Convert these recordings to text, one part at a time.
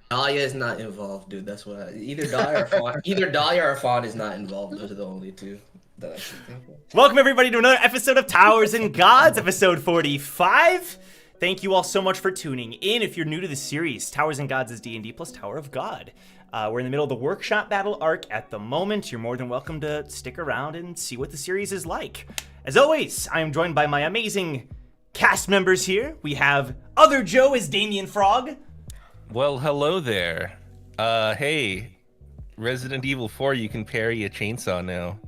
Dahlia is not involved, dude. That's what either Dahlia or Fawn is not involved. Those are the only two that I should think of. Welcome everybody to another episode of Towers and Gods, episode 45. Thank you all so much for tuning in. If you're new to the series, Towers and Gods is D&D plus Tower of God. We're in the middle of the workshop battle arc at the moment. You're more than welcome to stick around and see what the series is like. As always, I am joined by my amazing cast members here. We have Other Joe as Damien Frog. Well, hello there. Hey, Resident Evil 4, you can parry a chainsaw now.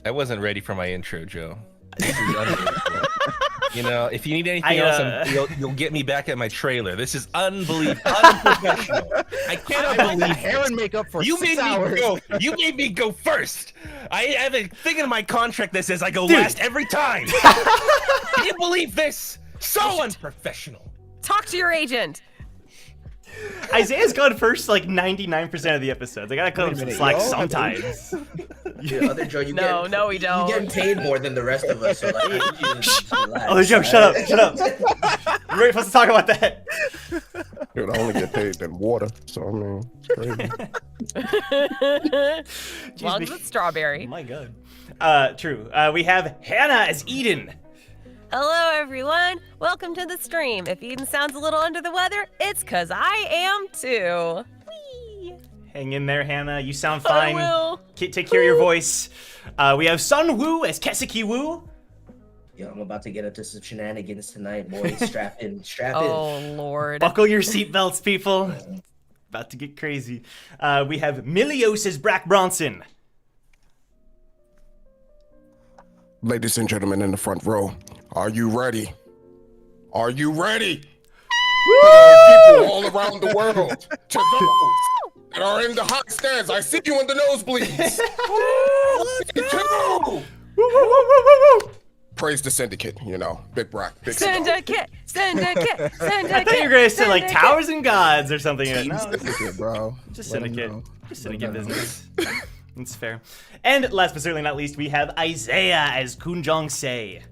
I wasn't ready for my intro, Joe. This is unbelievable. You know, if you need anything else, you'll get me back at my trailer. This is unbelievable, unprofessional. I cannot believe hair and makeup for you 6 hours. You made me go first. I have a thing in my contract that says I go last every time. Can you believe this? So unprofessional. Talk to your agent. Isaiah's gone first like 99% of the episodes. I gotta cut him some slack sometimes. Yeah, Other Joe, No, we don't. You get paid more than the rest of us. So like, Other Joe, shut up. We're really supposed to talk about that. Dude, I only get paid than water, so I mean, it's crazy. One's with strawberry. Oh my god. True. We have Hannah as Eden. Hello, everyone. Welcome to the stream. If Eden sounds a little under the weather, it's because I am too. Whee! Hang in there, Hannah. You sound fine. I will. Take care of your voice. We have Sun Woo as Keseki Woo. Yo, I'm about to get into some shenanigans tonight, boys. Strap in. Oh, Lord. Buckle your seatbelts, people. About to get crazy. We have Milios as Brack Bronson. Ladies and gentlemen in the front row, are you ready? Are you ready? People all around the world, to those that are in the hot stands, I see you in the nosebleeds. Praise the Syndicate, you know, big Brack, big Syndicate. I thought you were going to say like Towers and Gods or something. No, Syndicate, bro. just Syndicate. Just Syndicate business. That's fair. And last but certainly not least, we have Isaiah as Kunjong Se.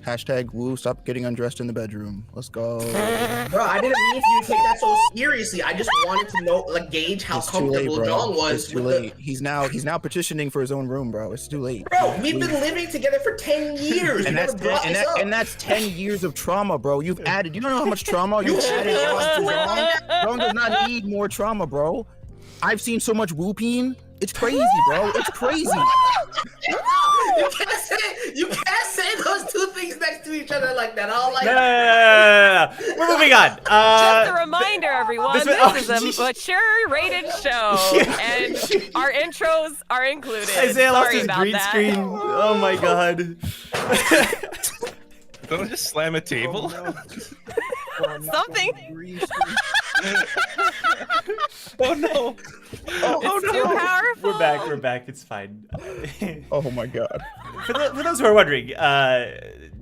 Hashtag woo, stop getting undressed in the bedroom. Let's go. Bro, I didn't mean for you to take that so seriously. I just wanted to know, like, gauge how comfortable John was. It's too late. He's now petitioning for his own room, bro. It's too late. Bro, we've been living together for 10 years. And that's 10 years of trauma, bro. You've added. You don't know how much trauma you've added on to John. John does not need more trauma, bro. I've seen so much whooping. It's crazy, bro. It's crazy. You can't say those two things next to each other like that. I'll like. No. We're moving on. Just a reminder, everyone. This is a mature rated show, and our intros are included. Isaiah lost Sorry his about green that. screen. Oh my god. Don't I just slam a table? Something. Oh no. It's too powerful. We're back. It's fine. Oh my god. For those who are wondering,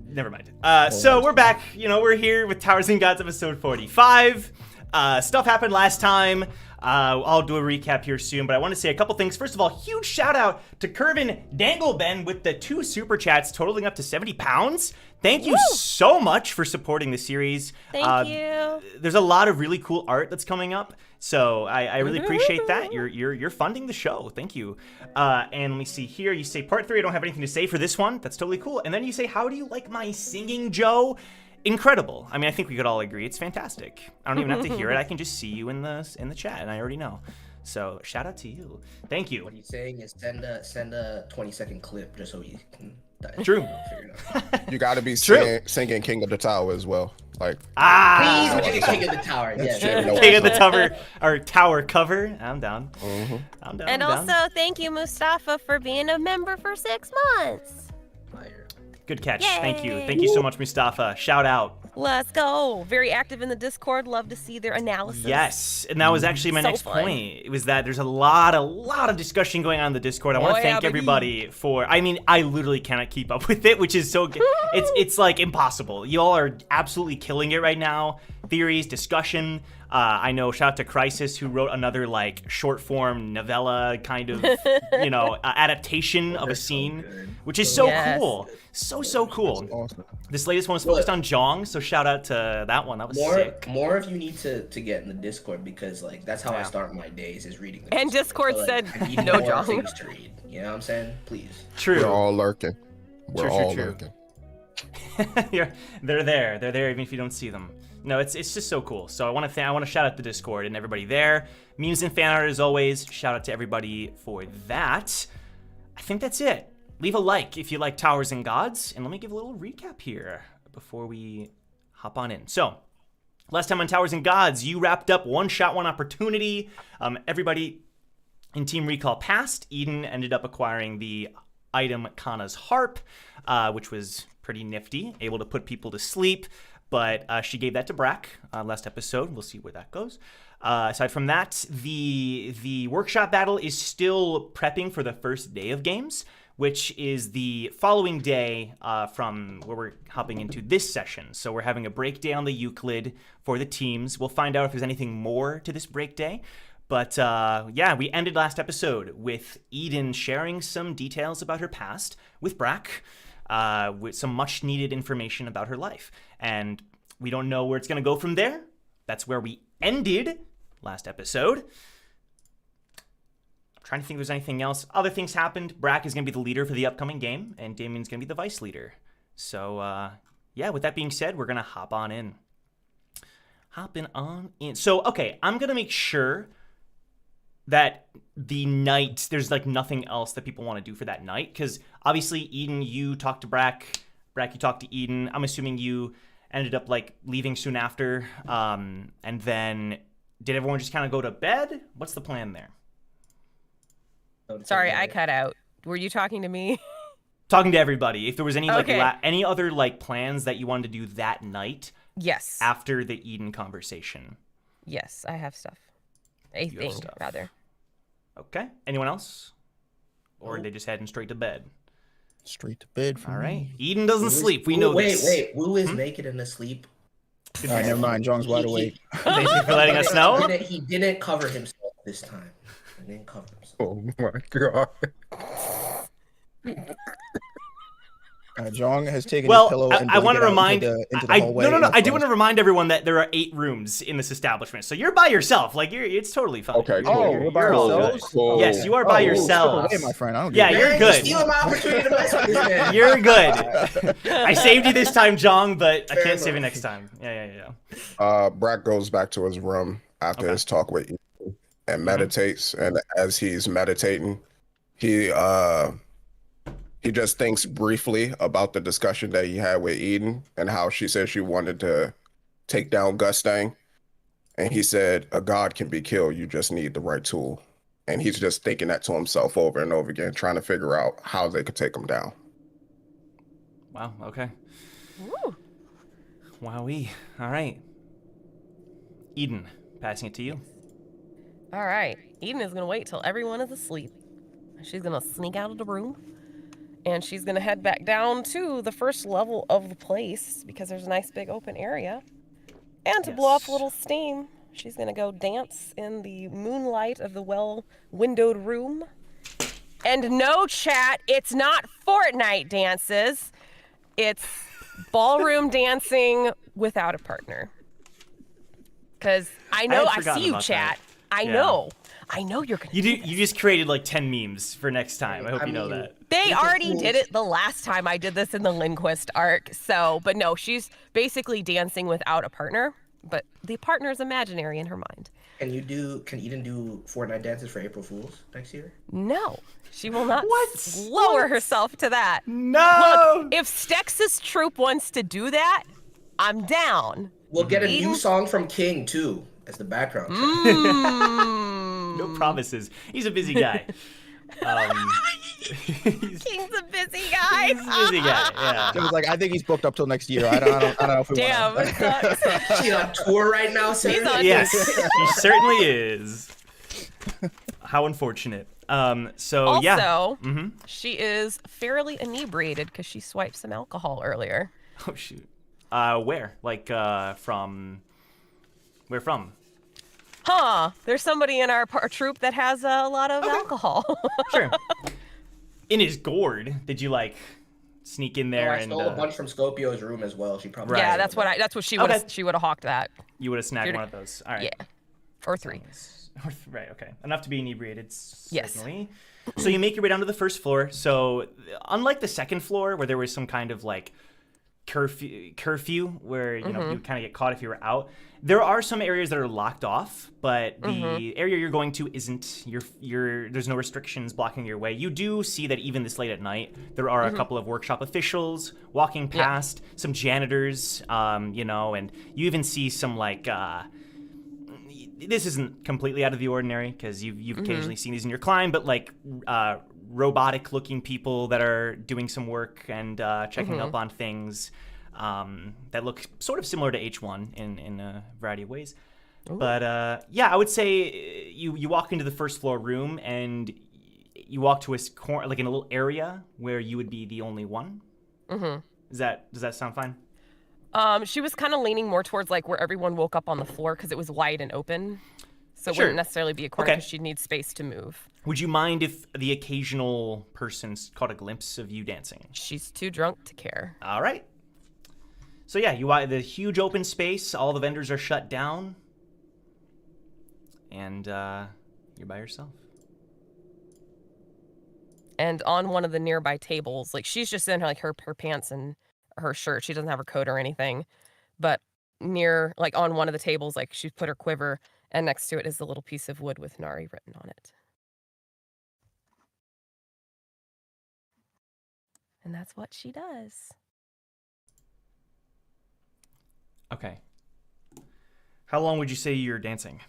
never mind. So we're back. You know, we're here with Towers and Gods episode 45. Stuff happened last time. I'll do a recap here soon, but I want to say a couple things. First of all, huge shout out to Kervin Dangleben with the 2 super chats totaling up to 70 pounds. Thank you so much for supporting the series. Thank you. There's a lot of really cool art that's coming up, so I really appreciate that. You're funding the show. Thank you. And let me see here. You say part 3. I don't have anything to say for this one. That's totally cool. And then you say, how do you like my singing, Joe? Incredible. I mean, I think we could all agree it's fantastic. I don't even have to hear it. I can just see you in the chat, and I already know. So shout out to you. Thank you. What he's saying is send a 20-second clip just so he can True. Figure it out. You got to be True. singing King of the Tower as well. Like, Please make it King of the Tower. That's Yeah. true. King of the Tower or Tower cover. I'm down. mhm. I'm down. And I'm down. also, thank you, Mustafa, for being a member for 6 months. Fire. Good catch. Yay. Thank you. Thank you so much, Mustafa. Shout out. Let's go. Very active in the Discord. Love to see their analysis. Yes, and that was actually my So next fun. point. It was that there's a lot of discussion going on in the Discord. I want Oh, to thank yeah, baby. everybody for. I mean, I literally cannot keep up with it, which is so good. It's like impossible. You all are absolutely killing it right now. Theories, discussion. I know. Shout out to Crisis, who wrote another like short form novella kind of adaptation of a scene, which is so Yes. cool. So cool. Awesome. This latest one was focused on Jong, so shout out to that one. That was sick. More of you need to get in the Discord because like that's how I Yeah. start my days is reading. The And Discord So, said I need no more Jong. things to read. You know what I'm saying? Please. True. We're all lurking. We're True, all true. lurking. They're there. They're there even if you don't see them. No, it's just so cool. So I want to shout out the Discord and everybody there. Memes and fan art as always. Shout out to everybody for that. I think that's it. Leave a like if you like Towers and Gods, and let me give a little recap here before we hop on in. So, last time on Towers and Gods, you wrapped up one shot, one opportunity. Everybody in Team Recall passed. Eden ended up acquiring the item Kana's harp, which was pretty nifty, able to put people to sleep. But she gave that to Brack last episode. We'll see where that goes. Aside from that, the workshop battle is still prepping for the first day of games, which is the following day from where we're hopping into this session. So we're having a break day on the Euclid for the teams. We'll find out if there's anything more to this break day. But yeah, we ended last episode with Eden sharing some details about her past with Brack, with some much needed information about her life. And we don't know where it's going to go from there. That's where we ended last episode. I'm trying to think if there's anything else. Other things happened. Brack is going to be the leader for the upcoming game, and Damien's going to be the vice leader. So, yeah, with that being said, we're going to hop on in. Hopping on in. So, okay, I'm going to make sure that the night, there's like nothing else that people want to do for that night. Because obviously, Eden, you talked to Brack. Brack, you talked to Eden. I'm assuming you ended up like leaving soon after. And then did everyone just kind of go to bed? What's the plan there? Sorry, I cut out. Were you talking to me? Talking to everybody. If there was any Okay. like any other like plans that you wanted to do that night Yes. after the Eden conversation. Yes, I have stuff. A You have thing, stuff. rather. Okay. Anyone else? Or are they just heading straight to bed? Straight to bed for All right. me. Eden doesn't sleep. We know wait, this. Wait, Wu is naked and asleep. All right, never mind. John's wide awake. Thank you for letting us know. He didn't cover himself this time. He didn't cover himself. Oh my god. John has taken Well, his pillow and I want to blanket out remind. into the I hallway. no. in the I do want front. to remind everyone that there are 8 rooms in this establishment, so you're by yourself. Like it's totally fine. Okay, You're- cool. Oh, you're- we're by you're all ourselves? good. Cool. Yes, you are by Oh, yourself. step away, my friend. I don't Yeah, give a you're Man, good. Stealing my opportunity to mess with this man. You're good. I saved you this time, Jong, but I Fair can't save you enough. next time. Yeah. Brack goes back to his room after Okay. his talk with Eden and meditates. And as he's meditating, he just thinks briefly about the discussion that he had with Eden and how she said she wanted to take down Gustang. And he said, a god can be killed. You just need the right tool. And he's just thinking that to himself over and over again, trying to figure out how they could take him down. Wow. Okay. Woo. Wowee. All right. Eden, passing it to you. All right. Eden is going to wait till everyone is asleep. She's going to sneak out of the room. And she's going to head back down to the first level of the place because there's a nice big open area. And to blow off a little steam, she's going to go dance in the moonlight of the well-windowed room. And no, chat, it's not Fortnite dances. It's ballroom dancing without a partner. Because I know, had I forgotten see you, about chat. that. I Yeah. know. I know you're going to You just created like 10 memes for next time. I hope you know mean, that. They These are already fools. did it the last time I did this in the Linguist arc. So, but no, she's basically dancing without a partner. but the partner is imaginary in her mind. Can Eden do Fortnite dances for April Fools next year? No, she will not What? lower herself to that. No! Look, if Stex's troop wants to do that, I'm down. We'll get a new song from King too as the background. No promises. He's a busy guy. King's a busy guy. He's a busy guy, yeah. It was like, I think he's booked up till next year. I don't know if we Damn. want to. She's on tour right now, sir. He's on Yes, he certainly is. How unfortunate. So, Also, yeah. she is fairly inebriated because she swiped some alcohol earlier. Oh, shoot. Where? Like, from... Where from? Huh. There's somebody in our troop that has a lot of alcohol. Sure. In his gourd, did you, like, sneak in there I and... stole a bunch from Scorpio's room as well. She probably. Right. Yeah, that's what she would have. Okay. She would have hawked that. You would have snagged one of those. All right. Yeah. Or 3. Right, okay. Enough to be inebriated, Yes. certainly. So you make your way down to the first floor. So unlike the second floor, where there was some kind of, like, curfew where, you know, you kind of get caught if you were out, there are some areas that are locked off, but the area you're going to isn't. There's no restrictions blocking your way. You do see that even this late at night, there are a couple of workshop officials walking past, some janitors, you know, and you even see some, like, this isn't completely out of the ordinary because you've occasionally seen these in your climb, but, like, robotic looking people that are doing some work and checking up on things that look sort of similar to H1 in a variety of ways. Ooh. But yeah, I would say you walk into the first floor room and you walk to a corner, like in a little area where you would be the only one. Does that sound fine? She was kind of leaning more towards like where everyone woke up on the floor because it was wide and open. So it wouldn't necessarily be a corner because she'd need space to move. Would you mind if the occasional person caught a glimpse of you dancing? She's too drunk to care. All right. So yeah, the huge open space, all the vendors are shut down, and you're by yourself. And on one of the nearby tables, like she's just in her pants and her shirt. She doesn't have her coat or anything, but near, like on one of the tables, like she's put her quiver, and next to it is a little piece of wood with Nari written on it. And that's what she does. Okay. How long would you say you're dancing?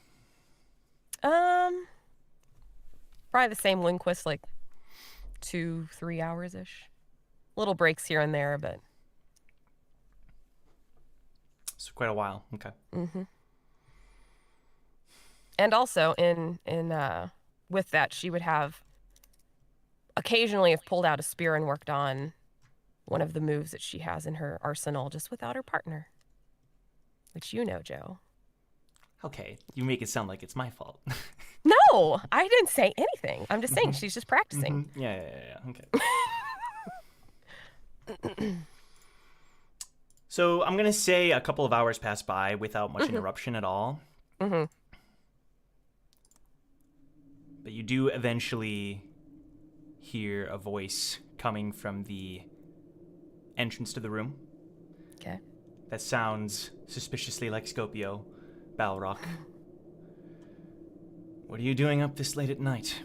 Probably the same linguist, like 2-3 hours-ish. Little breaks here and there, but... So quite a while. Okay. And also, with that, she would have occasionally have pulled out a spear and worked on one of the moves that she has in her arsenal, just without her partner. Which you know, Joe. Okay, you make it sound like it's my fault. No, I didn't say anything. I'm just saying she's just practicing. Yeah. Okay. So I'm going to say a couple of hours pass by without much interruption at all. But you do eventually hear a voice coming from the entrance to the room. Okay. That sounds suspiciously like Scorpio, Balrock. What are you doing up this late at night?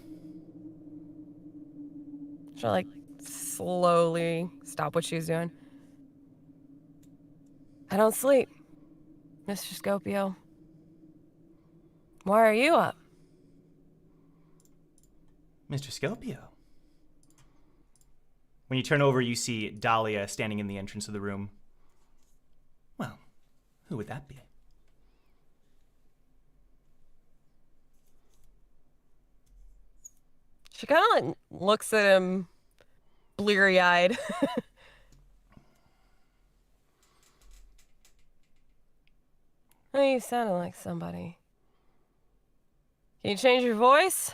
She'll like slowly stop what she's doing. I don't sleep, Mr. Scorpio. Why are you up? Mr. Scorpio. When you turn over, you see Dahlia standing in the entrance of the room. Well, who would that be? She kind of like looks at him bleary-eyed. Hey, you sounded like somebody. Can you change your voice?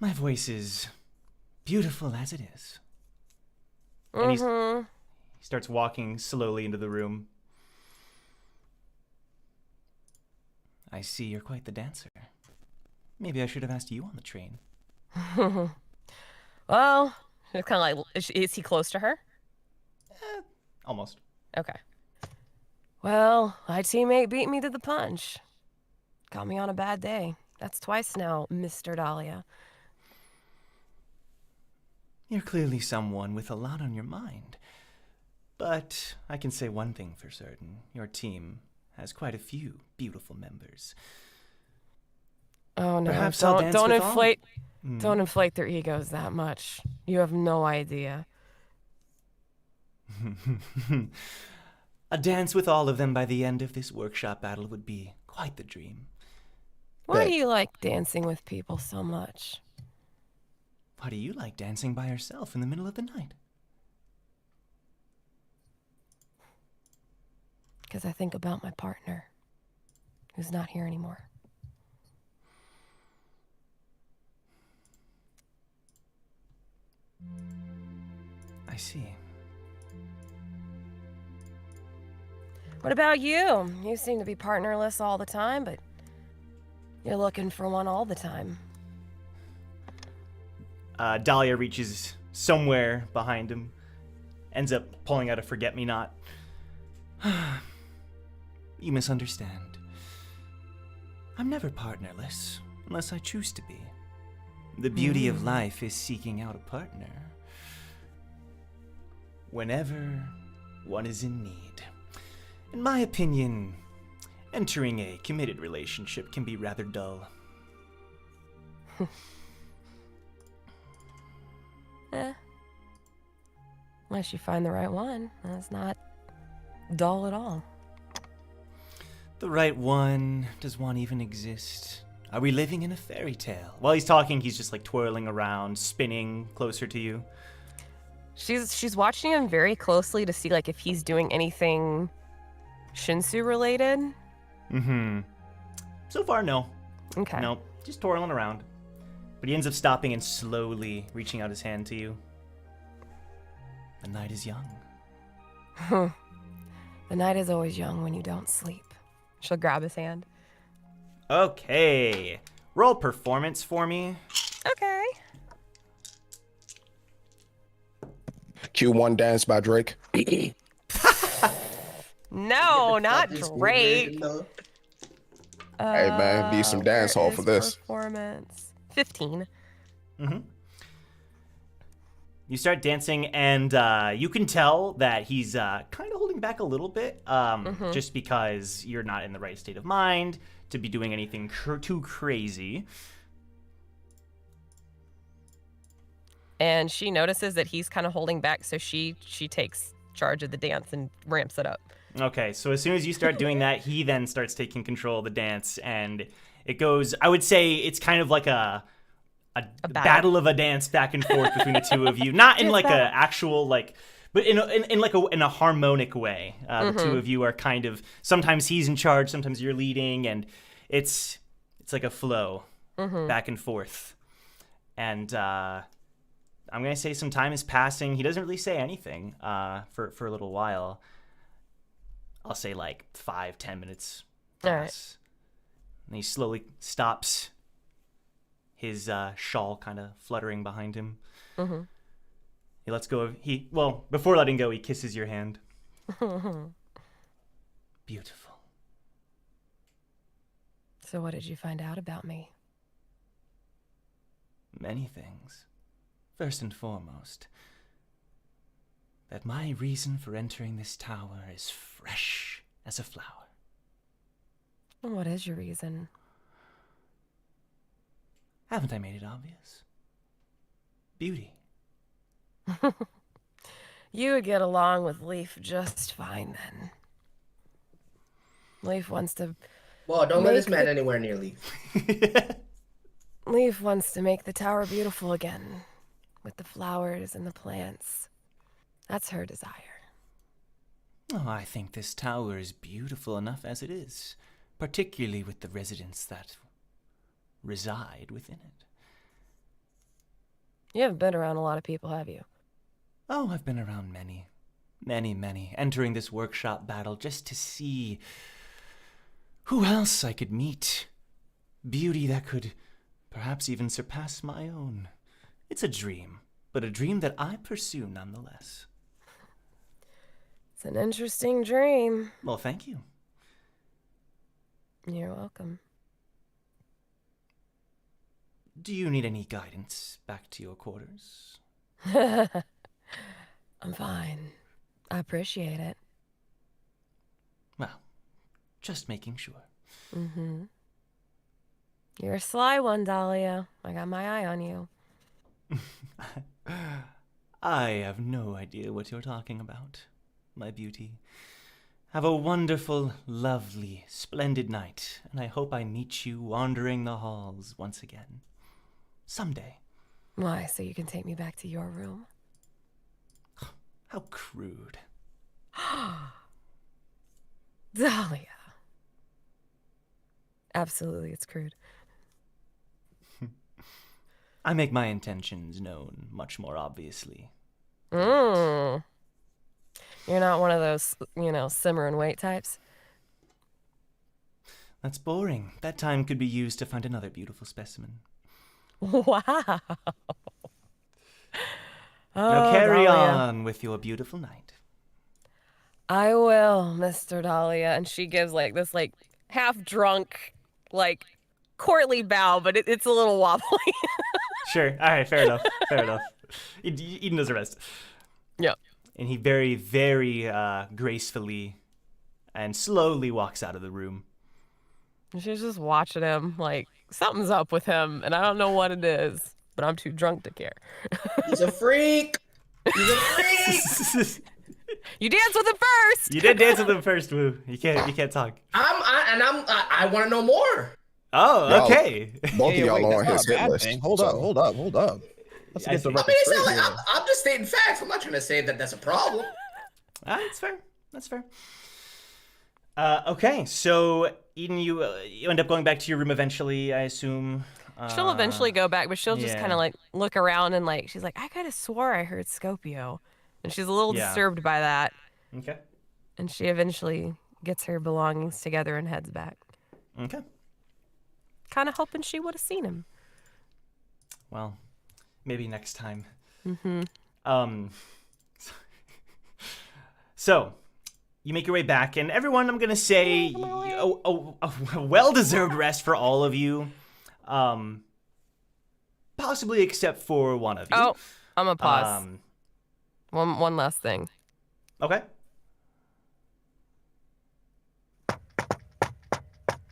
My voice is beautiful as it is. And he starts walking slowly into the room. I see you're quite the dancer. Maybe I should have asked you on the train. Well, it's kind of like, is he close to her? Almost. Okay. Well, my teammate beat me to the punch. Got me on a bad day. That's twice now, Mr. Dahlia. You're clearly someone with a lot on your mind. But I can say one thing for certain. Your team has quite a few beautiful members. Oh no, Perhaps I'll dance don't with all. inflate don't inflate their egos that much. You have no idea. A dance with all of them by the end of this workshop battle would be quite the dream. Why Bet. do you like dancing with people so much? Why do you like dancing by yourself in the middle of the night? Because I think about my partner, who's not here anymore. I see. What about you? You seem to be partnerless all the time, but you're looking for one all the time. Dahlia reaches somewhere behind him, ends up pulling out a forget-me-not. You misunderstand. I'm never partnerless, unless I choose to be. The beauty of life is seeking out a partner whenever one is in need. In my opinion, entering a committed relationship can be rather dull. Unless you find the right one. That's not dull at all. The right one? Does one even exist? Are we living in a fairy tale? While he's talking, he's just like twirling around, spinning closer to you. She's watching him very closely to see like if he's doing anything Shinsu related. Mm-hmm. So far, no. Okay. No, just twirling around. But he ends up stopping and slowly reaching out his hand to you. The night is young. The night is always young when you don't sleep. She'll grab his hand. Okay. Roll performance for me. Okay. Q1 Dance by Drake. No, not This Drake. version, though. Hey, man, need some dance hall for where this. is Performance. 15. Mm-hmm. You start dancing, and you can tell that he's kind of holding back a little bit, just because you're not in the right state of mind to be doing anything too crazy. And she notices that he's kind of holding back, so she takes charge of the dance and ramps it up. Okay, so as soon as you start doing that, he then starts taking control of the dance, and it goes, I would say it's kind of like a battle of a dance back and forth between the two of you. Not in like a actual like, but in a harmonic way. The two of you are kind of, sometimes he's in charge, sometimes you're leading, and it's like a flow back and forth. And I'm gonna say some time is passing. He doesn't really say anything for a little while. I'll say like 5-10 minutes pass. All right. And he slowly stops, his shawl kind of fluttering behind him. He lets go of, before letting go, he kisses your hand. Beautiful. So what did you find out about me? Many things. First and foremost, that my reason for entering this tower is fresh as a flower. What is your reason? Haven't I made it obvious? Beauty. You would get along with Leaf just fine then. Leaf wants to Well, don't let this man anywhere near Leaf. Leaf wants to make the tower beautiful again, with the flowers and the plants. That's her desire. Oh, I think this tower is beautiful enough as it is, particularly with the residents that reside within it. You haven't been around a lot of people, have you? Oh, I've been around many, entering this workshop battle just to see who else I could meet. Beauty that could perhaps even surpass my own. It's a dream, but a dream that I pursue nonetheless. It's an interesting dream. Well, thank you. You're welcome. Do you need any guidance back to your quarters? I'm fine. I appreciate it. Well, just making sure. Mm-hmm. You're a sly one, Dahlia. I got my eye on you. I have no idea what you're talking about, my beauty. Have a wonderful, lovely, splendid night, and I hope I meet you wandering the halls once again. Someday. Why, so you can take me back to your room? How crude. Dahlia. Absolutely, it's crude. I make my intentions known much more obviously. You're not one of those, simmer and wait types? That's boring. That time could be used to find another beautiful specimen. Wow. Now carry Dahlia. on with your beautiful night. I will, Mr. Dahlia. And she gives this half drunk, courtly bow, but it's a little wobbly. Sure. All right. Fair enough. Fair enough. Eden does the rest. Yep. And he very, very gracefully and slowly walks out of the room. She's just watching him, something's up with him, and I don't know what it is, but I'm too drunk to care. He's a freak. He's a freak. You danced with him first. You did dance with him first, Woo. You can't talk. I want to know more. Oh, No. okay. Both of y'all wait, on that's his not a hit bad list. thing. Hold so- up. Let's get the I mean, record it's straight not like here. I'm just stating facts. I'm not trying to say that that's a problem. That's fair. That's fair. Okay, so Eden, you end up going back to your room eventually, I assume. She'll eventually go back, but she'll just yeah. kind of look around and she's like, I could have swore I heard Scorpio. And she's a little Yeah. disturbed by that. Okay. And she eventually gets her belongings together and heads back. Okay. Kind of hoping she would have seen him. Well, maybe next time. Mm-hmm. So, you make your way back, and everyone, I'm gonna say, a well-deserved rest for all of you. Possibly except for one of you. Oh, I'm gonna pause. Um, One last thing. Okay.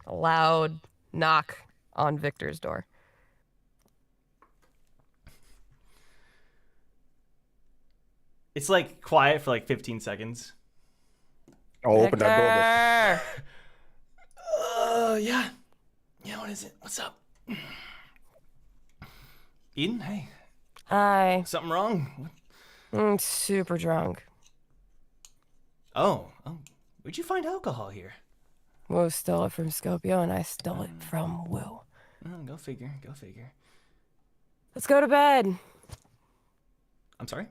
A loud knock on Victor's door. It's quiet for 15 seconds. I'll open that door. Victor! Yeah. Yeah, what is it? What's up? Eden, hey. Hi. Something wrong? I'm super drunk. Oh. Where'd you find alcohol here? Wu stole it from Scorpio, and I stole it from Wu. Oh, go figure. Let's go to bed. I'm sorry?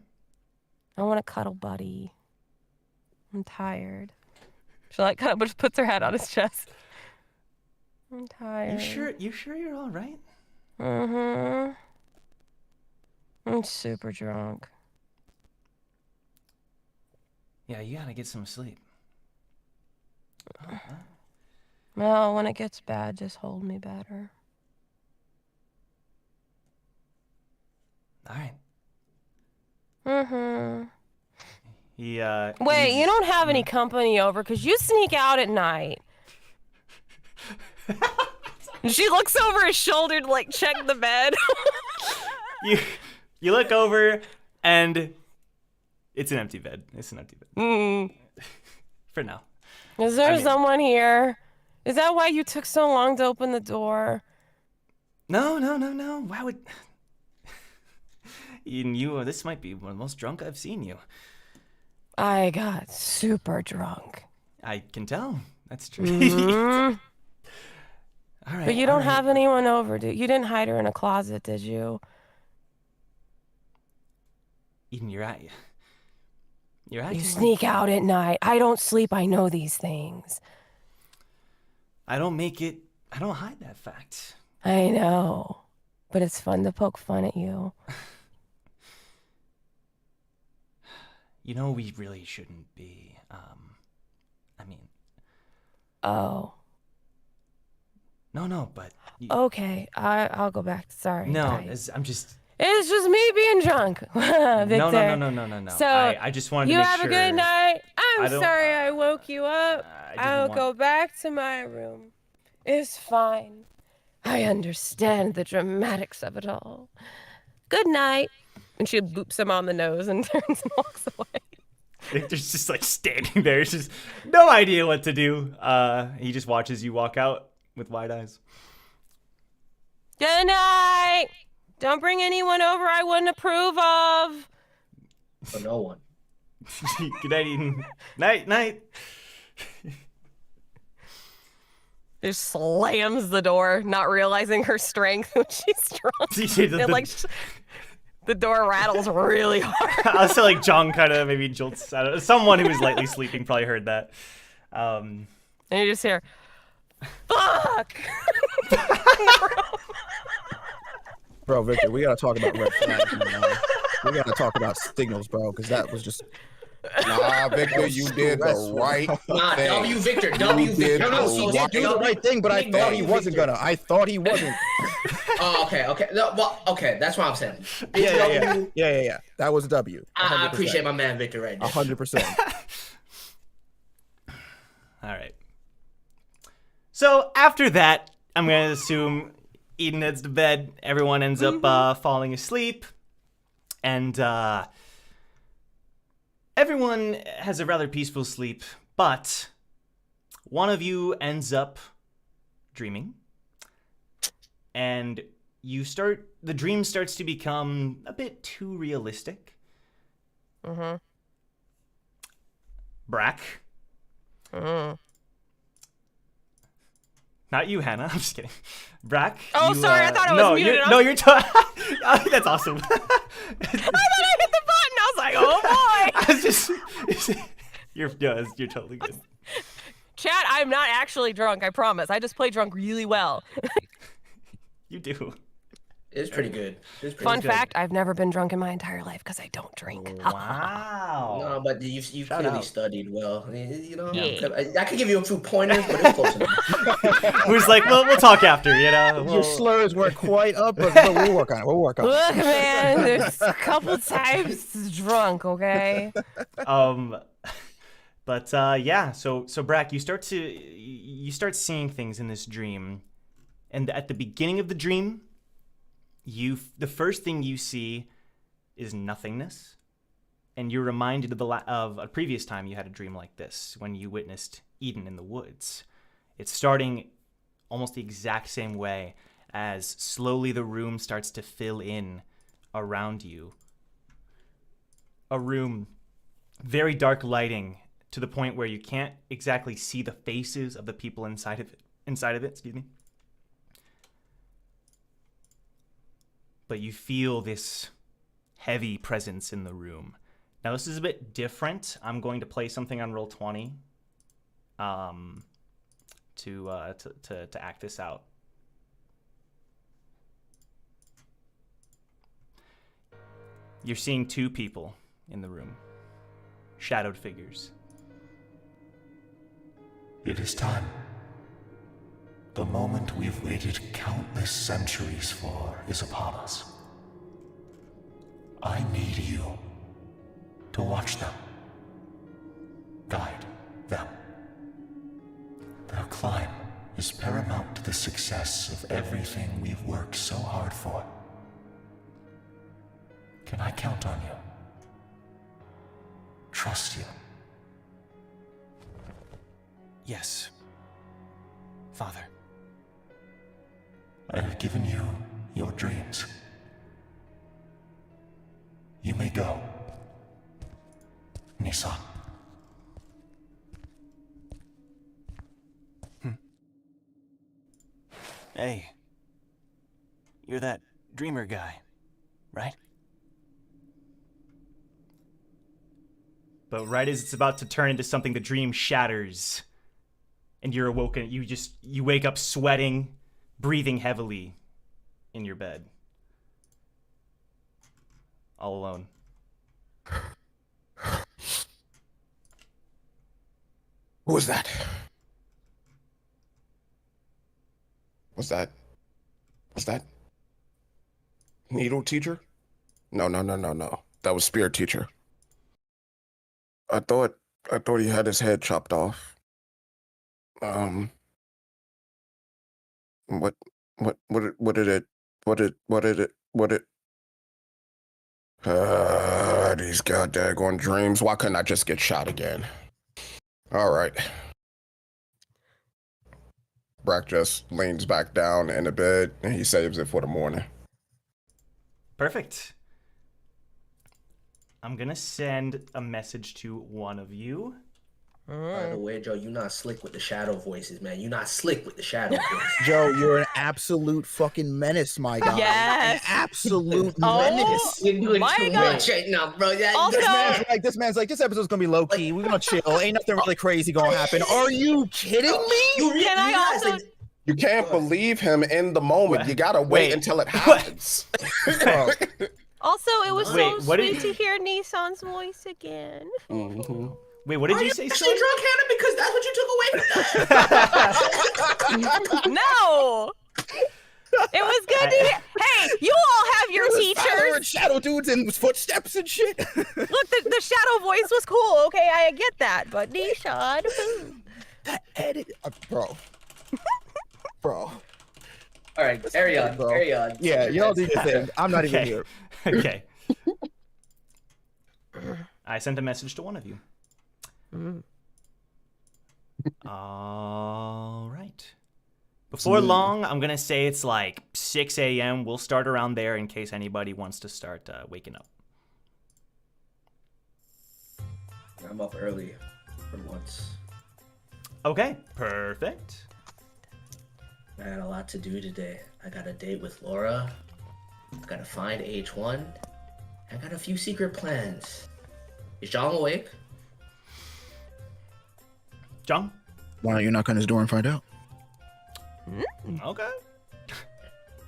I want a cuddle buddy. I'm tired. She kind of just puts her head on his chest. I'm tired. You sure you're all right? Mm-hmm. I'm super drunk. Yeah, you gotta get some sleep. Well, when it gets bad, just hold me better. All right. Mm-hmm. Wait, you don't have any company over because you sneak out at night. She looks over his shoulder to check the bed. You look over and it's an empty bed. For now. Is there someone here? Is that why you took so long to open the door? No. Why would Eden, this might be one of the most drunk I've seen you. I got super drunk. I can tell. That's true. Mm-hmm. All right. But you don't have anyone over, you didn't hide her in a closet, did you? Eden, you're at You acting sneak out at night. I don't sleep. I know these things. I don't hide that fact. I know. But it's fun to poke fun at you. You know, we really shouldn't be. I mean, Oh. no, but Okay, I'll go back. Sorry. no, guys. I'm just. It's just me being drunk, Victor. No. So I just wanted you to make have sure. a good night. I I'm don't- sorry I woke you up. I didn't I'll want- go back to my room. It's fine. I understand the dramatics of it all. Good night. And she boops him on the nose and turns and walks away. Victor's just like standing there. He's just no idea what to do. He just watches you walk out with wide eyes. Good night. Don't bring anyone over I wouldn't approve of. For no one. Good night, Eden. Night. Just slams the door, not realizing her strength when she's drunk. And like the door rattles really hard. I was like John kind of maybe jolts. I don't know, someone who was lightly sleeping probably heard that. And you just hear, "Fuck!" Bro, Victor, we gotta talk about red flags, man. We gotta talk about signals, bro, because that was just. Nah, Victor, you did the right Nah, thing. W Victor. You W did Victor. No, the he right did Do the right thing, but I thought he wasn't gonna. I thought he wasn't. Oh, okay. No, well, okay. That's what I'm saying. Yeah. That was a W. I 100%. appreciate my man Victor right there. 100%. All right. So after that, I'm going to assume Eden heads to bed. Everyone ends up falling asleep. And everyone has a rather peaceful sleep. But one of you ends up dreaming. And the dream starts to become a bit too realistic. Mm-hmm. Brack. Mm-hmm. Not you, Hannah. I'm just kidding. Brack. Oh, you, sorry. I thought I was muted. No, you're. Oh, that's awesome. I thought I hit the button. I was like, oh boy. I was just. You're totally good. Chat, I'm not actually drunk. I promise. I just play drunk really well. You do. It's pretty good. It's pretty Fun good. fact: I've never been drunk in my entire life because I don't drink. Wow. No, but you've Shout clearly out. studied well. You know, Yeah. I could give you a few pointers, but it's close enough. Who's like, well, we'll talk after, you know. Your slurs weren't quite up, but we'll work on it. We'll work on it. Look, man, there's a couple times drunk. Okay. But yeah. So Brack, you start seeing things in this dream, and at the beginning of the dream, the first thing you see is nothingness, and you're reminded of a previous time you had a dream like this when you witnessed Eden in the woods. It's starting almost the exact same way as slowly the room starts to fill in around you. A room, very dark lighting to the point where you can't exactly see the faces of the people inside of it. Excuse me. But you feel this heavy presence in the room. Now, this is a bit different. I'm going to play something on Roll20 to act this out. You're seeing two people in the room. Shadowed figures. It is time. The moment we've waited countless centuries for is upon us. I need you to watch them, guide them. Their climb is paramount to the success of everything we've worked so hard for. Can I count on you? Trust you? Yes, Father. I have given you your dreams. You may go, Nisa. Hey, you're that dreamer guy, right? But right as it's about to turn into something, the dream shatters. And you're awoken. You wake up sweating, breathing heavily in your bed. All alone. Who was that? What's that? What's that? Needle teacher? No. That was spirit teacher. I thought he had his head chopped off. What did it? These goddamn dreams. Why couldn't I just get shot again? All right. Brack just leans back down in the bed and he saves it for the morning. Perfect. I'm gonna send a message to one of you. By the way, Joe, you not slick with the shadow voices, man. You not slick with the shadow voices. Joe, you're an absolute fucking menace, my guy. Yes. An absolute Oh, menace. You're doing my too God. much right now, bro. Also- This man's like, this episode's gonna be low key. We're gonna chill. Ain't nothing really crazy gonna happen. Are you kidding me? Can I realize, also- like, You can't believe him in the moment. You gotta wait Wait. until it happens. Bro, Also, it was Wait, so what did sweet to hear Nissan's voice again. Wait, what did Are you you say, actually Sean? drunk, Hannah? Because that's what you took away from that. No! It was good to hear. Hey, you all have your following teachers. shadow dudes in footsteps and shit. Look, the shadow voice was cool. Okay, I get that. But Nissan. That edit, bro. Bro. All right, carry on, bro. carry on. Yeah, y'all do your thing. I'm not even Okay. here. Okay. I sent a message to one of you. All right. Before long, I'm going to say it's like 6 a.m. We'll start around there in case anybody wants to start waking up. I'm up early for once. Okay, perfect. I got a lot to do today. I got a date with Laura. I gotta find H1. I got a few secret plans. Is John awake? John? Why don't you knock on his door and find out? Okay.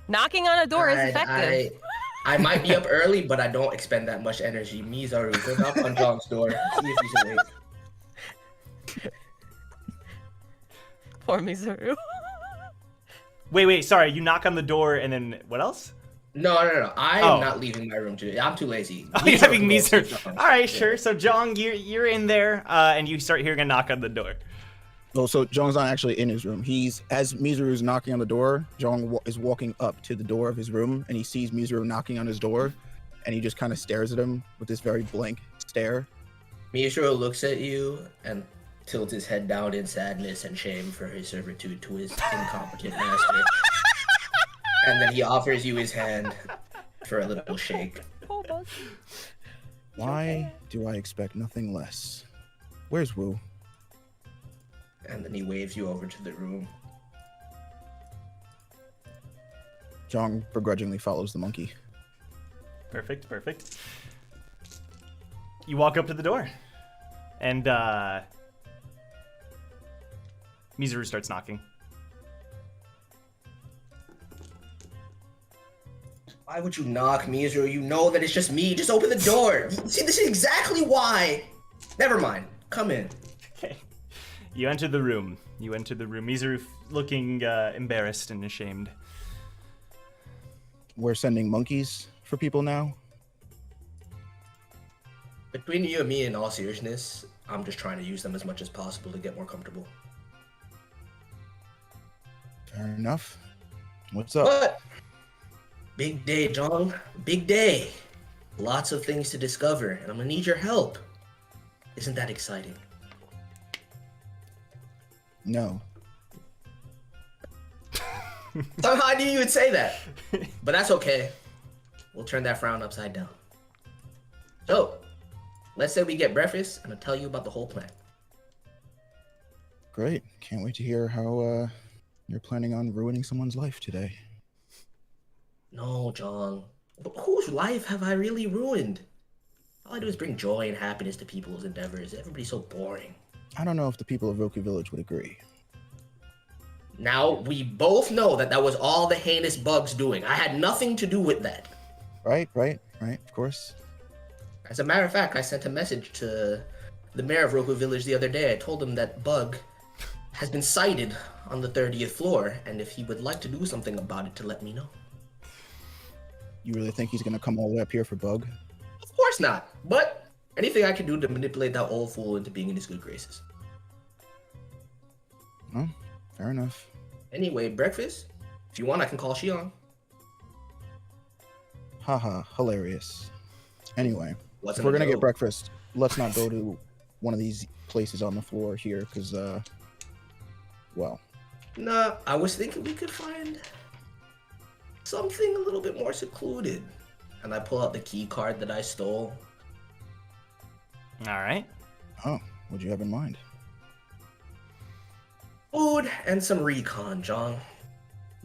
Knocking on a door is effective. I might be up early, but I don't expend that much energy. Mizaru, go knock on John's door. See if he's awake. Poor Mizuru. Wait, sorry. You knock on the door and then what else? No. I Oh. am not leaving my room today. I'm too lazy. Oh, you're having Mizaru Mizaru. goes to John's. All right, Yeah. sure. So, Jong, you're in there, and you start hearing a knock on the door. Oh, so Jong's not actually in his room. As Mizuru's knocking on the door, Jong is walking up to the door of his room, and he sees Mizuru knocking on his door, and he just kind of stares at him with this very blank stare. Mizaru looks at you and tilts his head down in sadness and shame for his servitude to his incompetent master. And then he offers you his hand for a little shake. Why do I expect nothing less? Where's Wu? And then he waves you over to the room. Jong begrudgingly follows the monkey. Perfect. You walk up to the door, and Mizuru starts knocking. Why would you knock, Mizaru? You know that it's just me. Just open the door. See, this is exactly why. Never mind. Come in. Okay. You enter the room. Mizuru looking embarrassed and ashamed. We're sending monkeys for people now? Between you and me, in all seriousness, I'm just trying to use them as much as possible to get more comfortable. Fair enough. What's up? But big day, John. Big day. Lots of things to discover, and I'm gonna need your help. Isn't that exciting? No. Somehow I knew you would say that. But that's okay. We'll turn that frown upside down. So, let's say we get breakfast, and I'll tell you about the whole plan. Great. Can't wait to hear how you're planning on ruining someone's life today. No, John. But whose life have I really ruined? All I do is bring joy and happiness to people's endeavors. Everybody's so boring. I don't know if the people of Roku Village would agree. Now, we both know that was all the heinous bugs doing. I had nothing to do with that. Right, of course. As a matter of fact, I sent a message to the mayor of Roku Village the other day. I told him that Bug has been sighted on the 30th floor, and if he would like to do something about it, to let me know. You really think he's gonna come all the way up here for Bug? Of course not, but anything I can do to manipulate that old fool into being in his good graces. Oh, fair enough. Anyway, breakfast? If you want, I can call Shion. Haha, hilarious. Anyway, What's if we're in the gonna get dough? breakfast, let's not go to one of these places on the floor here, because, well, Nah, I was thinking we could find something a little bit more secluded. And I pull out the key card that I stole. All right. oh, what'd you have in mind? Food and some recon, John.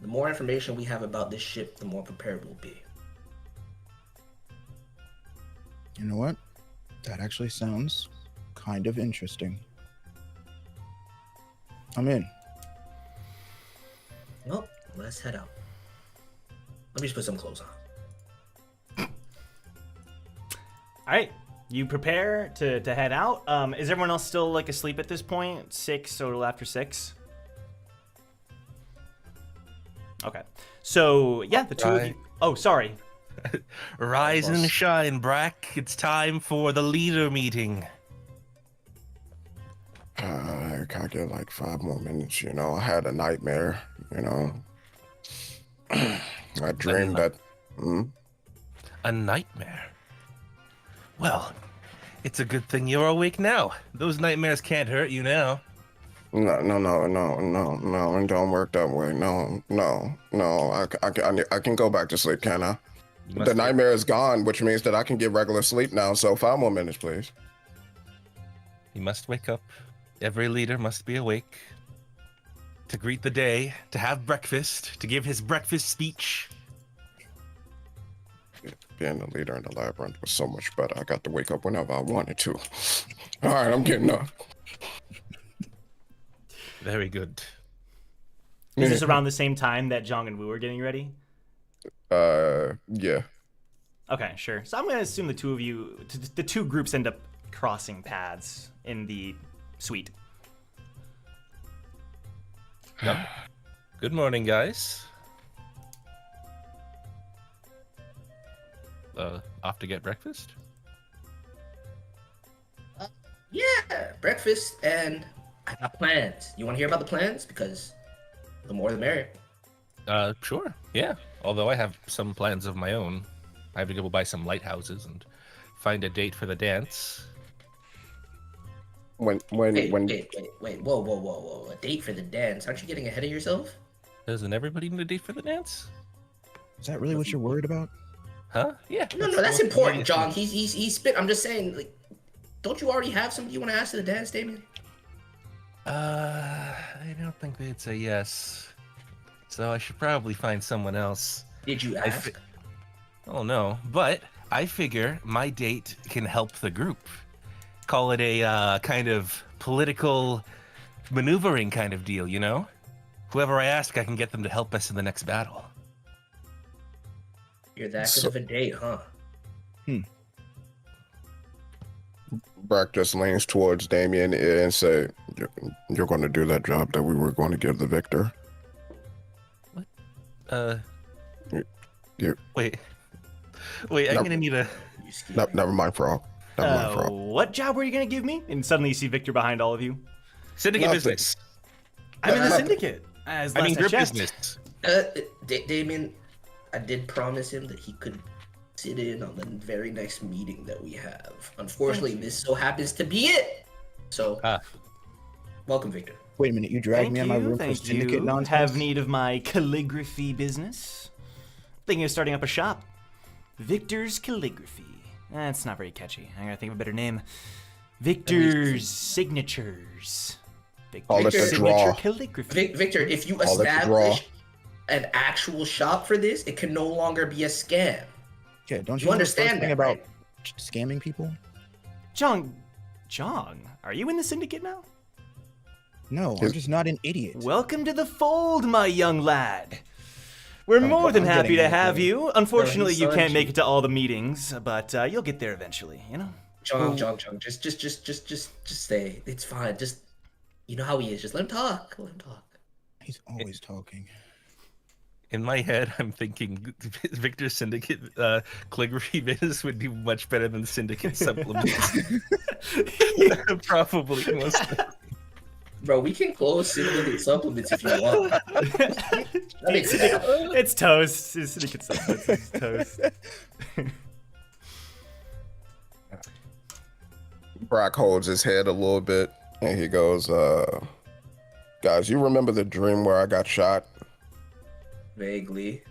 The more information we have about this ship, the more prepared we'll be. You know what? That actually sounds kind of interesting. I'm in. Well, let's head out. Let me just put some clothes on. All right. You prepare to head out. Is everyone else still like asleep at this point? 6 or a little after 6? Okay. So yeah, the two of you. Oh, sorry. Rise and shine, Brack. It's time for the leader meeting. I get like 5 more minutes, you know. I had a nightmare, you know. I dreamed that. A nightmare. Well, it's a good thing you're awake now. Those nightmares can't hurt you now. No, it don't work that way. No. I can go back to sleep, can I? The nightmare is gone, which means that I can get regular sleep now. So 5 more minutes, please. You must wake up. Every leader must be awake. To greet the day, to have breakfast, to give his breakfast speech. Being the leader in the labyrinth was so much better. I got to wake up whenever I wanted to. All right, I'm getting up. Very good. Is this around the same time that Zhang and Wu are getting ready? Yeah. Okay, sure. So I'm gonna assume the two of you, the two groups, end up crossing paths in the suite. Yep. Good morning, guys. Off to get breakfast? Yeah, breakfast, and I got plans. You want to hear about the plans? Because the more the merrier. Sure. Yeah. Although I have some plans of my own. I have to go buy some lighthouses and find a date for the dance. Wait, whoa. A date for the dance? Aren't you getting ahead of yourself? Doesn't everybody need a date for the dance? Is that really what you're worried about? Huh? Yeah. No, that's important, John. He's spit. I'm just saying, like, don't you already have somebody you want to ask to the dance, Damien? I don't think they'd say yes. So I should probably find someone else. Did you ask? Oh no, but I figure my date can help the group. Call it a kind of political maneuvering kind of deal, you know? Whoever I ask, I can get them to help us in the next battle. You're that good of a date, huh? Brack just leans towards Damien and say, "You're going to do that job that we were going to give the victor." What? You. Wait, I'm gonna need a... Never mind, Frog. What job were you gonna give me? And suddenly you see Victor behind all of you. Syndicate Nothing. business. I'm in the Syndicate. As I mean, last group checked. business. Damien, I did promise him that he could sit in on the very next meeting that we have. Unfortunately, this so happens to be it. So, welcome, Victor. Wait a minute, you dragged me in my room for Syndicate nonsense? Have need of my calligraphy business? Thinking of starting up a shop. Victor's Calligraphy. That's not very catchy. I gotta think of a better name. Victor's Signatures. Call it Victor's the Signature draw. Calligraphy. Victor, if you Call it the establish an actual shop for this, it can no longer be a scam. Yeah, don't You you understand understand that, about right? scamming people? John, are you in the Syndicate now? No, I'm just not an idiot. Welcome to the fold, my young lad. We're more than I'm happy getting to it, have dude. you. Unfortunately, you Son, can't make it to all the meetings, but you'll get there eventually, you know? Jong, just stay. It's fine. Just, you know how he is. Just let him talk. Let him talk. He's always talking. In my head, I'm thinking Victor's Syndicate calligraphy business would do much better than Syndicate supplements. Probably most. Bro, we can close Syndicate supplements if you want. It's toast. Syndicate supplements is toast. Brack holds his head a little bit and he goes, guys, you remember the dream where I got shot? Vaguely.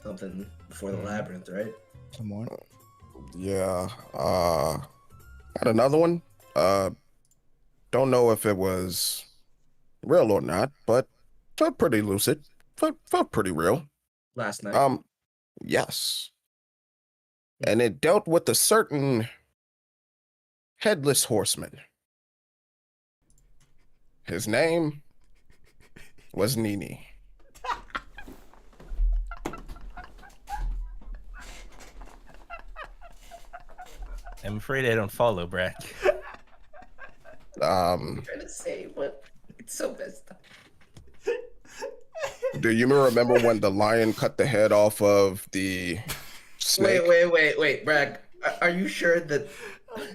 Something before the labyrinth, right? Someone. Yeah. Got another one. Don't know if it was real or not, but felt pretty lucid. Felt pretty real. Last night. Yes. And it dealt with a certain headless horseman. His name was Nini. I'm afraid I don't follow, Brack. I'm trying to say, but it's so messed up. Do you remember when the lion cut the head off of the snake? Wait, Brack. Are you sure that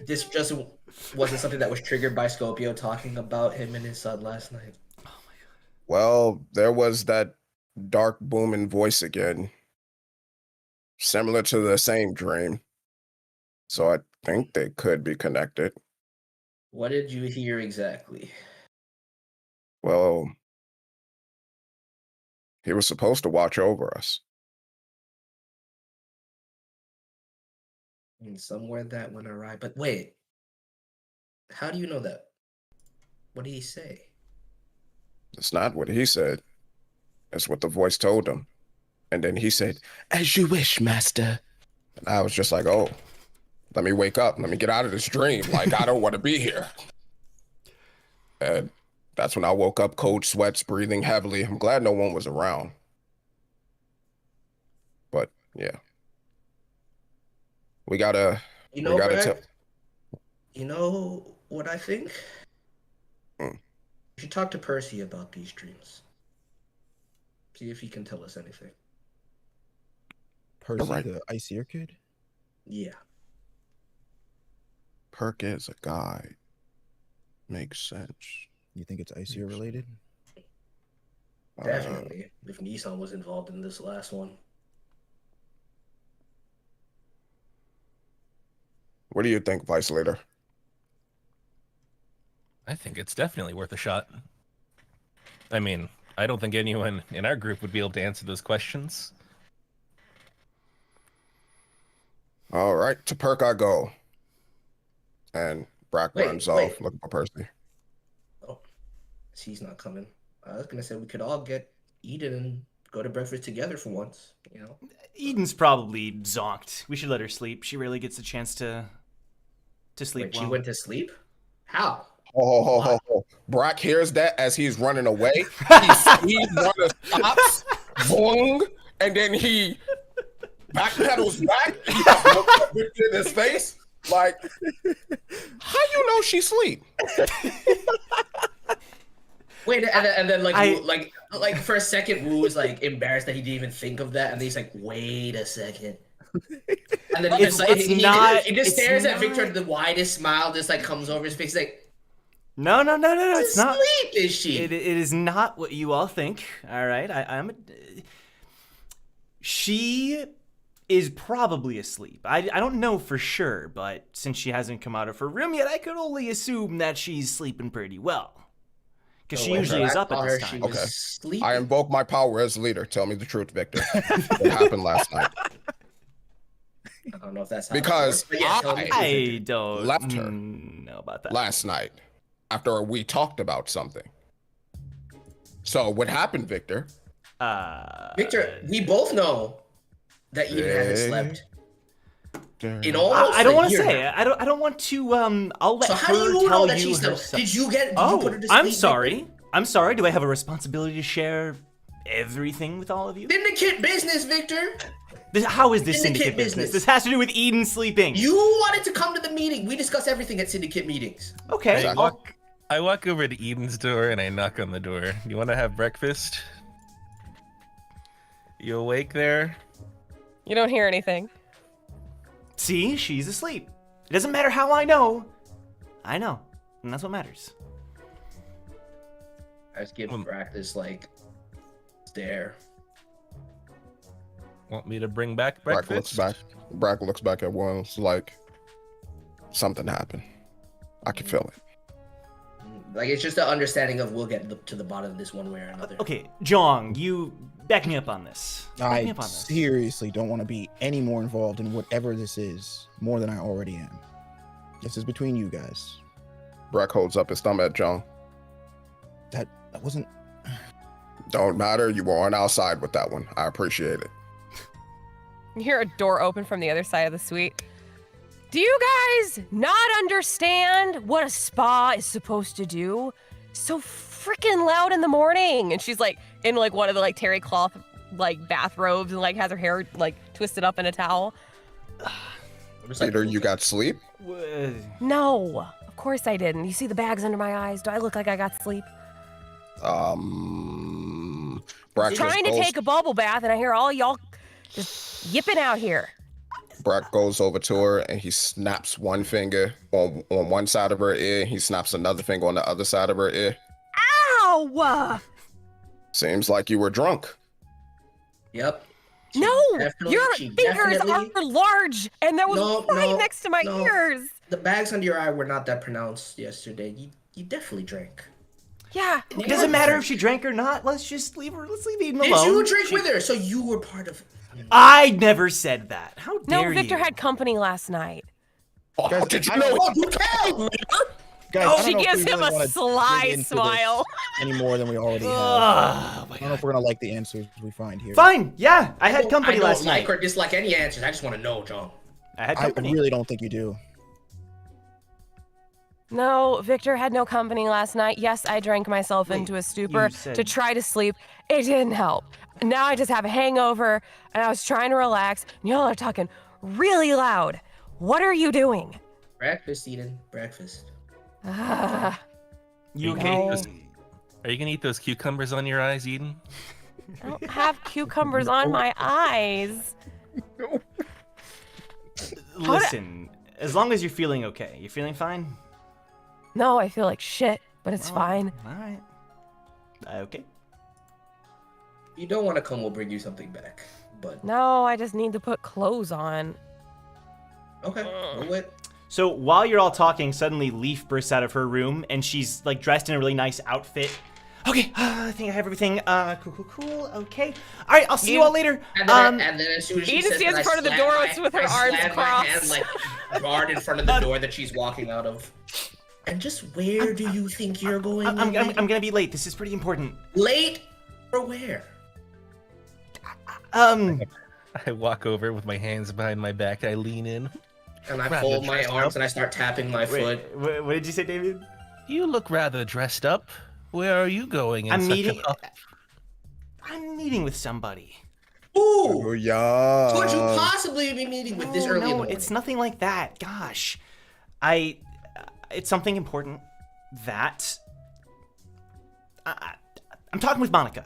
this just wasn't something that was triggered by Scorpio talking about him and his son last night? Oh my god. Well, there was that dark booming voice again. Similar to the same dream. So I think they could be connected. What did you hear exactly? Well, he was supposed to watch over us. And somewhere that went awry. But wait. How do you know that? What did he say? It's not what he said. It's what the voice told him. And then he said, "As you wish, master." And I was just like, oh, let me wake up. Let me get out of this dream. Like, I don't want to be here. And that's when I woke up, cold sweats, breathing heavily. I'm glad no one was around. But, yeah. We gotta... You know, we gotta Brad, you know what I think? You should talk to Percy about these dreams. See if he can tell us anything. Percy, Right. the ice ear kid? Yeah. Perk is a guy. Makes sense. You think it's ice ear related? Definitely. If Nissan was involved in this last one. What do you think, Vice Leader? I think it's definitely worth a shot. I mean, I don't think anyone in our group would be able to answer those questions. All right, to Perk I go. And Brack runs off looking for Percy. Oh, he's not coming. I was gonna say we could all get Eden and go to breakfast together for once, you know? Eden's probably zonked. We should let her sleep. She rarely gets a chance to sleep Wait, well. she went to sleep? How? Oh. Brack hears that as he's running away. He speed runner stops, boing, and then he backpedals back. He just looks up Victor in his face. Like, how you know she sleep? Wait, and then like for a second, Wu was like embarrassed that he didn't even think of that, and then he's like, "Wait a second." And then he just stares at Victor with the widest smile, just like comes over his face, he's like, No, it's not. Sleep is she? It is not what you all think. All right, she is probably asleep. I don't know for sure, but since she hasn't come out of her room yet, I could only assume that she's sleeping pretty well. Because she usually is up at this time. Okay. I invoke my power as leader. Tell me the truth, Victor. What happened last night? I don't know if that's how because I don't left her know about that last night after we talked about something. So what happened, Victor? Victor, we both know that Eden hasn't slept. In all I don't want to say. I don't want to. I'll let her tell you herself. Did you put her to sleep? I'm sorry. I'm sorry. Do I have a responsibility to share everything with all of you? Syndicate business, Victor. How is this Syndicate syndicate business? business. This has to do with Eden sleeping. You wanted to come to the meeting. We discuss everything at Syndicate meetings. Okay. I walk over to Eden's door and I knock on the door. You want to have breakfast? You awake there? You don't hear anything. See, she's asleep. It doesn't matter how I know. I know, and that's what matters. I just give Brack this like stare. Want me to bring back Brack breakfast? looks back at Williams like something happened. I can feel it. Like, it's just an understanding of we'll get to the bottom of this one way or another. Okay, Jong, you back me up on this. Back me I up on this. seriously don't want to be any more involved in whatever this is, more than I already am. This is between you guys. Brack holds up his thumb at John. That wasn't. Don't matter. You were on our side with that one. I appreciate it. You hear a door open from the other side of the suite. Do you guys not understand what a spa is supposed to do? So freaking loud in the morning. And she's like in like one of the like terry cloth like bathrobes and like has her hair like twisted up in a towel. Peter, you got sleep? No, of course I didn't. You see the bags under my eyes? Do I look like I got sleep? Brack Trying to take a bubble bath and I hear all y'all just yipping out here. Brack goes over to her and he snaps one finger on one side of her ear. He snaps another finger on the other side of her ear. Ow! Seems like you were drunk. Yep. No, your she fingers definitely- are large, and that was right next to my no. ears. The bags under your eye were not that pronounced yesterday. You definitely drank. Yeah. It doesn't matter if she drank or not. Let's just leave her. Let's leave Eden Did alone. you drink with her? So you were part of. I never said that. How No, dare Victor you? had company last night. Oh, Guys, did you I know don't- what you tell? Guys, I don't She know if gives we him really a wanna sly dig into this smile. any more than we already have. Oh, my I don't know God. if we're gonna like the answers we find here. Fine. Yeah, I had company I don't last like night. or dislike any answers. I just want to know, John. I had I company. really don't think you do. No, Victor had no company last night. Yes, I drank myself Wait, into a stupor you said- to try to sleep. It didn't help. Now I just have a hangover, and I was trying to relax, and y'all are talking really loud. What are you doing? Breakfast, Eden. Breakfast. Ah, You Are you okay? gonna eat those- Are you gonna eat those cucumbers on your eyes, Eden? I don't have cucumbers on my eyes. Listen, as long as you're feeling okay. You feeling fine? No, I feel like shit, but it's fine. All right. Okay. If you don't want to come, we'll bring you something back. But No, I just need to put clothes on. okay, we'll wait. So while you're all talking, suddenly Leaf bursts out of her room, and she's like dressed in a really nice outfit. Okay, I think I have everything. Cool. Okay. All right, I'll see you all later. And then as soon as she Eden says stands that, in front of the I door slam with her I arms slam my hand, crossed. like guard in front of the door that she's walking out of. And just where do you think you're going? I'm gonna be late. This is pretty important. Late for where? I walk over with my hands behind my back. I lean in. And I Rather fold my dressed arms up. and I start tapping my foot. Wait, what did you say, David? You look rather dressed up. Where are you going? In I'm such a meeting. puff? I'm meeting with somebody. Oh, Ooh! yeah. Who would you possibly be meeting with this early in the No, morning? it's nothing like that. Gosh, it's something important that I'm talking with Monica.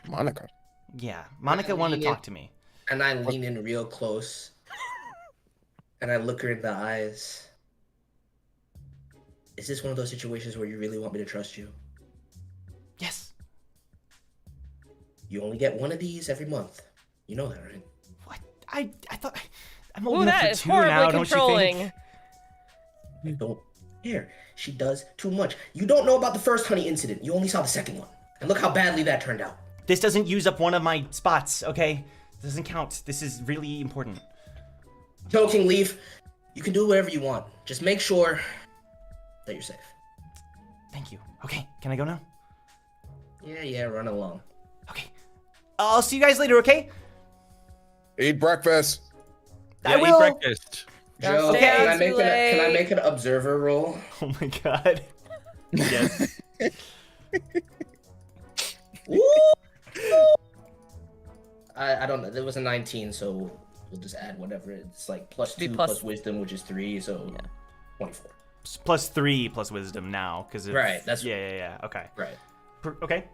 Monica. Yeah, Monica wanted to talk to me. And I lean in real close. And I look her in the eyes. Is this one of those situations where you really want me to trust you? Yes. You only get one of these every month. You know that, right? What? I thought I'm old Ooh, enough that for is two now. horribly Don't you controlling. think? You don't care. She does too much. You don't know about the first honey incident. You only saw the second one. And look how badly that turned out. This doesn't use up one of my spots. Okay, this doesn't count. This is really important. Joking, Leaf. You can do whatever you want. Just make sure that you're safe. Thank you. Okay, can I go now? Yeah, run along. Okay. I'll see you guys later. Okay. Eat breakfast. I Yeah, will. eat breakfast. Joe, stay can I out make too can I late. make an observer roll? Oh my god. Yes. I don't know. There was a 19, so we'll just add whatever. It's like plus Be 2 plus- plus wisdom, which is 3, so Yeah. 24. It's plus 3 plus wisdom now, because Right, that's- yeah. Okay. Right. Okay.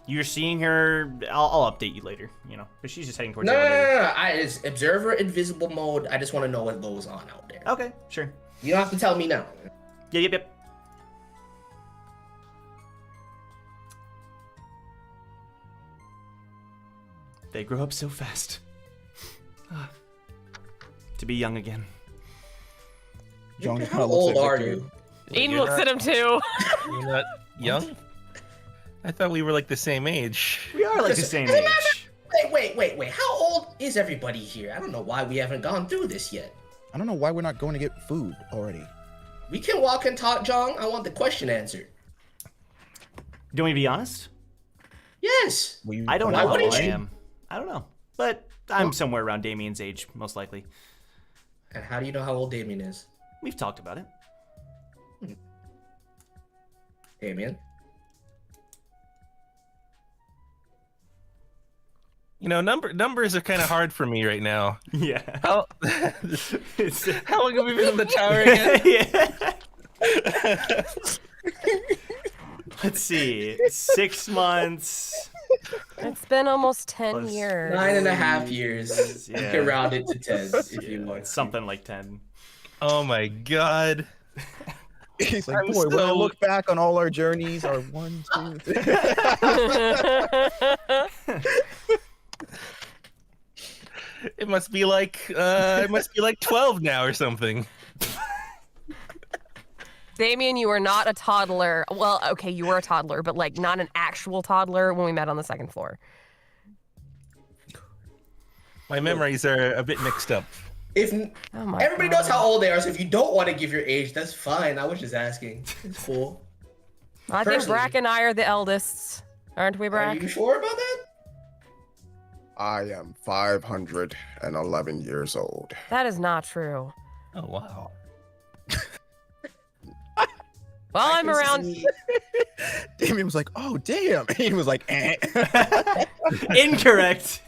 You're seeing her. I'll update you later. You know, but she's just heading towards No, the no, no, elevator. no, no. It's observer invisible mode. I just want to know what goes on out there. Okay, sure. You don't have to tell me now. Yep. They grow up so fast. To be young again. John just How kinda looks old at are Victor. you? Eden You're looks not- at him too. You're not young? I thought we were like the same age. We are like the same age. Wait. How old is everybody here? I don't know why we haven't gone through this yet. I don't know why we're not going to get food already. We can walk and talk, Jong. I want the question answered. Do you want me to be honest? Yes. Will you I don't Why know how wouldn't old I you? am. I don't know. But I'm somewhere around Damien's age, most likely. And how do you know how old Damien is? We've talked about it. Damien? You know, numbers are kind of hard for me right now. Yeah. How, It's- how long have we been in the tower again? Yeah. Let's see. 6 months. It's been almost 10 Plus years. 9.5 years. Yeah. You can round it to 10 if you want. It's something like 10. Oh my god. He's like, I'm boy, when I so- look back on all our journeys, our 1, 2, 3. It must be like 12 now or something. Damien, you are not a toddler. Well, okay, you were a toddler, but like not an actual toddler when we met on the second floor. My memories are a bit mixed up. If Oh my everybody God. knows how old they are, so if you don't want to give your age, that's fine. I was just asking. It's cool. I think Personally- Brack and I are the eldest. Aren't we, Are Brack? you sure about that? I am 511 years old. That is not true. Oh wow. Well, I I'm can around. see- Damien was like, oh, damn. He was like, eh. Incorrect.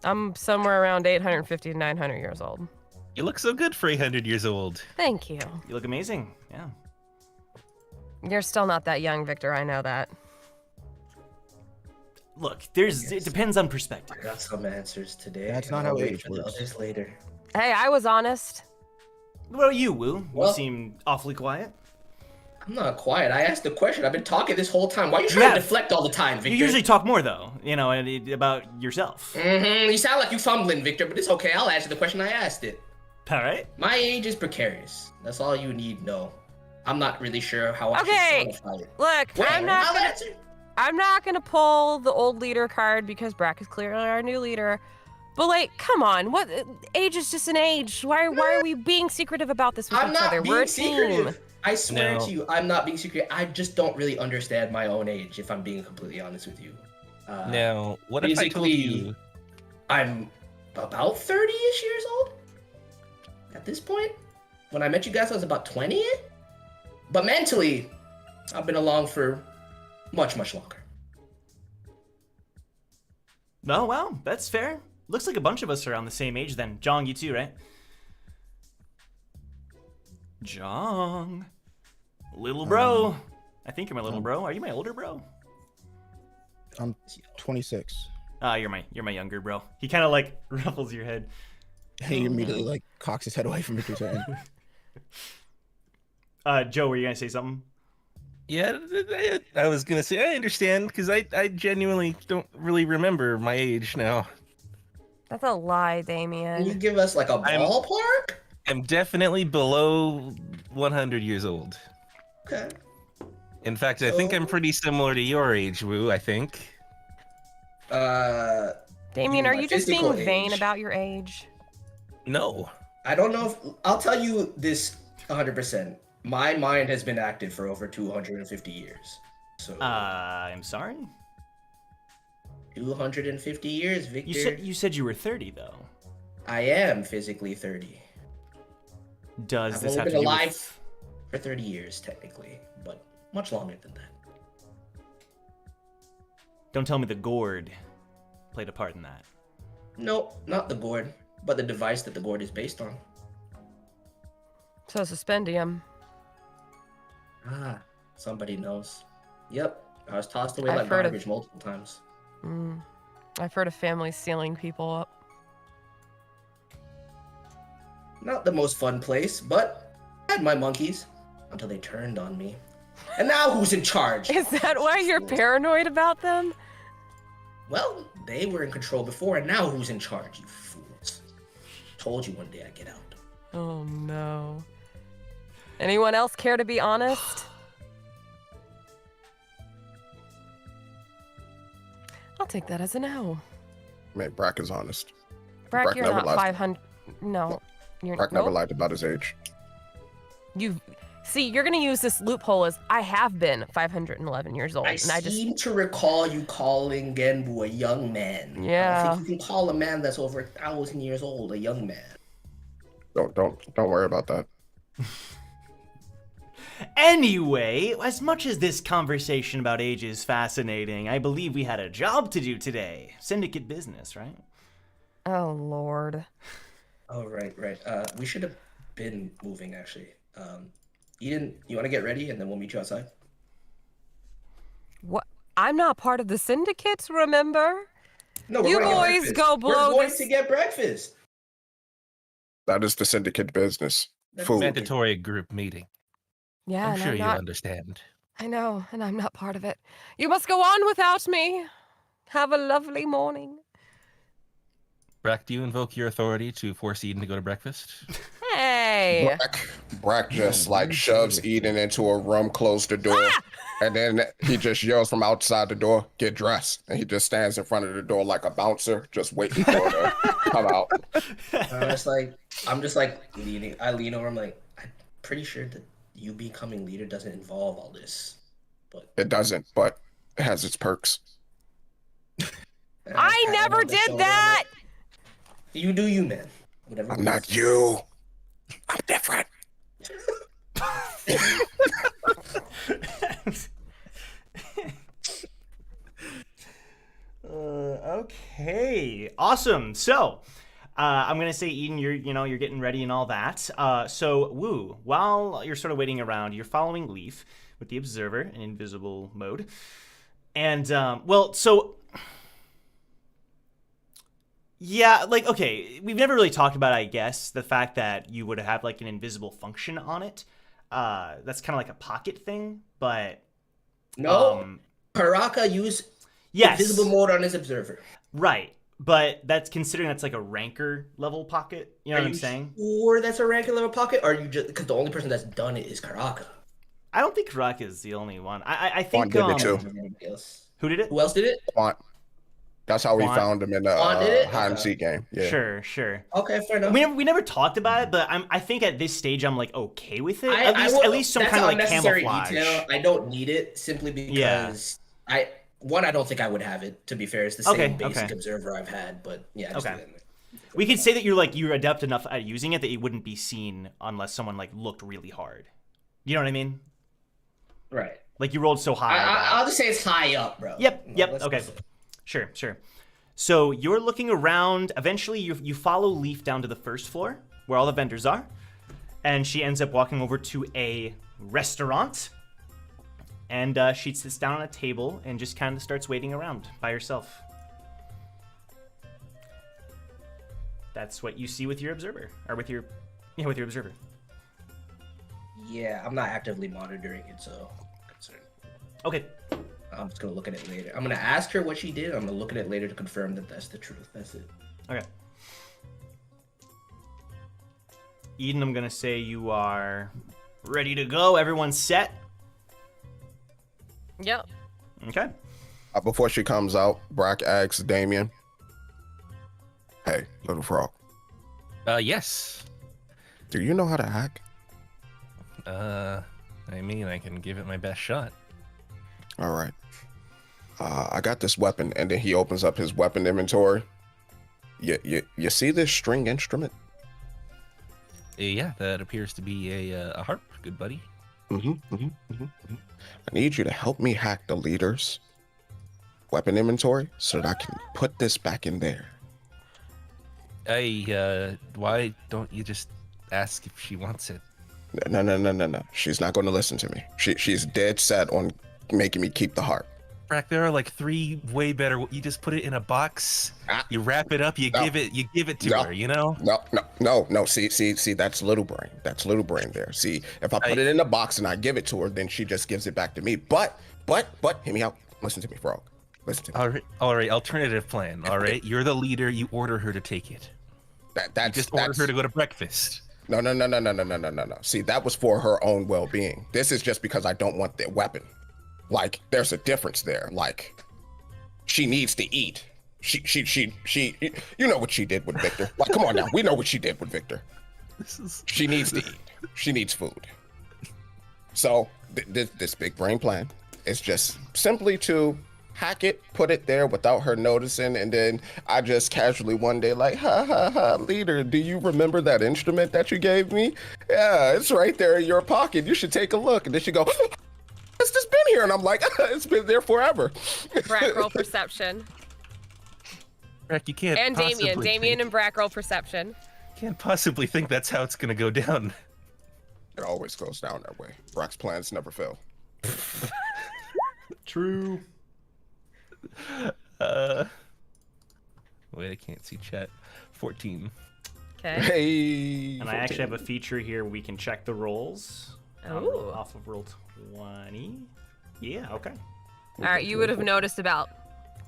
I'm somewhere around 850 to 900 years old. You look so good for 800 years old. Thank you. You look amazing. Yeah. You're still not that young, Victor. I know that. Look, it depends on perspective. I got some answers today. That's not I'll how wait age for the works. others later. Hey, I was honest. What about you, Wu? You Well- seem awfully quiet. I'm not quiet. I asked the question. I've been talking this whole time. Why are you trying have. to deflect all the time, Victor? You usually talk more, though, about yourself. You sound like you fumbling, Victor, but it's okay. I'll answer the question I asked it. All right. My age is precarious. That's all you need to know. I'm not really sure how I Okay. should quantify it. Look, Wait, I'm not I'll gonna. answer. I'm not gonna pull the old leader card because Brack is clearly our new leader. But like, come on, what age is just an age? Why are we being secretive about this with I'm each not other? We're a being team. secretive. I swear No. to you, I'm not being secretive. I just don't really understand my own age, if I'm being completely honest with you. Now, what if I told basically- you? I'm about 30-ish years old at this point. When I met you guys, I was about 20. But mentally, I've been along for much, much longer. Oh, wow. That's fair. Looks like a bunch of us are around the same age then. Jong, you too, right? Jong. Little bro. I think you're my little bro. Are you my older bro? I'm 26. Ah, you're my younger bro. He kind of like ruffles your head. He immediately like cocks his head away from Victor's head. Joe, were you gonna say something? Yeah, I was gonna say I understand because I genuinely don't really remember my age now. That's a lie, Can you Damien. give us like a I'm- ballpark? I'm definitely below 100 years old. Okay. In fact, I think I'm pretty similar to your age, Wu. I think. Damien, my are you just being physical vain age. about your age? No. I don't know if I'll tell you this 100%. My mind has been active for over 250 years. So I'm sorry. 250 years, Victor. You said you were 30 though. I am physically 30. Does I've this only have to been do alive with... for 30 years technically, but much longer than that. Don't tell me the gourd played a part in that. Nope, not the gourd, but the device that the gourd is based on. So suspendium. Ah, somebody knows. Yep, I was tossed away I've like heard of- garbage multiple times. I've heard of families sealing people up. Not the most fun place, but I had my monkeys until they turned on me. And now who's in charge? Is that why you're paranoid about them? Well, they were in control before, and now who's in charge, you fools? Told you one day I'd get out. Oh no. Anyone else care to be honest? I'll take that as a no. Man, Brack is honest. Brack, Brack you're never not lies. 500. No. You're Brack never nope. lied about his age. You see, you're gonna use this loophole as I have been 511 years old, I and I just seem to recall you calling Genbu a young man. I Yeah. don't think you can call a man that's over 1,000 years old a young man. Don't worry about that. Anyway, as much as this conversation about age is fascinating, I believe we had a job to do today. Syndicate business, right? oh lord. Oh, right. We should have been moving, actually. Eden, you want to get ready, and then we'll meet you outside? What? I'm not part of the syndicate, remember? No, we're You going to get boys breakfast. go blow We're going this- to get breakfast. That is the syndicate business. That's Food. Mandatory group meeting. Yeah, I'm and sure I'm you not. understand. I know, and I'm not part of it. You must go on without me. Have a lovely morning. Brack, do you invoke your authority to force Eden to go to breakfast? Hey. Brack just like shoves Eden into a room, closed the door, and then he just yells from outside the door, "Get dressed!" And he just stands in front of the door like a bouncer, just waiting for her to come out. I'm just like leaning. I lean over. I'm like, I'm pretty sure that you becoming leader doesn't involve all this, but It doesn't, but it has its perks. I never did that. You do you, man. Whatever. I'm not you. I'm different. Okay, awesome. So, I'm gonna say, Eden, you're getting ready and all that. So, Woo, while you're sort of waiting around, you're following Leaf with the Observer in invisible mode, and yeah, like, okay, we've never really talked about, I guess, the fact that you would have like an invisible function on it. That's kind of like a pocket thing, but No, Karaka used yes, invisible mode on his observer. right. But that's considering that's like a ranker level pocket. You know what I'm saying? Or that's a rank level pocket, or are you just because the only person that's done it is Karaka. I don't think Rock is the only one. I Fawn think did it too. Who did it? Who else did it? Fawn. That's how we Fawn. found him in the Fawn did it? hide and Okay. seek game. Yeah. Sure. Okay, fair enough. We never talked about it, but I think at this stage I'm like okay with it. I At least some that's kind of an like unnecessary camouflage. detail. I don't need it simply because I don't think I would have it. To be fair, it's the same basic observer I've had, but yeah. Just Okay. We could say that you're adept enough at using it that it wouldn't be seen unless someone like looked really hard. You know what I mean? Right. Like you rolled so high. I'll just say it's high up, bro. Yep. Let's Okay. go. Sure. So you're looking around. Eventually, you follow Leaf down to the first floor where all the vendors are, and she ends up walking over to a restaurant. And she sits down on a table and just kind of starts waiting around by herself. That's what you see with your observer, or with your observer. Yeah, I'm not actively monitoring it, so concerned. Okay. I'm just gonna look at it later. I'm gonna ask her what she did. I'm gonna look at it later to confirm that that's the truth. That's it. Okay. Eden, I'm gonna say you are ready to go. Everyone's set. Yep. Okay. Before she comes out, Brack asks Damien, "Hey, little frog, Yes. do you know how to hack?" I mean, I can give it my best shot. All right. I got this weapon, and then he opens up his weapon inventory. You see this string instrument? Yeah, that appears to be a harp, good buddy. I need you to help me hack the leaders weapon inventory so that I can put this back in there. Why don't you just ask if she wants it? No. She's not going to listen to me. She's dead set on making me keep the harp. Brack, there are like 3 way better. You just put it in a box, you wrap it up, you give it to her, you know? No. See, that's little brain. That's little brain there. See, if I put it in a box and I give it to her, then she just gives it back to me. But, hear me out. Listen to me, Frog. Listen to me. All right. Alternative plan. All right. You're the leader. You order her to take it. That's order her to go to breakfast. No. See, that was for her own well-being. This is just because I don't want the weapon. Like, there's a difference there. Like, she needs to eat. She, you know what she did with Victor. Like, come on now. We know what she did with Victor. She needs to eat. She needs food. So, this big brain plan is just simply to hack it, put it there without her noticing, and then I just casually one day like, ha, leader, do you remember that instrument that you gave me? Yeah, it's right there in your pocket. You should take a look. And then she go, it's just been here. And I'm like, it's been there forever. Brack, roll perception. Brack, you can't. And Damien and Brack, roll perception. Can't possibly think that's how it's gonna go down. It always goes down that way. Brack's plans never fail. True. Wait, I can't see chat. 14. Okay. Hey. And I actually have a feature here we can check the rolls. Ooh. Off of roll 20. Yeah, okay. All right, you would have noticed about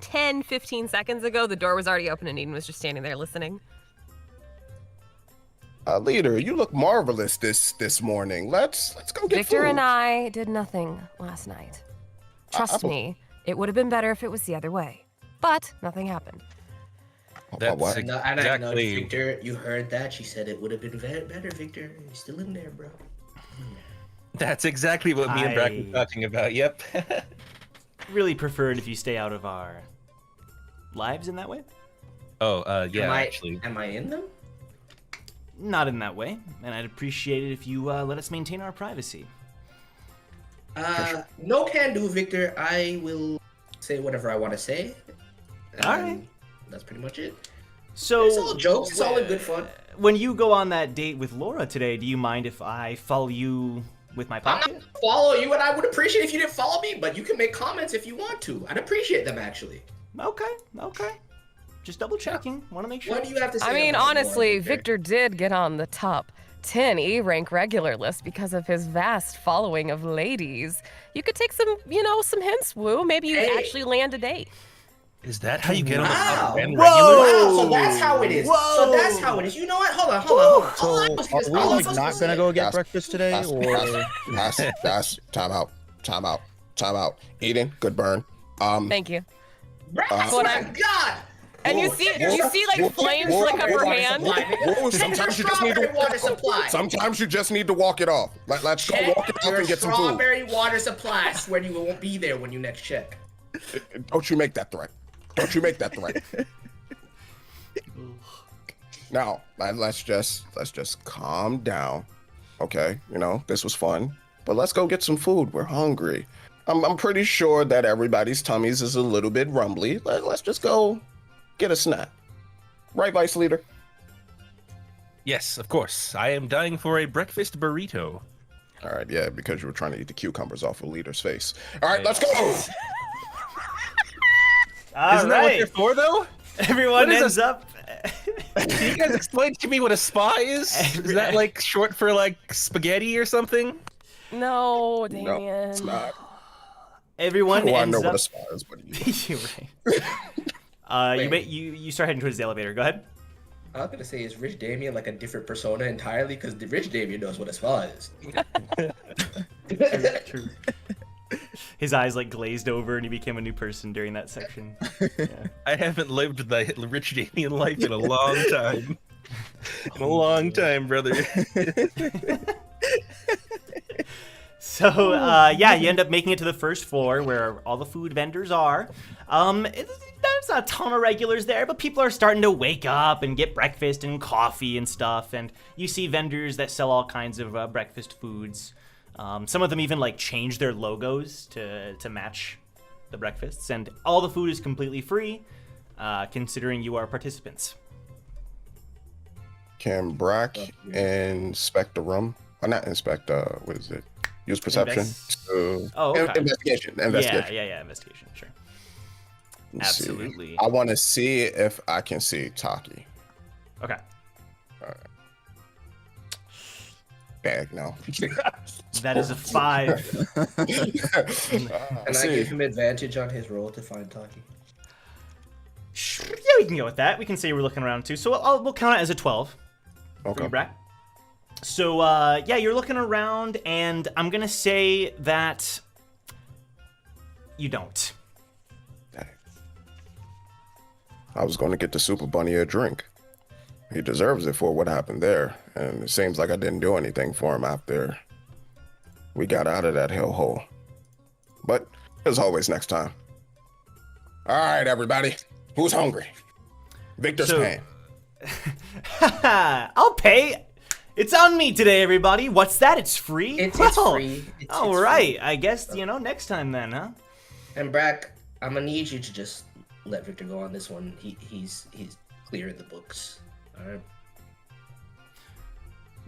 10, 15 seconds ago, the door was already open and Eden was just standing there listening. Leader, you look marvelous this morning. Let's go get Victor food. and I did nothing last night. Trust me, it would have been better if it was the other way. But nothing happened. That's what? And I know, exactly. Victor, you heard that. She said it would have been better, Victor. You're still in there, bro. That's exactly what me and Brack were talking about. Yep. Really preferred if you stay out of our lives in that way. Oh, yeah, actually. Am I in them? Not in that way, and I'd appreciate it if you let us maintain our privacy. No can do, Victor. I will say whatever I want to say. All right. That's pretty much it. So It's all jokes. It's all in good fun. When you go on that date with Laura today, do you mind if I follow you with my I'm pocket? not gonna follow you, and I would appreciate if you didn't follow me, but you can make comments if you want to. I'd appreciate them, actually. Okay. Just double checking. Want to make sure. What do you have to say? I mean, about honestly, Laura, Victor did get on the top 10 E-rank regular list because of his vast following of ladies. You could take some, some hints, Woo. Maybe you actually land a date. Is that how you get on the Wow. top 10 Whoa. regular? Wow, so that's how it is. Whoa. So that's how it is. You know what? Hold on. All I So was are gonna- we all I like was not say- gonna go get breakfast today, or? That's time out. Eden, good burn. Thank you. Brack, But oh my I'm- God. And you see like flames flick up her hand? Whoa, sometimes you just need Strawberry to. water supply. Sometimes you just need to walk it off. Let's go Check walk it off your and get some food. strawberry water supply. I swear you won't be there when you next check. Don't you make that threat. Now, let's just calm down. Okay, this was fun, but let's go get some food. We're hungry. I'm pretty sure that everybody's tummies is a little bit rumbly. Let's just go get a snack. Right, Vice Leader? Yes, of course. I am dying for a breakfast burrito. All right, yeah, because you were trying to eat the cucumbers off of Leader's face. All right, let's go. Isn't that what they're for, though? Everyone What is ends up. Can you guys explain to me what a spa is? Is that like short for like spaghetti or something? No, No, Damien. it's not. Everyone Oh, I ends know up. what a spa is, but You're right. You start heading towards the elevator. Go ahead. I was gonna say, is Rich Damien like a different persona entirely? Because the Rich Damien knows what a spa is. True. His eyes like glazed over, and he became a new person during that section. Yeah. I haven't lived the rich Damien life in a long time. Brother. So, yeah, you end up making it to the first floor where all the food vendors are. There's a ton of regulars there, but people are starting to wake up and get breakfast and coffee and stuff. And you see vendors that sell all kinds of breakfast foods. Some of them even like change their logos to match the breakfasts, and all the food is completely free, considering you are participants. Can Brack inspect the room? Or not inspect, what is it? Use perception? Okay. Investigation. Yeah, investigation, sure. Let's Absolutely. See. I want to see if I can see Taki. Okay. All right. Bag now. That is a 5. Can I give him advantage on his roll to find Taki? Yeah, we can go with that. We can say we're looking around too. So we'll count it as a 12. For Okay. you, Brack. So, yeah, you're looking around, and I'm going to say that you don't. I was going to get the Super Bunny a drink. He deserves it for what happened there, and it seems like I didn't do anything for him after we got out of that hellhole. But as always, next time. All right, everybody. Who's hungry? Victor's paying. I'll pay. It's on me today, everybody. What's that? It's free? It's Well, free. all it's right. free. I guess, next time then, huh? And Brack, I'm gonna need you to just let Victor go on this one. He's clear in the books. All right.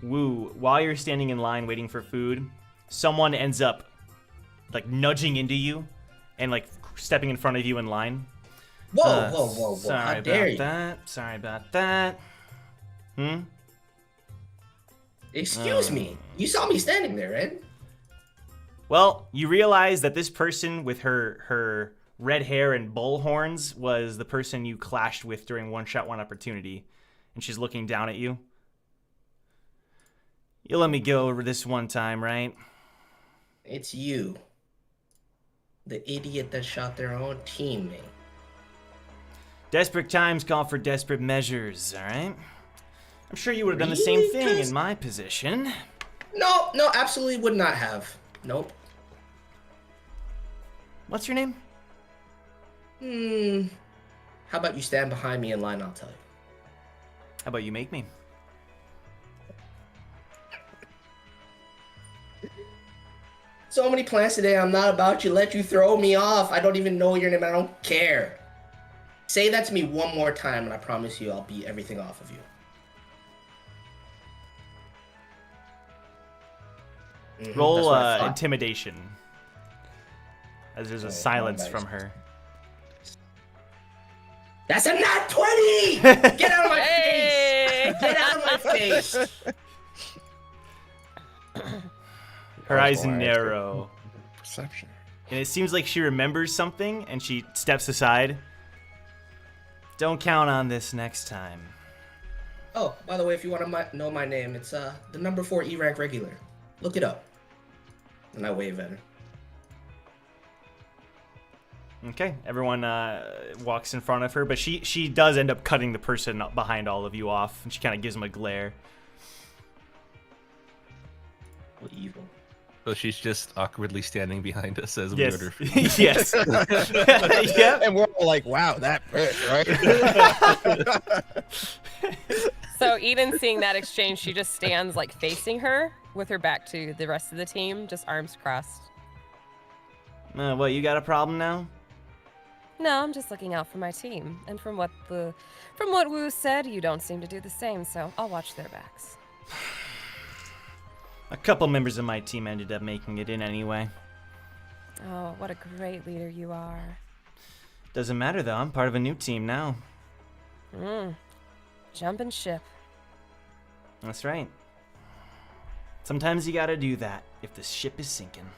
Woo, while you're standing in line waiting for food, someone ends up, like, nudging into you and, like, stepping in front of you in line. Whoa. Sorry How dare about you? that. Sorry about that. Excuse me. You saw me standing there, right? Well, you realize that this person with her red hair and bull horns was the person you clashed with during One Shot, One Opportunity. And she's looking down at you. You'll let me go over this one time, right? It's you. The idiot that shot their own teammate. Desperate times call for desperate measures, alright? I'm sure you would have done the same Really, thing Chris? in my position. No, absolutely would not have. Nope. What's your name? How about you stand behind me in line, I'll tell you. How about you make me? So many plans today, I'm not about to let you throw me off. I don't even know your name, I don't care. Say that to me one more time and I promise you I'll beat everything off of you. Roll that's what I thought. intimidation. As there's a Oh, silence nice. from her. That's a nat 20! Get out of my face! Get out of my face! Her eyes why I asked narrow. Perception. And it seems like she remembers something and she steps aside. Don't count on this next time. Oh, by the way, if you want to know my name, it's the number 4 E-rank regular. Look it up. And I wave at her. Okay, everyone walks in front of her, but she does end up cutting the person behind all of you off, and she kind of gives them a glare. What evil. So she's just awkwardly standing behind us as we Yes. order food. Yes. Yep. And we're all like, wow, that bitch, right? So Eden, seeing that exchange, she just stands like facing her with her back to the rest of the team, just arms crossed. What, you got a problem now? No, I'm just looking out for my team. And from what Wu said, you don't seem to do the same, so I'll watch their backs. A couple members of my team ended up making it in anyway. Oh, what a great leader you are. Doesn't matter though, I'm part of a new team now. Jumping ship. That's right. Sometimes you gotta do that if the ship is sinking.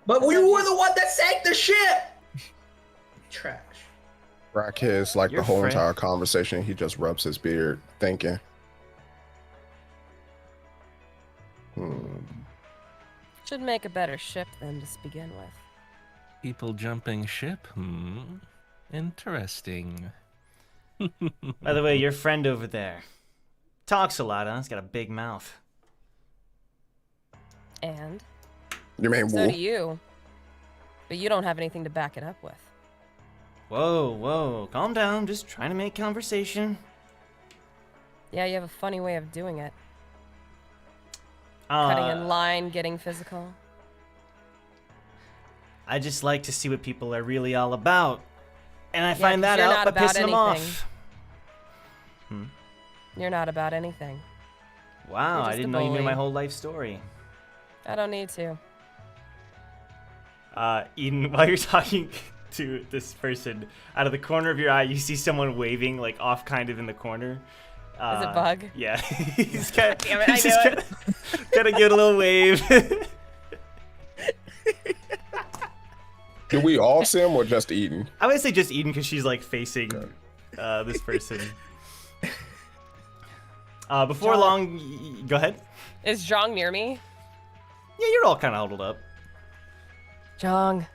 But you were the one that sank the ship! Trash. Brack hears like You're the whole friend. entire conversation. He just rubs his beard, thinking. Should make a better ship than to begin with. People jumping ship? Interesting. By the way, your friend over there talks a lot, huh? He's got a big mouth. And You mean so Wu? do you. But you don't have anything to back it up with. Whoa, calm down. Just trying to make conversation. Yeah, you have a funny way of doing it. Cutting in line, getting physical. I just like to see what people are really all about. And I find 'cause that you're out not by about pissing them anything. off. You're not about anything. Wow, You're I just didn't a know you knew bully. my whole life story. I don't need to. Eden, while you're talking to this person, out of the corner of your eye, you see someone waving, like, off kind of in the corner. Is it Bug? Yeah. He's kind of, Damn it, I he's knew just it. gonna give it a little wave. Do we all see him or just Eden? I would say just Eden because she's, like, facing this person. Before John. long, go ahead. Is Zhang near me? Yeah, you're all kind of huddled up. Zhang.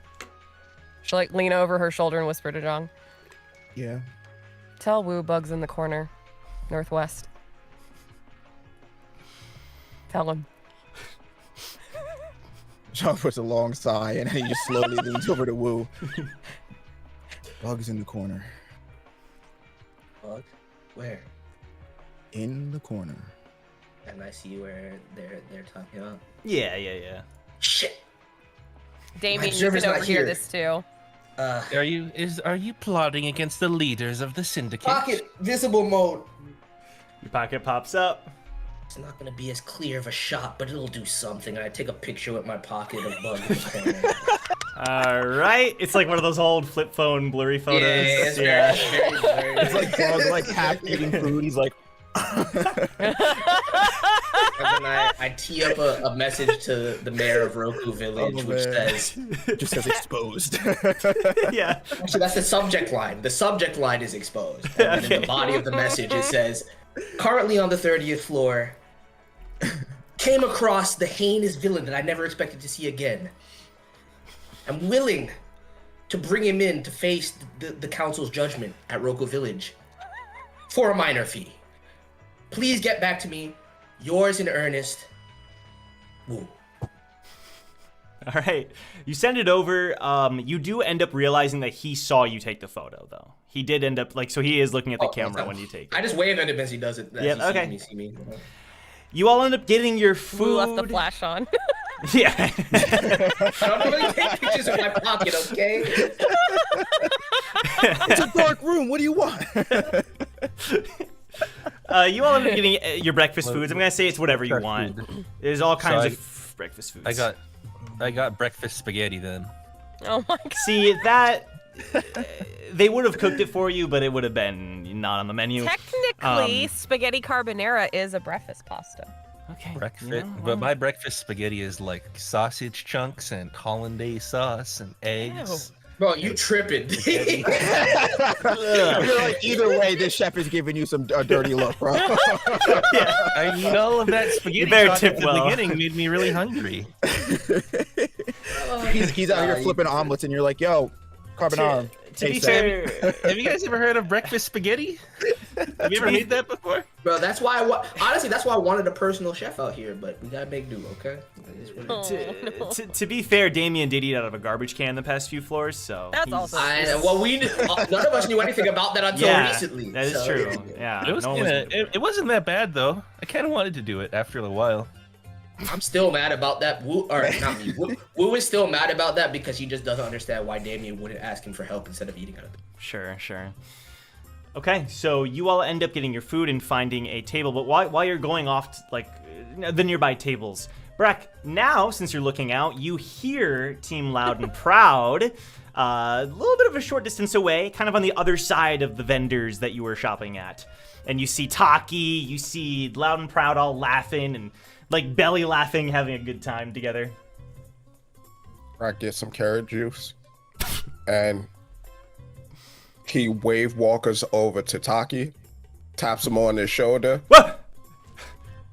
She'll like lean over her shoulder and whisper to Zhang. Yeah. Tell Wu Bug's in the corner, northwest. Tell him. John puts a long sigh and then he just slowly leans over to Wu. Bug's in the corner. Bug? Where? In the corner. And I see where they're talking about. Yeah. Shit. Damien, you observer's can not overhear here. this too. Are you plotting against the leaders of the Syndicate? Pocket visible mode. Your pocket pops up. It's not gonna be as clear of a shot, but it'll do something. I take a picture with my pocket of Bug in the corner. All right. It's like one of those old flip phone blurry photos. It's very blurry. It's like Bug like half eating food. He's like, And then I tee up a message to the mayor of Roku Village, Oh, which man. says, just says exposed. Yeah. actually, that's the subject line. The subject line is exposed. And then in the body of the message, it says, currently on the 30th floor, came across the heinous villain that I never expected to see again. I'm willing to bring him in to face the council's judgment at Roku Village for a minor fee. Please get back to me. Yours in earnest. Woo. All right. You send it over. You do end up realizing that he saw you take the photo, though. He did end up, like, so he is looking at the camera when you take it. I just wave at him as he does it. Yep, As he okay. See me. You all end up getting your food. Wu left the flash on. Yeah. I don't really take pictures of my pocket, okay? It's a dark room. What do you want? You all end up getting your breakfast foods. I'm going to say it's whatever you want. There's all kinds of breakfast foods. I got breakfast spaghetti then. Oh my god. See, that... they would have cooked it for you, but it would have been not on the menu. Technically, spaghetti carbonara is a breakfast pasta. Okay. Breakfast, you know, but my breakfast spaghetti is like sausage chunks and hollandaise sauce and eggs. Bro, you tripping. You're like, either way, this chef is giving you some dirty look, bro. I mean, all of that spaghetti better talk tip at the well. beginning made me really hungry. he's out here flipping omelets, and you're like, yo, carbonara. To be Hey, fair, Have you guys ever heard of breakfast spaghetti? Have you ever made that before? Bro, that's why honestly, that's why I wanted a personal chef out here, but we gotta make do, okay? It is what it is. to be fair, Damien did eat out of a garbage can the past few floors, so That's he's- also Well, none of us knew anything about that until yeah, recently. that is so- true. Yeah, It was no one was kinda, gonna do it wasn't that bad though. I kind of wanted to do it after a while. I'm still mad about that. Wu, or not me. Wu is still mad about that because he just doesn't understand why Damien wouldn't ask him for help instead of eating out of it. Sure. Okay, so you all end up getting your food and finding a table, but while you're going off to, like, the nearby tables, Brack, now, since you're looking out, you hear Team Loud and Proud a little bit of a short distance away, kind of on the other side of the vendors that you were shopping at. And you see Taki, you see Loud and Proud all laughing and, like, belly laughing, having a good time together. Brack gets some carrot juice, and he wave walkers over to Taki, taps him on his shoulder. What?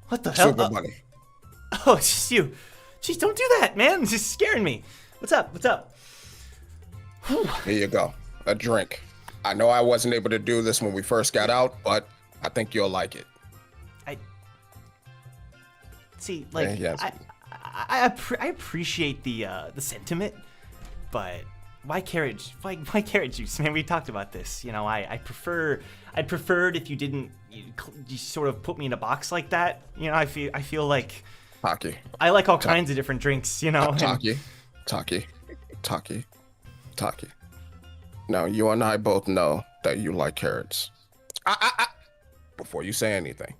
What the hell? Super bunny. Oh, it's just you. Jeez, don't do that, man. It's just scaring me. What's up? Here you go, a drink. I know I wasn't able to do this when we first got out, but I think you'll like it. See, like, Yeah, yes. I appreciate the sentiment, but why carrot? Why carrot juice? Man, we talked about this. You know, I'd preferred if you didn't you sort of put me in a box like that. You know, I feel like Taki, I like all kinds of different drinks. You know, and- Taki. Taki. Now, you and I both know that you like carrots. Before you say anything,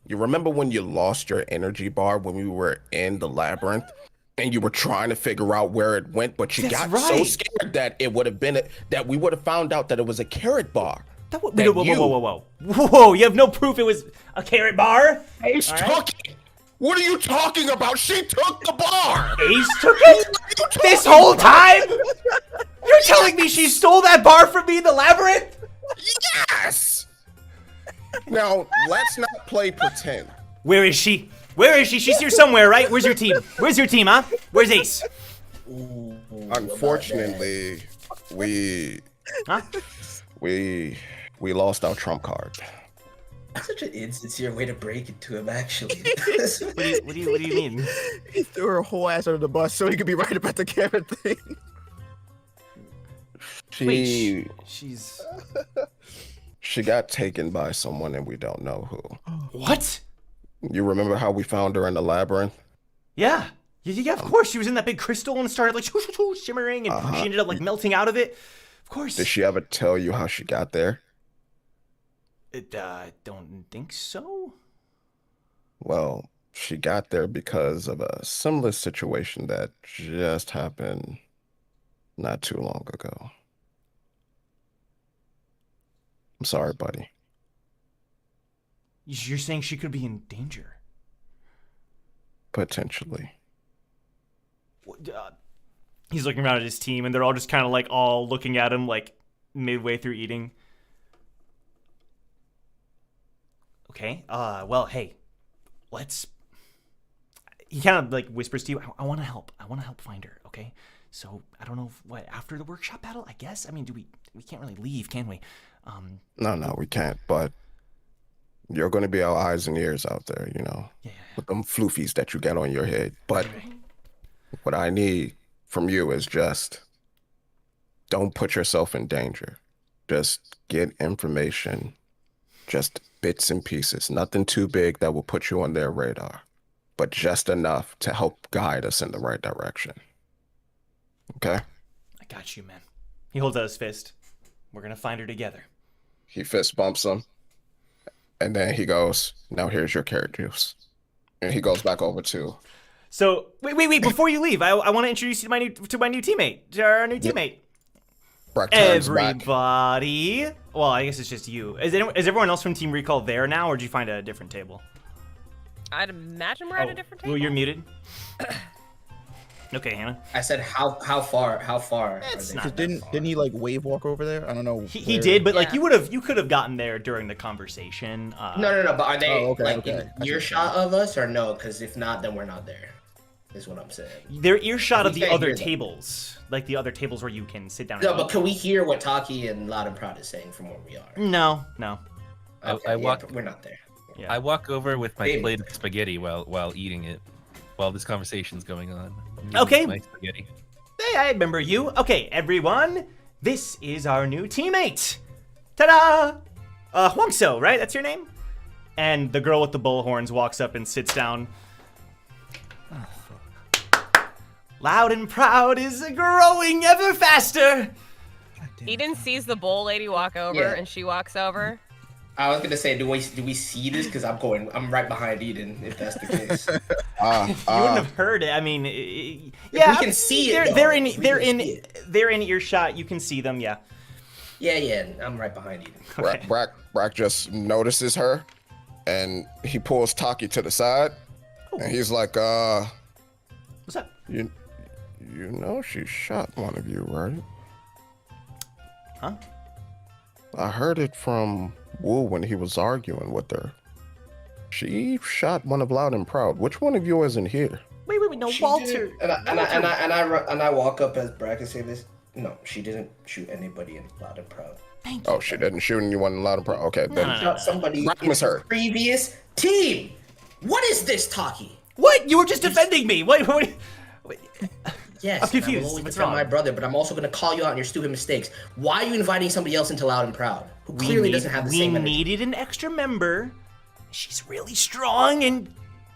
you remember when you lost your energy bar when we were in the labyrinth and you were trying to figure out where it went, but you got so scared that it would have been that we would have found out that it was a carrot bar. Whoa! You have no proof it was a carrot bar? Ace took it. What are you talking about? She took the bar. Ace took it? This whole time? You're telling me she stole that bar from me in the labyrinth? Yes. Now, let's not play pretend. Where is she? She's here somewhere, right? Where's your team, huh? Where's Ace? Unfortunately, we lost our trump card. That's such an insincere way to break it to him, actually. What do you mean? He threw her whole ass under the bus so he could be right about the carrot thing. She got taken by someone and we don't know who. What? You remember how we found her in the labyrinth? Yeah, of course. She was in that big crystal and started like shimmering, and she ended up like melting out of it. Of course. Did she ever tell you how she got there? I don't think so. Well, she got there because of a similar situation that just happened not too long ago. I'm sorry, buddy. You're saying she could be in danger? Potentially. He's looking around at his team, and they're all just kind of like all looking at him like midway through eating. Okay, well, hey, let's... He kind of like whispers to you, I want to help. I want to help find her, okay? So, I don't know if, after the workshop battle, I guess? I mean, we can't really leave, can we? No, we can't, but you're going to be our eyes and ears out there, Yeah. with them floofies that you get on your head. But what I need from you is just don't put yourself in danger. Just get information, just bits and pieces, nothing too big that will put you on their radar, but just enough to help guide us in the right direction. Okay? I got you, man. He holds out his fist. We're going to find her together. He fist bumps him, and then he goes, now here's your carrot juice. And he goes back over to... So, wait, before you leave, I want to introduce you to our new teammate. Brack turns back. Everybody. Well, I guess it's just you. Is everyone else from Team Recall there now, or did you find a different table? I'd imagine we're at a different table. Well, you're muted. Okay, Hannah. I said how far? It's are not they? Didn't he like wave walk over there? I don't know. He did, but like you could have gotten there during the conversation. No. But are they okay. in earshot of us or no? Because if not, then we're not there. Is what I'm saying. They're earshot of We the can't other hear them. tables, like the other tables where you can sit down. No, and but eat. can we hear what Taki and Loud and Proud is saying from where we are? No. Okay, I walk- we're not there. Yeah. I walk over with my Baby. plate of spaghetti while eating it, while this conversation's going on. I'm eating Okay. my spaghetti. Hey, I remember you. Okay, everyone, this is our new teammate. Ta-da! Huangso, right? That's your name? And the girl with the bullhorns walks up and sits down. Loud and Proud is growing ever faster. Eden sees the bowl lady walk over, Yeah. and she walks over. I was gonna say, do we see this? Because I'm right behind Eden. If that's the case. You wouldn't have heard it. I mean, yeah, we can see They're it, though. We can see it. they're in earshot. You can see them. Yeah. Yeah, I'm right behind Eden. Okay. Brack just notices her, and he pulls Taki to the side, and he's like, What's up? you know she shot one of you, right? Huh? I heard it from Wu when he was arguing with her. She shot one of Loud and Proud. Which one of you isn't here? Wait, no, She Walter. didn't- And I walk up as Brack and say this. No, she didn't shoot anybody in Loud and Proud. Thank you. Oh, she didn't shoot anyone in Loud and Proud. Okay, then. No. Shot somebody Brack in was the hurt. previous team. What is this, Taki? What? You were just defending me. Wait. Yes, I'm confused. I will always What's defend wrong? my brother, but I'm also going to call you out on your stupid mistakes. Why are you inviting somebody else into Loud and Proud who clearly doesn't have the same We energy? needed an extra member. She's really strong and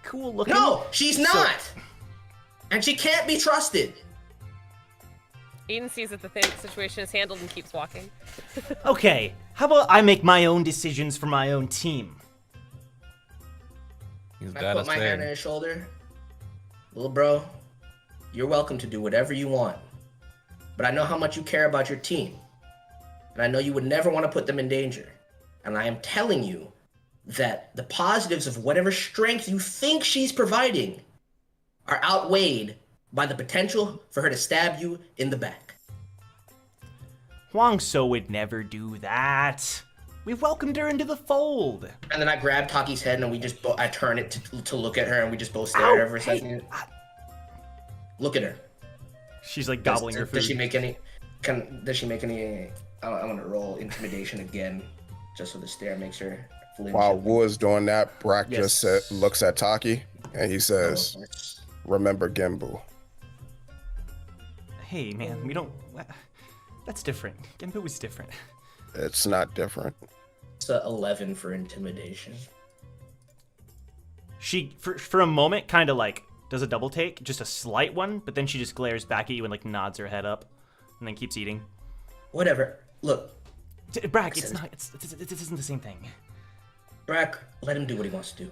cool looking. No, she's not. And she can't be trusted. Eden sees that the situation is handled and keeps walking. Okay, how about I make my own decisions for my own team? He's I got put us my hand on there. his shoulder. Little bro, you're welcome to do whatever you want. But I know how much you care about your team. And I know you would never want to put them in danger. And I am telling you that the positives of whatever strength you think she's providing are outweighed by the potential for her to stab you in the back. Huang So would never do that. We welcomed her into the fold. And then I grab Taki's head and we just I turn it to look at her and we just both stare at her for a second. Look at her. She's like gobbling her food. Does she make any? Does she make any? I want to roll intimidation again, just so the stare makes her flinch. While Wu is doing that, Brack Yes. just looks at Taki and he says, "Remember Genbu." Hey man, we don't. That's different. Genbu was different. It's not different. It's a 11 for intimidation. She, for a moment, kind of like does a double take, just a slight one, but then she just glares back at you and like nods her head up, and then keeps eating. Whatever. Look, Brack, it's not. This isn't the same thing. Brack, let him do what he wants to do.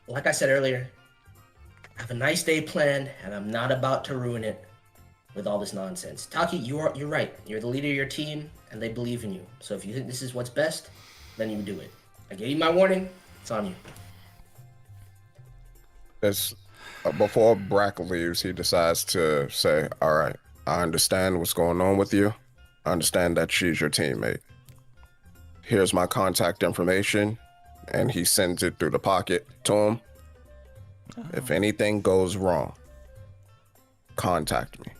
Like I said earlier, I have a nice day planned, and I'm not about to ruin it with all this nonsense. Taki, you're right. You're the leader of your team, and they believe in you. So if you think this is what's best, then you do it. I gave you my warning. It's on you. It's before Brack leaves, he decides to say, "All right, I understand what's going on with you. I understand that she's your teammate. Here's my contact information," and he sends it through the pocket to him. If anything goes wrong, contact me,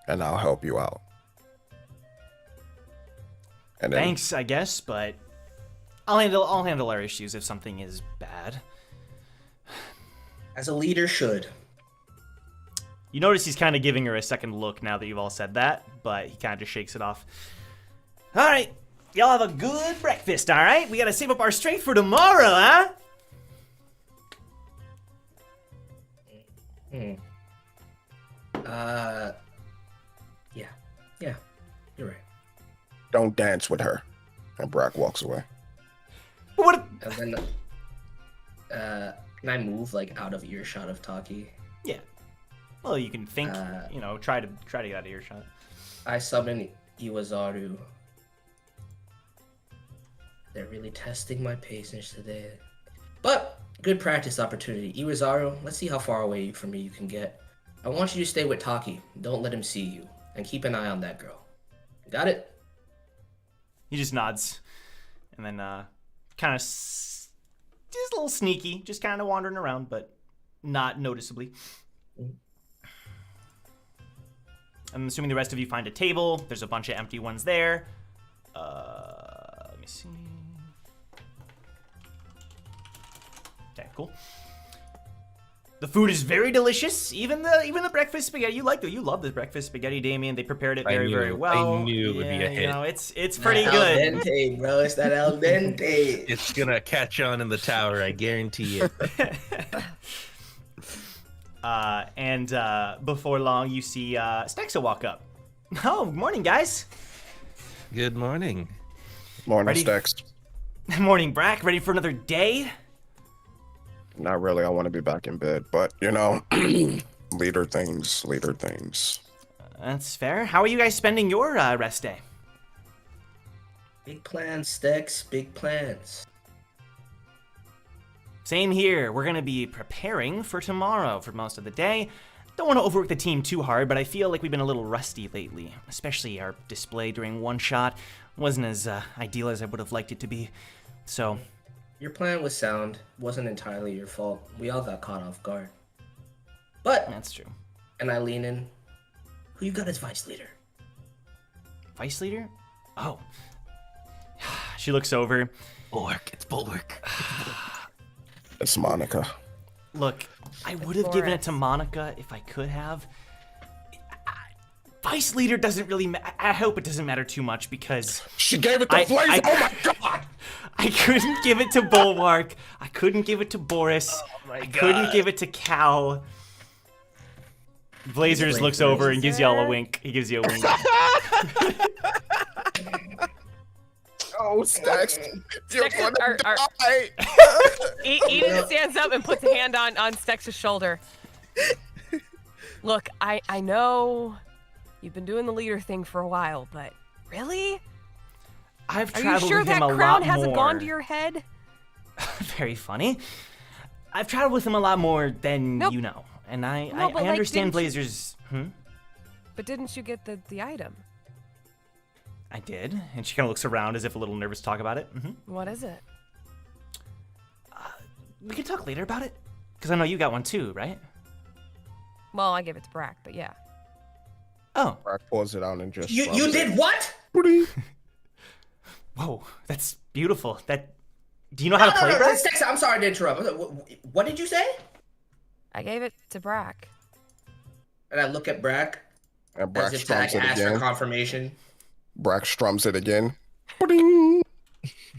and I'll help you out. And then, Thanks, I guess, but I'll handle our issues if something is bad. As a leader should. You notice he's kind of giving her a second look now that you've all said that, but he kind of just shakes it off. All right, y'all have a good breakfast, all right? We gotta save up our strength for tomorrow, huh? Yeah, you're right. don't dance with her. And Brack walks away. What? And then, can I move like out of earshot of Taki? Yeah. Well, you can think. Try to get out of earshot. I summon Iwazaru. They're really testing my patience today. But, good practice opportunity. Iwazaru, let's see how far away from me you can get. I want you to stay with Taki. Don't let him see you. And keep an eye on that girl. Got it? He just nods, and then kind of just a little sneaky, just kind of wandering around, but not noticeably. I'm assuming the rest of you find a table. There's a bunch of empty ones there. Let me see. Okay, cool. The food is very delicious. Even the breakfast spaghetti. You love this breakfast spaghetti, Damien. They prepared it very, very well. I knew it would be a hit. You know, it's pretty Al good. dente, bro. It's that al dente. It's gonna catch on in the tower, I guarantee it. And before long, you see Stexa walk up. Oh, morning, guys. Good morning. Morning, Ready? Stex. Morning, Brack. Ready for another day? Not really. I want to be back in bed, but leader things. That's fair. How are you guys spending your rest day? Big plans, Stex. Big plans. Same here. We're going to be preparing for tomorrow for most of the day. Don't want to overwork the team too hard, but I feel like we've been a little rusty lately. Especially our display during one shot wasn't as ideal as I would have liked it to be. So, Your plan was sound. Wasn't entirely your fault. We all got caught off guard. But, that's true. and I lean in. Who you got as vice leader? Vice leader? Oh. She looks over. Bulwark. It's Bulwark. It's Monica. Look, I would have given it to Monica if I could have. Vice leader doesn't really I hope it doesn't matter too much because She gave it to Blaze. Oh my god! I couldn't give it to Bulwark. I couldn't give it to Boris. I couldn't give it to Cal. Blazers looks over and gives y'all a wink. He gives you a wink. Oh, Stacks. You're Stacks gonna die. Eden stands up and puts a hand on Stex's shoulder. Look, I know you've been doing the leader thing for a while, but really? I've Are you traveled sure with him that a crown lot hasn't more. gone to your head? Very funny. I've traveled with him a lot more than Nope. you know, and I but, like, understand didn't you- Blazers. But didn't you get the item? I did, and she kind of looks around as if a little nervous to talk about it. What is it? We can talk later about it, because I know you got one too, right? Well, I gave it to Brack, but yeah. Oh, Brack pulls it out and just. You did what? whoa, that's beautiful. Do you know how to play, Brack? Stex, I'm sorry to interrupt. What did you say? I gave it to Brack. And I look at Brack And Brack as if to strums it ask for again. confirmation. Brack strums it again.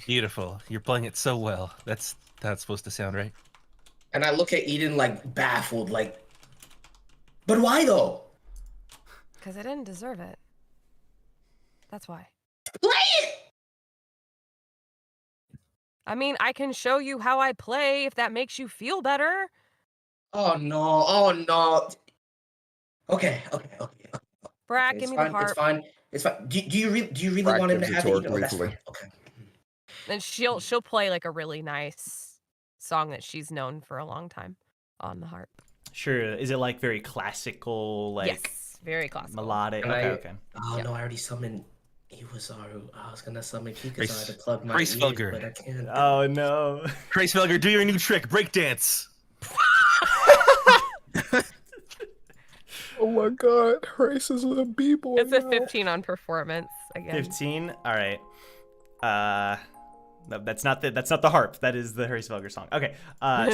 Beautiful. You're playing it so well. That's how it's supposed to sound, right? And I look at Eden like baffled, like, but why though? Because I didn't deserve it. That's why. Play it! I mean, I can show you how I play if that makes you feel better. Oh no. Okay. Brack, Okay, give me fine, the harp. It's fine. Do you really Brack want him to gives it have to it? her You know, that's gleefully. fine. Okay. And she'll play like a really nice song that she's known for a long time on the harp. Sure. Is it like very classical, like Yes, very classical. melodic? And Okay. Oh Yep. no, I already summoned Iwasaru. I was gonna summon Grace- Kikazai to plug my Grace ears, Felger. but I can't. Oh no. Grace Felger, do your new trick, breakdance. Oh my god, Grace is a b-boy. It's a now. 15 on performance again. 15. All right. No, that's not the harp. That is the Harry Svelger song. Okay.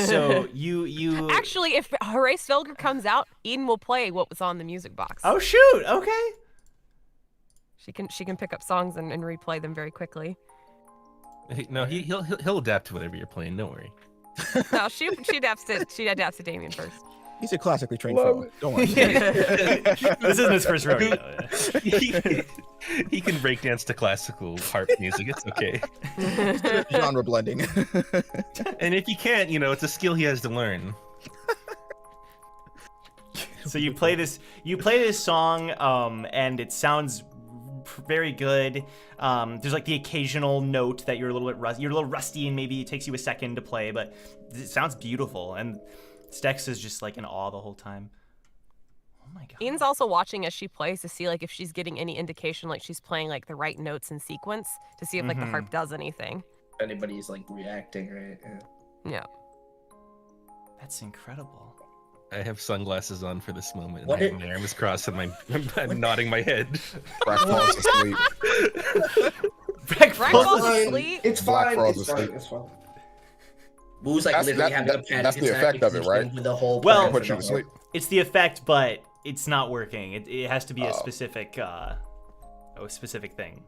So you. Actually, if Horace Felger comes out, Eden will play what was on the music box. Oh shoot. Okay. She can pick up songs and replay them very quickly. No, he'll adapt to whatever you're playing. Don't worry. No, she adapts to Damien first. He's a classically trained Love fellow. Don't worry. This isn't his first rodeo. He can breakdance to classical harp music. It's okay. Genre blending. And if he can't, it's a skill he has to learn. So you play this song, and it sounds very good. There's like the occasional note that you're a little rusty, and maybe it takes you a second to play, but it sounds beautiful. And Stex is just like in awe the whole time. Oh my god. Eden's also watching as she plays to see like if she's getting any indication like she's playing like the right notes in sequence to see if like the harp does anything. If anybody's like reacting, right? Yeah. Yeah. That's incredible. I have sunglasses on for this moment. What I have it- my arms crossed and I'm nodding my head. Brack falls asleep. Brack falls falls asleep. asleep. It's Black fine. falls It's fine. asleep. It's fine. Boo's like That's- literally that- having a that- panic that's the attack effect of it, because right? he's been with the whole Well- plan Put for you to the- sleep. It's the effect, but it's not working. It has to be a specific specific thing.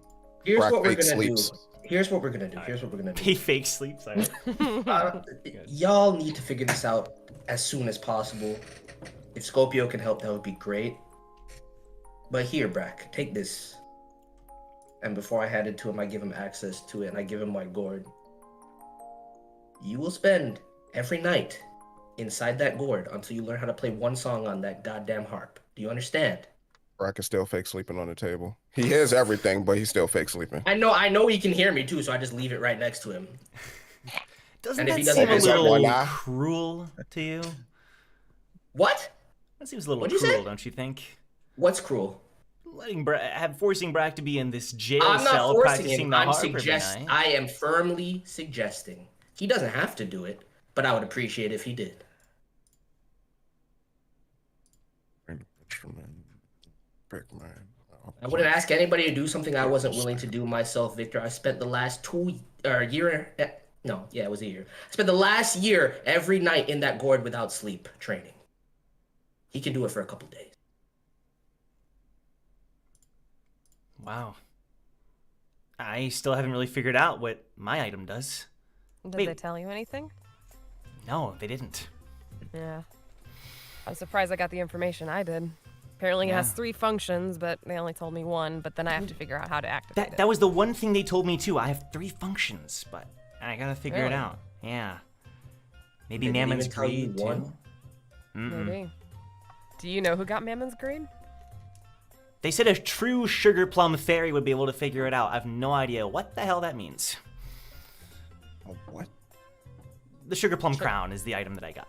Here's Brack what we're fake gonna sleeps. do. Here's what we're gonna do. He fake sleeps. Y'all need to figure this out as soon as possible. If Scorpio can help, that would be great. But here, Brack, take this. And before I hand it to him, I give him access to it, and I give him my gourd. You will spend every night inside that gourd until you learn how to play one song on that goddamn harp. Do you understand? Brack is still fake sleeping on the table. He hears everything, but he's still fake sleeping. I know he can hear me too, so I just leave it right next to him. Doesn't And if that he doesn't seem a answer, little why not? cruel to you? What? That seems a little What'd you cruel, say? don't you think? What's cruel? Forcing Brack to be in this jail I'm not cell forcing practicing him. the I'm harp every suggesting. night. I am firmly suggesting. He doesn't have to do it, but I would appreciate if he did. I wouldn't ask anybody to do something I wasn't willing to do myself, Victor. I spent the last year. No, yeah, it was a year. I spent the last year every night in that gourd without sleep training. He can do it for a couple days. Wow. I still haven't really figured out what my item does. Did Wait. they tell you anything? No, they didn't. Yeah. I'm surprised I got the information I did. Apparently it has 3 functions, but they only told me 1, but then I have to figure out how to activate it. That was the one thing they told me too. I have 3 functions, but I gotta figure it Really? out. Yeah. Maybe They didn't Mammon's even tell you greed too. one? Maybe. Do you know who got Mammon's grade? They said a true sugar plum fairy would be able to figure it out. I have no idea what the hell that means. Oh, what? The sugar plum crown is the item that I got.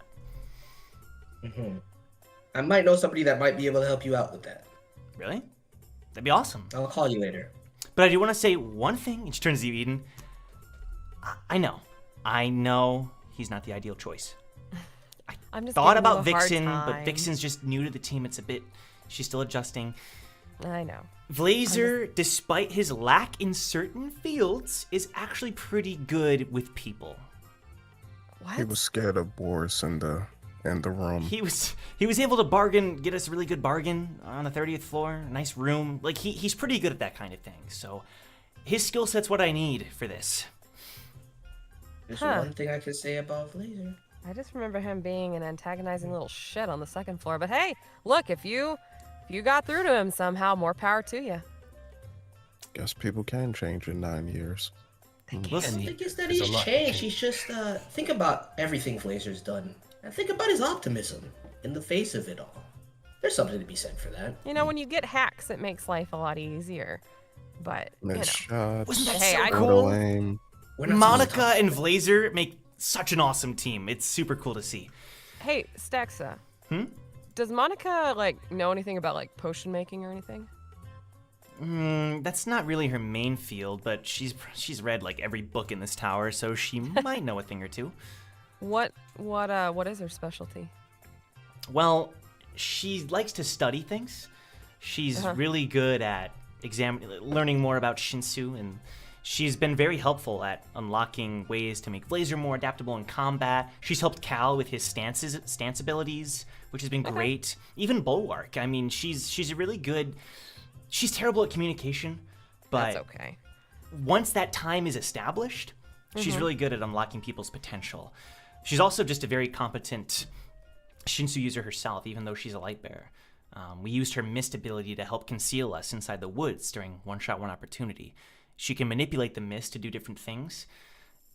I might know somebody that might be able to help you out with that. Really? That'd be awesome. I'll call you later. But I do want to say one thing. It turns to you, Eden. I know he's not the ideal choice. I'm just Thought giving you about a hard Vixen, but time. Vixen's just new to the team. She's still adjusting. I know. Blazer, despite his lack in certain fields, is actually pretty good with people. What? He was scared of Boris in the room. He was able to get us a really good bargain on the 30th floor, nice room. Like he's pretty good at that kind of thing. So his skill set's what I need for this. There's one thing I can say about Blazer. I just remember him being an antagonizing little shit on the 2nd floor. But hey, look, if you got through to him somehow, more power to you. Guess people can change in 9 years. I don't think it's that he's changed. He's just think about everything Blazer's done. And think about his optimism in the face of it all. There's something to be said for that. You know, when you get hacks, it makes life a lot easier. But, Miss shots. Wasn't that Hey, so I- cool? Lame. We're not Monica supposed to and Blazer make such an awesome team. It's super cool to see. hey, Staxa. Does Monica, know anything about, potion making or anything? That's not really her main field, but she's read every book in this tower, so she might know a thing or two. What is her specialty? Well, she likes to study things. She's really good at learning more about Shinsu, and she's been very helpful at unlocking ways to make Blazer more adaptable in combat. She's helped Cal with his stance abilities, which has been great. Even Bulwark. I mean, she's a really good. She's terrible at communication, but That's okay. once that time is established, she's really good at unlocking people's potential. She's also just a very competent Shinsu user herself, even though she's a light bearer. We used her mist ability to help conceal us inside the woods during one-shot, one opportunity. She can manipulate the mist to do different things.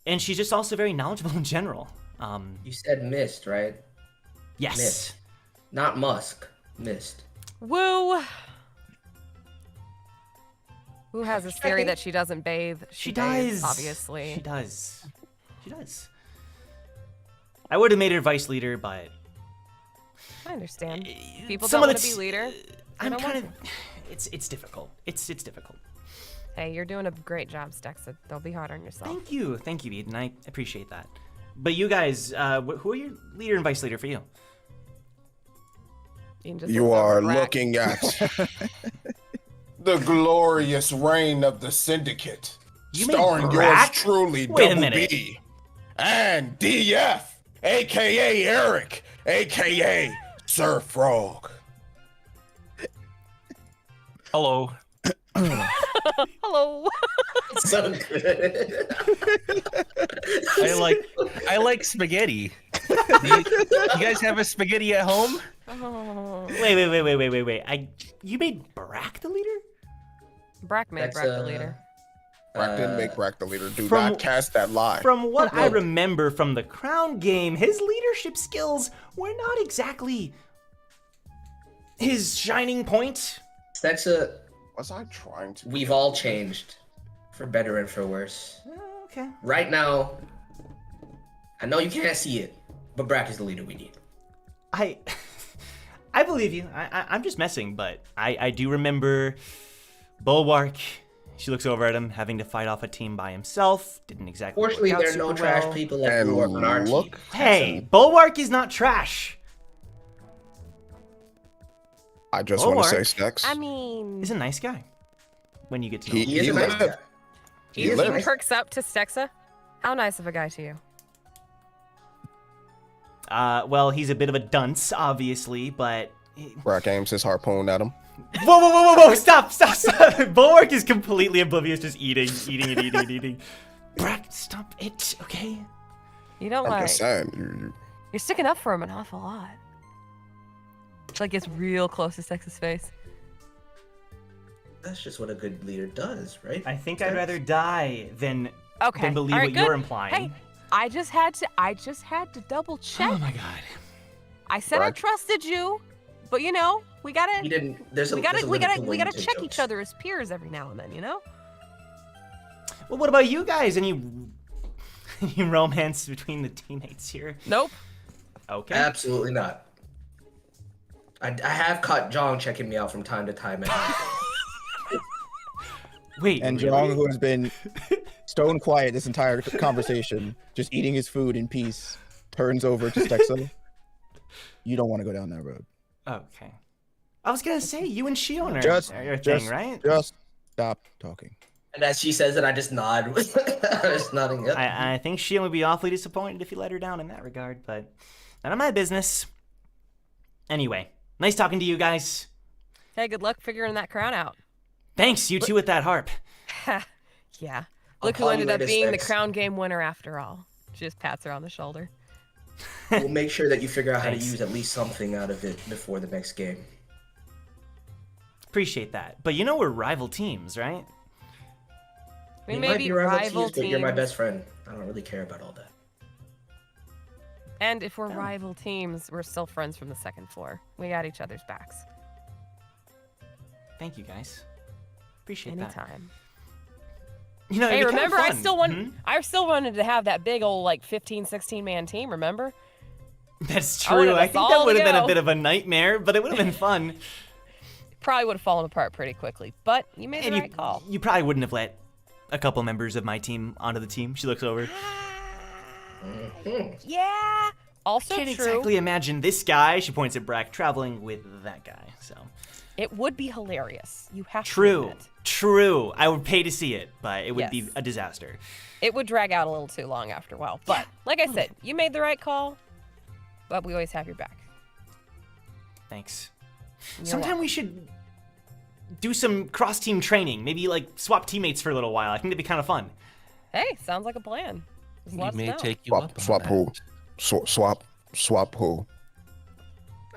And she's just also very knowledgeable in general. You said mist, right? Yes. Mist. Not musk. Mist. Woo! Who has this theory that she doesn't bathe? She bathes, does. obviously. She does. She does. I would have made her vice leader, but I understand. People some don't of want to the be leader. I'm don't kind want of. It's difficult. It's difficult. Hey, you're doing a great job, Stexa. Don't be hard on yourself. Thank you, Eden. I appreciate that. But you guys, who are your leader and vice leader for you? Ian just You looks over are Brack. looking at the glorious reign of the Syndicate, You mean starring Brack? yours truly, Wait a Double minute. B, and DF, aka Eric, aka Sir Frog. Hello. Hello. So good. I like spaghetti. You guys have a spaghetti at home? Oh. Wait. You made Brack the leader? Brack made That's, Brack the leader. Brack didn't make Brack the leader. Do from- not cast that lie. From what I remember from the Crown game, his leadership skills were not exactly his shining point. Was I trying to? We've all changed, for better and for worse. Okay. Right now, I know you can't see it, but Brack is the leader we need. I believe you. I'm just messing, but I do remember Bulwark. She looks over at him, having to fight off a team by himself. Didn't exactly. Fortunately, work out there are no super trash well. people like And Bulwark on our team. look- Hey, Bulwark is not trash. I just want to say, Bulwark. Stacks. I mean, He's a nice guy. When you get to know He- him. He is a nice lived. guy. He he lived. perks up to Stexa. How nice of a guy to you? Well, he's a bit of a dunce, obviously, but. Brack aims his harpoon at him. Whoa! Stop! Bulwark is completely oblivious, just eating. Brack, stop it, okay? You don't I'm like. just saying. You're sticking up for him an awful lot. It's like it's real close to Sex's face. That's just what a good leader does, right? I think I'd rather die than Okay. believe All right, what good. you're implying. Hey, I just had to double check. Oh my god. I said I Brack. trusted you, but you know, we He gotta didn't. There's a we there's gotta a we limit gotta to we when gotta you take check each jokes. other as peers every now and then, you know? Well, what about you guys? Any romance between the teammates here? Nope. Okay. Absolutely not. I have caught Jong checking me out from time to time. Wait. And really? Jong, who has been stone quiet this entire conversation, just eating his food in peace, turns over to Stexa. You don't want to go down that road. Okay. I was gonna say you and Shion are Just, your thing, right? Just stop talking. And as she says it, I just nod. I'm just nodding. Yep. I think Shion would be awfully disappointed if you let her down in that regard, but none of my business. Anyway, nice talking to you guys. Hey, good luck figuring that crown out. Thanks, you two with that harp. Yeah. I'll Look who call you ended up later, being the Specs. crown game winner after all. She just pats her on the shoulder. We'll make sure that you figure out how to Thanks. use at least something out of it before the next game. Appreciate that. But you know we're rival teams, right? We You may might be rival rival teams, but you're my teams. best friend. I don't really care about all that. And if we're rival teams, we're still friends from the second floor. We got each other's backs. Thank you guys. Appreciate that. Anytime. You know, Hey, it'd be kinda remember I fun. still wanted Mhm. I still wanted to have that big old like 15, 16 man team, remember? That's I wanted true. I us think all that to would have been a go. bit of a nightmare, but it would have been fun. Probably would have fallen apart pretty quickly, but you made the And right call. you probably wouldn't have let a couple members of my team onto the team. She looks over. Yeah. Also Can't true. exactly imagine this guy, she points at Brack, traveling with that guy. So It would be hilarious. You have to true. admit. True. I would pay to see it, but it would be Yes. a disaster. It would drag out a little too long after a while. But like I said, you made the right call. But we always have your back. Thanks. You're Sometime welcome. we should do some cross-team training. Maybe like swap teammates for a little while. I think that'd be kind of fun. Hey, sounds like a plan. Just We let us may know. take you Swap, up on swap that. who? Swap who?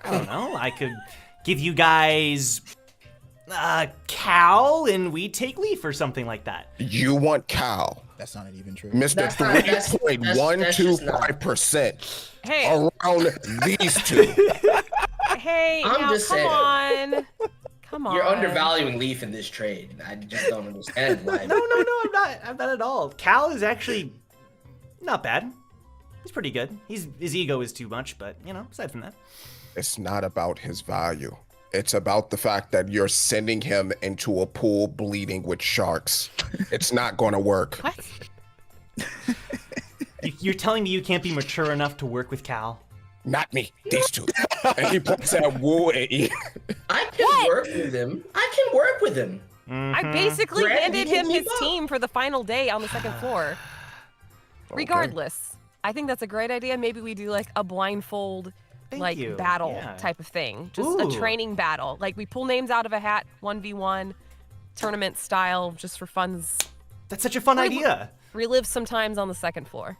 I don't know. I could give you guys Cal and we take Leaf or something like that. You want Cal, That's not even true. Mr. That's not- that's- that's just not- 3.125% Hey, around these two. hey, I'm now just come saying. on. Come on. You're undervaluing Leaf in this trade. I just don't understand why. No, I'm not. I'm not at all. Cal is actually not bad. He's pretty good. His ego is too much, but you know, aside from that. It's not about his value. It's about the fact that you're sending him into a pool bleeding with sharks. It's not going to work. What? You're telling me you can't be mature enough to work with Cal? Not me. These two. And he points at Wu and E. I can work with him. I can work with him. I basically Brad, handed you can him his keep up. team for the final day on the second floor. Regardless, I think that's a great idea. Maybe we do like a blindfold Thank you. battle Yeah. type of thing. Just Ooh. a training battle. Like we pull names out of a hat, 1v1, tournament style, just for funs. That's such a fun idea. Relive some times on the second floor.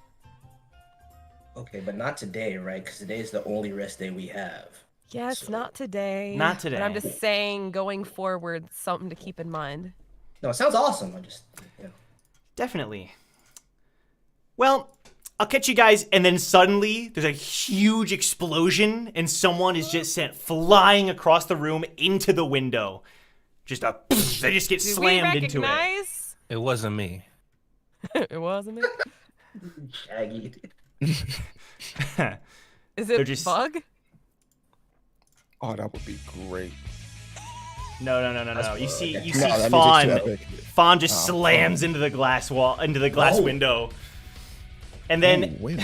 Okay, but not today, right? Because today is the only rest day we have. Yes, not today. Not But I'm today. just saying, going forward, something to keep in mind. No, it sounds awesome. I just, Definitely. Well, I'll catch you guys, and then suddenly there's a huge explosion, and someone is just sent flying across the room into the window. Just a they just get Do slammed we into it. recognize? It wasn't me. It wasn't me. shaggy. Is They're it just- Bug? Oh, that would be great. No. You see No, that Fawn. music's too epic. Fawn just slams into the glass wall, into the glass Oh. window, and then Ooh, wait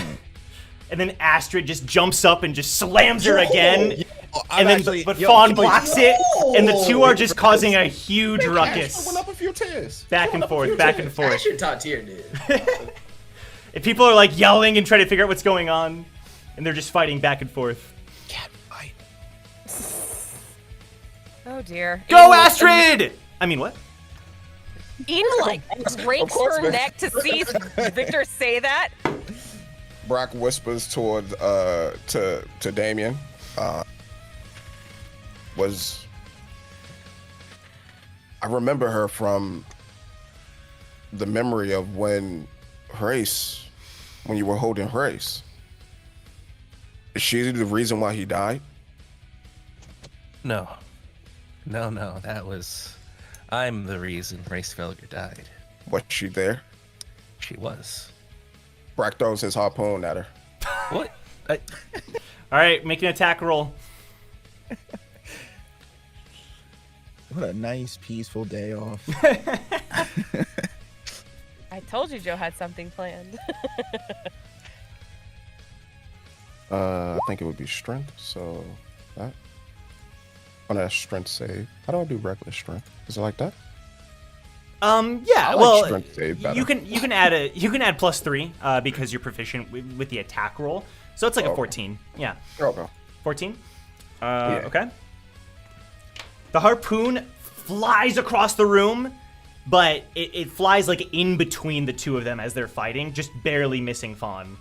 a minute. Astrid just jumps up and just slams her again. I'm And then, actually- but yo, Fawn wait, blocks it, and the two are just causing a huge Went ruckus. up a few tiers. Back and forth, back and forth. That's your top tier, dude. And people are like yelling and trying to figure out what's going on, and they're just fighting back and forth. Cat fight. Oh dear. Go, Astrid! I mean, what? Eden like breaks course, her man. neck to see Victor say that. Brack whispers toward to Damien. was. I remember her from the memory of when you were holding Grace. Is she the reason why he died? No, I'm the reason Race Failure died. Was she there? She was. Brack throws his harpoon at her. What? All right, make an attack roll. What a nice, peaceful day off. I told you Joe had something planned. I think it would be strength, so that. On that strength save. How do I do regular strength? Is it like that? Yeah. I like Well, strength save better. you can add +3 because you're proficient with the attack roll. So it's like a 14. Yeah. Okay. 14. Yeah. Okay. The harpoon flies across the room, but it flies like in between the two of them as they're fighting, just barely missing Fawn.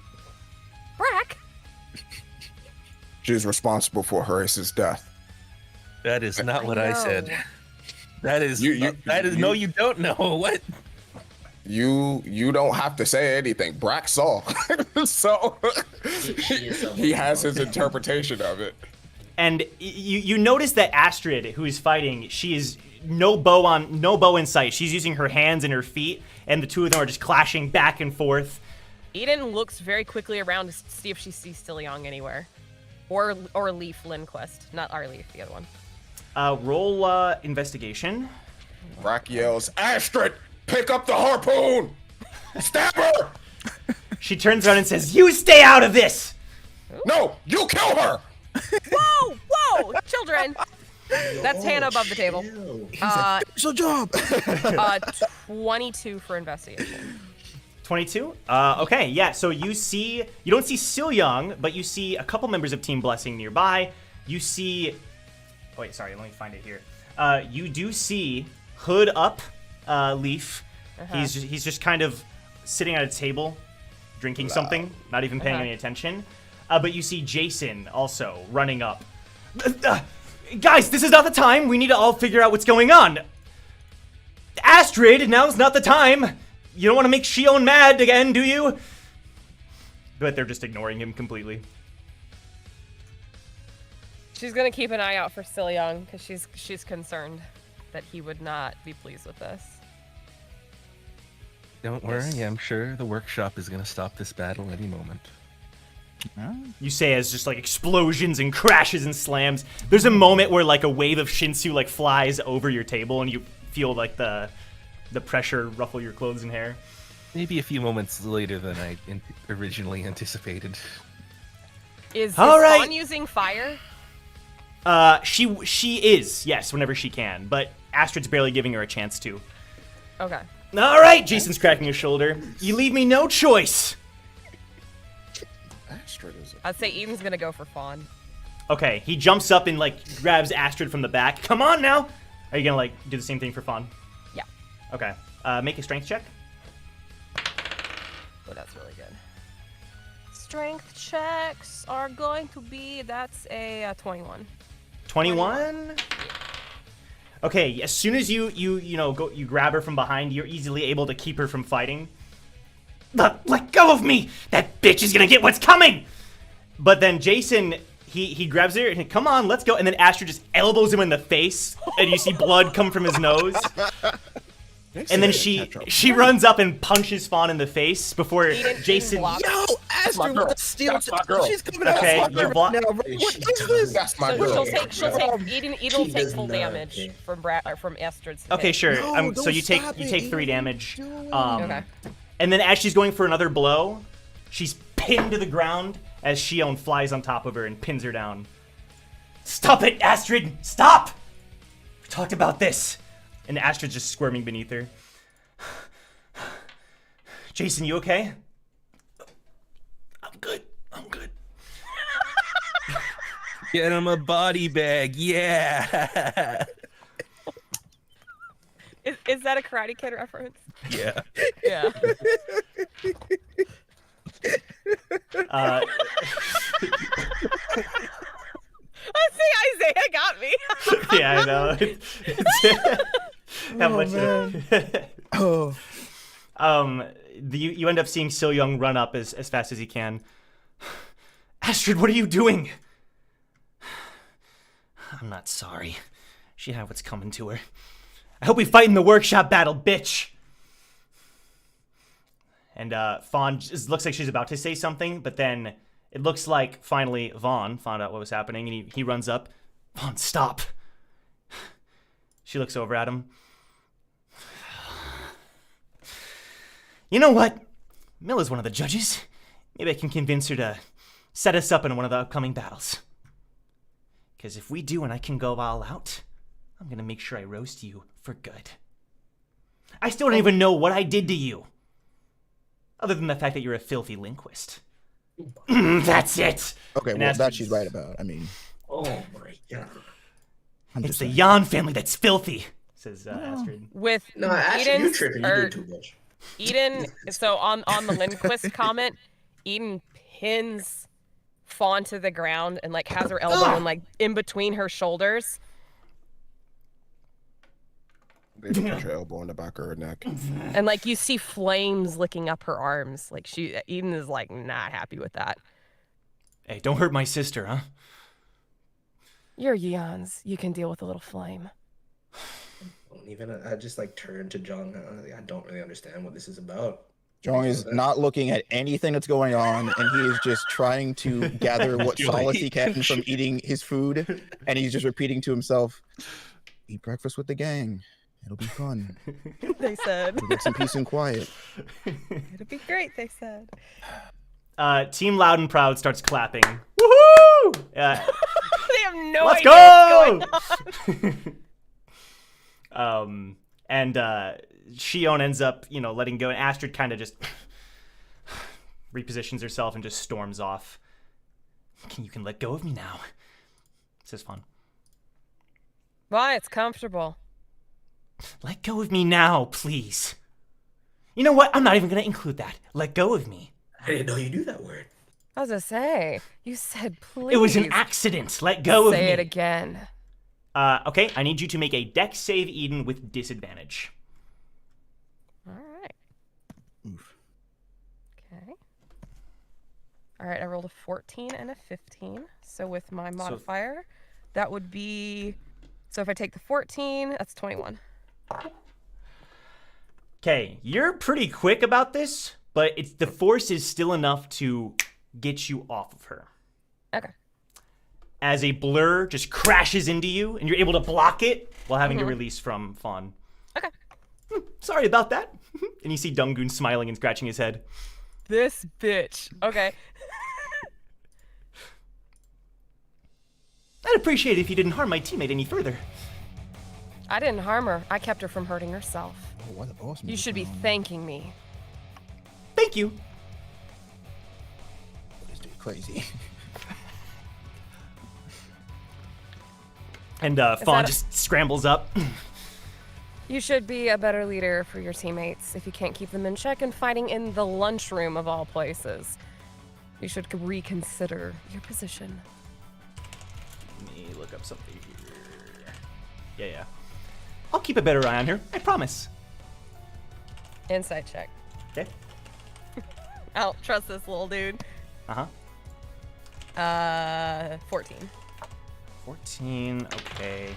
Brack. She's responsible for Horace's death. That is not what I said. know. That is. No, you don't know what. You don't have to say anything. Brack saw, so he has his interpretation of it. And you notice that Astrid, who is fighting, she is no bow in sight. She's using her hands and her feet, and the two of them are just clashing back and forth. Eden looks very quickly around to see if she sees Stillyoung anywhere. Or Leaf Lindquist. Not our Leaf, the other one. Roll investigation. Brack yells, "Astrid, pick up the harpoon! Stab her! She turns around and says, "You stay out of this!" No, you kill her!" Whoa! Children! That's Hannah above the table. Special job. 22 for investigation. 22? Okay, yeah, so you don't see Stillyoung, but you see a couple members of Team Blessing nearby. You see, oh wait, sorry, let me find it here. You do see Hood up, Leaf. He's just kind of sitting at a table, drinking something, not even paying any attention. But you see Jason also running up. Guys, this is not the time. We need to all figure out what's going on. Astrid, now's not the time. You don't want to make Shion mad again, do you? But they're just ignoring him completely. She's gonna keep an eye out for Stillyoung because she's concerned that he would not be pleased with this. Don't worry, I'm sure the workshop is going to stop this battle any moment. You say as just like explosions and crashes and slams. There's a moment where like a wave of Shinsu like flies over your table and you feel like the pressure ruffle your clothes and hair. Maybe a few moments later than I originally anticipated. Is All right. Fawn using fire? She is, yes, whenever she can, but Astrid's barely giving her a chance to. Okay. All right, Jason's cracking his shoulder. You leave me no choice. Astrid is I'd say Eden's gonna go for Fawn. Okay, he jumps up and like grabs Astrid from the back. Come on now. Are you gonna like do the same thing for Fawn? Yeah. Okay. Make a strength check. Oh, that's really good. Strength checks are going to be, that's a 21. 21? Okay, as soon as you grab her from behind, you're easily able to keep her from fighting. Let go of me! That bitch is gonna get what's coming! But then Jason, he grabs her and come on, let's go. And then Astrid just elbows him in the face, and you see blood come from his nose. And then she runs up and punches Fawn in the face before Jason. Yo, Astrid with the steel. That's my girl. She's coming out. Okay, Fuck you're her blo- now, bro. What is this? That's my So girl. she'll take Eden will She take does full not damage care. from Astrid's Okay, hit. sure. No, So don't you take stop 3 it, damage. Eden. Okay. And then as she's going for another blow, she's pinned to the ground as Shion flies on top of her and pins her down. Stop it, Astrid! Stop! We talked about this. And Astrid's just squirming beneath her. Jason, you okay? I'm good. Get him a body bag, yeah! Is that a Karate Kid reference? Yeah. Yeah. Uh, I see Isaiah got me. Yeah, I know. How much? Oh. You end up seeing So Young run up as fast as he can. Astrid, what are you doing? I'm not sorry. She had what's coming to her. I hope we fight in the workshop battle, bitch. And Fawn looks like she's about to say something, but then it looks like finally Vaughn found out what was happening, and he runs up. Vaughn, stop. She looks over at him. You know what? Milla's one of the judges. Maybe I can convince her to set us up in one of the upcoming battles. Because if we do and I can go all out, I'm going to make sure I roast you for good. I still don't even know what I did to you. Other than the fact that you're a filthy linguist. That's it. Okay, And well, Astrid's- that she's right about. I mean, Oh my god. I'm It's just the saying. Jan family that's filthy, says Astrid. With No, actually, you Eden's, tripping. You or doing too much. Eden, so on the Lindquist comment, Eden pins Fawn to the ground and like has her elbow like in between her shoulders. Baby, put your elbow in the back of her neck. And like you see flames licking up her arms. Like Eden is like not happy with that. Hey, don't hurt my sister, huh? You're Eons. You can deal with a little flame. I just like turn to Jung. I don't really understand what this is about. Jong is not looking at anything that's going on, and he is just trying to gather what solace he can from eating his food, and he's just repeating to himself, eat breakfast with the gang. It'll be fun. They said. We'll get some peace and quiet. It'll be great, they said. Team Loud and Proud starts clapping. Woohoo! They have no Let's idea go! what's going on. And Shion ends up, letting go, and Astrid kind of just repositions herself and just storms off. You can let go of me now, says Fawn. Why? It's comfortable. Let go of me now, please. You know what? I'm not even going to include that. Let go of me. I didn't know you knew that word. I was gonna say, you said please. It was an accident. Let go of me. Say it again. Okay, I need you to make a dex save, Eden, with disadvantage. All right. Okay. All right, I rolled a 14 and a 15. So with my modifier, that would be... So if I take the 14, that's 21. Okay, you're pretty quick about this, but the force is still enough to get you off of her. Okay. As a blur just crashes into you, and you're able to block it while having to release from Fawn. Okay. Sorry about that. And you see Dungoon smiling and scratching his head. This bitch. Okay. I'd appreciate it if you didn't harm my teammate any further. I didn't harm her. I kept her from hurting herself. Oh, why the boss You music should be on? thanking me. Thank you. This dude crazy. And Fawn that just scrambles up. You should be a better leader for your teammates if you can't keep them in check and fighting in the lunchroom of all places. You should reconsider your position. Let me look up something here. Yeah. I'll keep a better eye on her. I promise. Insight check. Okay. I don't trust this little dude. 14. 14. Okay.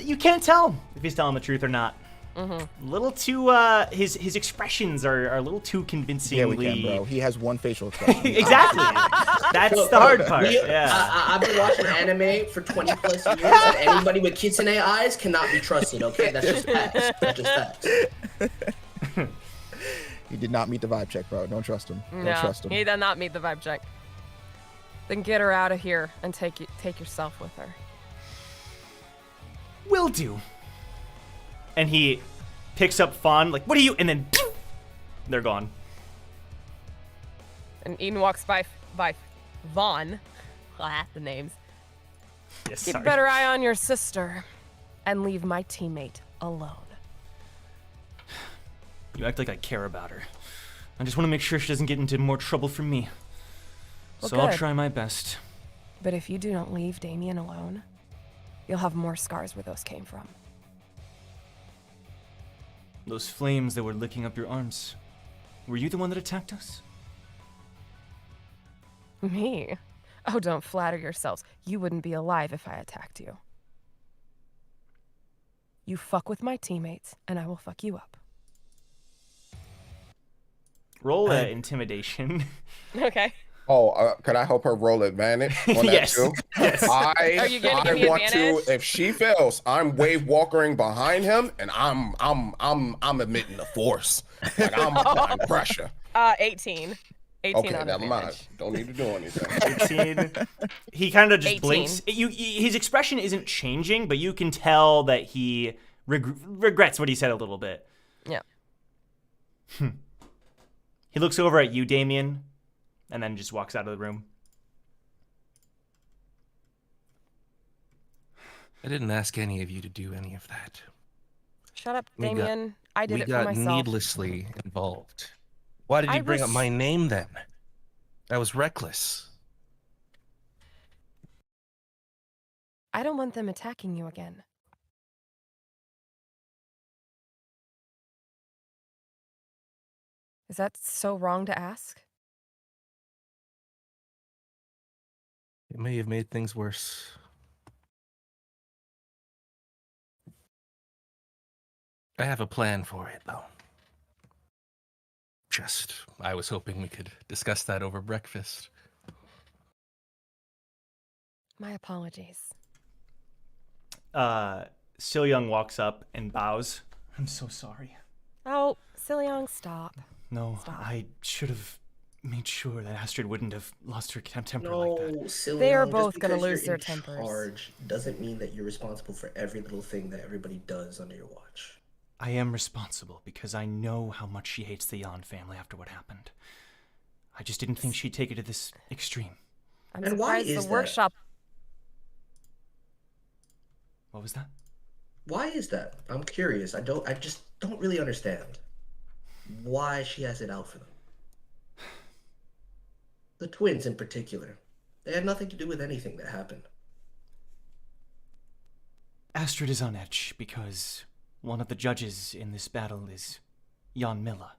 You can't tell if he's telling the truth or not. Mm-hmm. Little too. His expressions are a little too convincingly. Yeah, we can, bro. He has one facial expression. Exactly. That's the hard part. We- Yeah. I've been watching anime for 20 plus years, and anybody with kitsune eyes cannot be trusted, okay? That's just facts. That's just facts. He did not meet the vibe check, bro. Don't trust him. Don't No, trust him. he did not meet the vibe check. Then get her out of here and take yourself with her. Will do. And he picks up Fawn, like, what are you? And then they're gone. And Eden walks by Vaughn. The names. Yes, Keep a sorry. better eye on your sister and leave my teammate alone. You act like I care about her. I just want to make sure she doesn't get into more trouble from me. Well, So I'll good. try my best. But if you do not leave Damien alone, you'll have more scars where those came from. Those flames that were licking up your arms. Were you the one that attacked us? Me? Oh, don't flatter yourselves. You wouldn't be alive if I attacked you. You fuck with my teammates, and I will fuck you up. Roll intimidation. Okay. Oh, could I help her roll advantage on that Yes. too? Yes. Are you gonna give me want advantage? to. If she fails, I'm wave walkering behind him, and I'm admitting the force. Like I'm applying pressure. 18. 18 Okay, on never mind. advantage. Don't need to do anything. 18. He kind of just 18. blinks. His expression isn't changing, but you can tell that he regrets what he said a little bit. Yeah. He looks over at you, Damien, and then just walks out of the room. I didn't ask any of you to do any of that. Shut up, We got- Damien. I did We it for got myself. needlessly involved. Why did you bring up my name then? That was reckless. I don't want them attacking you again. Is that so wrong to ask? It may have made things worse. I have a plan for it, though. I was hoping we could discuss that over breakfast. My apologies. Sil Young walks up and bows. I'm so sorry. Oh, Silyong, stop. No, Stop. I should have made sure that Astrid wouldn't have lost her temper No, like that. silly. They are just both gonna because lose you're their in tempers. Charge doesn't mean that you're responsible for every little thing that everybody does under your watch. I am responsible because I know how much she hates the Yan family after what happened. I just didn't think she'd take it to this extreme. I'm And why surprised is the that? workshop. What was that? Why is that? I'm curious. I just don't really understand why she has it out for them. The twins in particular. They had nothing to do with anything that happened. Astrid is on edge because one of the judges in this battle is Jan Milla,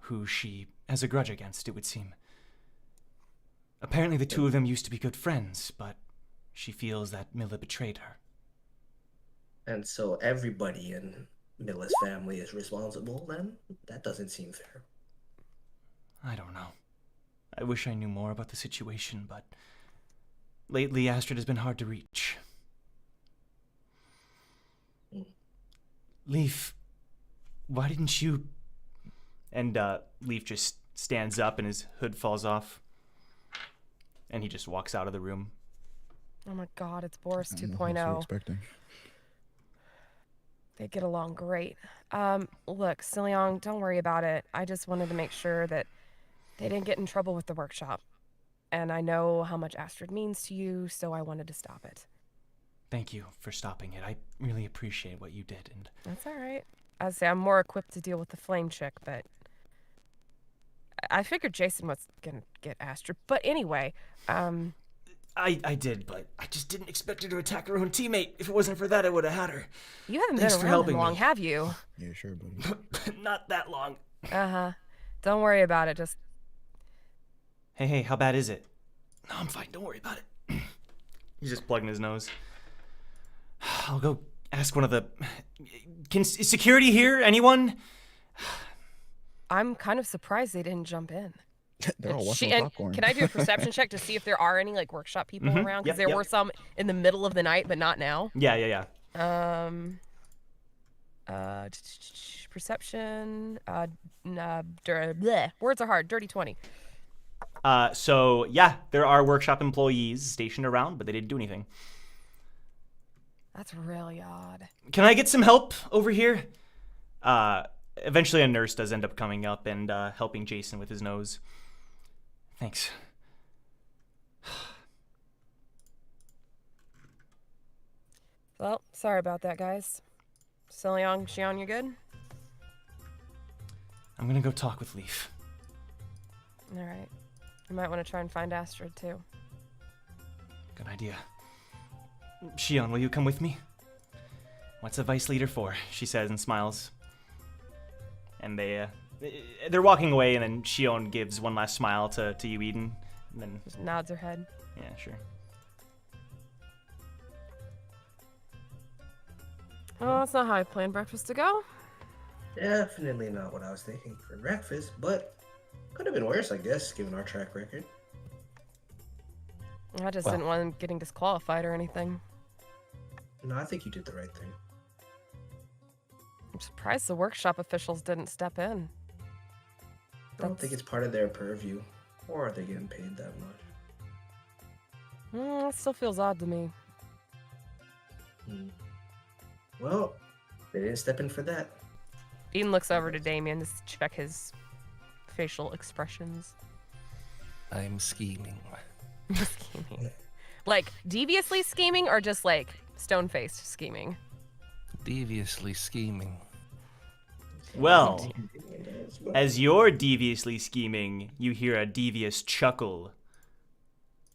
who she has a grudge against, it would seem. Apparently the two of them used to be good friends, but she feels that Milla betrayed her. And so everybody in Milla's family is responsible then? That doesn't seem fair. I don't know. I wish I knew more about the situation, but lately Astrid has been hard to reach. Leaf, why didn't you... And Leaf just stands up and his hood falls off. And he just walks out of the room. Oh my god, it's Boris I don't know what you're 2.0. expecting. They get along great. Look, Silyong, don't worry about it. I just wanted to make sure that they didn't get in trouble with the workshop. And I know how much Astrid means to you, so I wanted to stop it. Thank you for stopping it. I really appreciate what you did, and That's all right. I'd say I'm more equipped to deal with the flame chick, but I figured Jason was gonna get Astrid. But anyway, I did, but I just didn't expect her to attack her own teammate. If it wasn't for that, I would have had her. you haven't Thanks been for around helping him long, me. have you? Yeah, sure, buddy. Not that long. Uh-huh. Don't worry about it. Just Hey, how bad is it? No, I'm fine. Don't worry about it. He's just plugging his nose. I'll go ask one of the... Is security here? Anyone? I'm kind of surprised they didn't jump in. They're all watching And popcorn. can I do a perception check to see if there are any like workshop people around? Because Yep, there were some in the middle of the night, but not now. Yeah. Perception. Words are hard. Dirty 20. So, yeah, there are workshop employees stationed around, but they didn't do anything. That's really odd. Can I get some help over here? Eventually a nurse does end up coming up and helping Jason with his nose. Thanks. Well, sorry about that, guys. Silyong, Xion, you good? I'm gonna go talk with Leaf. All right. You might want to try and find Astrid too. Good idea. Shion, will you come with me? What's a vice leader for? She says and smiles. And they're walking away, and then Shion gives one last smile to you, Eden. And then Just nods her head. yeah, sure. Oh, that's not how I planned breakfast to go. Definitely not what I was thinking for breakfast, but could have been worse, I guess, given our track record. I just Well. didn't want him getting disqualified or anything. No, I think you did the right thing. I'm surprised the workshop officials didn't step in. I don't think it's part of their purview, or are they getting paid that much? It still feels odd to me. Well, they didn't step in for that. Eden looks over to Damien to check his facial expressions. I'm scheming. Scheming. Like, deviously scheming or just like stone-faced scheming? Deviously scheming. Well, as you're deviously scheming, you hear a devious chuckle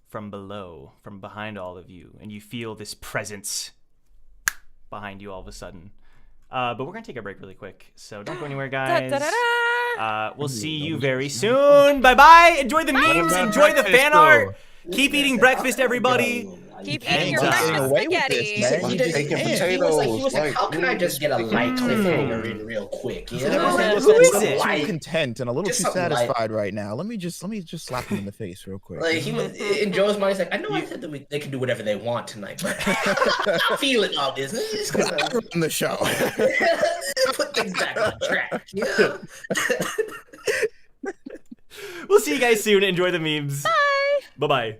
from below, from behind all of you, and you feel this presence behind you all of a sudden. But we're gonna take a break really quick, so don't go anywhere, guys. We'll see you very soon. Bye bye. Enjoy the memes. Enjoy the fan art. Keep eating breakfast, everybody. Keep And, eating your getting breakfast away with spaghetti. this, man. He, You did, just taking can't. he was like, potatoes, how can I just get a light cliffhanger in real quick? You know? Who is Something it? light. Too content and a little Just too something light. satisfied right now. Let me just slap him in the face real quick. Like he was in Joe's mind, he's like, I know I said that they can do whatever they want tonight, but I'm feeling all this. Just gonna on the show. put things back on track. Yeah. We'll see you guys soon. Enjoy the memes. Bye. Bye-bye.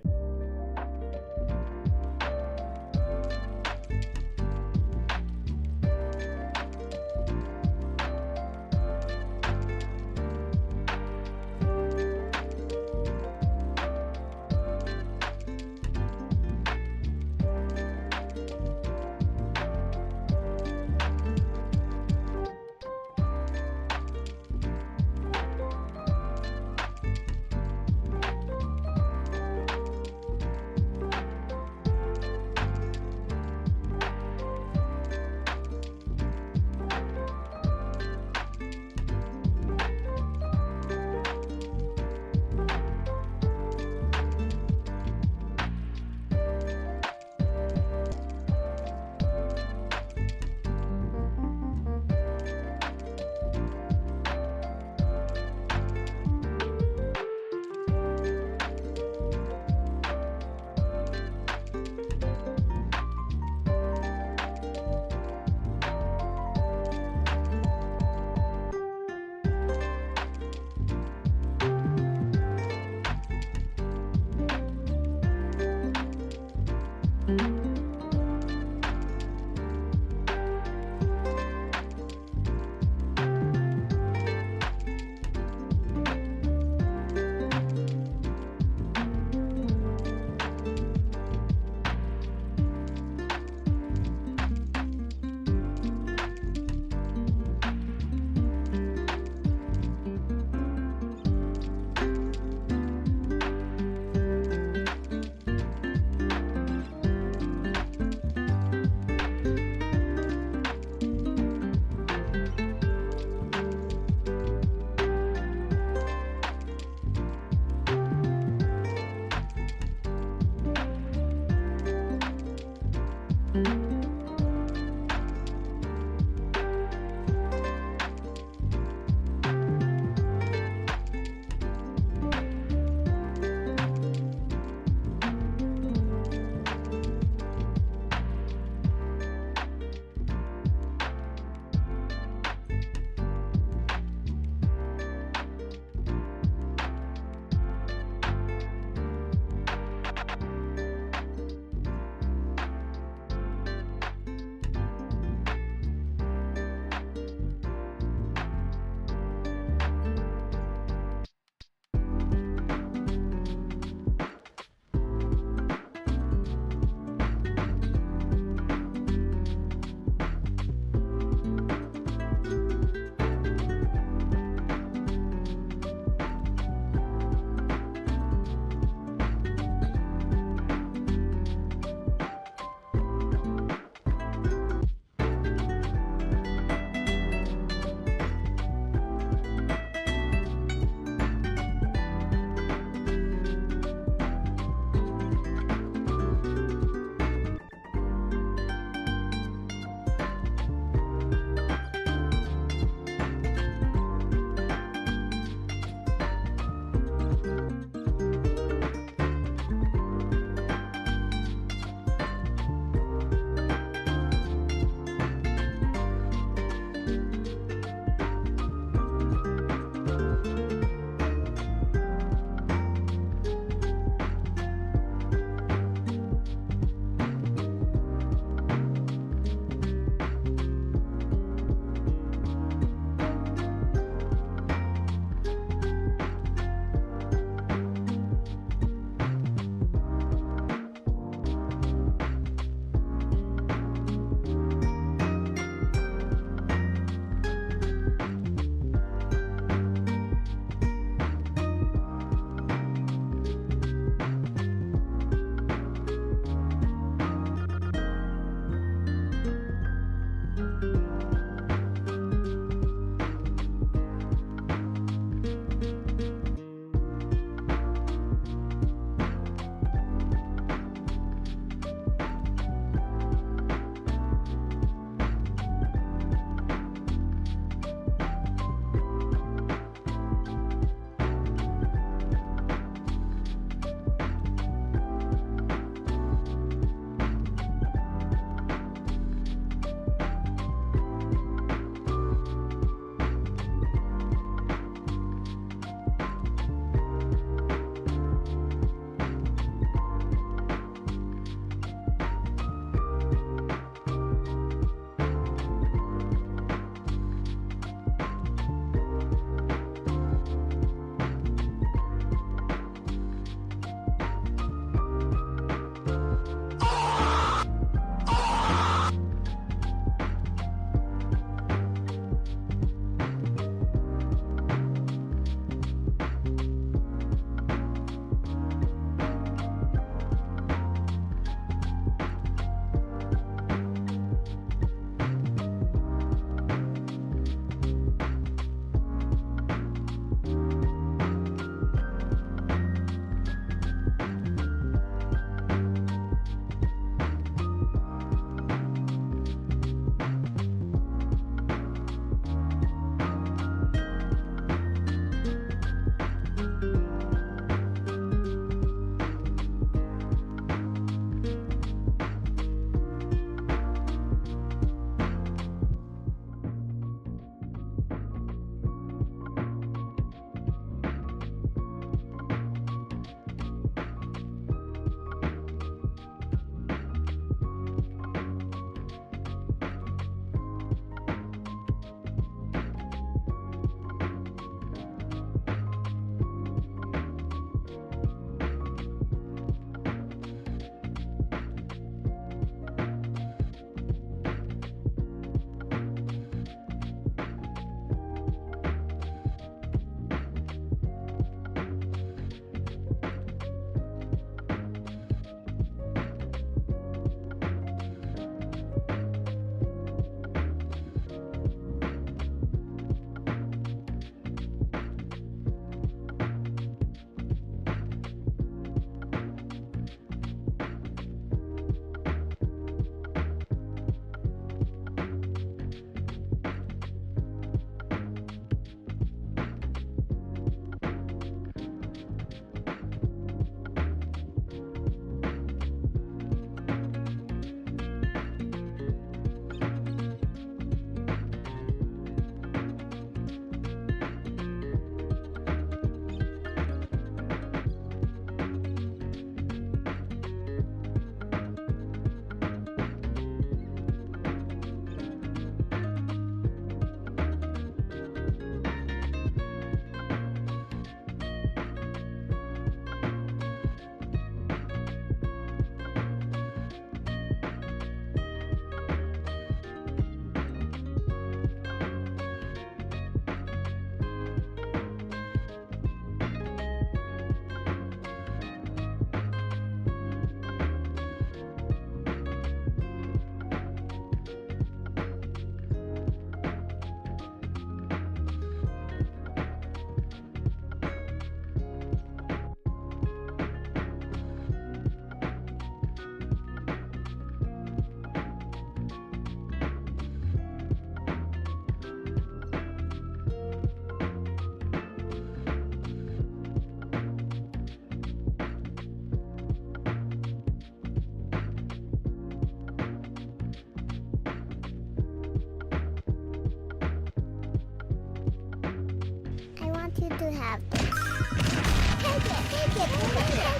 you to have this.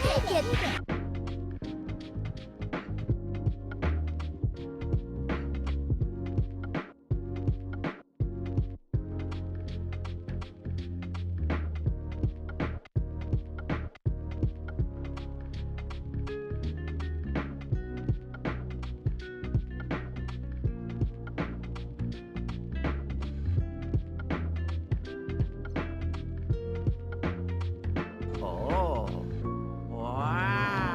Take it. Oh. Wow.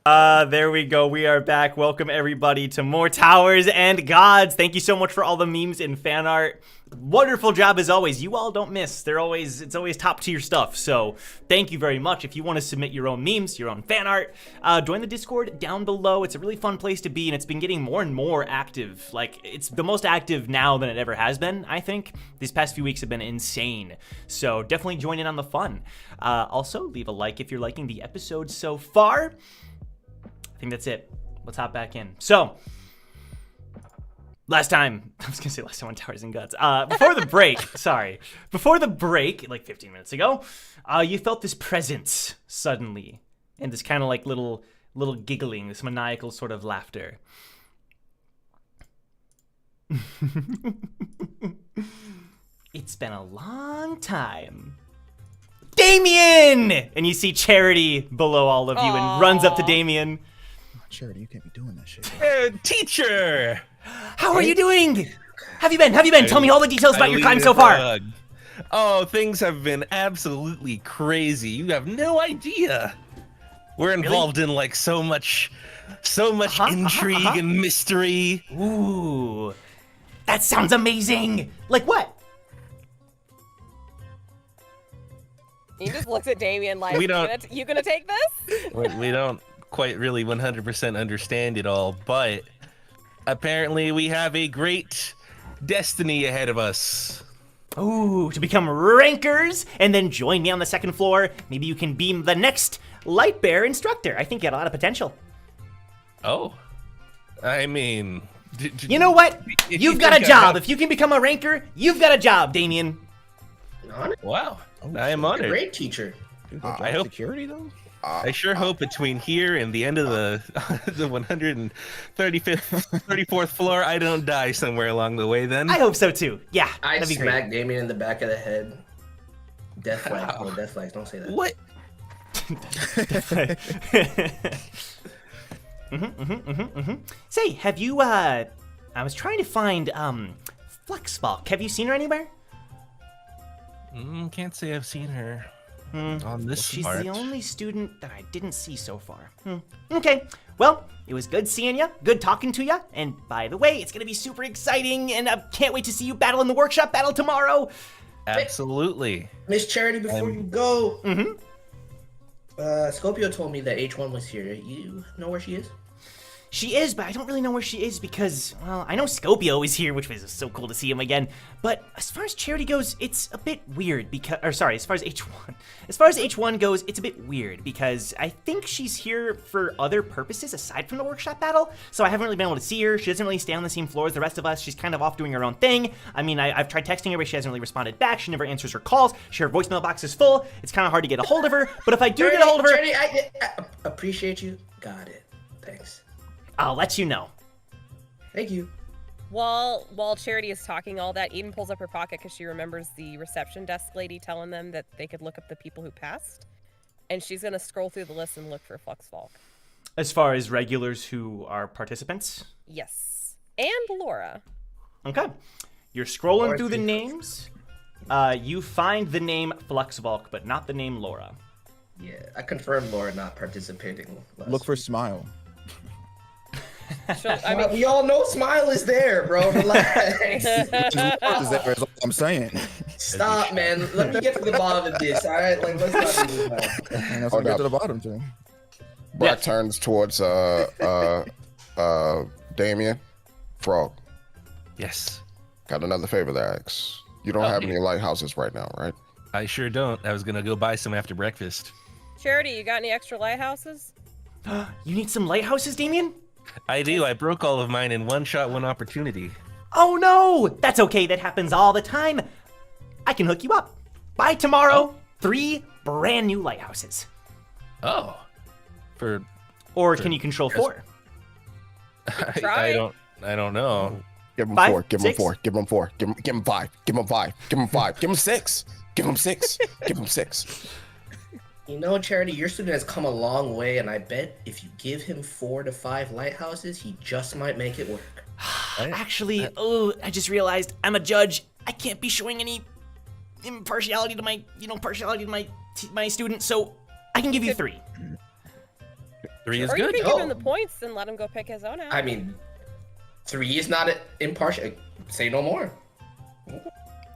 There we go. We are back. Welcome everybody to more Towers and Gods. Thank you so much for all the memes and fan art. Wonderful job as always. You all don't miss. It's always top tier stuff. So thank you very much. If you want to submit your own memes, your own fan art, join the Discord down below. It's a really fun place to be, and it's been getting more and more active. Like, it's the most active now than it ever has been, I think. These past few weeks have been insane. So definitely join in on the fun. Also, leave a like if you're liking the episode so far. I think that's it. Let's hop back in. So, last time on Towers and Guts. Before the break, like 15 minutes ago, you felt this presence suddenly, and this kind of like little giggling, this maniacal sort of laughter. It's been a long time. Damien! And you see Charity below all of you and runs up to Damien. Charity, you can't be doing that shit. Teacher! How are you doing? Have you been? Tell me all the details about your time so far. Oh, things have been absolutely crazy. You have no idea. We're involved in like so much intrigue and mystery. Ooh, that sounds amazing. Like what? He just looks at Damien like, We don't- you gonna take this? We don't quite really 100% understand it all, but apparently we have a great destiny ahead of us. Ooh, to become rankers and then join me on the second floor. Maybe you can be the next light bearer instructor. I think you got a lot of potential. Oh, I mean... You know what? You've got a job. If you can become a ranker, you've got a job, Damien. Wow, I am honored. Great teacher. I hope Security though. I sure hope between here and the end of the 135th, 34th floor, I don't die somewhere along the way. Then I hope so too. Yeah, I'd that'd be smack great. Damien in the back of the head. Death flags, bro. Death flags. Don't say that. What? Say, have you? I was trying to find Flexbalk. Have you seen her anywhere? Can't say I've seen her on this She's part. the only student that I didn't see so far. Okay, well, it was good seeing you, good talking to you, and by the way, it's gonna be super exciting, and I can't wait to see you battle in the workshop battle tomorrow. Absolutely. Miss Charity, before you go, Scorpio told me that H1 was here. You know where she is? She is, but I don't really know where she is because, well, I know Scorpio is here, which was so cool to see him again. But as far as Charity goes, it's a bit weird because, as far as H1 goes, it's a bit weird because I think she's here for other purposes aside from the workshop battle. So I haven't really been able to see her. She doesn't really stay on the same floor as the rest of us. She's kind of off doing her own thing. I mean, I've tried texting her, but she hasn't really responded back. She never answers her calls. Her voicemail box is full. It's kind of hard to get a hold of her. But if I do get a hold of her, Charity, I appreciate you. Got it. Thanks. I'll let you know. Thank you. While Charity is talking all that, Eden pulls up her pocket because she remembers the reception desk lady telling them that they could look up the people who passed. And she's going to scroll through the list and look for Flexbalk. As far as regulars who are participants? Yes. And Laura. Okay. You're scrolling through the names. You find the name Flexbalk, but not the name Laura. Yeah, I confirmed Laura not participating. Look for Smile. I mean, we all know Smile is there, bro. Relax. That's all I'm saying. Stop, man. Let me get to the bottom of this, all right? Like, let's not do this now. And that's what we get to the bottom too. Brack turns towards Damien. Frog. Yes. Got another favor to ask. You don't have any lighthouses right now, right? I sure don't. I was gonna go buy some after breakfast. Charity, you got any extra lighthouses? You need some lighthouses, Damien? I do. I broke all of mine in one shot, one opportunity. Oh no! That's okay, that happens all the time. I can hook you up. By tomorrow, 3 brand new lighthouses. Oh. Or can you control 4? I don't know. Give him 5, 4. Give him 6? 4. Give him 4. Give him 5. Give him 5. Give him 5. Give him 6. Give him 6. Give him 6. You know, Charity, your student has come a long way, and I bet if you give him 4 to 5 lighthouses, he just might make it work. Actually, I just realized I'm a judge. I can't be showing any impartiality to my, my student, so I can give you 3. 3 is Or you good. can give him the points and let him go pick his own out. I mean, 3 is not impartial. Say no more.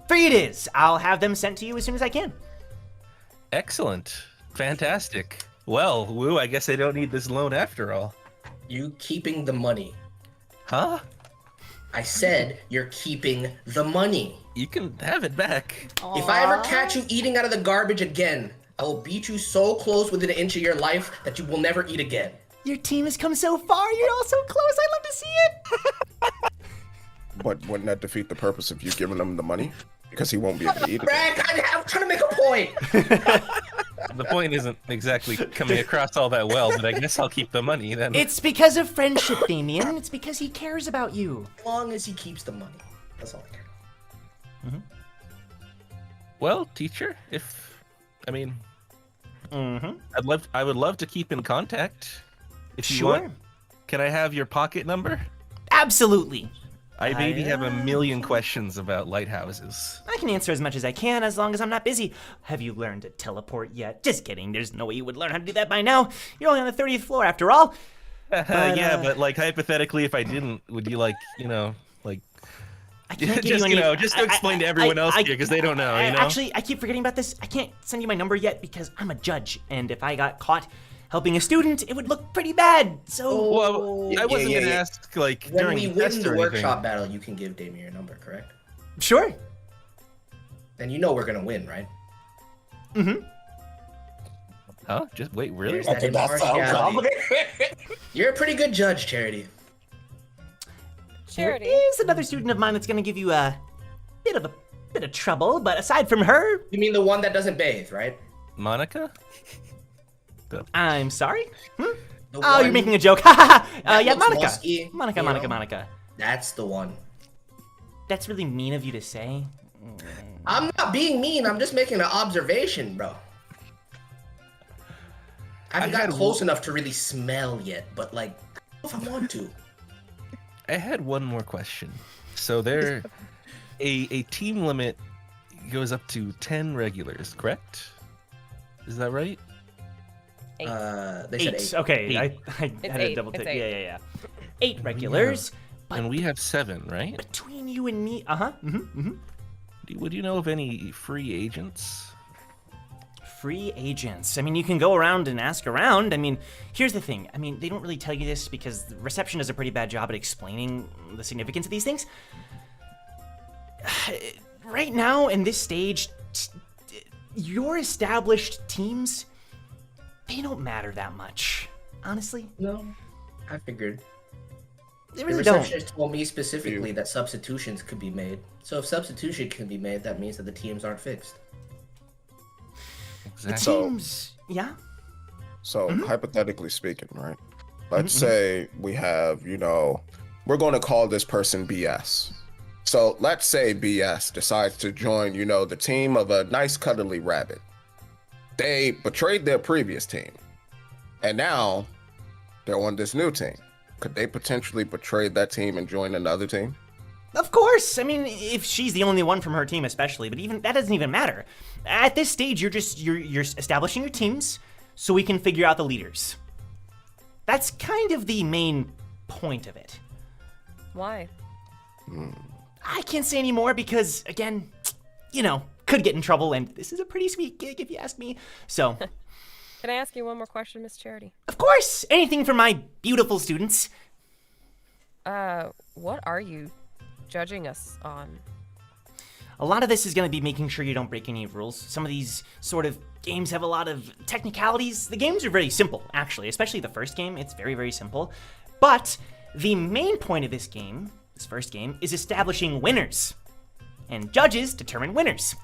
3 it is. I'll have them sent to you as soon as I can. Excellent. Fantastic. Well, Woo, I guess I don't need this loan after all. You keeping the money. Huh? I said you're keeping the money. You can have it back. If I ever catch you eating out of the garbage again, I will beat you so close within an inch of your life that you will never eat again. Your team has come so far. You're all so close. I love to see it. But wouldn't that defeat the purpose of you giving him the money? Because he won't be able to eat it. Brack, I'm trying to make a point. The point isn't exactly coming across all that well, but I guess I'll keep the money then. It's because of friendship, Damien. It's because he cares about you. As long as he keeps the money. That's all I care. Well, teacher, I would love to keep in contact. If you want, can I have your pocket number? Absolutely. I maybe have a million questions about lighthouses. I can answer as much as I can as long as I'm not busy. Have you learned to teleport yet? Just kidding. There's no way you would learn how to do that by now. You're only on the 30th floor after all. But like hypothetically, if I didn't, would you I can't give you any... just to explain to everyone else here because they don't know, Actually, I keep forgetting about this. I can't send you my number yet because I'm a judge, and if I got caught helping a student, it would look pretty bad. So, well, I wasn't gonna ask when during we the win test the or workshop battle, you can give Damien your number, correct? Sure. Then you know we're gonna win, right? Mm-hmm. Huh? Just wait, really? There's that impartiality. You're a pretty good judge, Charity. There is another student of mine that's gonna give you a bit of trouble, but aside from her, You mean the one that doesn't bathe, right? Monica? I'm sorry. The Oh, one you're making a joke. Yeah, looks Monica. musky, Monica, you Monica, know? Monica. That's the one. That's really mean of you to say. I'm not being mean. I'm just making an observation, bro. I haven't got close enough to really smell yet, but like, if I want to. I had one more question. So there, a team limit goes up to 10 regulars, correct? Is that right? They said 8. Okay, I had to eight. double It's check. 8. Yeah. 8 regulars. But And we have 7, right? between you and me, Would you know of any free agents? Free agents. I mean, you can go around and ask around. I mean, here's the thing. I mean, they don't really tell you this because the reception does a pretty bad job at explaining the significance of these things. Right now, in this stage, your established teams, they don't matter that much. Honestly. No, I figured. They The really don't. receptionist told me specifically that substitutions could be made. So if substitution can be made, that means that the teams aren't fixed. The Exactly. teams, yeah? So hypothetically speaking, right? Let's say we have, we're going to call this person BS. So let's say BS decides to join, the team of a nice cuddly rabbit. They betrayed their previous team. And now they're on this new team. Could they potentially betray that team and join another team? Of course. I mean, if she's the only one from her team, especially, but even that doesn't even matter. At this stage, you're establishing your teams so we can figure out the leaders. That's kind of the main point of it. Why? I can't say any more because, again, could get in trouble, and this is a pretty sweet gig if you ask me. So, Can I ask you one more question, Miss Charity? of course, anything for my beautiful students. What are you judging us on? A lot of this is going to be making sure you don't break any rules. Some of these sort of games have a lot of technicalities. The games are very simple, actually, especially the first game. It's very, very simple. But the main point of this game, this first game, is establishing winners. And judges determine winners.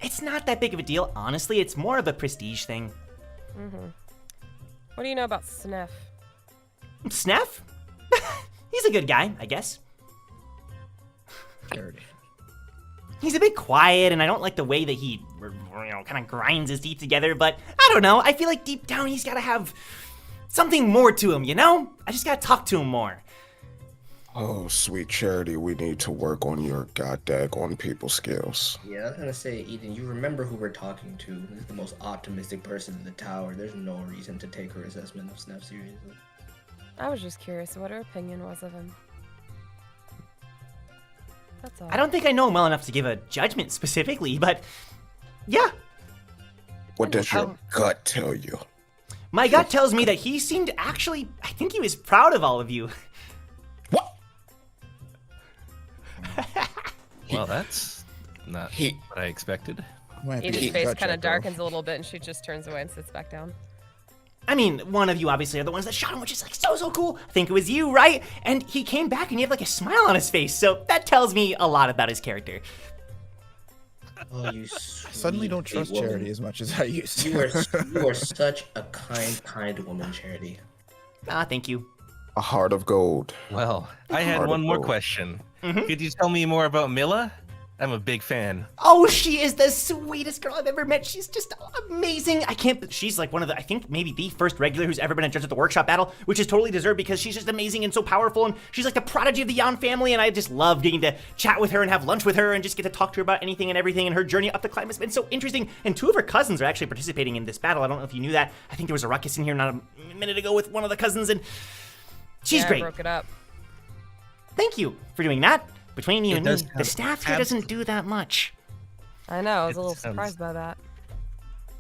It's not that big of a deal, honestly. It's more of a prestige thing. What do you know about Sneff? Sneff? He's a good guy, I guess. He's a bit quiet, and I don't like the way that he, kind of grinds his teeth together, but I don't know. I feel like deep down he's got to have something more to him, I just got to talk to him more. Oh, sweet Charity, we need to work on your on people skills. Yeah, I was gonna say, Eden, you remember who we're talking to. This is the most optimistic person in the tower. There's no reason to take her assessment of Snap seriously. I was just curious what her opinion was of him. That's all. I don't think I know him well enough to give a judgment specifically, but yeah. What does your gut tell you? My gut tells me that he seemed actually, I think he was proud of all of you. What? Well, that's not what I expected. Eden's face kind of darkens a little bit and she just turns away and sits back down. I mean, one of you obviously are the ones that shot him, which is like so cool. I think it was you, right? And he came back and he had like a smile on his face, so that tells me a lot about his character. Oh, you I suddenly don't trust woman. Charity as much as I used to. You are such a kind woman, Charity. Ah, thank you. A heart of gold. Well, I had one more question. Could you tell me more about Milla? I'm a big fan. Oh, she is the sweetest girl I've ever met. She's just amazing. She's like one of the, I think maybe the first regular who's ever been a judge at the workshop battle, which is totally deserved because she's just amazing and so powerful. And she's like the prodigy of the Yan family. And I just love getting to chat with her and have lunch with her and just get to talk to her about anything and everything. And her journey up the climb has been so interesting. And two of her cousins are actually participating in this battle. I don't know if you knew that. I think there was a ruckus in here not a minute ago with one of the cousins, and she's great. I broke it up. Thank you for doing that. Between you and me, does the staff here doesn't do that much. I know, I was a little surprised by that.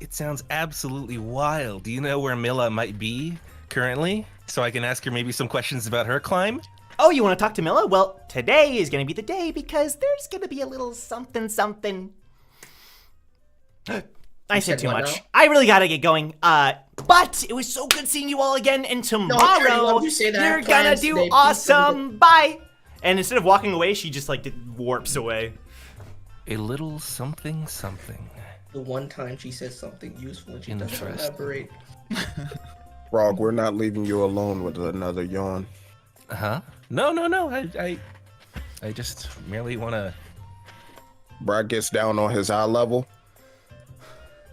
It sounds absolutely wild. Do you know where Milla might be currently? So I can ask her maybe some questions about her climb? Oh, you want to talk to Milla? Well, today is going to be the day because there's going to be a little something. I said too much. Now? I really got to get going. But it was so good seeing you all again. And tomorrow, you're going to do awesome. Bye. And instead of walking away, she just like warps away. A little something. The one time she says something useful and she doesn't elaborate. Frog, we're not leaving you alone with another yawn. Huh? No. I just merely want to. Brack gets down on his eye level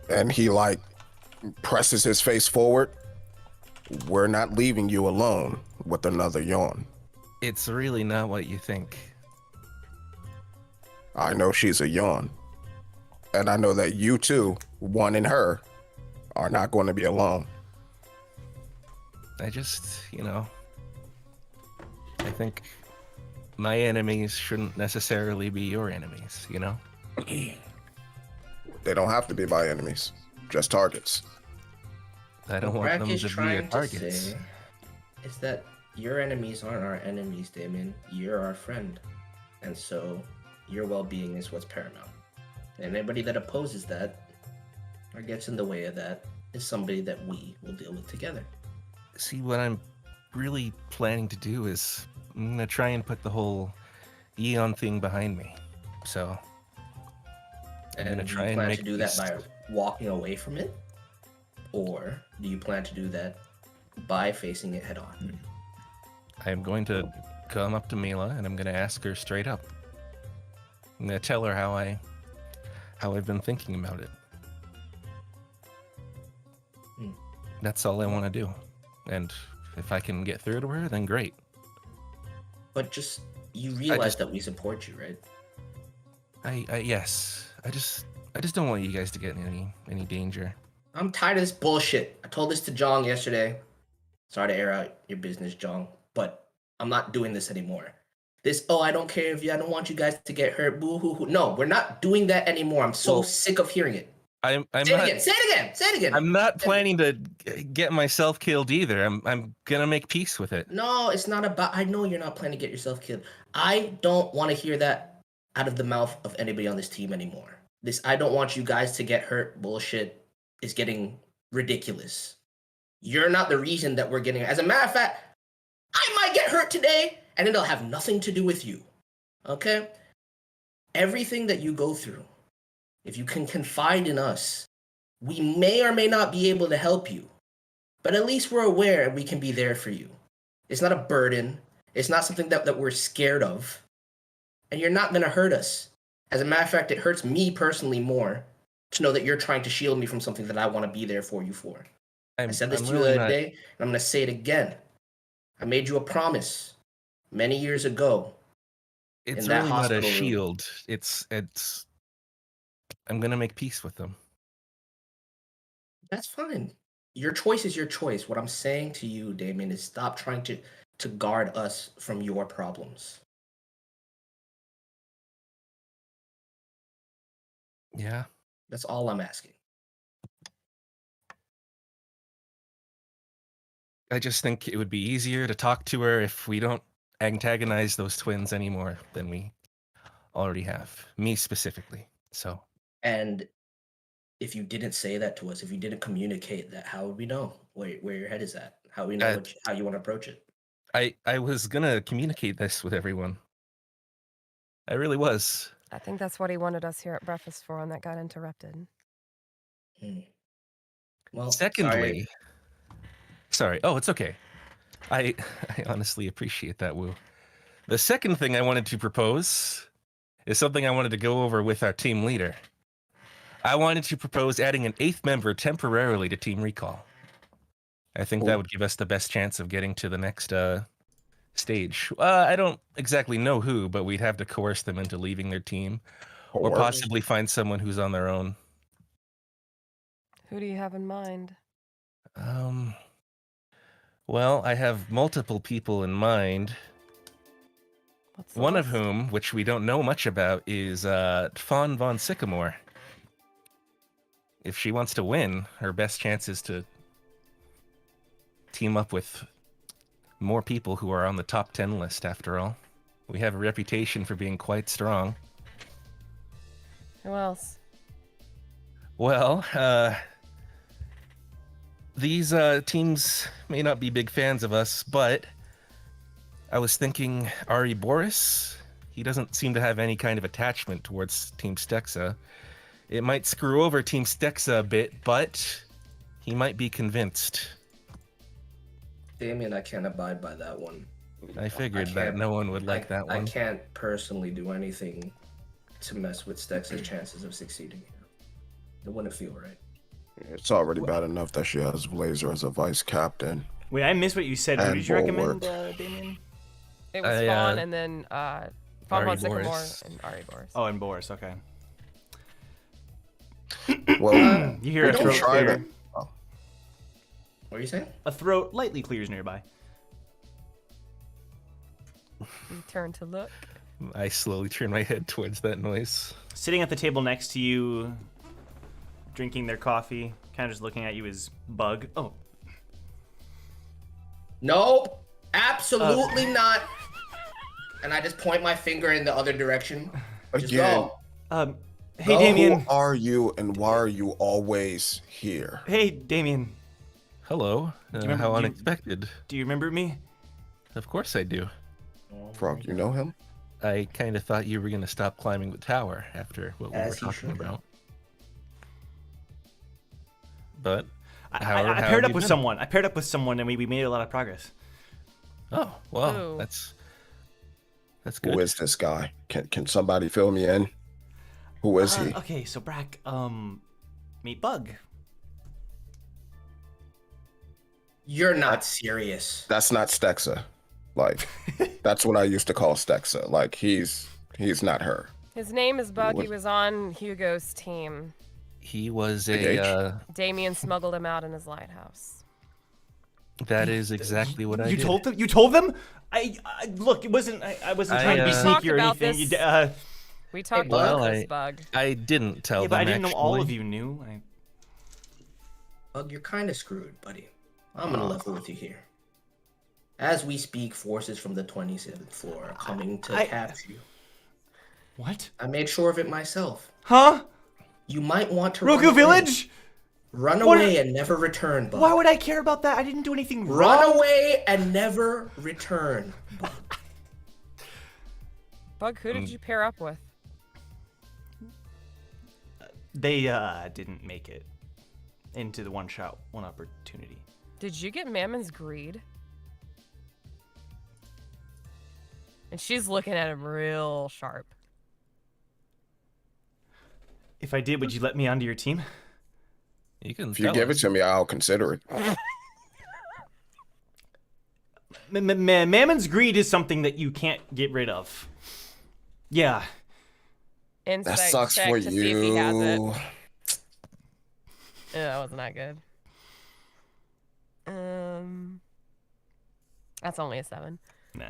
and he like presses his face forward. We're not leaving you alone with another yawn. It's really not what you think. I know she's a yawn. And I know that you two, one and her, are not going to be alone. I just, I think my enemies shouldn't necessarily be your enemies, They don't have to be my enemies, just targets. I don't want them to be your targets. Is that your enemies aren't our enemies, Damon. You're our friend. And so your well-being is what's paramount. And anybody that opposes that or gets in the way of that is somebody that we will deal with together. See, what I'm really planning to do is I'm going to try and put the whole Eon thing behind me. So I'm going to try and make do you plan to do that by walking away from it? Or do you plan to do that by facing it head on? I'm going to come up to Milla and I'm going to ask her straight up. I'm going to tell her how I've been thinking about it. That's all I want to do. And if I can get through to her, then great. But you realize that we support you, right? Yes. I just don't want you guys to get in any danger. I'm tired of this bullshit. I told this to Jong yesterday. Sorry to air out your business, Jong, but I'm not doing this anymore. I don't care if I don't want you guys to get hurt. Boo hoo hoo. No, we're not doing that anymore. I'm so sick of hearing it. Say it again. I'm not planning to get myself killed either. I'm gonna make peace with it. No, it's not about. I know you're not planning to get yourself killed. I don't want to hear that out of the mouth of anybody on this team anymore. I don't want you guys to get hurt. Bullshit is getting ridiculous. You're not the reason that we're getting. As a matter of fact, I might get hurt today, and it'll have nothing to do with you. Okay? Everything that you go through, if you can confide in us, we may or may not be able to help you. But at least we're aware and we can be there for you. It's not a burden. It's not something that we're scared of. And you're not going to hurt us. As a matter of fact, it hurts me personally more to know that you're trying to shield me from something that I want to be there for you for. I said this to you the other day, and I'm going to say it again. I made you a promise. many years ago. It's in that really not a hospital room. shield. It's. I'm gonna make peace with them. That's fine. Your choice is your choice. What I'm saying to you, Damien, is stop trying to guard us from your problems. Yeah. That's all I'm asking. I just think it would be easier to talk to her if we don't antagonize those twins anymore than we already have. Me specifically. So. And if you didn't say that to us, if you didn't communicate that, how would we know where your head is at? How we know how you want to approach it? I was gonna communicate this with everyone. I really was. I think that's what he wanted us here at breakfast for, and that got interrupted. Well, Secondly, sorry. Oh, it's okay. I honestly appreciate that, Woo. The second thing I wanted to propose is something I wanted to go over with our team leader. I wanted to propose adding an 8th member temporarily to Team Recall. I think that would give us the best chance of getting to the next stage. I don't exactly know who, but we'd have to coerce them into leaving their team, or possibly find someone who's on their own. Who do you have in mind? Well, I have multiple people in mind. What's the One of list? whom, which we don't know much about, is Fawn von Sycamore. If she wants to win, her best chance is to team up with more people who are on the top 10 list, after all. We have a reputation for being quite strong. Who else? Well, these teams may not be big fans of us, but I was thinking Ari Boris. He doesn't seem to have any kind of attachment towards Team Stexa. It might screw over Team Stexa a bit, but he might be convinced. Damien, I can't abide by that one. I figured that no one would like that one. I can't personally do anything to mess with Stex's chances of succeeding. It wouldn't feel right. It's already bad enough that she has Blazer as a vice captain. Wait, I missed what you said. Who And did you recommend, bulwark. Damien? It was Fawn, and then Fawn Ari von Sycamore Boris. and Ari Boris. Oh, and Boris. Okay. Well, You hear a we can throat try clear. to. Oh, What are you saying? A throat lightly clears nearby. You turn to look. I slowly turn my head towards that noise. Sitting at the table next to you, drinking their coffee, kind of just looking at you is Bug. Oh, Nope, absolutely not. And I just point my finger in the other direction. Just again, go. hey No. Damien. who are you and why are you always here? Hey Damien. Hello. remember- How do you- unexpected. Do you remember me? Of course I do. Frog, you know him? I kind of thought you were going to stop climbing the tower after what we were As he talking should. about. But I how paired have up you with been? someone. I paired up with someone, and we made a lot of progress. Oh, well, Who? that's good. Who is this guy? Can somebody fill me in? Who is he? Okay, so Brack, meet Bug. You're not serious. That's not Stexa. Like, that's what I used to call Stexa. Like, he's not her. His name is Bug. He What- was on Hugo's team. He was Big a Damien smuggled him out in his lighthouse. that is exactly what I You did. told them? You told them? I look. It wasn't. I wasn't I, trying to be uh, sneaky or Talked about anything. this. We talked Bug. about this, Bug. I didn't tell Yeah, them but I didn't know all of actually. you knew. Bug, you're kind of screwed, buddy. I'm gonna level with you here. As we speak, forces from the 27th floor are coming to capture you. What? I made sure of it myself. Huh? You might want to Roku run away. Village? Run What- away and never return, Bug. Why would I care about that? I didn't do anything Run wrong. away and never return, Bug. Bug, who did you pair up with? They didn't make it into the one shot, one opportunity. Did you get Mammon's greed? And she's looking at him real sharp. If I did, would you let me onto your team? You can If you tell give it us. to me, I'll consider it. Mammon's greed is something that you can't get rid of. Yeah. Insight That sucks check for to see if he has it. you. Yeah, that was not good. That's only a 7. Nah.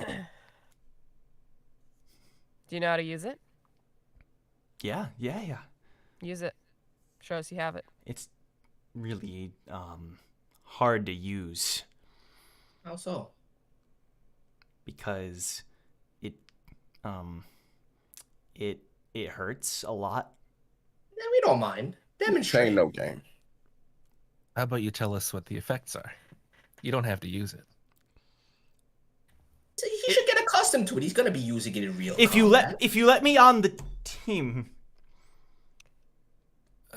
Okay. Do you know how to use it? Yeah. Use it. Show us you have it. It's really hard to use How so? because it hurts a lot. Yeah, we don't mind. Demonstrate. Chain no game. How about you tell us what the effects are? You don't have to use it. So he should get accustomed to it. He's gonna be using it in real If you let me on the team,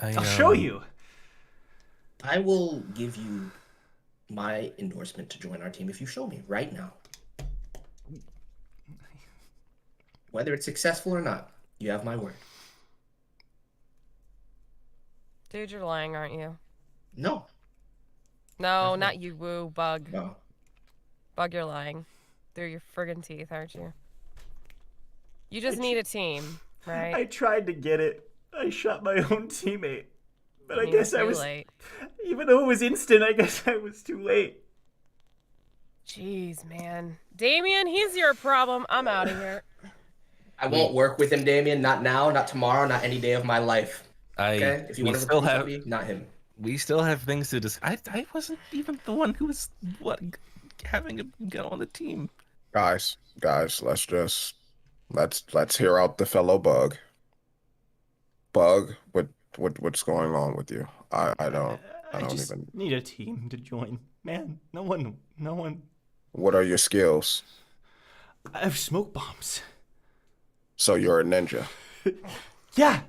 I'll show you. I will give you my endorsement to join our team if you show me right now. Whether it's successful or not, you have my word. Dude, you're lying, aren't you? No. No, not you, Woo. Bug. No. Bug, you're lying. Through your friggin' teeth, aren't you? You just need a team, right? I tried to get it. I shot my own teammate. But I You were guess I too was late. even though it was instant, I guess I was too late. Jeez, man. Damien, he's your problem. I'm out of here. I won't work with him, Damien. Not now, not tomorrow, not any day of my life. I Okay? If you we want to still recruit have somebody, not him. we still have things to discuss. I wasn't even the one who was having a gun on the team. Guys, let's hear out the fellow Bug. Bug, what's going on with you? I don't just even. need a team to join. Man, no one. What are your skills? I have smoke bombs. So you're a ninja. Yeah.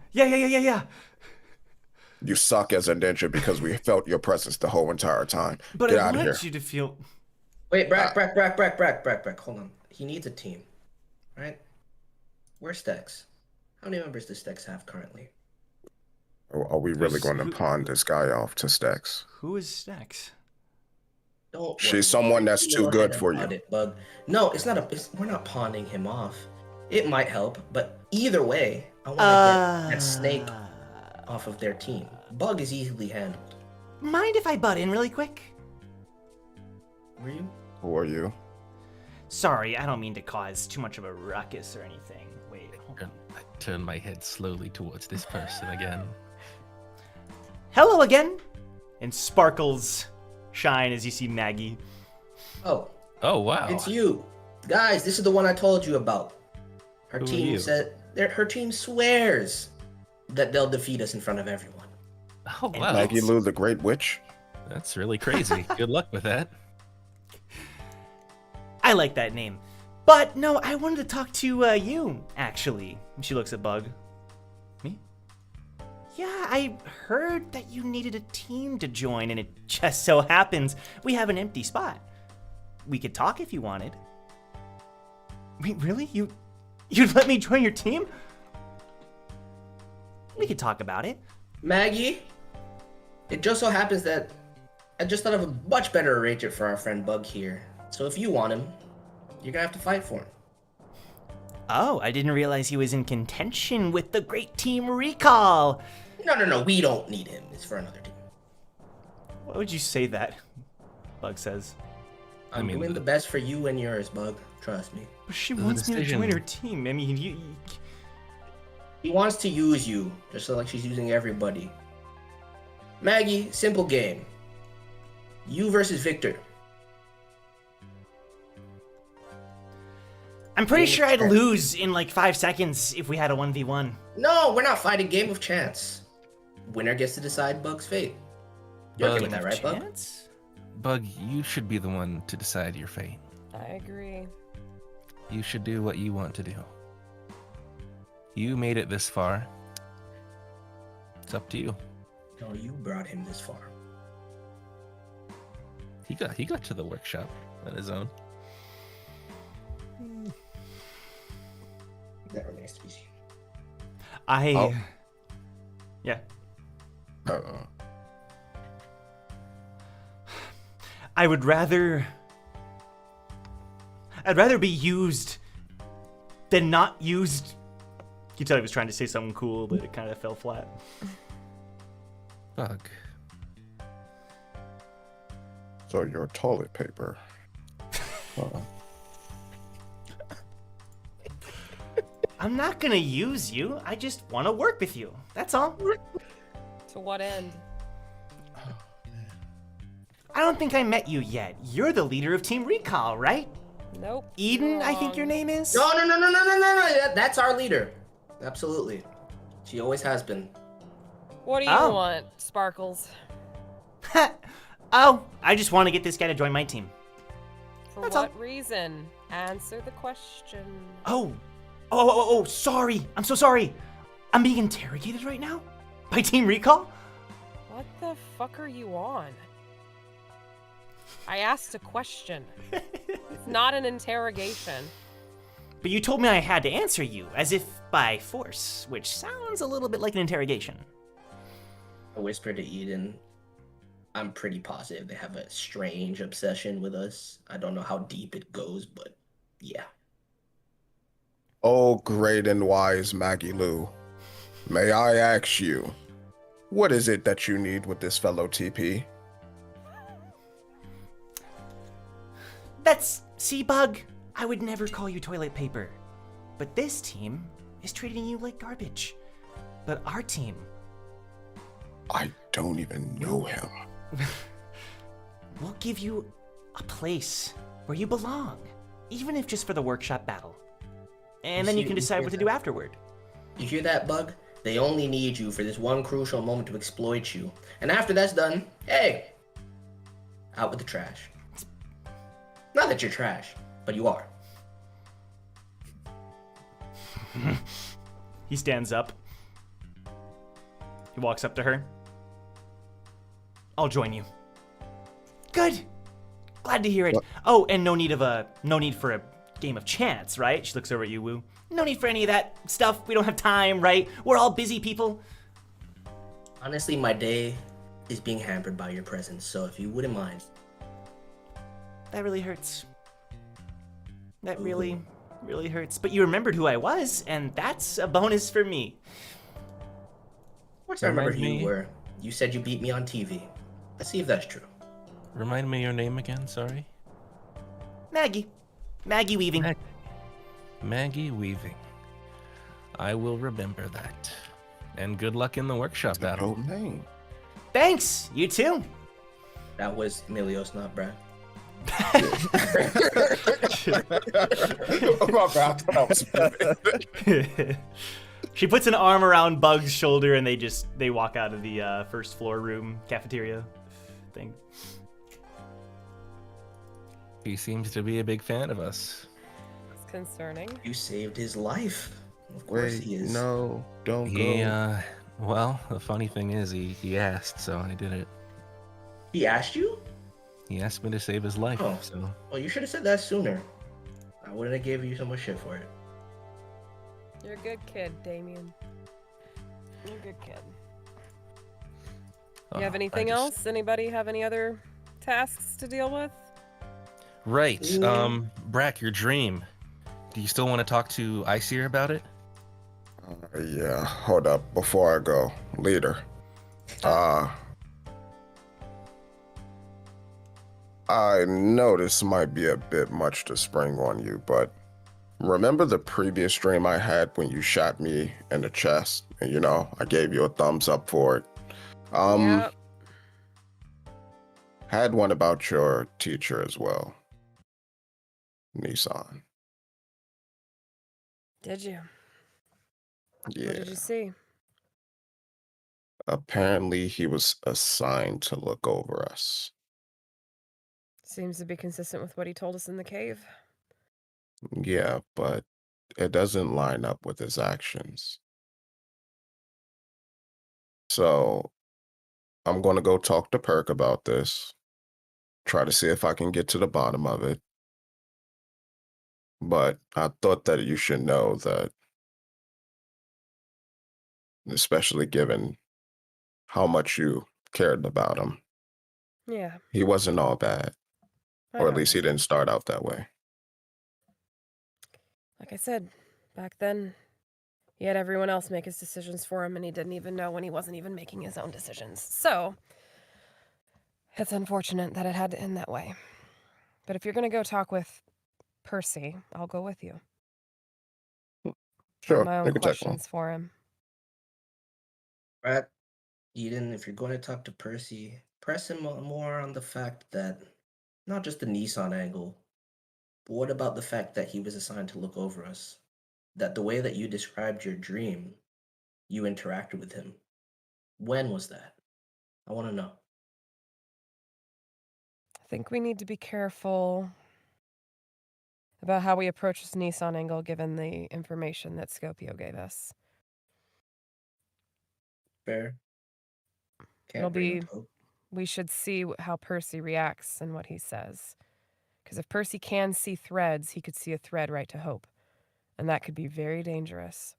You suck as a ninja because we felt your presence the whole entire time. But Get I out of here. want you to feel. Wait, Brack. Hold on. He needs a team, right? Where's Stex? How many members does Stex have currently? Are we really going to Who- pawn this guy off to Stex? Who is Snacks? Don't worry. She's someone that's too good for you. It, Bug. No, it's not we're not pawning him off. It might help, but either way, I want to get that snake off of their team. Bug is easily handled. Mind if I butt in really quick? Were you? Who are you? Sorry, I don't mean to cause too much of a ruckus or anything. Wait, hold on. I turn my head slowly towards this person again. Hello again! And sparkles shine as you see Maggie. Oh, Oh wow! it's you. Guys, this is the one I told you about. Her Who are team you? said her team swears that they'll defeat us in front of everyone. Oh wow! Maggie Lou, the Great Witch? That's really crazy. Good luck with that. I like that name. But no, I wanted to talk to you, actually. She looks at Bug. Me? Yeah, I heard that you needed a team to join, and it just so happens we have an empty spot. We could talk if you wanted. Wait, really? You'd let me join your team? We could talk about it. Maggie, it just so happens that I just thought of a much better arrangement for our friend Bug here. So if you want him, you're gonna have to fight for him. Oh, I didn't realize he was in contention with the Great Team Recall. No, we don't need him. It's for another team. Why would you say that? Bug says. I'm mean, doing the best for you and yours, Bug. Trust me. But she The wants me to join decision- her team. I mean, you He wants to use you, just like she's using everybody. Maggie, simple game. You versus Victor. I'm pretty Game sure of I'd chance. lose in like 5 seconds if we had a 1v1. No, we're not fighting. Game of chance. Winner gets to decide Bug's fate. You're okay Bug with that, right, Bug? Chance? Bug, you should be the one to decide your fate. I agree. You should do what you want to do. You made it this far. It's up to you. No, you brought him this far. He got to the workshop on his own. That remains to be seen. Oh. Yeah. Uh-oh. I'd rather be used than not used. You tell he was trying to say something cool, but it kind of fell flat. Bug. So you're toilet paper. I'm not gonna use you. I just want to work with you. That's all. To what end? I don't think I met you yet. You're the leader of Team Recall, right? Nope. Eden, I think wrong. your name is? No. That's our leader. Absolutely. She always has been. What do you Oh. want, Sparkles? Oh, I just want to get this guy to join my team. For That's what all. reason? Answer the question. Oh, sorry. I'm so sorry. I'm being interrogated right now? By Team Recall? What the fuck are you on? I asked a question. It's not an interrogation. But you told me I had to answer you, as if by force, which sounds a little bit like an interrogation. I whispered to Eden, I'm pretty positive they have a strange obsession with us. I don't know how deep it goes, but yeah. Oh, great and wise Maggie Lou, may I ask you, what is it that you need with this fellow TP? That's Seabug. I would never call you toilet paper. But this team is treating you like garbage. But our team... I don't even know him. We'll give you a place where you belong, even if just for the workshop battle. And then you can decide what to do afterward. You hear that, Bug? They only need you for this one crucial moment to exploit you. And after that's done, hey, out with the trash. Not that you're trash, but you are. He stands up. He walks up to her. I'll join you. Good. Glad to hear it. What? Oh, and no need for a game of chance, right? She looks over at you, Woo. No need for any of that stuff. We don't have time, right? We're all busy people. Honestly, my day is being hampered by your presence, so if you wouldn't mind. That really hurts. That really hurts. But you remembered who I was, and that's a bonus for me. Of course I remember Remind who me. you were. You said you beat me on TV. Let's see if that's true. Remind me your name again, sorry? Maggie. Maggie Weaving. Maggie Weaving. I will remember that. And good luck in the workshop battle. Oh, name. Thanks. You too. That was Milios, not Brad. My bad, I thought I was moving. She puts an arm around Bug's shoulder and they walk out of the first floor room cafeteria thing. He seems to be a big fan of us. It's concerning. You saved his life. Of course Wait, he is. no, don't He, go. well, the funny thing is he asked, so I did it. He asked you? He asked me to save his life, Oh. so... Well, you should have said that sooner. I wouldn't have given you so much shit for it. You're a good kid, Damien. You're a good kid. You have I anything just- else? Anybody have any other tasks to deal with? Right, Mm. Brack, your dream. Do you still want to talk to Icyr about it? Yeah, hold up. Before I go, leader. I know this might be a bit much to spring on you, but remember the previous dream I had when you shot me in the chest? And, you know, I gave you a thumbs up for it. Yep. Had one about your teacher as well. Nissan. Did you? Yeah. What did you see? Apparently he was assigned to look over us. Seems to be consistent with what he told us in the cave. Yeah, but it doesn't line up with his actions. So I'm going to go talk to Perk about this. Try to see if I can get to the bottom of it. But I thought that you should know that, especially given how much you cared about him, Yeah. he wasn't all bad. Or at least he didn't start out that way. Like I said, back then, he had everyone else make his decisions for him, and he didn't even know when he wasn't even making his own decisions. So, it's unfortunate that it had to end that way. But if you're going to go talk with Percy, I'll go with you. Sure, My own you can take one. questions for him. Brack, Eden, if you're going to talk to Percy, press him more on the fact that not just the Nissan angle, but what about the fact that he was assigned to look over us? That the way that you described your dream, you interacted with him. When was that? I want to know. I think we need to be careful about how we approach this Nissan angle given the information that Scorpio gave us. Fair. It'll bring be- up hope. We should see how Percy reacts and what he says. Because if Percy can see threads, he could see a thread right to hope. And that could be very dangerous.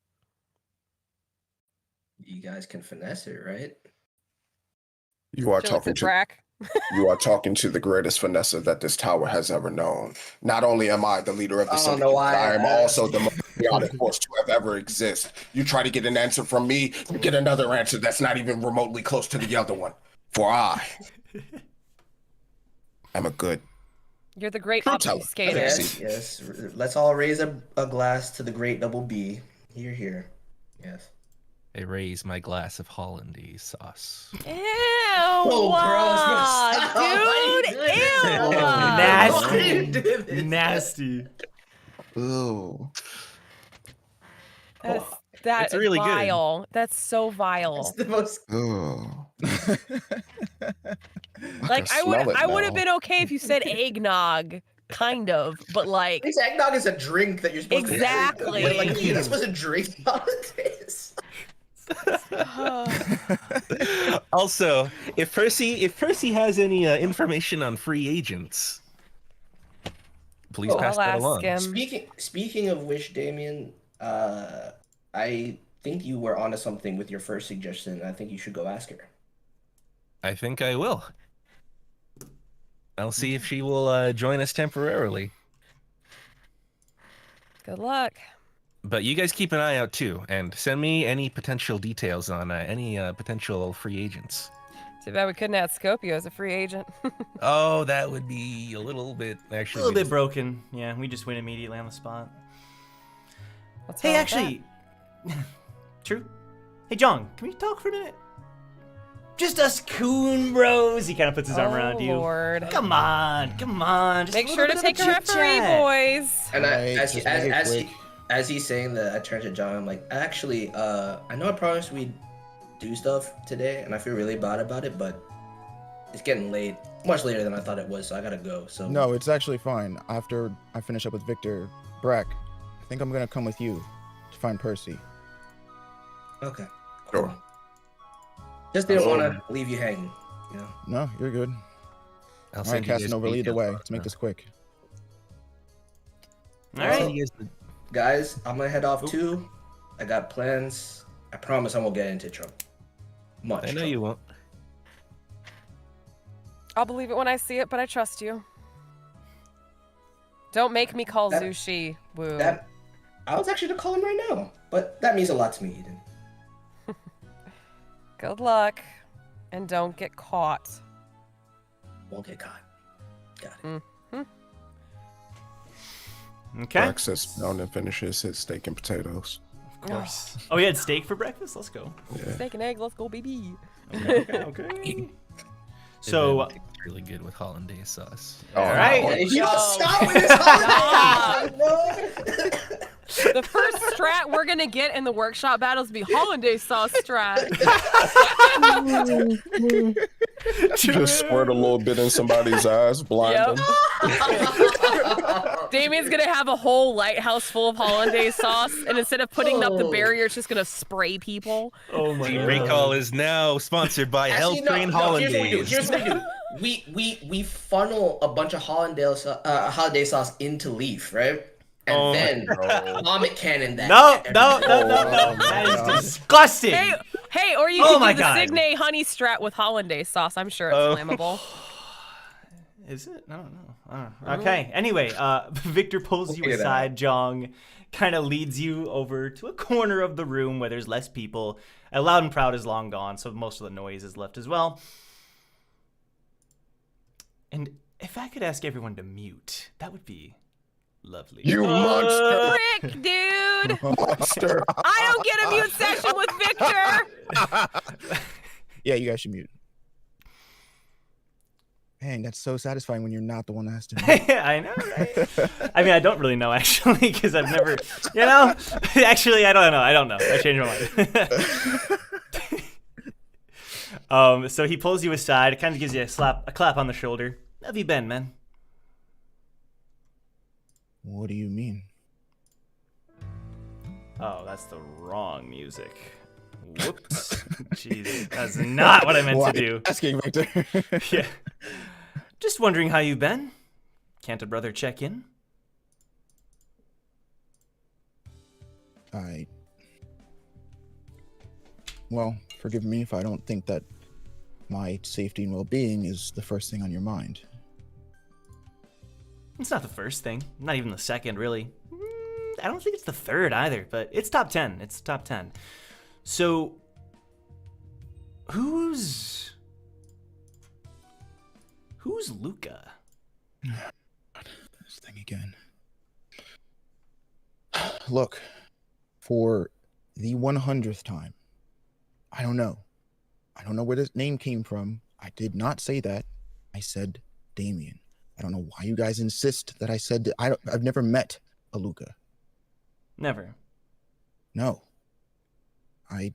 You guys can finesse it, right? You are She looks talking at to Brack. you are talking to the greatest finesser that this tower has ever known. Not only am I the leader of the I don't Syndicate, know but why I am I also asked. the most chaotic force to have ever exist. You try to get an answer from me, you get another answer that's not even remotely close to the other one. For I am a good. You're the great True teller. obfuscator. Yes, yes. Let's all raise a glass to the great double B. Here. Yes. I raise my glass of hollandaise sauce. Ew! Oh, gross, bro. Dude, ew! Nasty. Why you do this? Nasty. Ooh. That It's is really good. vile. That's so vile. It's the most. Ooh. Like can I would smell it have now. been okay if you said eggnog, kind of, but like This eggnog is a drink that you're supposed Exactly. to drink. Like, you're not supposed to drink nowadays. Also, if Percy has any information on free agents, please Oh, pass I'll that ask along. him. Speaking of which, Damien, I think you were onto something with your first suggestion. I think you should go ask her. I think I will. I'll see if she will join us temporarily. Good luck. But you guys keep an eye out too, and send me any potential details on any potential free agents. Too bad we couldn't add Scorpio as a free agent. Oh, that would be a little bit A actually. little bit broken. Yeah, we just win immediately on the spot. What's Hey, wrong with actually, true. Hey, John, can we talk for a minute? Just us coon bros. He kind of puts his that? arm around you. Lord. Come on. Just Make a sure little to bit of take a referee, chit-chat. boys. And Right, just make it quick. as he's saying that, I turn to John. I'm like, actually, I know I promised we'd do stuff today, and I feel really bad about it, but it's getting late, much later than I thought it was, so I gotta go. So No, it's actually fine. After I finish up with Victor, Brack, I think I'm gonna come with you to find Percy. Okay. Sure. Just didn't want to leave you hanging. You know. No, you're good. I'll I ain't send you guys casting over either details way. on Let's make it. this quick. All I'll send right. you guys the- Guys, I'm gonna head off too. I got plans. I promise I won't get into trouble. Much. I know trouble. you won't. I'll believe it when I see it, but I trust you. Don't make me call That- Zushi. Woo. That I was actually to call him right now, but that means a lot to me, Eden. Good luck. And don't get caught. Won't get caught. Got it. Okay. Brack sits down and finishes his steak and potatoes. Of course. Oh, we had steak for breakfast? Let's go. Yeah. Steak and egg, let's go, baby. Okay. So, It's really good with hollandaise sauce. Oh, all right. no. You don't No. stop with this holiday. The first strat we're gonna get in the workshop battles be hollandaise sauce strat. Just squirt a little bit in somebody's eyes, blind them. Damien's gonna have a whole lighthouse full of hollandaise sauce, and instead of putting up the barrier, it's just gonna spray people. oh my god. Recall is now sponsored by Actually, no, Helltrain no, Hollandaise. Here's what we do. We funnel a bunch of hollandaise sauce into Leaf, right? And Oh, then vomit cannon that. No. Oh, That no. is disgusting. Hey, or you Oh can my do the God. Signe honey strat with hollandaise sauce. I'm sure it's Oh. flammable. Is it? I don't know. Okay. Anyway, Victor pulls you figure that aside. Jong kind of leads you over to a corner of the room where there's less people. Loud and Proud is long gone, so most of the noise is left as well. And if I could ask everyone to mute, that would be lovely. You monster! Frick, dude! Monster! I don't get a mute session with Victor! Yeah, you guys should mute. Dang, that's so satisfying when you're not the one that has to mute. I know, right? I mean, I don't really know, actually, because I've never, you know? Actually, I don't know. I changed my mind. So he pulls you aside. It kind of gives you a clap on the shoulder. How have you been, man? What do you mean? Oh, that's the wrong music. Whoops. Jeez, that's not what I meant Why to do. asking, Victor? Yeah. Just wondering how you've been. Can't a brother check in? Well, forgive me if I don't think that my safety and well-being is the first thing on your mind. It's not the first thing. Not even the second, really. I don't think it's the third either, but it's top 10. It's top 10. So, who's Luca? This thing again. Look, for the 100th time, I don't know. I don't know where this name came from. I did not say that. I said Damien. I don't know why you guys insist that I said I've never met a Luca. Never. No. I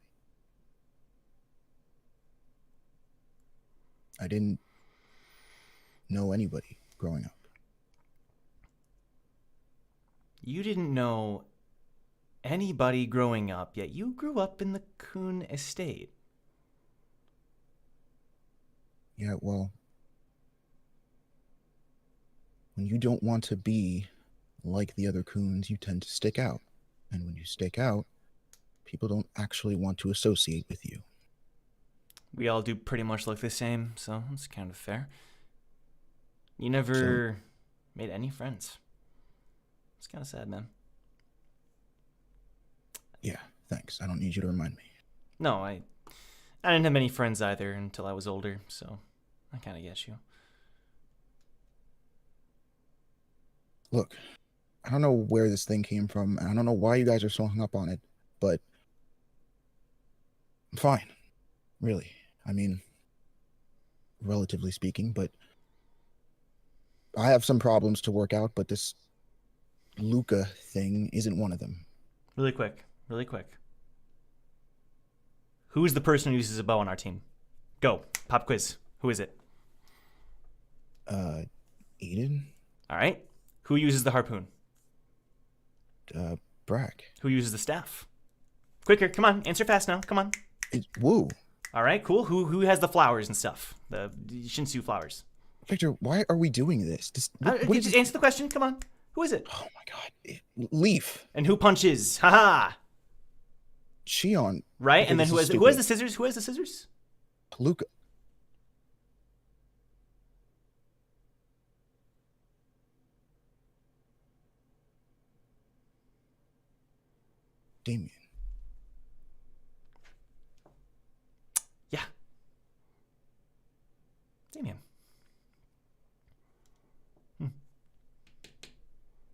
didn't know anybody growing up. You didn't know anybody growing up, yet you grew up in the Coon estate. Yeah, well, when you don't want to be like the other coons, you tend to stick out. And when you stick out, people don't actually want to associate with you. We all do pretty much look the same, so it's kind of fair. You never made any friends. It's kind of sad, man. Yeah, thanks. I don't need you to remind me. No, I didn't have many friends either until I was older, so I kind of get you. Look, I don't know where this thing came from, and I don't know why you guys are so hung up on it, but I'm fine. Really. I mean, relatively speaking, but I have some problems to work out, but this Luca thing isn't one of them. Really quick. Who's the person who uses a bow on our team? Go. Pop quiz. Who is it? Eden? All right. Who uses the harpoon? Brack. Who uses the staff? Quicker. Come on. Answer fast now. Come on. It's Woo. All right. Cool. Who has the flowers and stuff? The Shinsu flowers. Victor, why are we doing this? Just answer the question. Come on. Who is it? Oh my god. Leaf. And who punches? Haha. Shion. Right. Okay, And then this who is has the stupid. scissors? Who has the scissors? Luca. Damien. Yeah. Damien.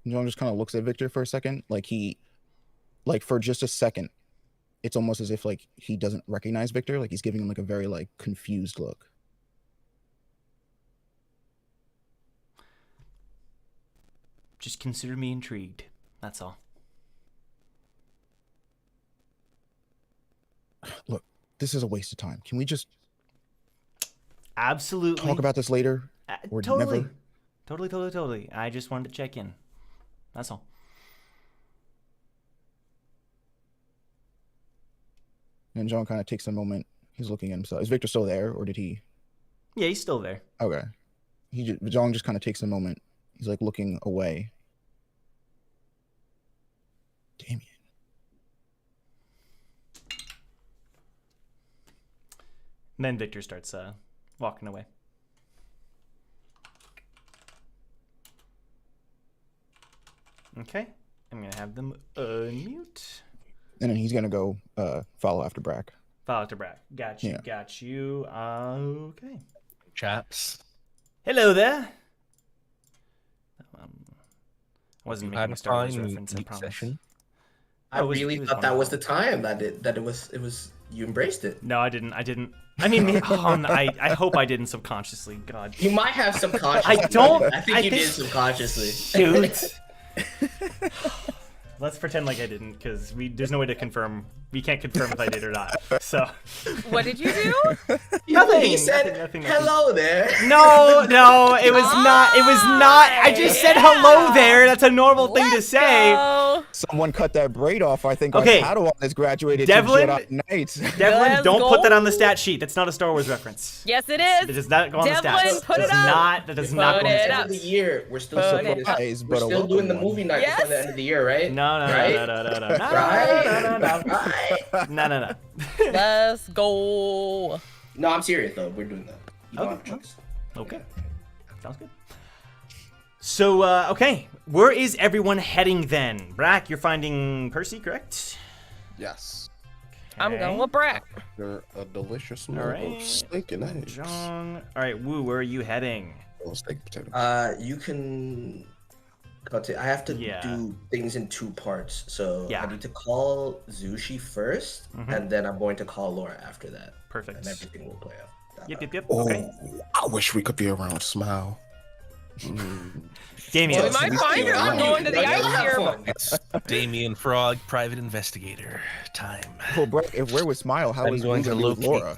John just kind of looks at Victor for a second, like for just a second, it's almost as if like he doesn't recognize Victor, like he's giving him like a very like confused look. Just consider me intrigued. That's all. Look, this is a waste of time. Can we just Absolutely. talk about this later? Or Totally. never? Totally. I just wanted to check in. That's all. And John kind of takes a moment. He's looking at himself. Is Victor still there, or did he? Yeah, he's still there. Okay. John just kind of takes a moment. He's like looking away. Damien. And then Victor starts walking away. Okay. I'm gonna have them unmute. And then he's gonna go follow after Brack. Follow to Brack. Got you. Yeah. Got you. Okay. Chaps. Hello there. I wasn't Had making a a Star Wars fine reference. I week promise. session. I Oh, it was- really it was thought that was the wonderful. time that it was you embraced it. No, I didn't. I mean, I hope I didn't subconsciously. God. You might have subconsciously. I don't- I think I you think- did subconsciously. Shoot. Let's pretend like I didn't, because there's no way to confirm. We can't confirm if I did or not. So. What did you do? Nothing. He said, nothing. "Hello there." No, it was not. It was not. I just said hello there. That's a normal thing to Let's say. go. Someone cut that braid off. I think Okay. our Padawan has graduated Devlin? to Jedi Knights. Devlin, Let's don't put that on the go. stat sheet. That's not a Star Wars reference. Yes, it It is. does not go on the Devlin, stats. put it Does up. not. That does not Put go on the it End stats. up. of the year, we're still Put it supporting. up. We're But a still doing welcome the one. movie night Yes. before the end of the year, right? No, Right? Right? No. Let's go. No, I'm serious though. We're doing that. You don't Okay. have a choice. Okay. Sounds good. So, okay. Where is everyone heading then? Brack, you're finding Percy, correct? Yes. I'm Okay. going with Brack. They're a delicious All meal right. of steak and eggs. Jong. All right, Woo, where are you heading? Oh, steak and potato. You can. I have to Yeah. do things in two parts, so Yeah. I need to call Zushi 1st, Mhm. and then I'm going to call Laura after that, Perfect. and everything will play out. that Yep, way. yep, yep. Oh, Okay. I wish we could be around Smile. Damien. We might find her. I'm going to the You'll ice have here. fun. It's Damien Frog, private investigator time. Well, Brack, if we're with Smile, how I'm is going we to gonna be with Laura?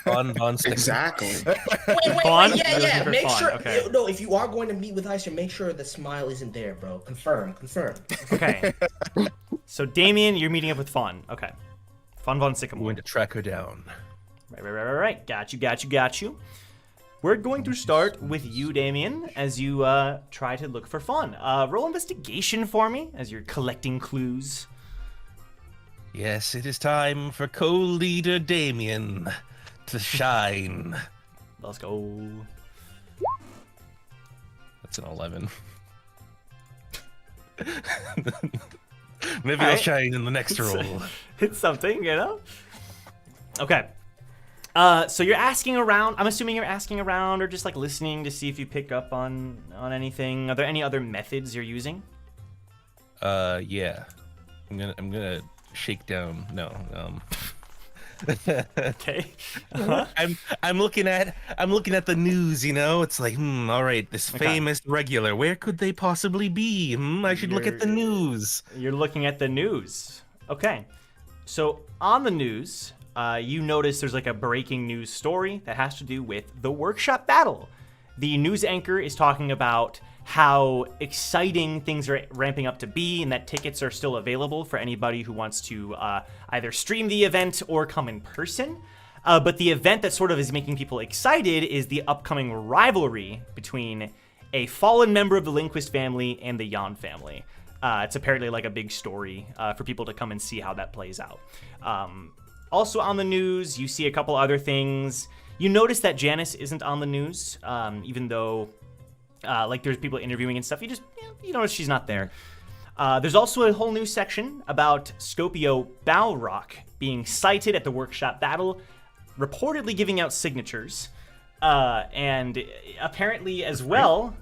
Von Stickler. Exactly. Wait, Fawn? yeah, You're looking yeah. for Make Fawn, sure. okay. No, if you are going to meet with Aisha, make sure the smile isn't there, bro. Confirm. Okay. So, Damien, you're meeting up with Fawn. Okay. Fawn von I'm Sycamore. going to track her down. Right. Got you. We're going to start with you, Damien, as you try to look for Fawn. Roll investigation for me as you're collecting clues. Yes, it is time for co-leader Damien to shine. Let's go. That's an 11. Maybe All I'll right. shine in the next roll. It's something, you know? Okay. So you're asking around. I'm assuming you're asking around or just like listening to see if you pick up on anything. Are there any other methods you're using? Yeah. I'm gonna shake down. No. Okay. Uh-huh. I'm looking at the news, you know? It's like, all right, this Okay. famous regular, where could they possibly be? I should look at the news. You're looking at the news. Okay. So on the news, you notice there's like a breaking news story that has to do with the workshop battle. The news anchor is talking about how exciting things are ramping up to be and that tickets are still available for anybody who wants to either stream the event or come in person. But the event that sort of is making people excited is the upcoming rivalry between a fallen member of the Lindquist family and the Jan family. It's apparently like a big story for people to come and see how that plays out. Also on the news, you see a couple other things. You notice that Janice isn't on the news, even though like there's people interviewing and stuff. You notice she's not there. There's also a whole new section about Scorpio Balrock being cited at the workshop battle, reportedly giving out signatures, and apparently as well.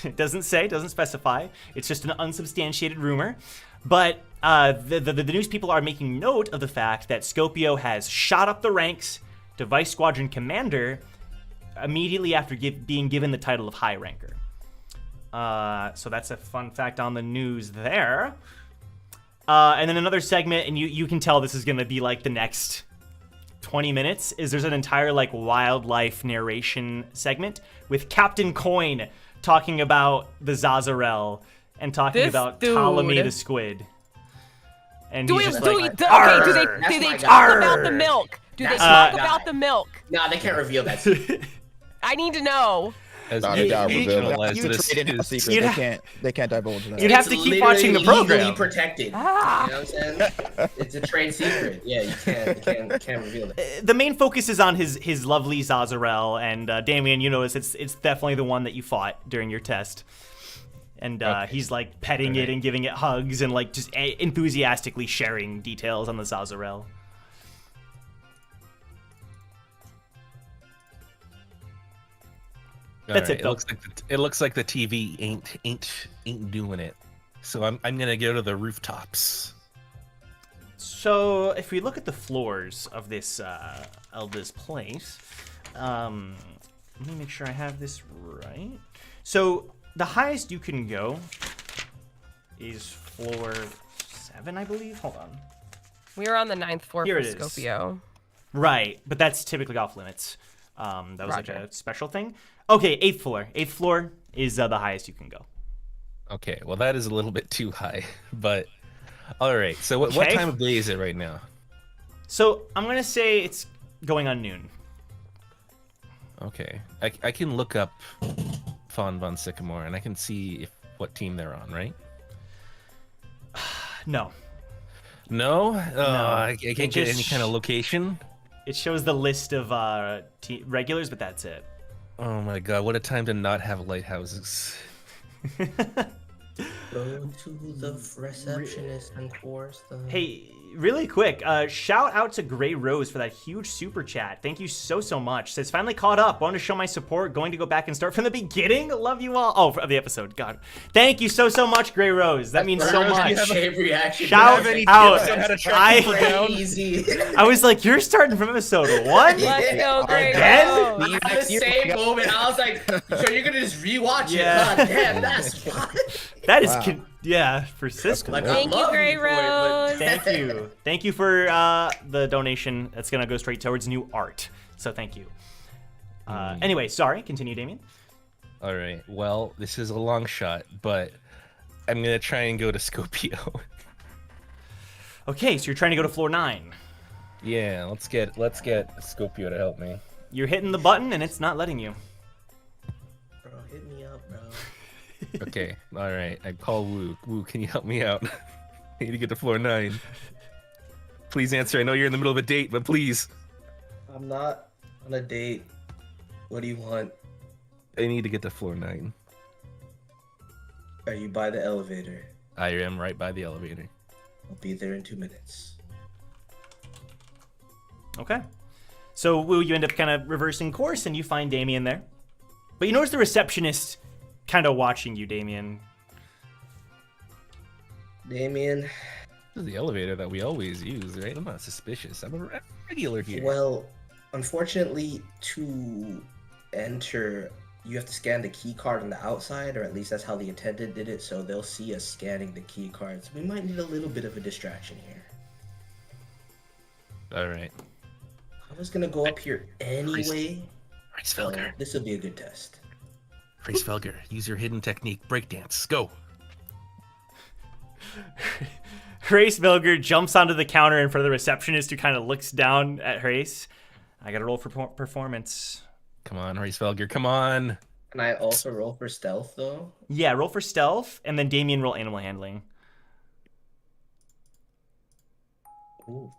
It doesn't specify. It's just an unsubstantiated rumor. But the news people are making note of the fact that Scorpio has shot up the ranks to Vice Squadron Commander immediately after being given the title of High Ranker. So that's a fun fact on the news there. And then another segment, and you can tell this is going to be like the next 20 minutes, is there's an entire like wildlife narration segment with Captain Coin talking about the Zazarel and talking This about dude. Ptolemy the squid. And Do he's we, just do, like, we, do, "Arr!" okay, do That's they my talk guy. about the milk? Do they That's talk my about guy. the milk? Nah, they can't reveal that. I need to know. As Nah, you they gotta reveal it. analyze You this trade in a is- secret. You'd They ha- can't divulge that. You'd have to keep watching the Legally program. protected. Ah. You know what I'm saying? It's a trade secret. Yeah, you can't reveal that. The main focus is on his lovely Zazarel, and Damien, you notice it's definitely the one that you fought during your test. And Okay. he's like petting it and giving it hugs and like just enthusiastically sharing details on the Zazarel. That's Alright, it, Phil. It looks like the TV ain't doing it. So I'm gonna go to the rooftops. So if we look at the floors of this place, let me make sure I have this right. So the highest you can go is floor 7, I believe. Hold on. We were on the 9th floor Here for it is. Scorpio. Right, but that's typically off limits. That was like Roger. a special thing. Okay, 8th floor. 8th floor is the highest you can go. Okay, well that is a little bit too high, but all right. So what Okay. time of day is it right now? So I'm gonna say it's going on noon. Okay, I can look up Fawn von Sycamore and I can see what team they're on, right? No, No, I can't It get any just- kind of location. it shows the list of regulars, but that's it. Oh my god, what a time to not have lighthouses. Go to the receptionist and course the. Hey, really quick, shout out to Gray Rose for that huge super chat. Thank you so much. Says finally caught up. Wanted to show my support. Going to go back and start from the beginning. Love you all. Oh, of the episode. God, thank you so much, Gray Rose. That means so much. Shape reaction. Shout That's out. down? crazy. I was like, you're starting from episode 1. Let's go, Grey Again? Rose. At the same moment, I was like, so you're gonna just rewatch Yeah. it? God damn, that's fun. That is, Wow. yeah, persistent. Like, Thank I you, love Grey for it, but- Rose. Thank you. Thank you for the donation. That's going to go straight towards new art. So thank you. Anyway, sorry. Continue, Damien. All right, well, this is a long shot, but I'm gonna try and go to Scorpio. Okay, so you're trying to go to floor 9. Yeah, let's get Scorpio to help me. You're hitting the button and it's not letting you. Bro, hit me up, bro. Okay, all right. I call Wu. Wu, can you help me out? I need to get to floor 9. Please answer. I know you're in the middle of a date, but please. I'm not on a date. What do you want? I need to get to floor 9. Are you by the elevator? I am right by the elevator. I'll be there in 2 minutes. Okay. So Wu, you end up kind of reversing course and you find Damien there. But you notice the receptionist kind of watching you, Damien. Damien, This is the elevator that we always use, right? I'm not suspicious. I'm a regular here. well, unfortunately, to enter, you have to scan the key card on the outside, or at least that's how the attendant did it, so they'll see us scanning the key cards. We might need a little bit of a distraction here. All right. I was gonna go up here anyway. So Reisfelger. this will be a good test. Reisfelger, use your hidden technique. Breakdance. Go. Grace Vilger jumps onto the counter in front of the receptionist who kind of looks down at Grace. I got to roll for performance. Come on, Reisfelger. Come on. Can I also roll for stealth, though? Yeah, roll for stealth, and then Damien roll animal handling. Ooh.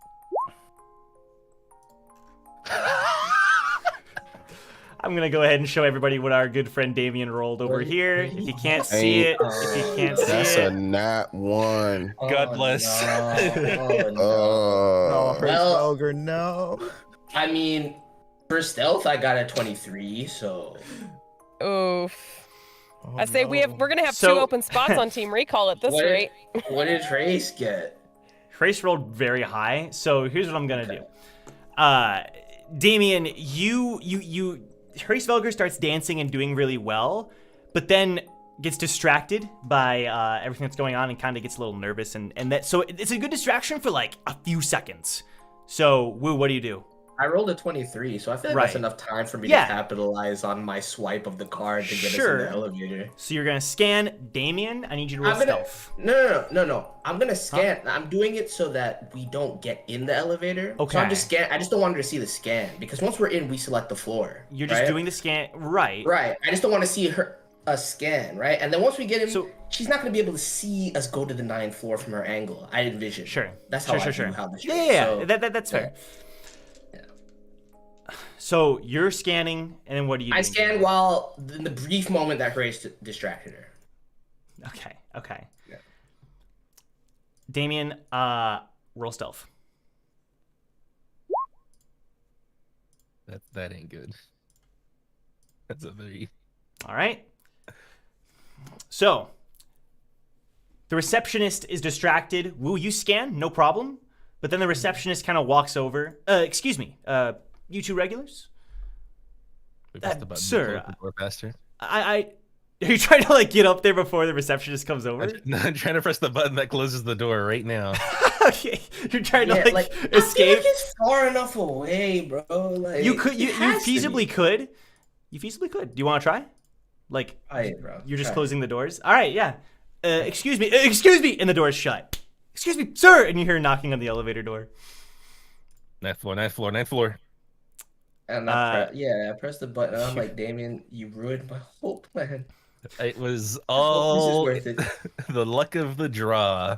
I'm going to go ahead and show everybody what our good friend Damien rolled over here. If you can't see it, if you can't see That's a it. nat 1. God bless. No. Oh, no. Oh, Well- Helger, no. I mean, for stealth, I got a 23, so... Oof. Oh, I say we're gonna have So- 2 open spots on Team Recall at this What? rate. What did Trace get? Grace rolled very high, so here's what I'm going to do. Damien, Grace Vilger starts dancing and doing really well, but then gets distracted by everything that's going on and kind of gets a little nervous, and that so it's a good distraction for like a few seconds. So Wu, what do you do? I rolled a 23, so I feel like Right. that's enough time for me Yeah. to capitalize on my swipe of the card to get Sure. us in the elevator. So you're gonna scan Damien. I need you to roll I'm gonna stealth. no. I'm gonna scan. I'm doing it so that we don't get in the elevator. So Okay. I'm just scan. I just don't want her to see the scan because once we're in, we select the floor. You're just right? doing the scan, right? Right. I just don't want to see a scan, right? And then once we get in, So- she's not gonna be able to see us go to the 9th floor from her angle. I envision. Sure. That's how sure, I sure, view sure. how this Yeah, is. yeah, yeah. So, That's fair. Yeah. So you're scanning, and then what do you do? I scanned while in the brief moment that Grace distracted her. Okay. Yeah. Damien, roll stealth. That ain't good. That's a 3. All right. So, the receptionist is distracted. Woo, you scan, no problem. But then the receptionist kind of walks over. Excuse me, you two regulars? We press the button to sir, close the door faster. Are you trying to like get up there before the receptionist comes over? I'm trying to press the button that closes the door right now. Okay, you're trying to like I feel escape. like it's far enough away, bro. Like You could, you it has to feasibly be. could. You feasibly could. Do you want to try? Like, Bro. you're just Try. closing the doors. All right, yeah. Excuse me, and the door's shut. Excuse me, sir, and you hear knocking on the elevator door. 9th floor. And I pressed the button. And I'm like, Damien, you ruined my whole plan. It was This all is worth it. the luck of the draw.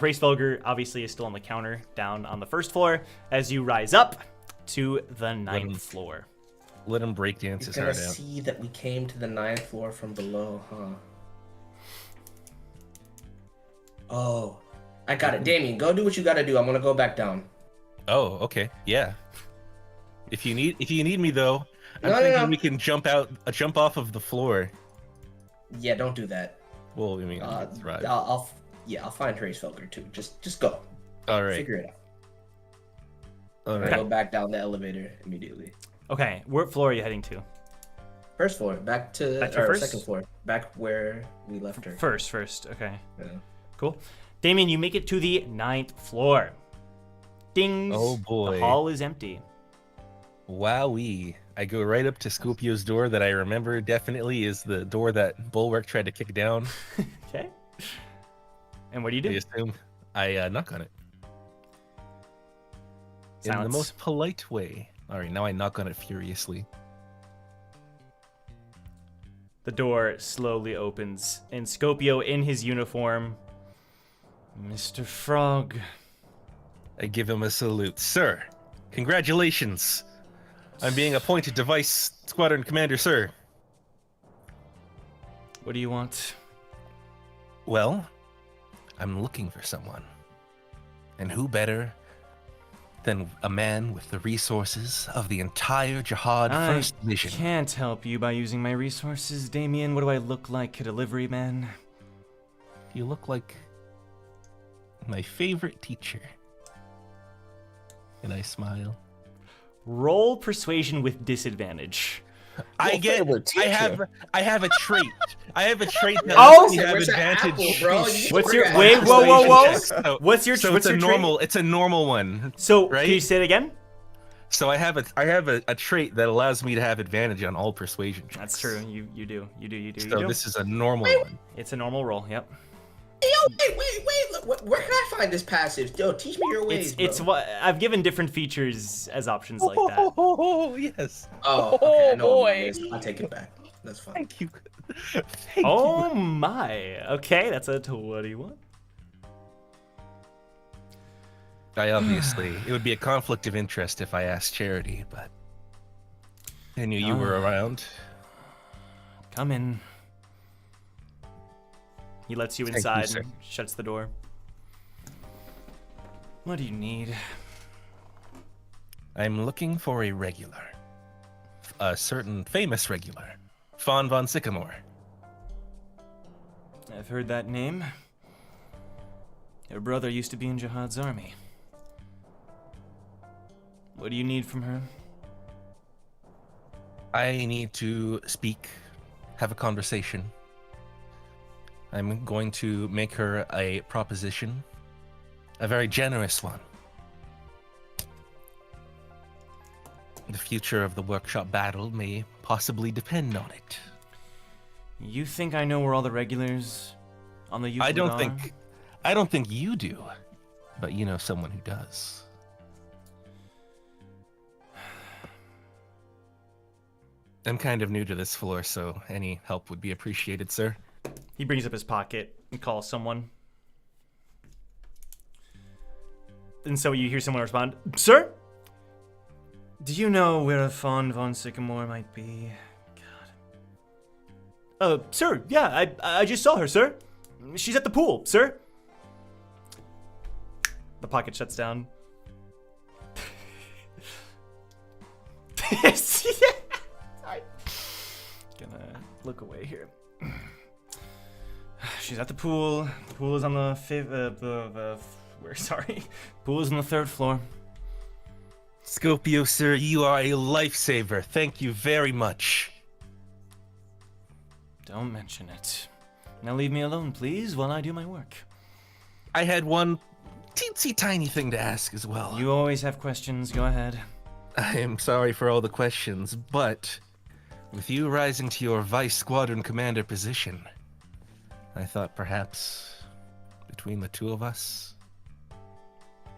Race Vulgar obviously is still on the counter down on the first floor as you rise up to the ninth floor. Let him break dance You're his gonna heart out. see that we came to the 9th floor from below, huh? Oh, I got it. Damien, go do what you gotta do. I'm gonna go back down. Oh, okay, yeah. If you need me though, I'm No, thinking no. we can jump off of the floor. Yeah, don't do that. Well, I mean, it's right. I'll find Trace Felker too. Just go. All right, Figure it out. all I'm right. gonna go back down the elevator immediately. Okay, what floor are you heading to? First floor, back to Back to or first? second floor, back where we left her. First. Okay, Yeah. cool. Damien, you make it to the 9th floor. Dings. Oh, boy. The hall is empty. Wowee! I go right up to Scorpio's door that I remember definitely is the door that Bulwark tried to kick down. Okay. And what do you I do? assume I knock on it in Silence. the most polite way. All right, now I knock on it furiously. The door slowly opens, and Scorpio in his uniform. Mr. Frog. I give him a salute. Sir, congratulations. I'm being appointed to Vice Squadron Commander, sir. What do you want? Well, I'm looking for someone. And who better than a man with the resources of the entire Jahad First Division? Can't help you by using my resources, Damien. What do I look like, a delivery man? You look like my favorite teacher. And I smile. Roll persuasion with disadvantage. I have a trait. I have a trait that Oh! lets me have Where's the advantage. apple, bro? You What's work your at wait? Apple Whoa! Station. So- What's your So what's it's your a trait? normal. It's a normal one. So right? can you say it again? So I have a trait that allows me to have advantage on all persuasion checks. That's true. You do. So this is a normal one. It's a normal roll. Yep. Yo, wait! Look, where can I find this passive? Yo, teach me your ways. It's bro. what I've given different features as options like that. Oh yes. Oh, okay, I know what boy. mine is. I'll take it back. That's fine. Thank you. Thank Oh my. Okay, that's a 21. I obviously it would be a conflict of interest if I asked Charity, but I knew you were around. Come in. He lets you Thank you, inside sir. and shuts the door. What do you need? I'm looking for a regular. A certain famous regular. Fawn von Sycamore. I've heard that name. Her brother used to be in Jahad's army. What do you need from her? I need to speak, have a conversation. I'm going to make her a proposition, a very generous one. The future of the workshop battle may possibly depend on it. You think I know where all the regulars on the Euclid are? I don't think you do, but you know someone who does. I'm kind of new to this floor, so any help would be appreciated, sir. He brings up his pocket and calls someone. And so you hear someone respond, Sir? Do you know where a Fawn von Sycamore might be? God. Sir, yeah, I just saw her, sir. She's at the pool, sir. The pocket shuts down. Sorry. Gonna look away here. She's at the pool. The pool is on the sorry. Pool is on the 3rd floor. Scorpio, sir, you are a lifesaver. Thank you very much. Don't mention it. Now leave me alone, please, while I do my work. I had one teensy tiny thing to ask as well. You always have questions. Go ahead. I am sorry for all the questions, but with you rising to your Vice Squadron Commander position, I thought perhaps between the two of us,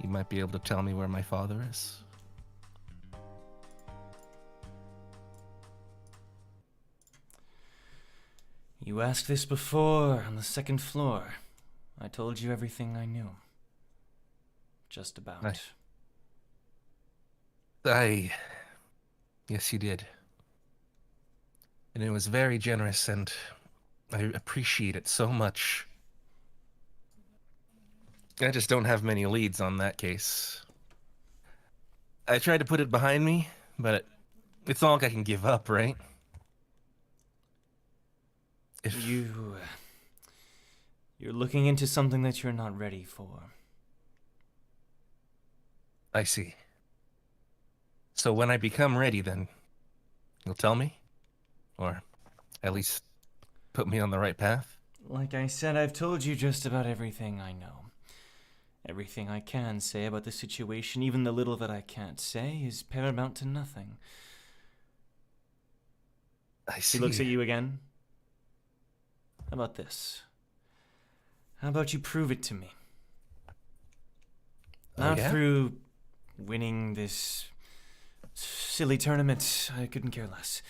you might be able to tell me where my father is. You asked this before on the 2nd floor. I told you everything I knew. Just about. Yes, you did. And it was very generous, and I appreciate it so much. I just don't have many leads on that case. I tried to put it behind me, but it's not like I can give up, right? You're looking into something that you're not ready for. I see. So when I become ready, then you'll tell me? Or at least put me on the right path? Like I said, I've told you just about everything I know. Everything I can say about the situation, even the little that I can't say, is paramount to nothing. I see. He looks at you again. How about this? How about you prove it to me? Not through winning this silly tournament. I couldn't care less.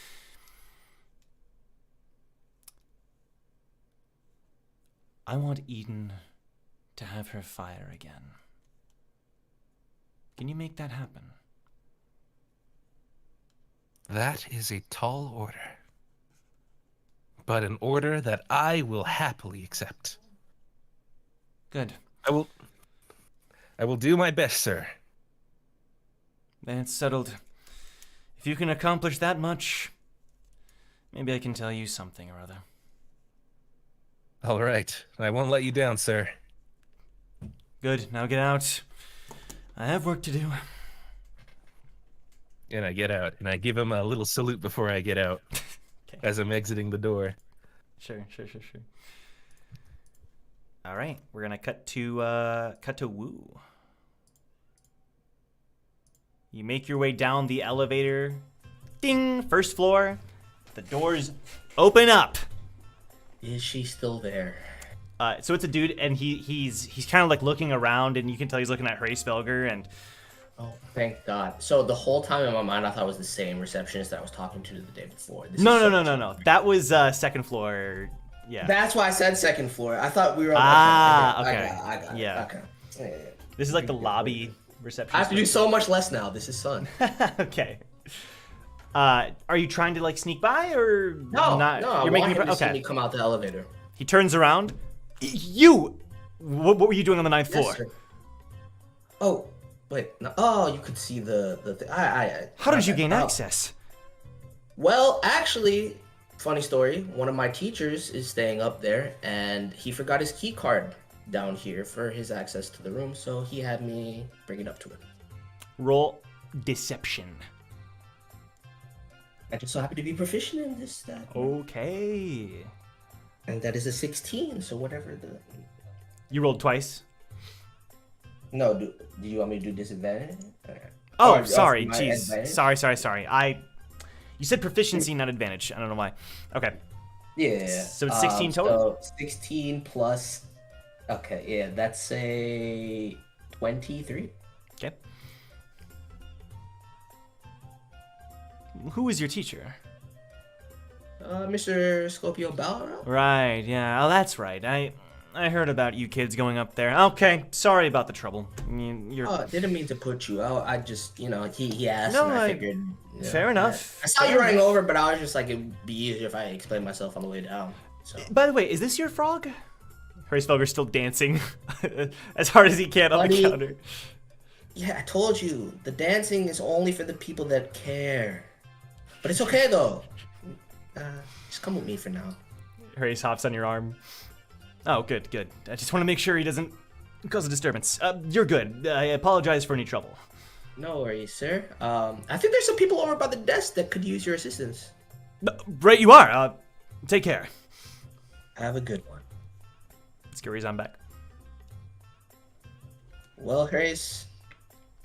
I want Eden to have her fire again. Can you make that happen? That is a tall order. But an order that I will happily accept. Good. I will do my best, sir. Then it's settled. If you can accomplish that much, maybe I can tell you something or other. All right. I won't let you down, sir. Good. Now get out. I have work to do. And I get out, and I give him a little salute before I get out. Okay. As I'm exiting the door. Sure. All right, we're gonna cut to Wu. You make your way down the elevator. Ding! 1st floor. The doors open up. Is she still there? So it's a dude, and he's kind of like looking around, and you can tell he's looking at Hray Spelger, and Oh, thank God. So the whole time in my mind, I thought it was the same receptionist that I was talking to the day before. This is so no. That was 2nd floor. Yeah. That's why I said 2nd floor. I thought we were on okay. I got it. Yeah. Okay. Yeah. This is like the lobby reception. I have to do so much less now. This is fun. Okay. Are you trying to like sneak by or No, not? no. You're making him to see okay. me come out the elevator. He turns around. You. What were you doing on the 9th floor? Yes, sir. Oh, wait. No, oh, you could see the thing. How did you gain access? Well, actually, funny story. One of my teachers is staying up there, and he forgot his key card down here for his access to the room, so he had me bring it up to him. Roll deception. I just so happen to be proficient in this. Okay. And that is a 16, so whatever the... You rolled twice. No, do you want me to do disadvantage? Oh, sorry. my Jeez. advantage? Sorry. You said proficiency, not advantage. I don't know why. Okay. Yeah. So it's 16 total? So 16 plus... Okay, yeah, that's a 23. Okay. Who is your teacher? Mr. Scorpio Balrog? Right, yeah. Oh, that's right. I heard about you kids going up there. Okay, sorry about the trouble. You're... Oh, didn't mean to put you out. I just, he asked No, and I figured. Fair enough. I saw you running over, but I was just like, it'd be easier if I explained myself on the way down. So. By the way, is this your frog? Hracefelger's still dancing as hard as he can on the counter. Yeah, I told you. The dancing is only for the people that care. But it's okay, though. Just come with me for now. Hrace hops on your arm. Oh, good. I just want to make sure he doesn't cause a disturbance. You're good. I apologize for any trouble. No worries, sir. I think there's some people over by the desk that could use your assistance. Right, you are. Take care. Have a good one. Scurries on back. Well, Grace,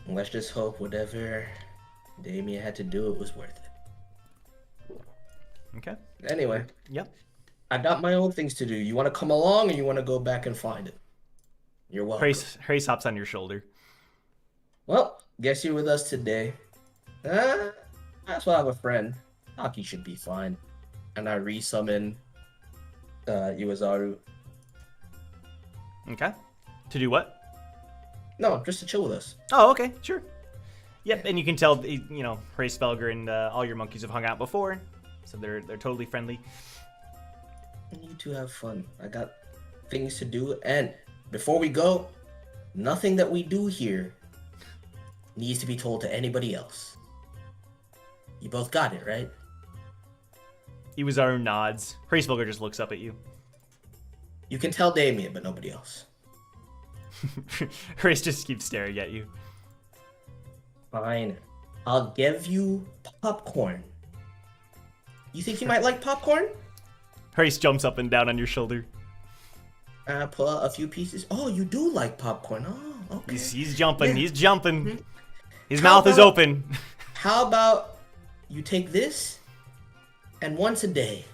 let's just hope whatever Damien had to do, it was worth it. Okay. Anyway. Yep. I got my own things to do. You want to come along, or you want to go back and find it? You're welcome. Hrace hops on your shoulder. Well, guess you're with us today. I also have a friend. Taki should be fine. And I re-summon Iwazaru. Okay. To do what? No, just to chill with us. Oh, okay, sure. Yep, and you can tell, Hracefelger and all your monkeys have hung out before, so they're totally friendly. And you two have fun. I got things to do, and before we go, nothing that we do here needs to be told to anybody else. You both got it, right? Iwazaru nods. Hracefelger just looks up at you. You can tell Damien, but nobody else. Hrace just keeps staring at you. Fine. I'll give you popcorn. You think you might like popcorn? Hrace jumps up and down on your shoulder. Pull out a few pieces. Oh, you do like popcorn. Oh, okay. He's jumping. Yeah. He's jumping. Mm-hmm. His mouth is open. How about you take this, and once a day,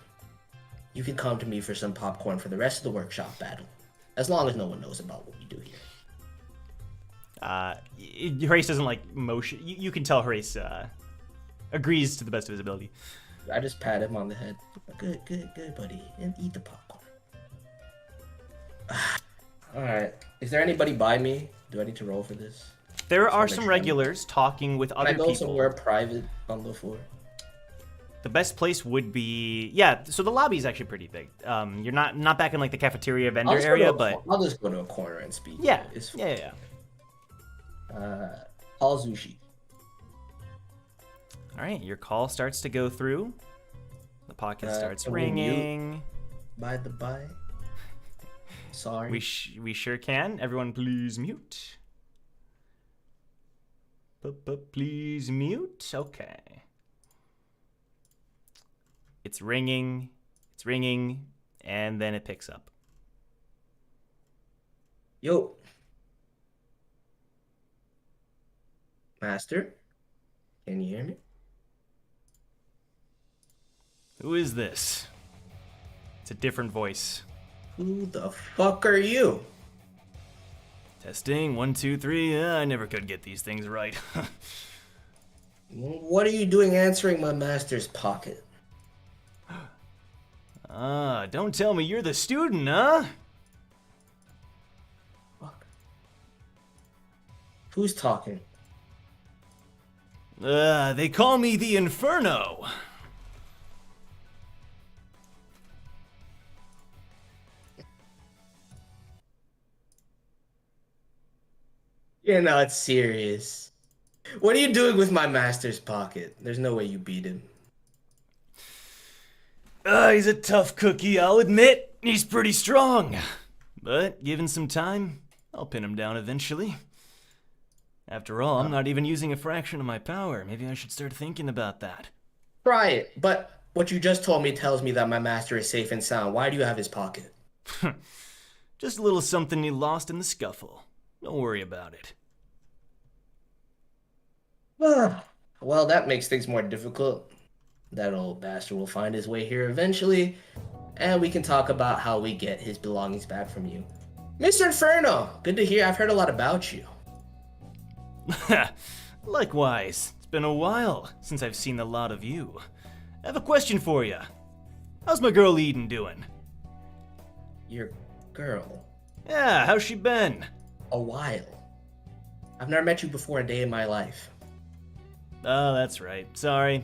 you can come to me for some popcorn for the rest of the workshop battle. As long as no one knows about what we do here. Hrace doesn't like motion. You can tell Hrace agrees to the best of his ability. I just pat him on the head. Good, buddy. And eat the popcorn. Alright. Is there anybody by me? Do I need to roll for this? There are some regulars talking with other people. Can I go people. somewhere private on the floor? The best place would be, so the lobby is actually pretty big. You're not back in like the cafeteria vendor area, but I'll just go to a corner and speak. Yeah, it's yeah. Call Zushi. All right, your call starts to go through. The pocket starts ringing. By the by. Sorry. We sure can. Everyone, please mute. Please mute. Okay. It's ringing, and then it picks up. Yo. Master, can you hear me? Who is this? It's a different voice. Who the fuck are you? Testing, 1, 2, 3. I never could get these things right. What are you doing answering my master's pocket? Don't tell me you're the student, huh? Fuck. Who's talking? They call me the Inferno. You're not serious. What are you doing with my master's pocket? There's no way you beat him. He's a tough cookie, I'll admit. He's pretty strong. But given some time, I'll pin him down eventually. After all, I'm not even using a fraction of my power. Maybe I should start thinking about that. Try it, but what you just told me tells me that my master is safe and sound. Why do you have his pocket? Just a little something he lost in the scuffle. Don't worry about it. Well, that makes things more difficult. That old bastard will find his way here eventually, and we can talk about how we get his belongings back from you. Mr. Inferno, good to hear. I've heard a lot about you. Likewise. It's been a while since I've seen a lot of you. I have a question for you. How's my girl Eden doing? Your girl. Yeah, how's she been? A while. I've never met you before a day in my life. Oh, that's right. Sorry.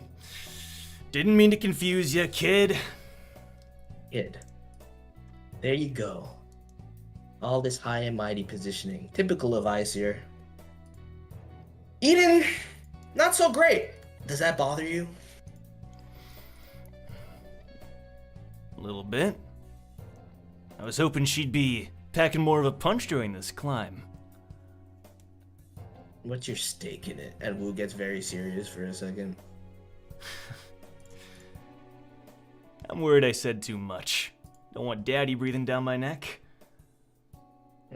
Didn't mean to confuse you, kid. Kid. There you go. All this high and mighty positioning. Typical of Aesir. Eden, not so great. Does that bother you? A little bit. I was hoping she'd be packing more of a punch during this climb. What's your stake in it? And Wu gets very serious for a second. I'm worried I said too much. Don't want Daddy breathing down my neck.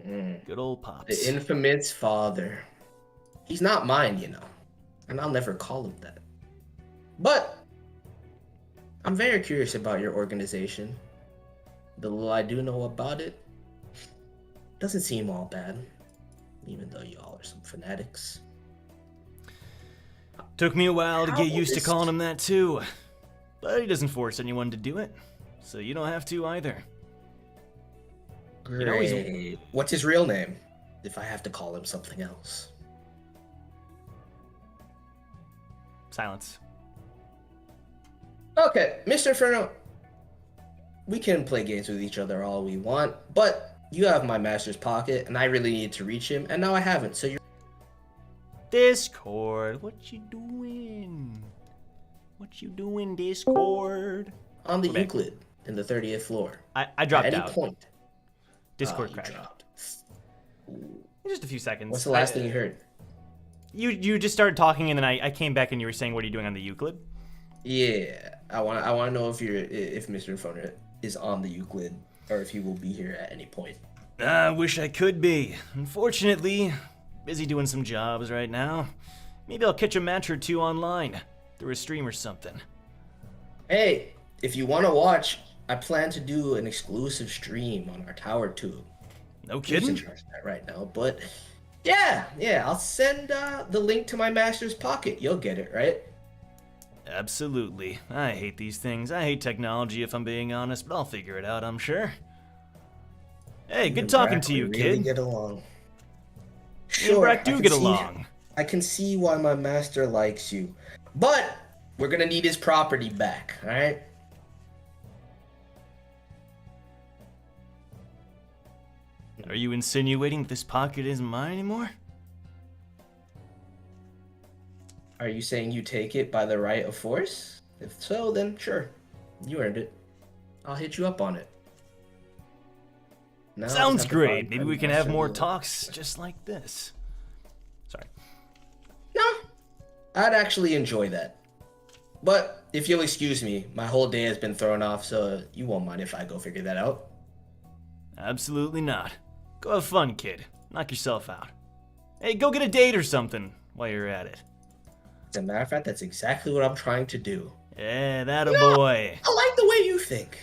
Good old Pops. The infamous father. He's not mine, you know. And I'll never call him that. But I'm very curious about your organization. The little I do know about it doesn't seem all bad. Even though y'all are some fanatics. Took me a while to How get used to is- calling him that too. But he doesn't force anyone to do it. So you don't have to either. know he's- Great. What's his real name? If I have to call him something else. Silence. Okay, Mr. Inferno. We can play games with each other all we want, but you have my master's pocket, and I really need to reach him, and now I haven't, so you're Discord, what you doing? What you doing, Discord? on the Okay. Euclid in the 30th floor. I dropped At any out. point. Discord you crashed. dropped. Just a few seconds. What's the last thing you heard? You just started talking and then I came back and you were saying, what are you doing on the Euclid? Yeah, I want to know if Mr. Inferno is on the Euclid or if he will be here at any point. I wish I could be. Unfortunately, busy doing some jobs right now. Maybe I'll catch a match or two online through a stream or something. Hey, if you want to watch, I plan to do an exclusive stream on our tower tube. No He's in kidding? charge of that right now, but yeah, I'll send the link to my master's pocket. You'll get it, right? Absolutely. I hate these things. I hate technology if I'm being honest, but I'll figure it out, I'm sure. Hey, good talking Brack, to you, we really kid. get along. Me and Sure, Brack I do can get see- along. I can see why my master likes you, but we're gonna need his property back, all right? Are you insinuating that this pocket isn't mine anymore? Are you saying you take it by the right of force? If so, then sure, you earned it. I'll hit you up on it. Now I'll Sounds have to great. find Maybe my we can have master more will. talks just like this. Sorry. No, I'd actually enjoy that. But if you'll excuse me, my whole day has been thrown off, so you won't mind if I go figure that out. Absolutely not. Go have fun, kid. Knock yourself out. Hey, go get a date or something while you're at it. As a matter of fact, that's exactly what I'm trying to do. Yeah, that a boy. I like the way you think.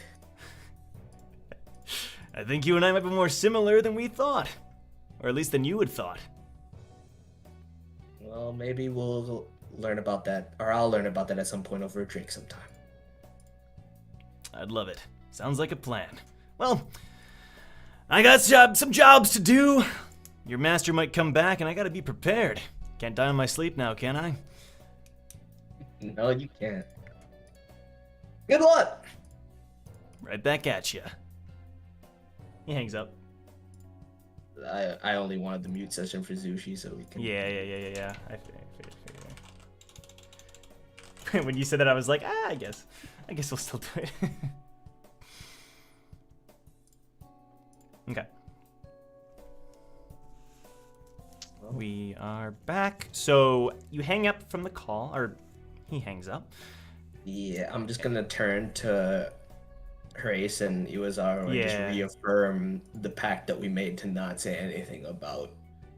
I think you and I might be more similar than we thought. Or at least than you had thought. Well, maybe we'll learn about that, or I'll learn about that at some point over a drink sometime. I'd love it. Sounds like a plan. Well, I got some jobs to do. Your master might come back and I gotta be prepared. Can't die in my sleep now, can I? No, you can't. Good luck! Right back at ya. He hangs up. I only wanted the mute session for Zushi so we can... Yeah. I figured. When you said that, I was like, I guess we'll still do it. Okay. We are back. So you hang up from the call, or he hangs up. Yeah, I'm just gonna turn to Grace and Iwazar and just Yeah. reaffirm the pact that we made to not say anything about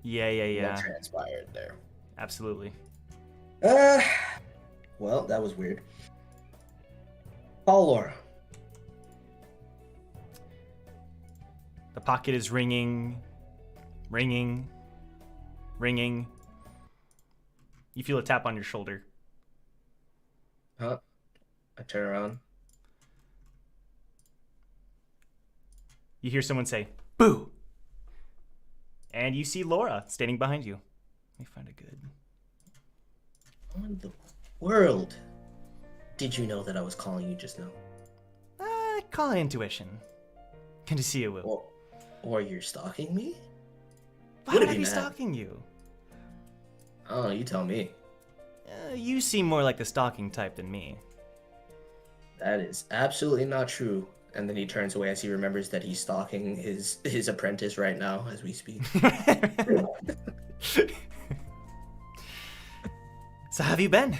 Yeah. what transpired there. Absolutely. Well, that was weird. Call Laura. The pocket is ringing. You feel a tap on your shoulder. Huh? I turn around. You hear someone say, Boo! And you see Laura standing behind you. Let me find a good... How in the world did you know that I was calling you just now? Call it intuition. Good to see you, Will. Or you're stalking me? Why Would would it I be be mad? stalking you? Oh, you tell me. You seem more like the stalking type than me. That is absolutely not true. And then he turns away as he remembers that he's stalking his apprentice right now as we speak. So how have you been?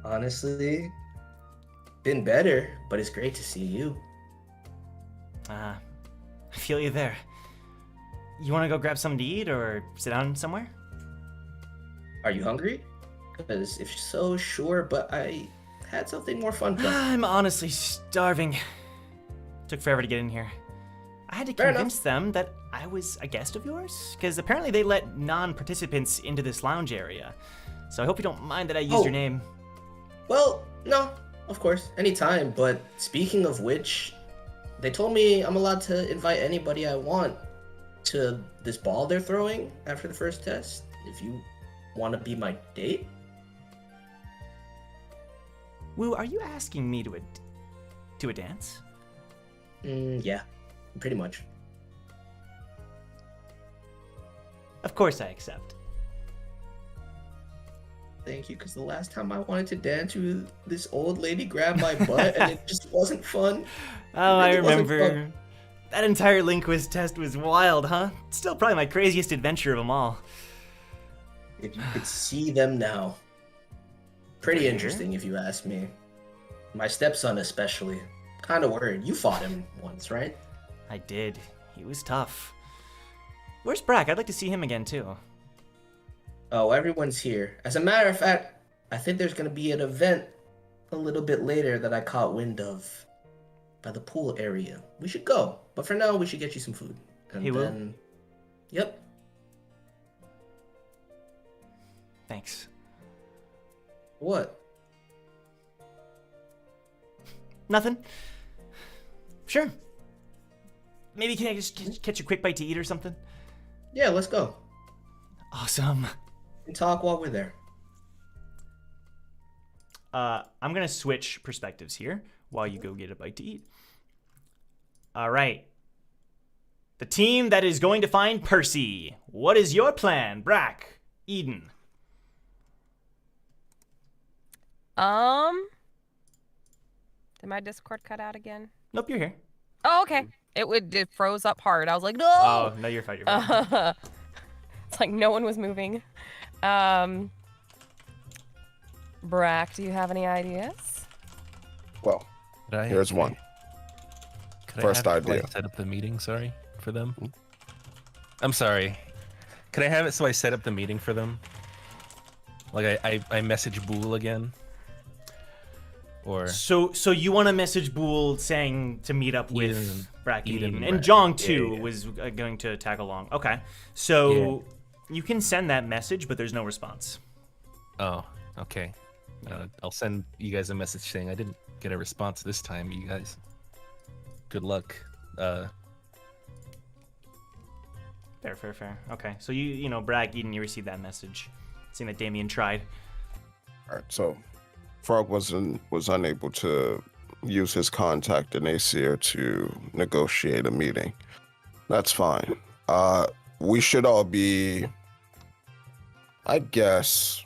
Honestly, been better, but it's great to see you. I feel you there. You want to go grab something to eat or sit down somewhere? Are you hungry? Because if so, sure, but I had something more fun planned. I'm honestly starving. Took forever to get in here. I had to Fair convince them that I was a guest of yours, because apparently they let non-participants into this lounge area. So I hope you don't mind that I used your name. Well, no, of course, anytime. But speaking of which, they told me I'm allowed to invite anybody I want to this ball they're throwing after the first test. If you want to be my date. Woo, are you asking me to a dance? Yeah, pretty much. Of course I accept. Thank you, because the last time I wanted to dance with this old lady grabbed my butt and it just wasn't fun. Oh, I It wasn't remember. fun. That entire linguist test was wild, huh? Still probably my craziest adventure of them all. If you could see them now. Pretty Here? interesting, if you ask me. My stepson especially. Kind of worried. You fought him once, right? I did. He was tough. Where's Brack? I'd like to see him again, too. Oh, everyone's here. As a matter of fact, I think there's going to be an event a little bit later that I caught wind of by the pool area. We should go. But for now, we should get you some food. And Hey, Will? then... Yep. Thanks. What? Nothing. Sure. Maybe can I just catch a quick bite to eat or something? Yeah, let's go. Awesome. And talk while we're there. I'm gonna switch perspectives here while you go get a bite to eat. All right. The team that is going to find Percy. What is your plan, Brack? Eden. Did my Discord cut out again? Nope, you're here. Oh, okay. It froze up hard. I was like, no. Oh, no, you're fine. You're fine. It's like no one was moving. Brack, do you have any ideas? Well, here's one. Could First I have it idea. so I set up the meeting, sorry, for them? I'm sorry. Could I have it so I set up the meeting for them? Like I message Bool again? Or So you want to message Bool saying to meet up with Eden- Brack and Eden Eden. and And Brack. Jong, Yeah, too, yeah. was going to tag along. Okay. So you can send that message, but there's no response. Oh, okay. I'll send you guys a message saying I didn't get a response this time, you guys. Good luck. Fair. Okay. So you know, Brack, Eden, you received that message. Seeing that Damien tried. All right, so Frog was unable to use his contact in ACR to negotiate a meeting. That's fine. We should all be, I guess,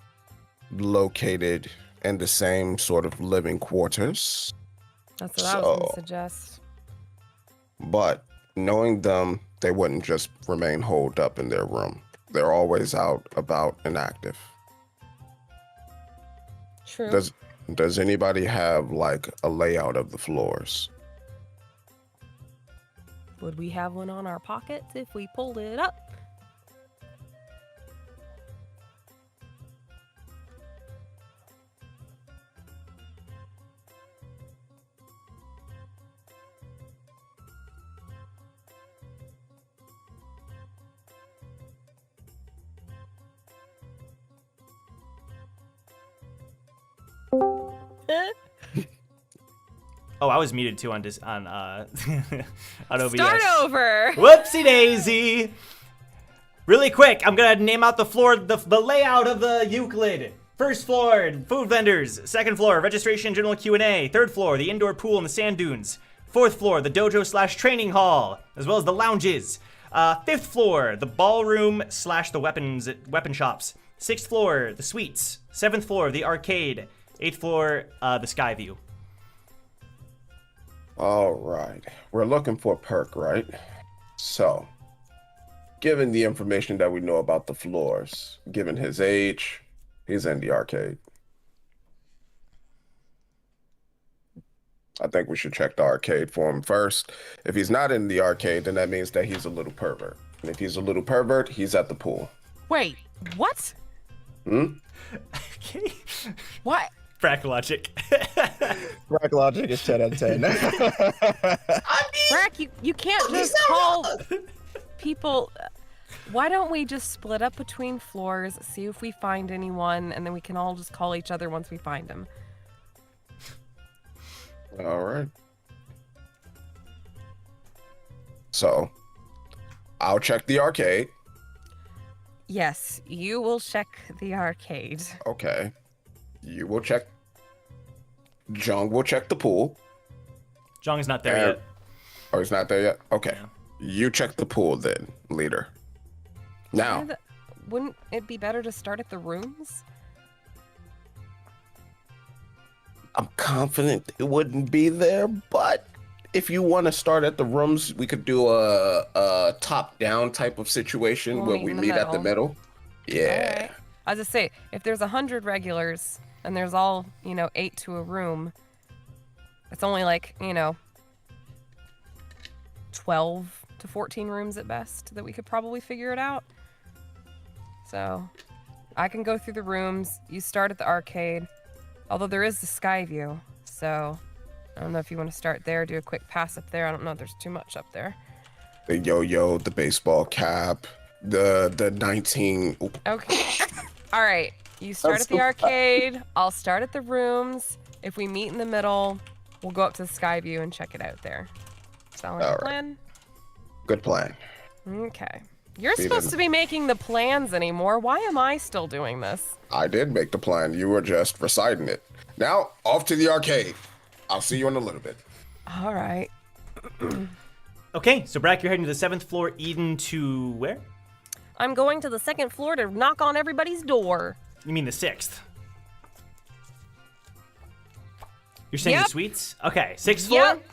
located in the same sort of living quarters. That's what I was going to suggest. But knowing them, they wouldn't just remain holed up in their room. They're always out, about, and active. True. Does anybody have like a layout of the floors? Would we have one on our pockets if we pulled it up? Oh, I was muted too on OBS. Start over. Whoopsie daisy. Really quick, I'm gonna name out the floor, the layout of the Euclid. First floor, food vendors. Second floor, registration, general Q&A. Third floor, the indoor pool and the sand dunes. Fourth floor, the dojo/training hall, as well as the lounges. Fifth floor, the ballroom / the weapon shops. Sixth floor, the suites. Seventh floor, the arcade. Eighth floor, the sky view. All right. We're looking for Perk, right? So, given the information that we know about the floors, given his age, he's in the arcade. I think we should check the arcade for him first. If he's not in the arcade, then that means that he's a little pervert. And if he's a little pervert, he's at the pool. Wait, what? Okay. What? Brack logic. Brack logic is 10 out of 10. Brack, you can't just call people. Why don't we just split up between floors, see if we find anyone, and then we can all just call each other once we find them. All right. So, I'll check the arcade. Yes, you will check the arcade. Okay. You will check. Jung will check the pool. Jong's not there yet. Oh, he's not there yet? Okay. Yeah. You check the pool then, leader. Now. Wouldn't it be better to start at the rooms? I'm confident it wouldn't be there, but if you want to start at the rooms, we could do a top-down type of situation where we meet at the middle. Yeah. Right. I was just say, if there's 100 regulars and there's all 8 to a room, it's only 12 to 14 rooms at best that we could probably figure it out. So I can go through the rooms. You start at the arcade, although there is the sky view. So I don't know if you want to start there, do a quick pass up there. I don't know if there's too much up there. The yo-yo, the baseball cap, the 19. Okay. All right. You start at the arcade. I'll start at the rooms. If we meet in the middle, we'll go up to the sky view and check it out there. Sound like a plan? Good plan. Okay. You're supposed to be making the plans anymore. Why am I still doing this? I did make the plan. You were just reciting it. Now, off to the arcade. I'll see you in a little bit. All right. Okay, so Brack, you're heading to the 7th floor, Eden to where? I'm going to the 2nd floor to knock on everybody's door. You mean the 6th? You're saying the suites? Okay, 6th floor? Yep.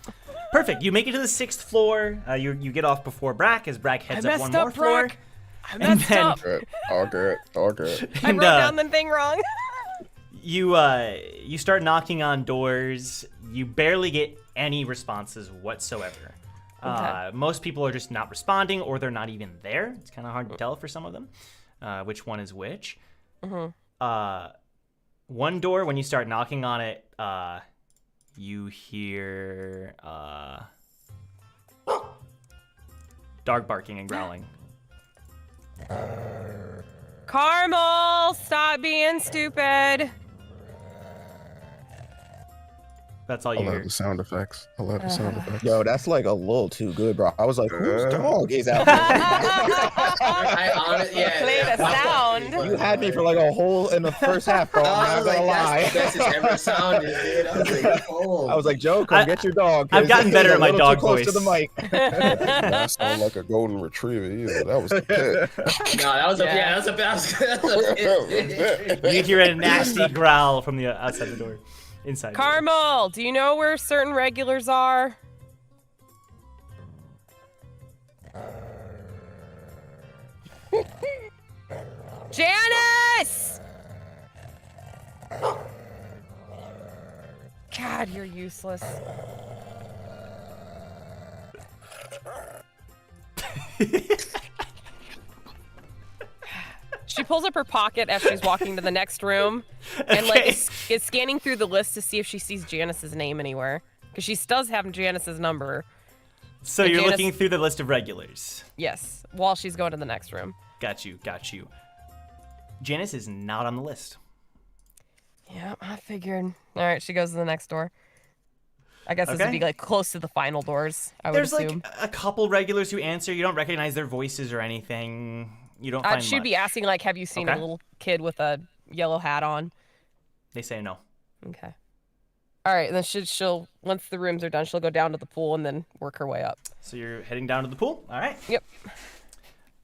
Perfect. You make it to the 6th floor. You get off before Brack as Brack heads up one more floor. Brack. I messed up. All good. I wrote down the thing wrong. You start knocking on doors. You barely get any responses whatsoever. Okay. Most people are just not responding, or they're not even there. It's kind of hard to tell for some of them which one is which. Mm-hmm. One door, when you start knocking on it, you hear dog barking and growling. Carmel, stop being stupid. That's all I you love hear. the sound effects. Yo, that's like a little too good, bro. I was like, whose dog is out there? Play the sound. You had me for like a whole in the first half, bro. I'm not gonna lie. That's the best it's ever sounded, dude. I was like, oh. I was like, Joe, come get your dog. I've gotten better He's at my a little dog too close voice. to the mic. That did not sound like a golden retriever either. That was the pit. No, that was a best. You hear a nasty growl from the outside the door. Inside. Carmel, do you know where certain regulars are? Janice! God, you're useless. She pulls up her pocket as she's walking to the next room and is scanning through the list to see if she sees Janice's name anywhere. Because she does have Janice's number. So you're looking through the list of regulars. Yes, while she's going to the next room. Got you. Janice is not on the list. Yeah, I figured. All right, she goes to the next door. I guess this would be like close to the final doors, I would There's assume. like a couple regulars who answer. You don't recognize their voices or anything. You don't find She'd be much. asking, like, have you seen a little kid with a yellow hat on? They say no. Okay. All right, and then she'll once the rooms are done, she'll go down to the pool and then work her way up. So you're heading down to the pool? All right. Yep.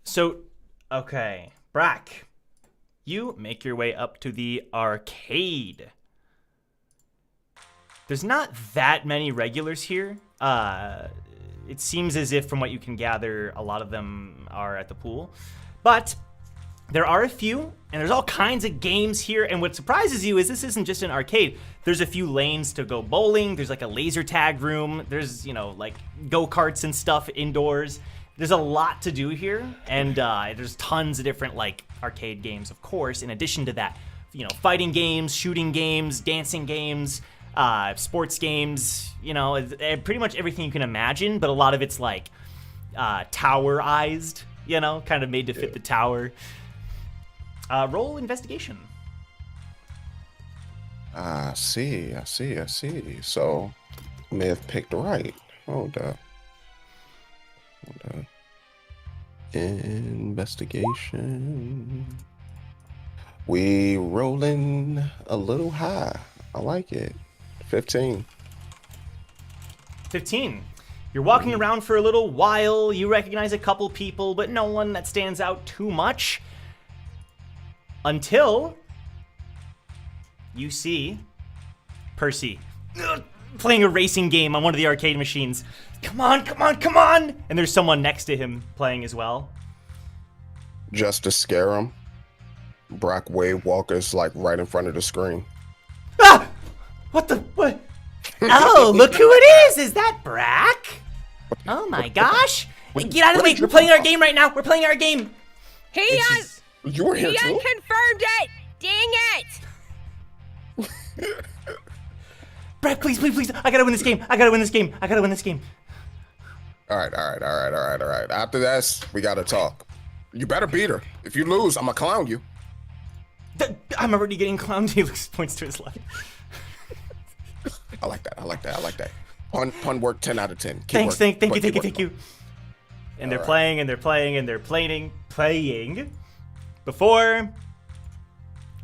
So, okay. Brack, you make your way up to the arcade. There's not that many regulars here. It seems as if, from what you can gather, a lot of them are at the pool. But there are a few, and there's all kinds of games here. And what surprises you is this isn't just an arcade. There's a few lanes to go bowling. There's like a laser tag room. There's, like go-karts and stuff indoors. There's a lot to do here. And there's tons of different like arcade games, of course, in addition to that. Fighting games, shooting games, dancing games, sports games, pretty much everything you can imagine. But a lot of it's like towerized, kind of made to fit the tower. Roll investigation. I see. So, may have picked right. Hold up. Investigation. We rolling a little high. I like it. 15. 15. You're walking around for a little while. You recognize a couple people, but no one that stands out too much. Until you see Percy playing a racing game on one of the arcade machines. Come on! And there's someone next to him playing as well. Just to scare him, Brack wave walkers like right in front of the screen. Ah! What? Oh, look who it is! Is that Brack? Oh my gosh! Hey, get out of the way! We're playing our game right now! We're playing our game! You were here too? Unconfirmed it! Dang it! Brack, please! I gotta win this game! All right. After this, we gotta talk. You better beat her. If you lose, I'm gonna clown you. I'm already getting clowned. He points to his left. I like that. Pun work 10 out of 10. Thank you. And they're playing. Before...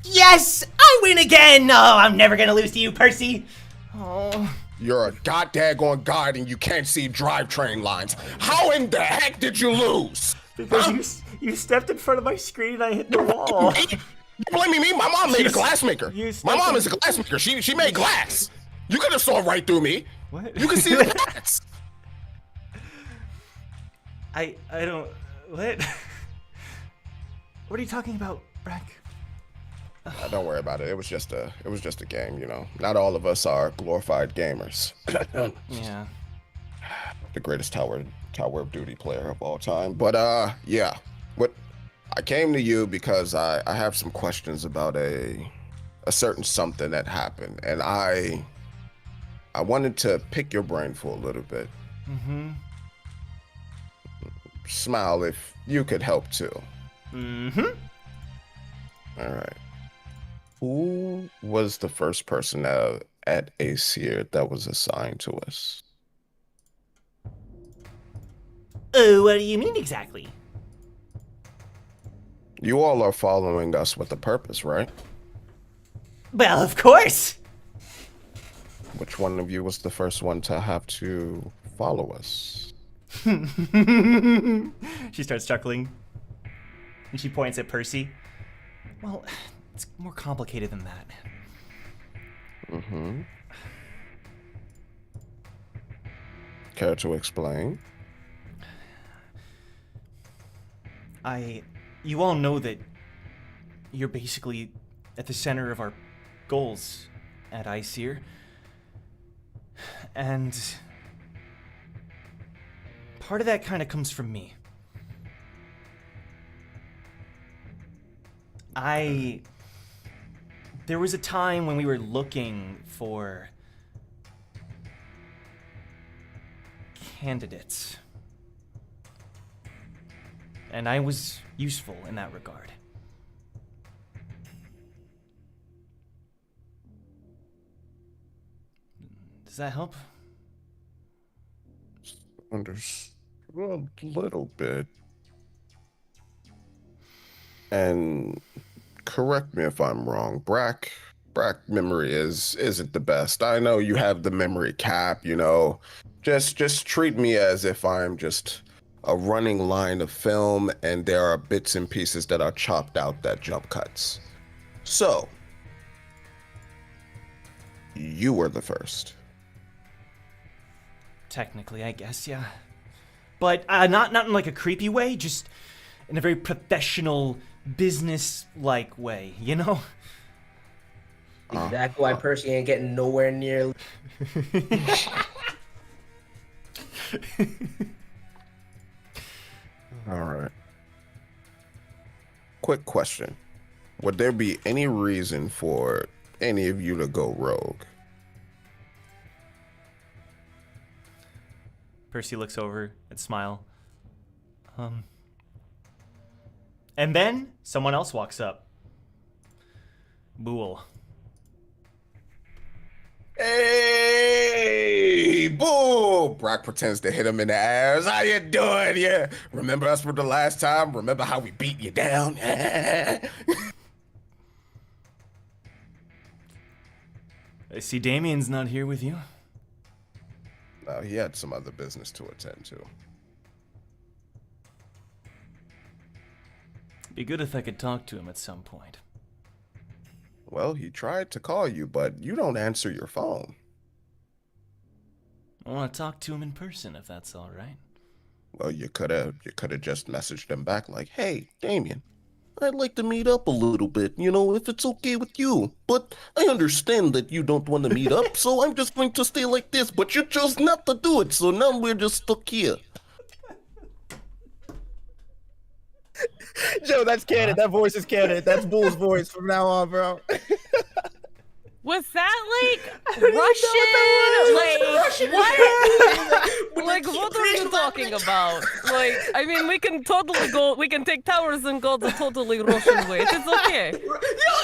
Yes! I win again! Oh, I'm never gonna lose to you, Percy! Oh... You're a goddamn god and you can't see drivetrain lines. How in the heck did you lose? Because you stepped in front of my screen and I hit the wall. You blaming me? My mom made a glass maker. My mom is a glass maker. She made glass. You could have saw right through me. What? You can see the pets. I don't... What? What are you talking about, Brack? Don't worry about it. It was just a game, Not all of us are glorified gamers. Yeah. The greatest Tower of Duty player of all time. But yeah. What I came to you because I have some questions about a certain something that happened, and I wanted to pick your brain for a little bit. Mm-hmm. Smile if you could help too. Mm-hmm. All right. Who was the first person at ACER that was assigned to us? Oh, what do you mean exactly? You all are following us with a purpose, right? Well, of course. Which one of you was the first one to have to follow us? She starts chuckling. And she points at Percy. Well, it's more complicated than that. Mm-hmm. Care to explain? You all know that you're basically at the center of our goals at ICER. And part of that kind of comes from me. There was a time when we were looking for candidates. And I was useful in that regard. Does that help? understood a little bit. And correct me if I'm wrong, Brack memory isn't the best. I know you have the memory cap, you know. Just treat me as if I'm just a running line of film and there are bits and pieces that are chopped out that jump cuts. So, you were the first. Technically, I guess, yeah. But not in like a creepy way, just in a very professional, business-like way, you know? Exactly why Percy ain't getting nowhere near. All right. Quick question. Would there be any reason for any of you to go rogue? Percy looks over and smile. And then someone else walks up. Boole. Hey, boo! Brock pretends to hit him in the ass. How you doing? Yeah. Remember us from the last time? Remember how we beat you down? I see Damien's not here with you. No, he had some other business to attend to. Be good if I could talk to him at some point. Well, he tried to call you, but you don't answer your phone. I want to talk to him in person, if that's all right. Well, you could have just messaged him back like, "Hey, Damien, I'd like to meet up a little bit, you know, if it's okay with you. But I understand that you don't want to meet up, so I'm just going to stay like this, but you chose not to do it, so now we're just stuck here." Joe, that's canon. That voice is canon. That's Bull's voice from now on, bro. Was that like Russian? What? Like what are you talking about? Like, I mean, we can totally go. We can take towers and go the totally Russian way. It's okay. No,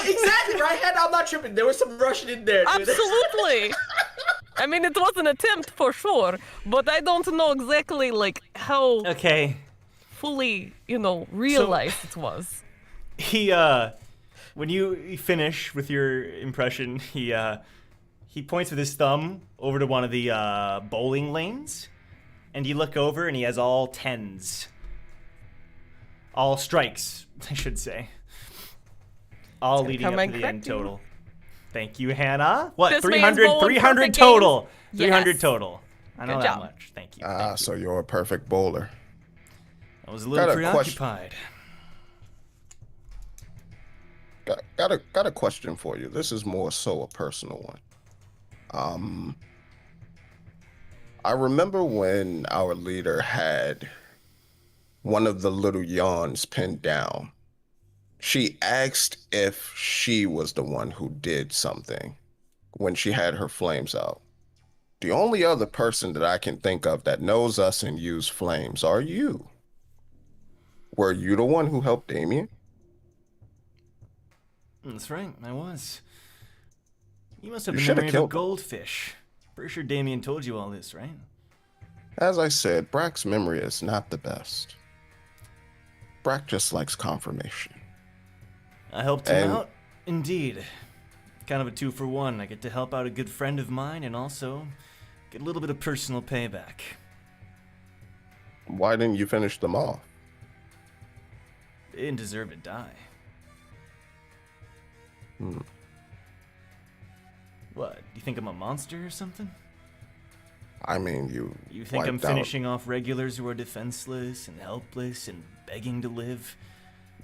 exactly right. I'm not tripping. There was some Russian in there. Dude. Absolutely. I mean, it was an attempt for sure, but I don't know exactly like how Okay. fully, realized it was. He, when you finish with your impression, he points with his thumb over to one of the bowling lanes, and you look over and he has all tens. All strikes, I should say. All leading up to the end total. Thank you, Hannah. What, This 300, man's bowling 300 perfect total. games. 300 Yes. total. I know Good that job. much. Thank you. Ah, so you're a perfect bowler. I was a little Got a question. preoccupied. Got a question for you. This is more so a personal one. I remember when our leader had one of the little yawns pinned down. She asked if she was the one who did something when she had her flames out. The only other person that I can think of that knows us and use flames are you. Were you the one who helped Damien? That's right, I was. You must have You the should have memory of a killed him. goldfish. Pretty sure Damien told you all this, right? As I said, Brack's memory is not the best. Brack just likes confirmation. I helped him And- out, indeed. Kind of a 2-for-1. I get to help out a good friend of mine and also get a little bit of personal payback. Why didn't you finish them off? They didn't deserve to die. What, you think I'm a monster or something? I mean, You think I'm wiped out- finishing off regulars who are defenseless and helpless and begging to live?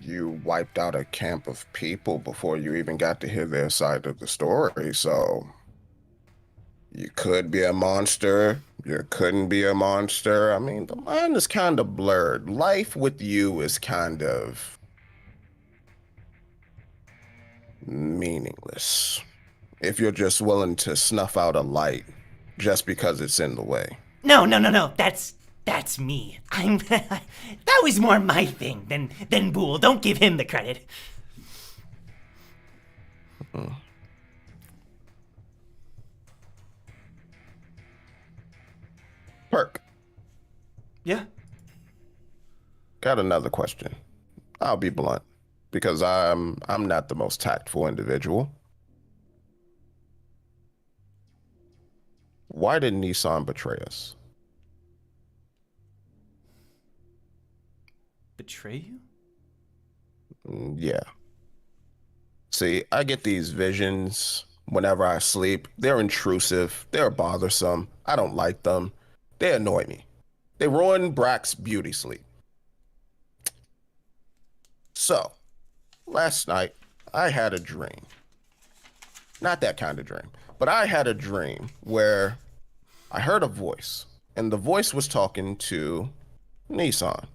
You wiped out a camp of people before you even got to hear their side of the story, so you could be a monster, you couldn't be a monster. I mean, the line is kind of blurred. Life with you is kind of meaningless if you're just willing to snuff out a light just because it's in the way. No. That's me. I'm. That was more my thing than Boole. Don't give him the credit. Perk, Yeah. Got another question. I'll be blunt, because I'm not the most tactful individual. Why did Nissan betray us? Betray you? Yeah. See, I get these visions whenever I sleep. They're intrusive. They're bothersome. I don't like them. They annoy me. They ruin Brack's beauty sleep. So, last night, I had a dream. Not that kind of dream, but I had a dream where I heard a voice, and the voice was talking to Nissan,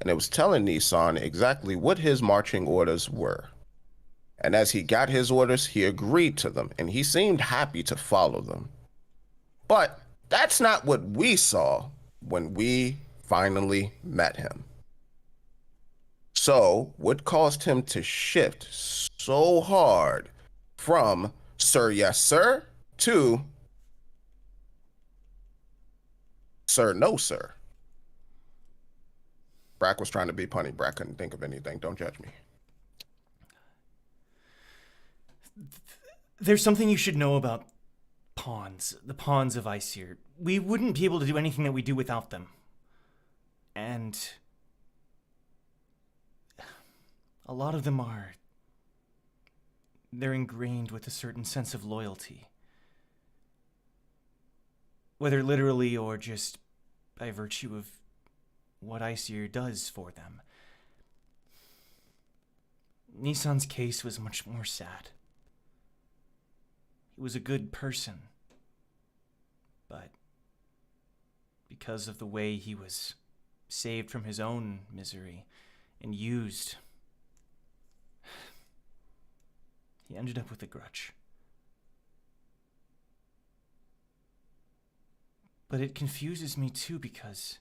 and it was telling Nissan exactly what his marching orders were. And as he got his orders, he agreed to them, and he seemed happy to follow them. But that's not what we saw when we finally met him. So, what caused him to shift so hard from "Sir, yes, sir" to "Sir, no, sir"? Brack was trying to be punny. Brack couldn't think of anything. Don't judge me. There's something you should know about pawns, the pawns of Aesir. We wouldn't be able to do anything that we do without them. And a lot of them they're ingrained with a certain sense of loyalty. Whether literally or just by virtue of what Aesir does for them. Nissan's case was much more sad. He was a good person, but because of the way he was saved from his own misery and used, he ended up with a grudge. But it confuses me too, because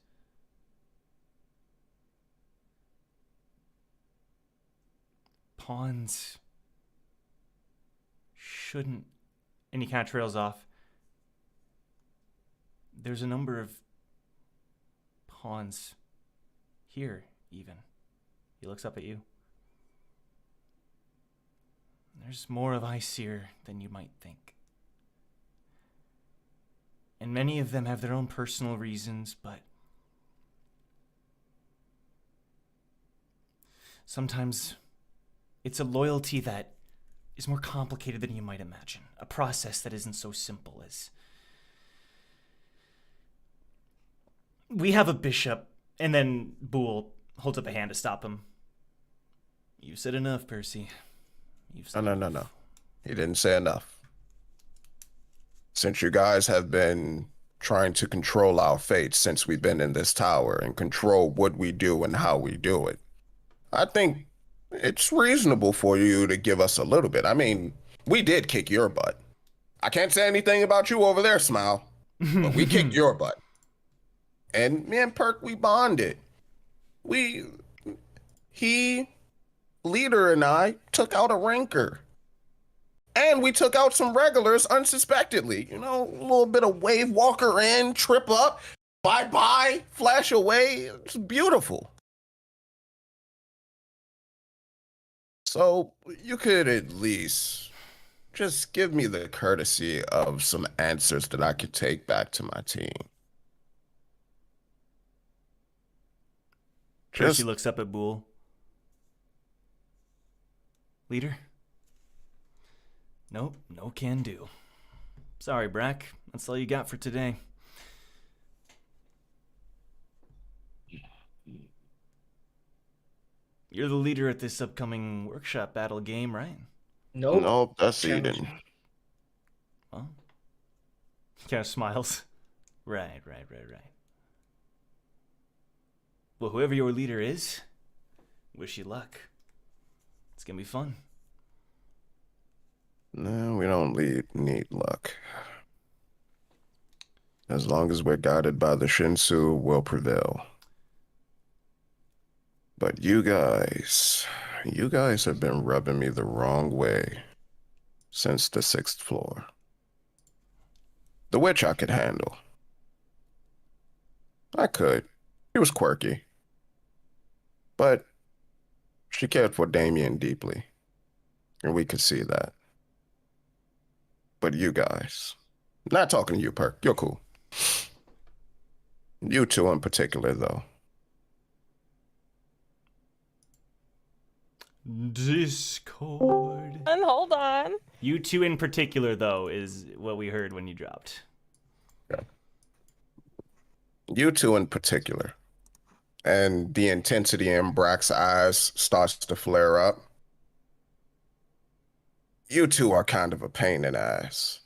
pawns shouldn't. And he kind of trails off. There's a number of pawns here, even. He looks up at you. There's more of Aesir than you might think. And many of them have their own personal reasons, but sometimes it's a loyalty that is more complicated than you might imagine. A process that isn't so simple as... We have a bishop, and then Boole holds up a hand to stop him. You've said enough, Percy. You've said enough. No. He didn't say enough. Since you guys have been trying to control our fate since we've been in this tower and control what we do and how we do it, I think it's reasonable for you to give us a little bit. I mean, we did kick your butt. I can't say anything about you over there, Smile, but we kicked your butt. And me and Perk, we bonded. Leader and I took out a ranker. And we took out some regulars unsuspectedly. You know, a little bit of wave walker in, trip up, bye-bye, flash away. It's beautiful. So you could at least just give me the courtesy of some answers that I could take back to my team. Percy looks up at Boole. Leader? Nope, no can do. Sorry, Brack. That's all you got for today. You're the leader at this upcoming workshop battle game, right? Nope, that's Eden. Well, he kind of smiles. Right. Well, whoever your leader is, wish you luck. It's gonna be fun. No, we don't need luck. As long as we're guided by the Shinsu, we'll prevail. But you guys have been rubbing me the wrong way since the 6th floor. The witch I could handle. I could. She was quirky, but she cared for Damien deeply, and we could see that. But you guys, not talking to you, Perk, you're cool. You two in particular, though. Discord. And hold on. You two in particular, though, is what we heard when you dropped. Yeah. You two in particular. And the intensity in Brack's eyes starts to flare up. You two are kind of a pain in the ass.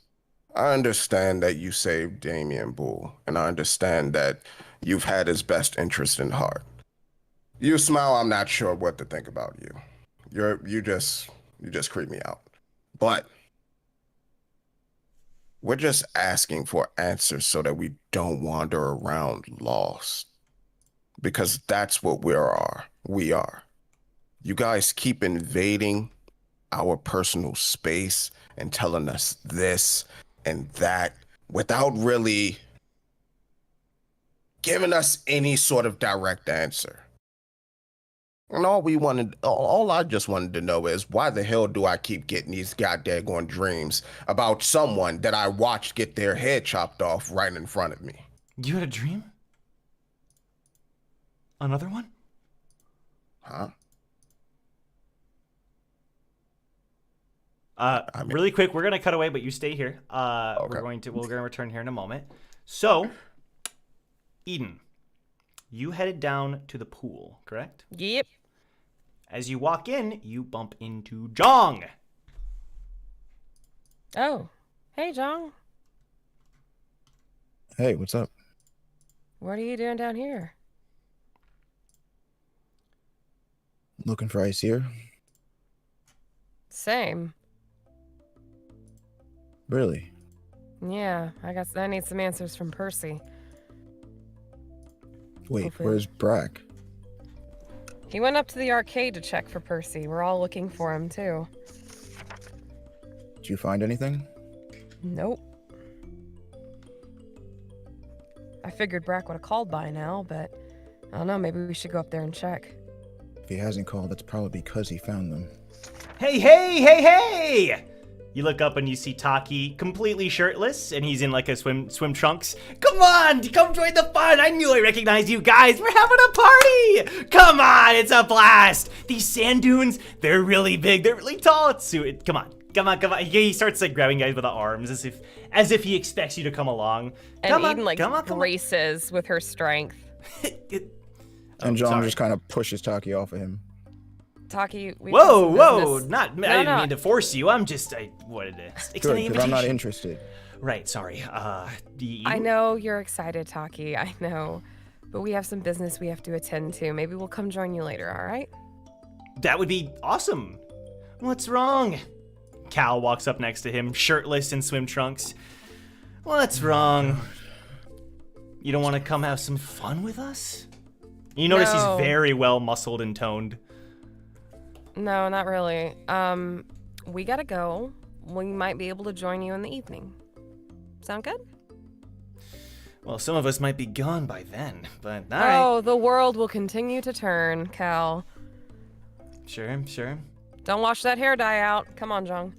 I understand that you saved Damien Bull, and I understand that you've had his best interest in heart. You smile, I'm not sure what to think about you. You just creep me out. But we're just asking for answers so that we don't wander around lost. Because that's what we are. You guys keep invading our personal space and telling us this and that without really giving us any sort of direct answer. And all I just wanted to know is, why the hell do I keep getting these goddamn dreams about someone that I watched get their head chopped off right in front of me? You had a dream? Another one? Huh? Really quick, we're gonna cut away, but you stay here. Okay. We're gonna return here in a moment. So, Eden, you headed down to the pool, correct? Yep. As you walk in, you bump into Jong. Oh. Hey, Jong. Hey, what's up? What are you doing down here? Looking for ice here? Same. Really? Yeah, I need some answers from Percy. Wait, Hopefully. where's Brack? He went up to the arcade to check for Percy. We're all looking for him, too. Did you find anything? Nope. I figured Brack would have called by now, but I don't know, maybe we should go up there and check. If he hasn't called, that's probably because he found them. Hey! You look up and you see Taki completely shirtless, and he's in like a swim trunks. Come on, come join the fun. I knew I recognized you guys. We're having a party. Come on, it's a blast. These sand dunes, they're really big. They're really tall. Come on. He starts like grabbing guys by the arms as if he expects you to come along. And Eden races with her strength. And John just kind of pushes Taki off of him. Taki, whoa! I didn't mean to force you. I'm just, what it is. Good, because I'm not interested. Right, sorry. I know you're excited, Taki. I know, but we have some business we have to attend to. Maybe we'll come join you later. All right? That would be awesome. What's wrong? Cal walks up next to him, shirtless in swim trunks. What's wrong? You don't want to come have some fun with us? You notice he's very well muscled and toned. No, not really. We gotta go. We might be able to join you in the evening. Sound good? Well, some of us might be gone by then, but all right. Oh, the world will continue to turn, Cal. Sure. Don't wash that hair dye out. Come on, Jong.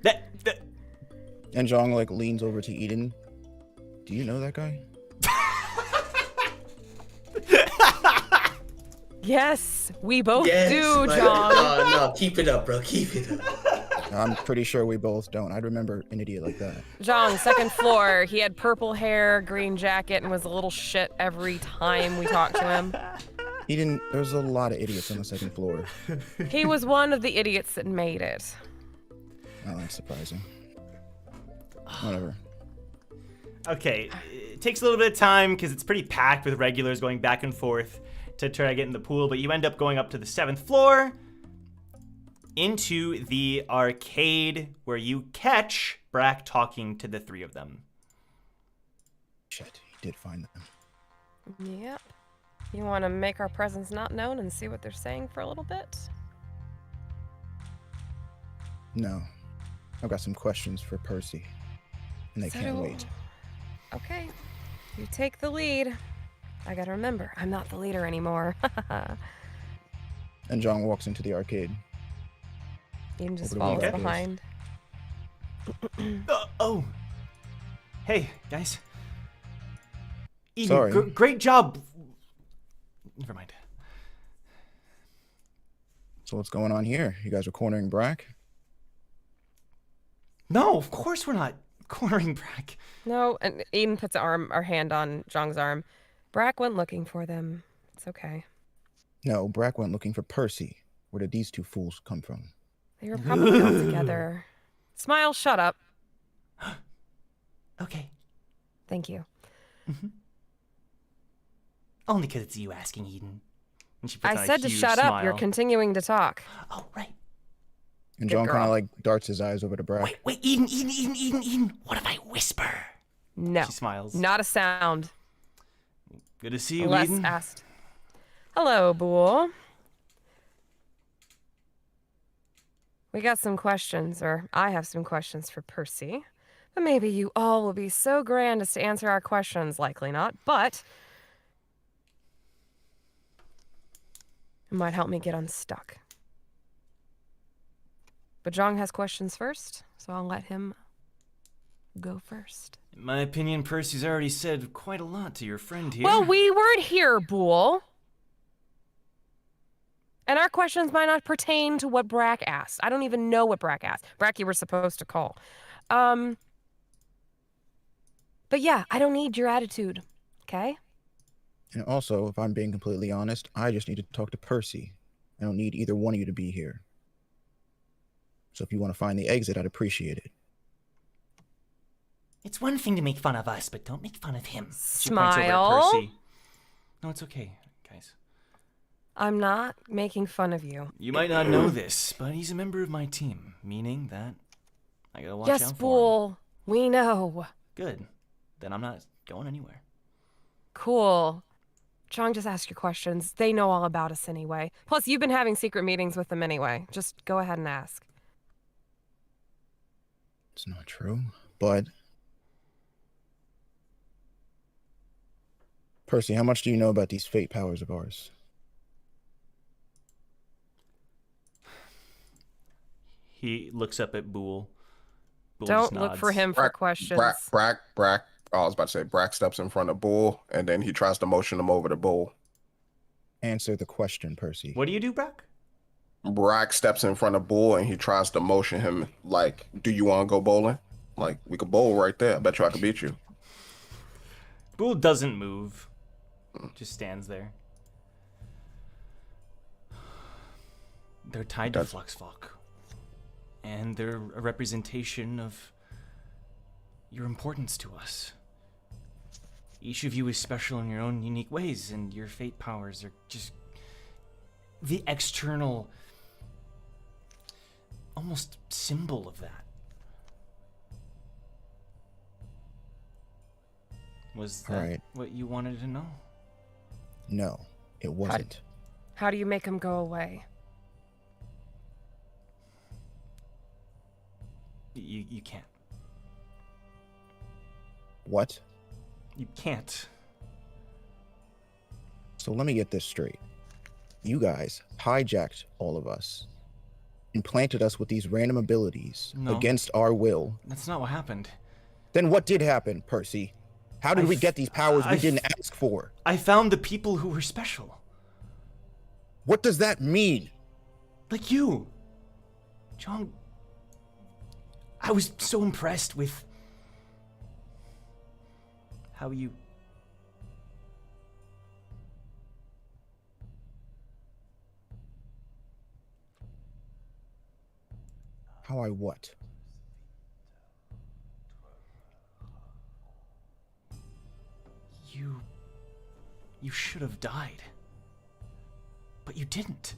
And Jong like leans over to Eden. Do you know that guy? Yes, we both do, but, Jong. No, keep it up, bro. Keep it up. I'm pretty sure we both don't. I'd remember an idiot like that. Jong, second floor. He had purple hair, green jacket, and was a little shit every time we talked to him. There's a lot of idiots on the second floor. He was one of the idiots that made it. Oh, that's surprising. Whatever. Okay, it takes a little bit of time because it's pretty packed with regulars going back and forth to try to get in the pool, but you end up going up to the 7th floor into the arcade where you catch Brack talking to the 3 of them. Shit, he did find them. Yep. You want to make our presence not known and see what they're saying for a little bit? No. I've got some questions for Percy. And they can't wait. Okay. You take the lead. I gotta remember, I'm not the leader anymore. And John walks into the arcade. Eden just Over to follows where Okay. Brack is. behind. Oh. Hey, guys. Eden, Sorry. great job. Never mind. So what's going on here? You guys are cornering Brack? No, of course we're not cornering Brack. No, and Eden puts her hand on Zhang's arm. Brack went looking for them. It's okay. No, Brack went looking for Percy. Where did these two fools come from? They were probably all together. Smile, shut up. Okay. Thank you. Only because it's you asking, Eden. And she puts on I a said to huge shut up. You're smile. continuing to talk. Oh, right. And Good John kind girl. of like darts his eyes over to Brack. Wait, Eden. What if I whisper? No. She smiles. Not a sound. Good to see you, Unless Eden. asked. Hello, Bool. We got some questions, or I have some questions for Percy. But maybe you all will be so grand as to answer our questions. Likely not, but it might help me get unstuck. But Zhang has questions first, so I'll let him go first. In my opinion, Percy's already said quite a lot to your friend here. Well, we weren't here, Bool. And our questions might not pertain to what Brack asked. I don't even know what Brack asked. Brack, you were supposed to call. But yeah, I don't need your attitude, okay? And also, if I'm being completely honest, I just need to talk to Percy. I don't need either one of you to be here. So if you want to find the exit, I'd appreciate it. It's one thing to make fun of us, but don't make fun of him. She points over at Smile. Percy. No, it's okay, guys. I'm not making fun of you. You might not know this, but he's a member of my team, meaning that I gotta watch Yes, out for him. Bool. We know. Good. Then I'm not going anywhere. Cool. Chong, just ask your questions. They know all about us anyway. Plus, you've been having secret meetings with them anyway. Just go ahead and ask. It's not true, but... Percy, how much do you know about these fate powers of ours? He looks up at Bool. Bool Don't just look for nods. him for questions. Brack. I was about to say Brack steps in front of Bull, and then he tries to motion him over to Bull. Answer the question, Percy. What do you do, Brack? Brack steps in front of Bull, and he tries to motion him like, "Do you want to go bowling? Like, we could bowl right there. I bet you I could beat you." Bool doesn't move. Just stands there. They're tied to Fluxfolk. And they're a representation of your importance to us. Each of you is special in your own unique ways, and your fate powers are just the external, almost symbol of that. Was that Alright. what you wanted to know? No, it wasn't. How do you make him go away? You can't. What? You can't. So let me get this straight. You guys hijacked all of us, implanted us with these random abilities No. against our will. That's not what happened. Then what did happen, Percy? How did we get these powers we I didn't ask for? I found the people who were special. What does that mean? Like you. John, I was so impressed with how you... How I what? You should have died. But you didn't.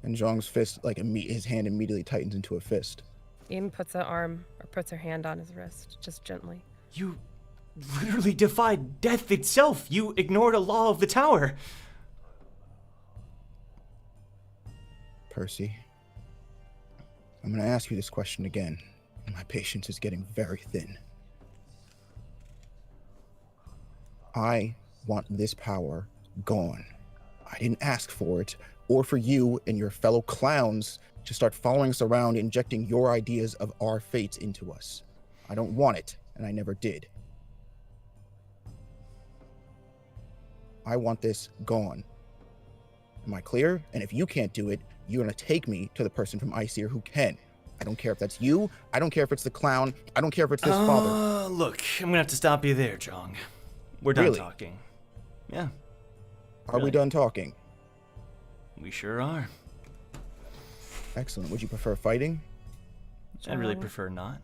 And Zhang's fist, like his hand immediately tightens into a fist. Eden puts her hand on his wrist, just gently. You literally defied death itself. You ignored a law of the tower. Percy, I'm going to ask you this question again. My patience is getting very thin. I want this power gone. I didn't ask for it, or for you and your fellow clowns to start following us around, injecting your ideas of our fates into us. I don't want it, and I never did. I want this gone. Am I clear? And if you can't do it, you're gonna take me to the person from Iceer who can. I don't care if that's you. I don't care if it's the clown. I don't care if it's this father. Look, I'm gonna have to stop you there, Jong. We're done Really? talking. Yeah, Are we done talking? we sure are. Excellent. Would you prefer fighting? I'd really prefer not.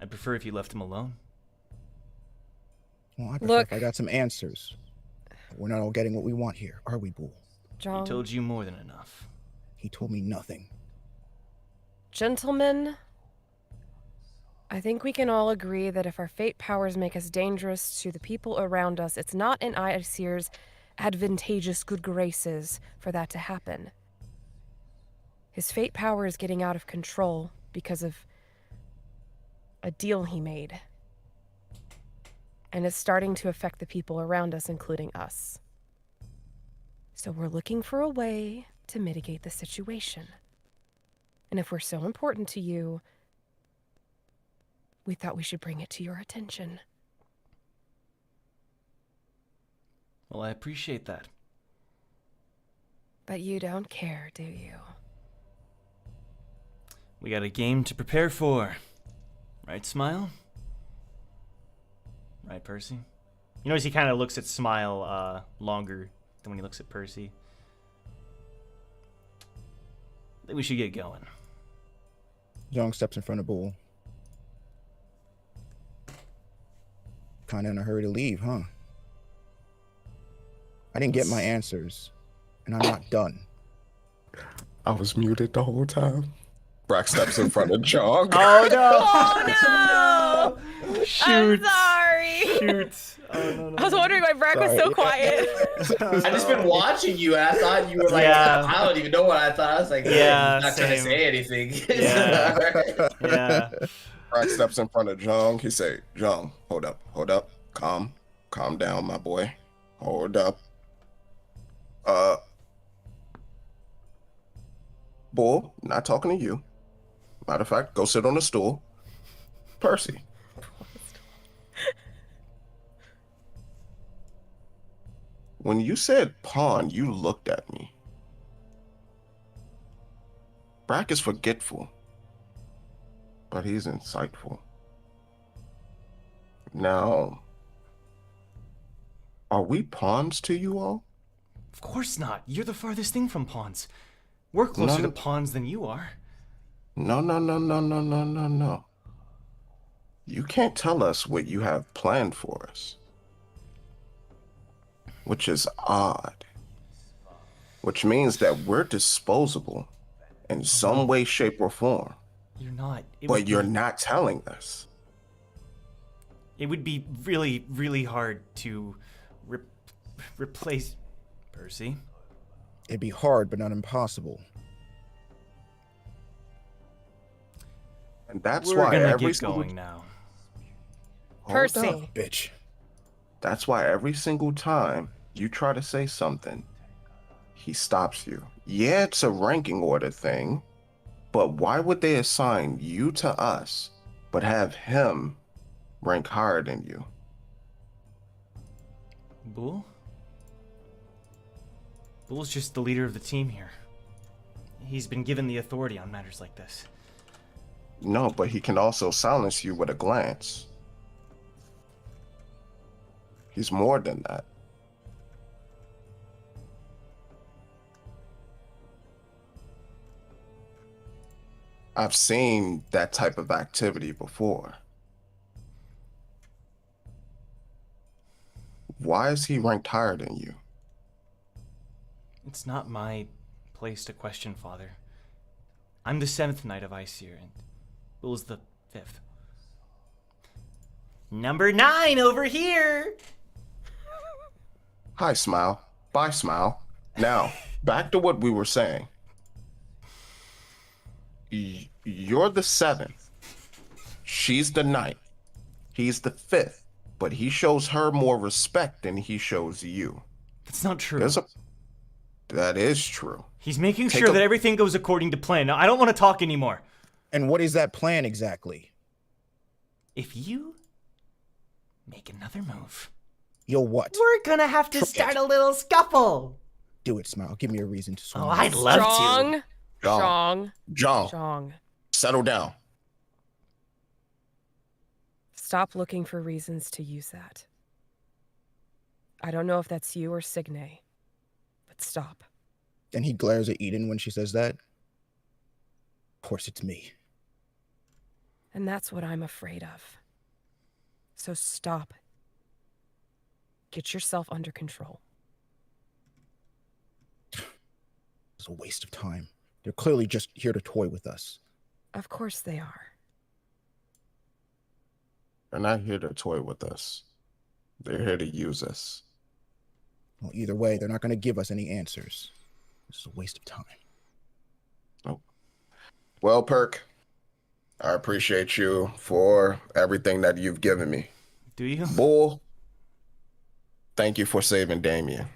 I'd prefer if you left him alone. Well, I prefer Look. if I got some answers. We're not all getting what we want here, are we, Bull? He Jong. told you more than enough. He told me nothing. Gentlemen, I think we can all agree that if our fate powers make us dangerous to the people around us, it's not in Iceer's advantageous good graces for that to happen. His fate power is getting out of control because of a deal he made. And it's starting to affect the people around us, including us. So we're looking for a way to mitigate the situation. And if we're so important to you, we thought we should bring it to your attention. Well, I appreciate that. But you don't care, do you? We got a game to prepare for. Right, Smile? Right, Percy? You notice he kind of looks at Smile longer than when he looks at Percy. I think we should get going. Jong steps in front of Bull. Kinda in a hurry to leave, huh? I didn't get my answers, and I'm not done. I was muted the whole time. Brack steps in front of Jong. Oh no! Oh no! Shoot! I'm sorry. Shoot! Oh no! I was wondering why Brack was so quiet. I just been watching you, and I thought you were like, Yeah. I don't even know what I thought. I was like, Yeah, I'm not trying to same. say anything. Yeah. Yeah. Brack steps in front of Jong. He say, Jong, hold up. Calm down, my boy. Hold up. Bull, not talking to you. Matter of fact, go sit on the stool. Percy. When you said pawn, you looked at me. Brack is forgetful, but he's insightful. Now, are we pawns to you all? Of course not. You're the farthest thing from pawns. We're closer to pawns than you are. No. You can't tell us what you have planned for us. Which is odd. Which means that we're disposable in some way, shape, or form. You're not. But you're not telling us. It would be really, really hard to replace Percy. It'd be hard, but not impossible. And that's We're why gonna every get single going now. Hold Percy. up. Bitch. That's why every single time you try to say something, he stops you. Yeah, it's a ranking order thing, but why would they assign you to us, but have him rank higher than you? Bull? Bull's just the leader of the team here. He's been given the authority on matters like this. No, but he can also silence you with a glance. He's more than that. I've seen that type of activity before. Why is he ranked higher than you? It's not my place to question, Father. I'm the 7th Knight of Iceer, and Bull's the 5th. Number 9 over here! Hi, Smile. Bye, Smile. Now, back to what we were saying. You're the 7th. She's the 9th. He's the 5th. but he shows her more respect than he shows you. That's not true. That is true. He's making sure that everything goes according to plan. Now, I don't want to talk anymore. And what is that plan exactly? If you make another move, Yo, what? we're gonna have to start a little scuffle. Do it, Smile. Give me a reason to swing. Oh, I'd love to. Strong. Settle down. Stop looking for reasons to use that. I don't know if that's you or Signe, but stop. And he glares at Eden when she says that. Of course it's me. And that's what I'm afraid of. So stop. Get yourself under control. It's a waste of time. They're clearly just here to toy with us. Of course they are. They're not here to toy with us. They're here to use us. Well, either way, they're not going to give us any answers. This is a waste of time. Oh. Well, Perk, I appreciate you for everything that you've given me. Do you? Bull, thank you for saving Damien.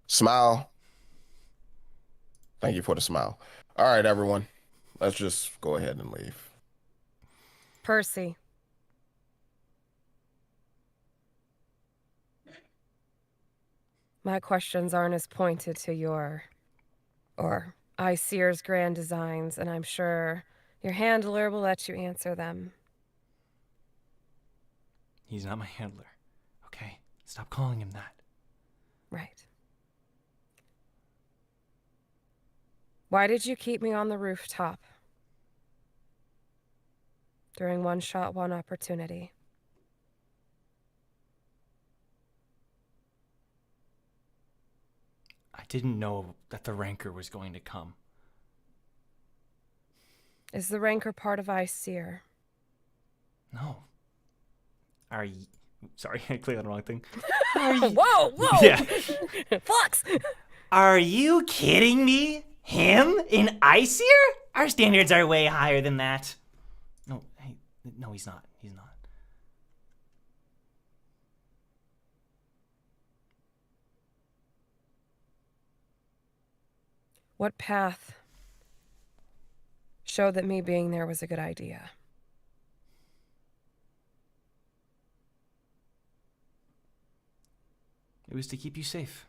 Smile, thank you for the smile. All right, everyone, let's just go ahead and leave. Percy. My questions aren't as pointed to your, or Iseer's grand designs, and I'm sure your handler will let you answer them. He's not my handler. Okay, stop calling him that. Right. Why did you keep me on the rooftop? During one shot, one opportunity. I didn't know that the rancor was going to come. Is the rancor part of Iseer? No. Are you... Sorry, I clicked on the wrong thing. Whoa! Yeah. Flux! Are you kidding me? Him in Iseer? Our standards are way higher than that. No, hey, no, he's not. He's not. What path showed that me being there was a good idea? It was to keep you safe.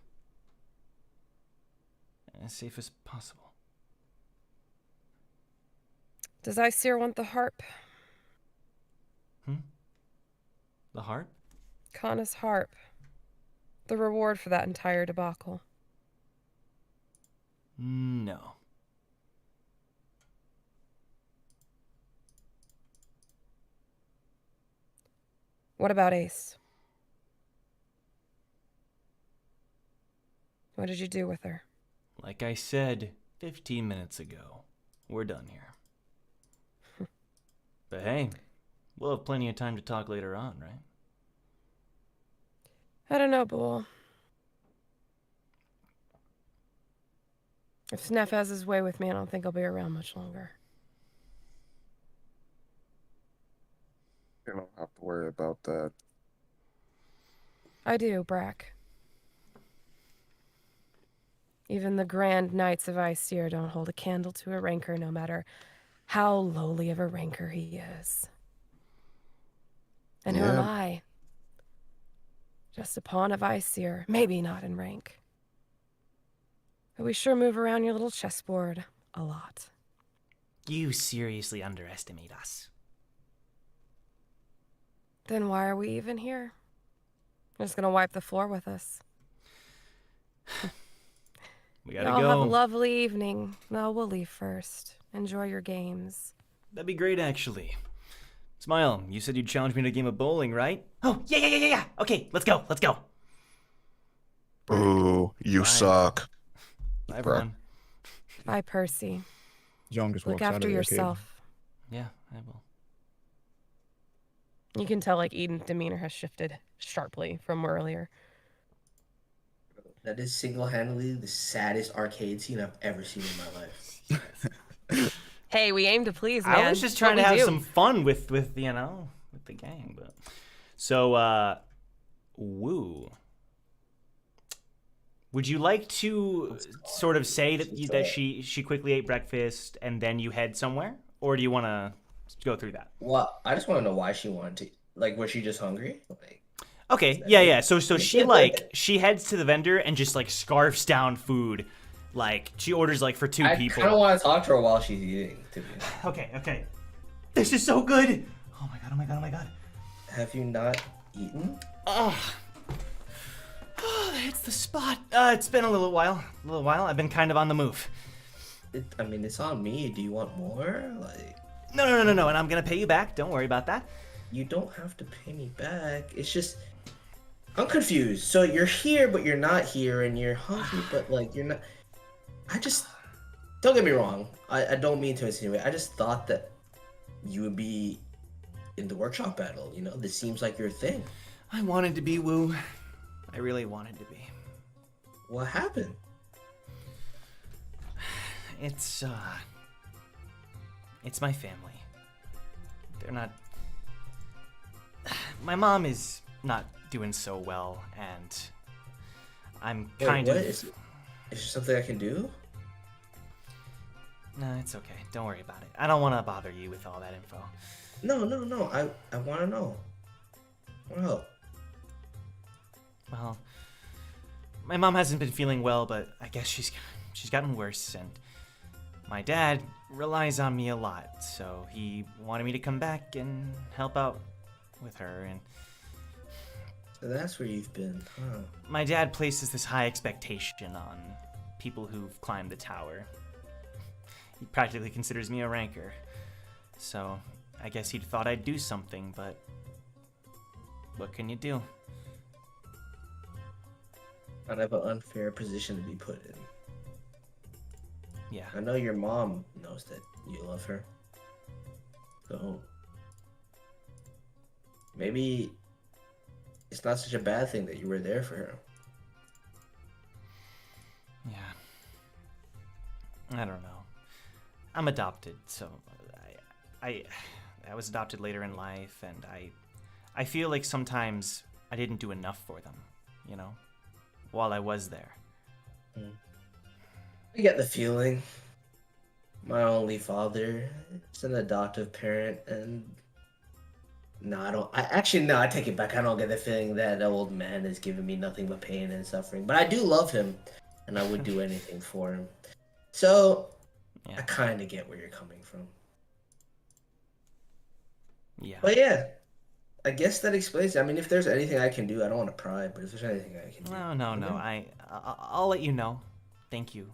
As safe as possible. Does Iseer want the harp? The harp? Kana's harp. The reward for that entire debacle. No. What about Ace? What did you do with her? Like I said 15 minutes ago, we're done here. But hey, we'll have plenty of time to talk later on, right? I don't know, Bull. If Sneff has his way with me, I don't think I'll be around much longer. You don't have to worry about that. I do, Brack. Even the grand knights of Iseer don't hold a candle to a rancor, no matter how lowly of a rancor he is. And who am I? Just a pawn of Iseer, maybe not in rank. But we sure move around your little chessboard a lot. You seriously underestimate us. Then why are we even here? You're just gonna wipe the floor with us. We gotta Y'all go. have a lovely evening. No, we'll leave first. Enjoy your games. That'd be great, actually. Smile, you said you'd challenge me to a game of bowling, right? Oh, yeah. Okay, let's go. Ooh, you suck. Bye, everyone. Bye, Percy. Young just Look walks out after of the arcade. yourself. Yeah, I will. You can tell, like, Eden's demeanor has shifted sharply from earlier. That is single-handedly the saddest arcade scene I've ever seen in my life. Hey, we aim to please, man. I was just trying to have some fun with the gang, but So, Woo. Would you like to sort of say that she quickly ate breakfast and then you head somewhere? Or do you want to go through that? Well, I just want to know why she wanted to. Like, was she just hungry? Like, Okay, yeah. So she heads to the vendor and just like scarfs down food. Like she orders like for two people. I kind of want to talk to her while she's eating. To be honest. Okay. This is so good. Oh my god. Have you not eaten? Oh, it's the spot. It's been a little while. I've been kind of on the move. I mean, it's on me. Do you want more? Like. No. And I'm gonna pay you back. Don't worry about that. You don't have to pay me back. It's just. I'm confused. So you're here, but you're not here, and you're hungry, but like you're not. I just. Don't get me wrong. I don't mean to insinuate. I just thought that you would be in the workshop battle. You know, this seems like your thing. I wanted to be, Woo. I really wanted to be. What happened? It's my family. They're not. My mom is not doing so well, and I'm kind of. Is there something I can do? No, it's okay. Don't worry about it. I don't want to bother you with all that info. No. I want to know. I want to help. Well, my mom hasn't been feeling well, but I guess she's gotten worse, and my dad relies on me a lot, so he wanted me to come back and help out with her, and so that's where you've been, huh? My dad places this high expectation on people who've climbed the tower. He practically considers me a ranker, so I guess he thought I'd do something, but what can you do? I'd have an unfair position to be put in. Yeah. I know your mom knows that you love her. So maybe it's not such a bad thing that you were there for her. Yeah. I don't know. I'm adopted, so I was adopted later in life, and I feel like sometimes I didn't do enough for them, you know, while I was there. I get the feeling. My only father is an adoptive parent, and I take it back. I don't get the feeling that old man is giving me nothing but pain and suffering. But I do love him, and I would do anything for him. So, yeah. I kind of get where you're coming from. Yeah. But yeah, I guess that explains it. I mean, if there's anything I can do, I don't want to pry, but if there's anything I can do. No. I'll let you know. Thank you.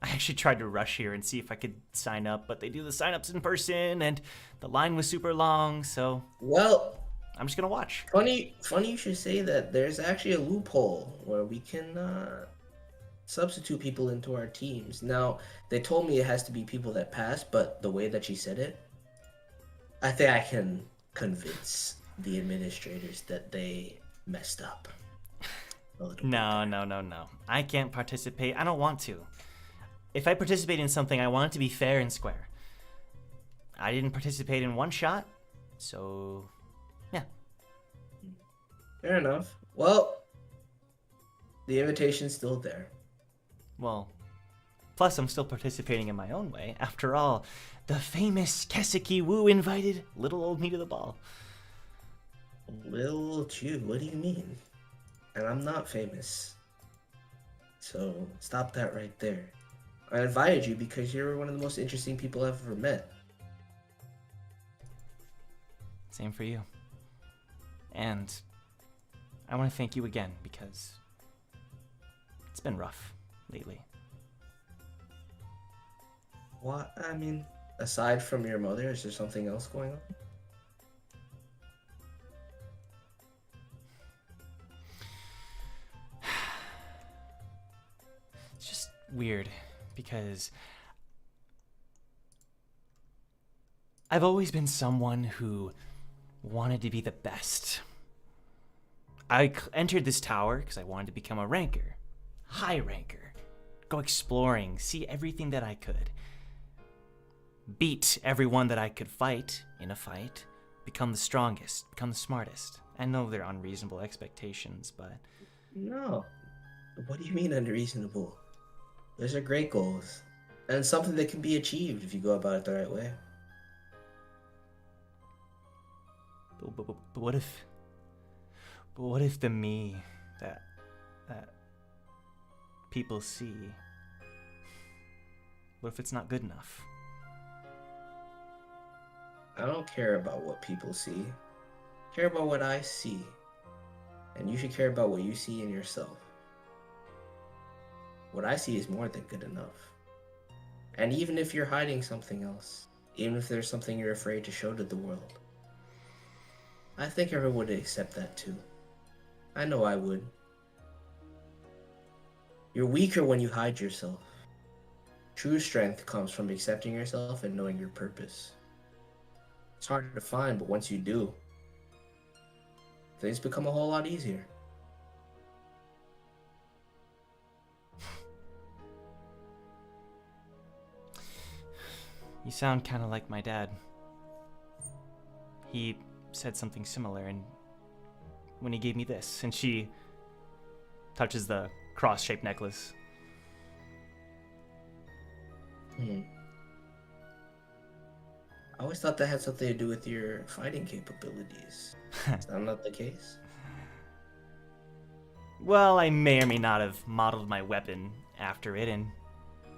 I actually tried to rush here and see if I could sign up, but they do the sign-ups in person, and the line was super long, so... Well... I'm just gonna watch. Funny you should say that. There's actually a loophole where we can substitute people into our teams. Now, they told me it has to be people that pass, but the way that she said it, I think I can convince the administrators that they messed up. No. I can't participate. I don't want to. If I participate in something, I want it to be fair and square. I didn't participate in one shot, so yeah. Fair enough. Well, the invitation's still there. Well, plus I'm still participating in my own way. After all, the famous Keseki Wu invited little old me to the ball. Little Jue, what do you mean? And I'm not famous. So stop that right there. I invited you because you're one of the most interesting people I've ever met. Same for you. And I want to thank you again because it's been rough lately. What? I mean, aside from your mother, is there something else going on? It's just weird because I've always been someone who wanted to be the best. I entered this tower because I wanted to become a ranker, high ranker, go exploring, see everything that I could, beat everyone that I could fight in a fight, become the strongest, become the smartest. I know they're unreasonable expectations, but... No. What do you mean unreasonable? Those are great goals. And it's something that can be achieved if you go about it the right way. But what if... But what if the me that people see... What if it's not good enough? I don't care about what people see. I care about what I see. And you should care about what you see in yourself. What I see is more than good enough. And even if you're hiding something else, even if there's something you're afraid to show to the world, I think everyone would accept that too. I know I would. You're weaker when you hide yourself. True strength comes from accepting yourself and knowing your purpose. It's hard to find, but once you do, things become a whole lot easier. You sound kind of like my dad. He said something similar, and when he gave me this, and she touches the cross-shaped necklace. I always thought that had something to do with your fighting capabilities. Is that not the case? Well, I may or may not have modeled my weapon after it and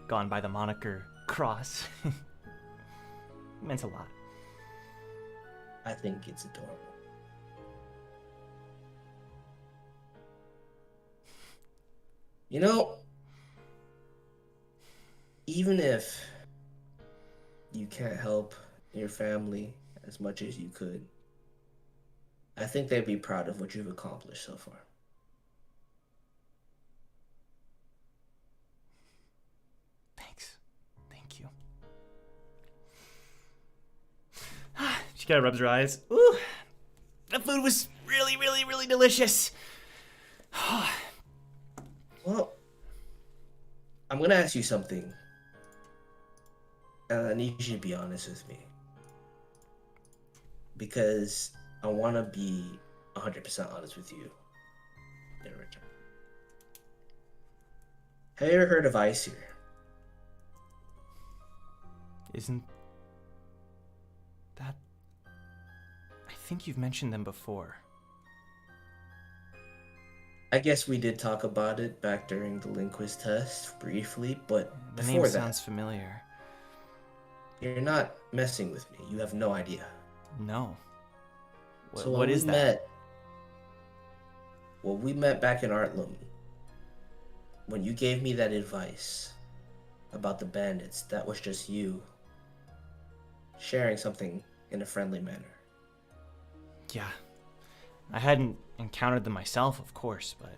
gone by the moniker Cross. It meant a lot. I think it's adorable. You know, even if you can't help your family as much as you could, I think they'd be proud of what you've accomplished so far. Thanks. Thank you. She kind of rubs her eyes. Ooh, the food was really, really, really delicious. Well, I'm gonna ask you something. And I need you to be honest with me. Because I want to be 100% honest with you in return. Have you ever heard of Ice here? Isn't that... I think you've mentioned them before. I guess we did talk about it back during the linguist test briefly, but The before name that, sounds familiar. you're not messing with me. You have no idea. No. So What is that? We met back in Artlam. When you gave me that advice about the bandits, that was just you sharing something in a friendly manner. Yeah. I hadn't encountered them myself, of course, but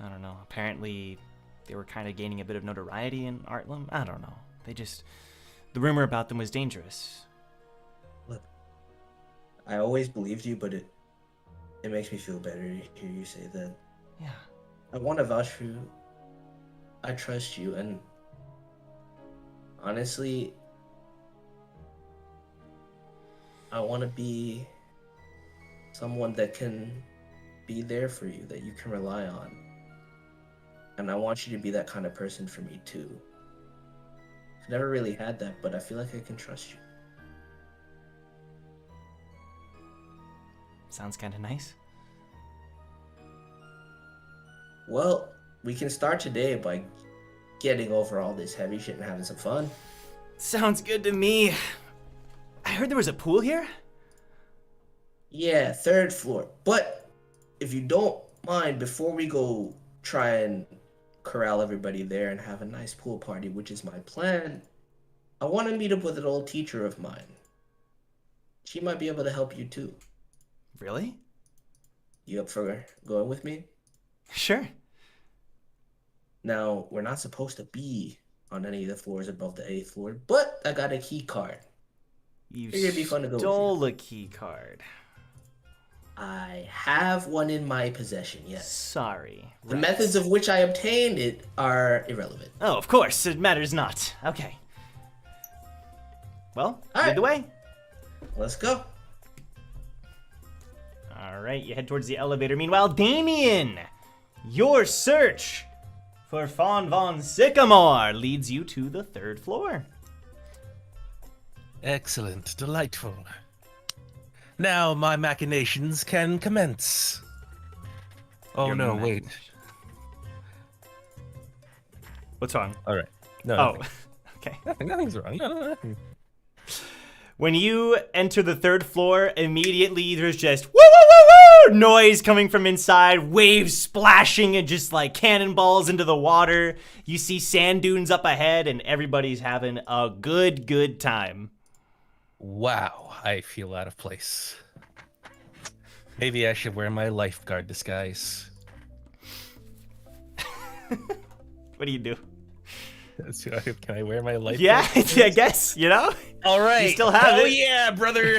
I don't know. Apparently, they were kind of gaining a bit of notoriety in Artlam. I don't know. The rumor about them was dangerous. Look, I always believed you, but it makes me feel better to hear you say that. Yeah. I want to vouch for you. I trust you, and honestly, I want to be someone that can be there for you, that you can rely on. And I want you to be that kind of person for me too. I've never really had that, but I feel like I can trust you. Sounds kind of nice. Well, we can start today by getting over all this heavy shit and having some fun. Sounds good to me. I heard there was a pool here? Yeah, 3rd floor. But if you don't mind, before we go try and corral everybody there and have a nice pool party, which is my plan, I want to meet up with an old teacher of mine. She might be able to help you too. Really? You up for going with me? Sure. Now, we're not supposed to be on any of the floors above the 8th floor, but I got a key card. You Figured it'd be fun to go with stole a key card. I have one in my possession, yes. Sorry. The Right. methods of which I obtained it are irrelevant. Oh, of course. It matters not. Okay. Well, All lead right. the way. Let's go. All right, you head towards the elevator. Meanwhile, Damien, your search for Fawn von Sycamore leads you to the 3rd floor. Excellent. Delightful. Now my machinations can commence. Oh, Your no, wait. What's wrong? All right. No, Oh, nothing. okay. Nothing's wrong. No, nothing. When you enter the 3rd floor, immediately there's just woo woo woo woo noise coming from inside, waves splashing and just like cannonballs into the water. You see sand dunes up ahead, and everybody's having a good time. Wow, I feel out of place. Maybe I should wear my lifeguard disguise. What do you do? Can I wear my lifeguard Yeah, disguise? I guess, you know? All right. You still have oh, it. Yeah, brother.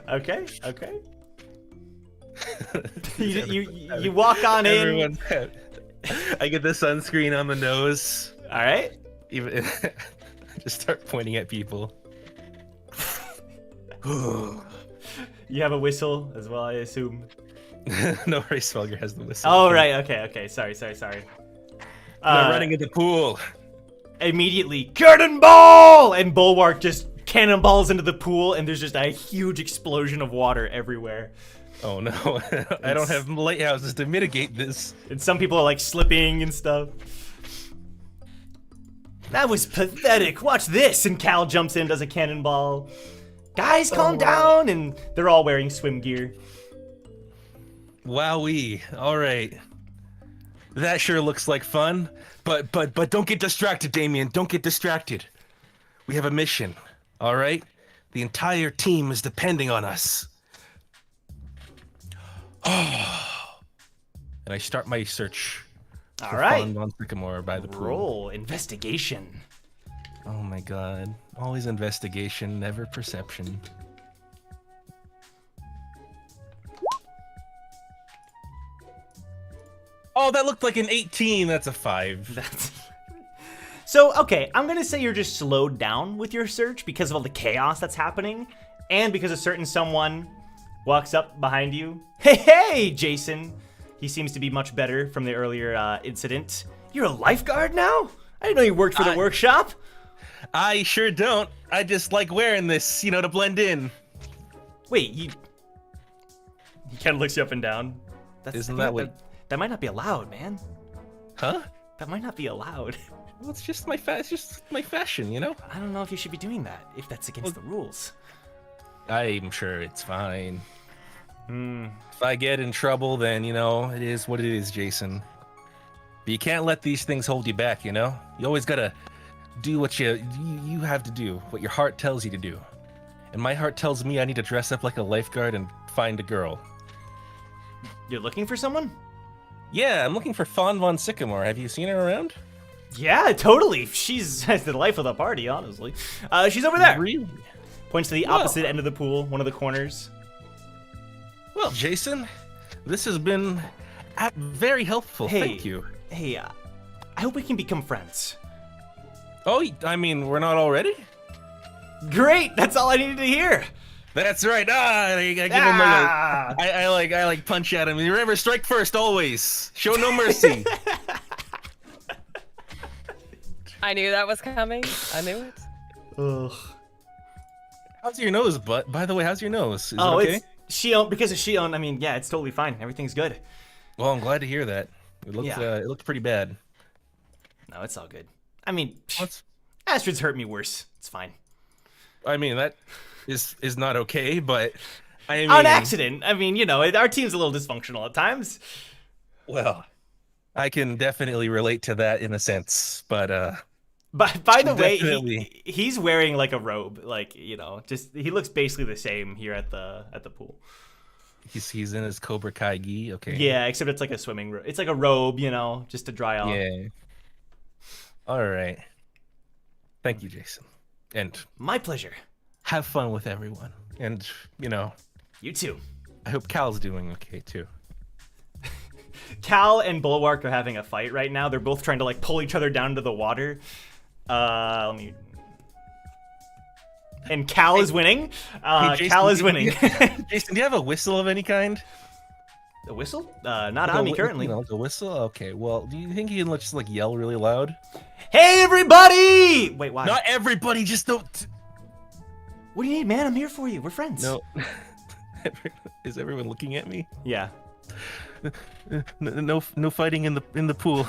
Okay. You walk on in. Everyone's I get the sunscreen on the nose. All right. Even just start pointing at people. You have a whistle as well, I assume. No, Race Felger has the whistle. Oh, right. Okay. Sorry. I'm running in the pool. Immediately, cannonball! And Bulwark just cannonballs into the pool, and there's just a huge explosion of water everywhere. Oh no, I don't have lighthouses to mitigate this. And some people are like slipping and stuff. That was pathetic. Watch this. And Cal jumps in, does a cannonball. Guys, calm down. And they're all wearing swim gear. Wowee. All right. That sure looks like fun. But don't get distracted, Damien. Don't get distracted. We have a mission. All right? The entire team is depending on us. Oh. And I start my search. All right. Fawn von Sycamore by the pool. Roll investigation. Oh my god. Always investigation, never perception. Oh, that looked like an 18. That's a 5. So, okay, I'm gonna say you're just slowed down with your search because of all the chaos that's happening, and because a certain someone walks up behind you. Hey, Jason! He seems to be much better from the earlier incident. You're a lifeguard now? I didn't know you worked for the workshop. I sure don't. I just like wearing this, to blend in. Wait, he kind of looks you up and down. Isn't that what? That might not be allowed, man. Huh? That might not be allowed. Well, it's just my fashion, I don't know if you should be doing that, if that's against the rules. I'm sure it's fine. If I get in trouble, then, it is what it is, Jason. But you can't let these things hold you back, You always gotta do what you have to do, what your heart tells you to do. And my heart tells me I need to dress up like a lifeguard and find a girl. You're looking for someone? Yeah, I'm looking for Fawn von Sycamore. Have you seen her around? Yeah, totally. She's the life of the party, honestly. She's over there. Really? Points to the opposite end of the pool, one of the corners. Well, Jason, this has been very helpful. Thank you. Hey, I hope we can become friends. Oh, I mean, we're not already? Great, that's all I needed to hear. That's right. I give him like I like punch at him. You remember, strike first always. Show no mercy. I knew that was coming. I knew it. Ugh. How's your nose, butt? By the way, how's your nose? Is it okay? It's Shion, because of Shion. I mean, yeah, it's totally fine. Everything's good. Well, I'm glad to hear that. It looked pretty bad. No, it's all good. I mean, Astrid's hurt me worse. It's fine. I mean, that is not okay, but I mean, on accident. I mean, our team's a little dysfunctional at times. Well, I can definitely relate to that in a sense, but by the way, definitely. he's wearing like a robe, like just he looks basically the same here at the pool. He's in his Cobra Kai gi, okay. Yeah, except it's like a swimming robe. It's like a robe, just to dry off. Yeah. All right. Thank you, Jason. And my pleasure. Have fun with everyone. And, you too. I hope Cal's doing okay too. Cal and Bulwark are having a fight right now. They're both trying to like pull each other down to the water. Let me And Cal is winning. Jason, Cal is winning. Jason, do you have a whistle of any kind? The whistle? Not on me currently. The whistle? Okay, well, do you think you can just, like, yell really loud? Hey, everybody! Wait, why? Not everybody, just don't... What do you need, man? I'm here for you. We're friends. No. Is everyone looking at me? Yeah. No fighting in the pool.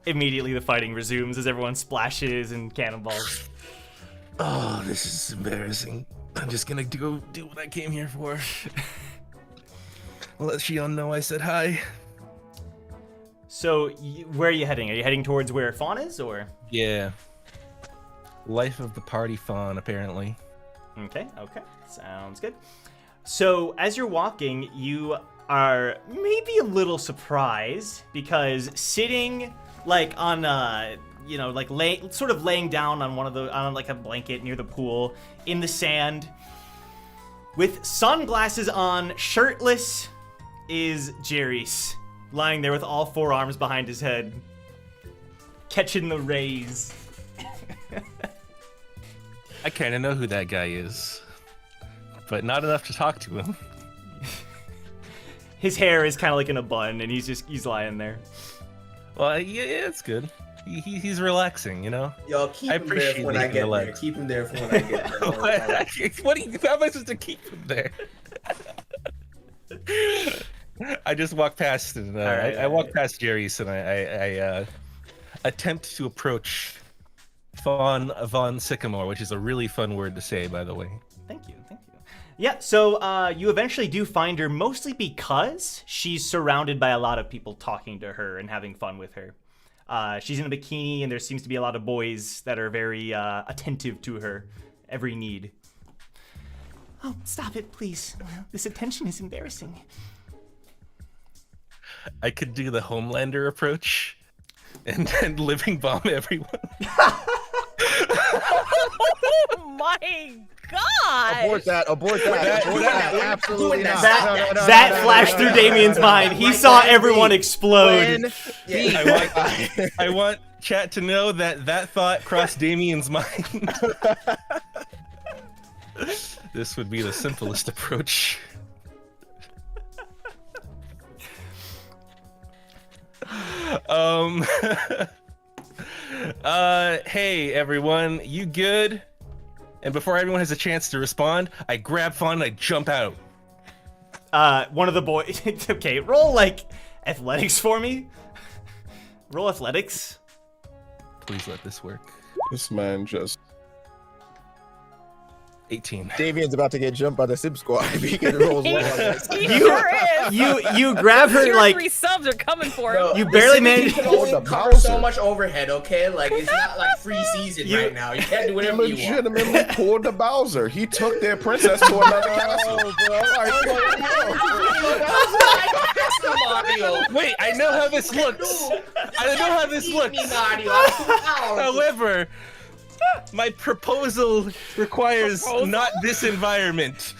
Immediately the fighting resumes as everyone splashes and cannonballs. Oh, this is embarrassing. I'm just gonna go do what I came here for. Let Shion know I said hi. So, where are you heading? Are you heading towards where Fawn is, or? Yeah. Life of the party Fawn, apparently. Okay. Sounds good. So, as you're walking, you are maybe a little surprised because sitting, like, on, sort of laying down on on like a blanket near the pool in the sand with sunglasses on, shirtless, is Jerry's, lying there with all four arms behind his head, catching the rays. I kind of know who that guy is, but not enough to talk to him. His hair is kind of like in a bun, and he's lying there. Well, yeah, it's good. He's relaxing, you know. Yo, keep him there for when I get there. Keep him there for when I get there. How am I supposed to keep him there? I just walk past and I walk past Jerry's and I attempt to approach Von Sycamore, which is a really fun word to say, by the way. Thank you. Yeah, so you eventually do find her, mostly because she's surrounded by a lot of people talking to her and having fun with her. She's in a bikini, and there seems to be a lot of boys that are very attentive to her every need. Oh, stop it, please. This attention is embarrassing. I could do the Homelander approach and living bomb everyone. Oh my god! Abort that. Absolutely not. That flashed through Damien's mind. He saw everyone explode. I want chat to know that thought crossed Damien's mind. This would be the simplest approach. Hey everyone, you good? And before everyone has a chance to respond, I grab Fawn and I jump out. One of the boys. Okay, roll like athletics for me. Roll athletics. Please let this work. This man just 18. Davian's about to get jumped by the Sim Squad if he can roll well on this. You grab her Your like 3 subs are coming for him. you barely managed. You can only cover so much overhead, okay? Like it's not like free season right now. You can't do He whatever you want. legitimately pulled the Bowser. He took their princess to another castle. Wait, I know how this looks. However, my proposal requires not this environment.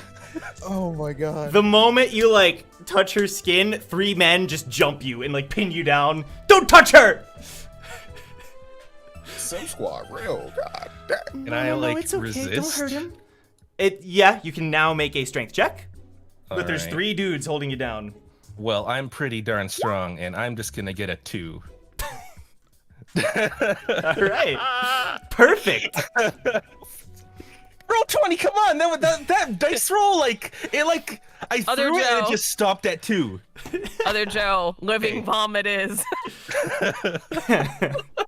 Oh my god. The moment you like touch her skin, 3 men just jump you and like pin you down. Don't touch her. Sim Squad, real god damn. Can I like it's okay. resist? Don't hurt him. Yeah, you can now make a strength check. All But there's right. 3 dudes holding you down. Well, I'm pretty darn strong, and I'm just gonna get a 2. All right. Perfect. Roll 20, come on! That dice roll, I Other threw it and it Joe. just stopped at 2. Other Joe, living bomb it is.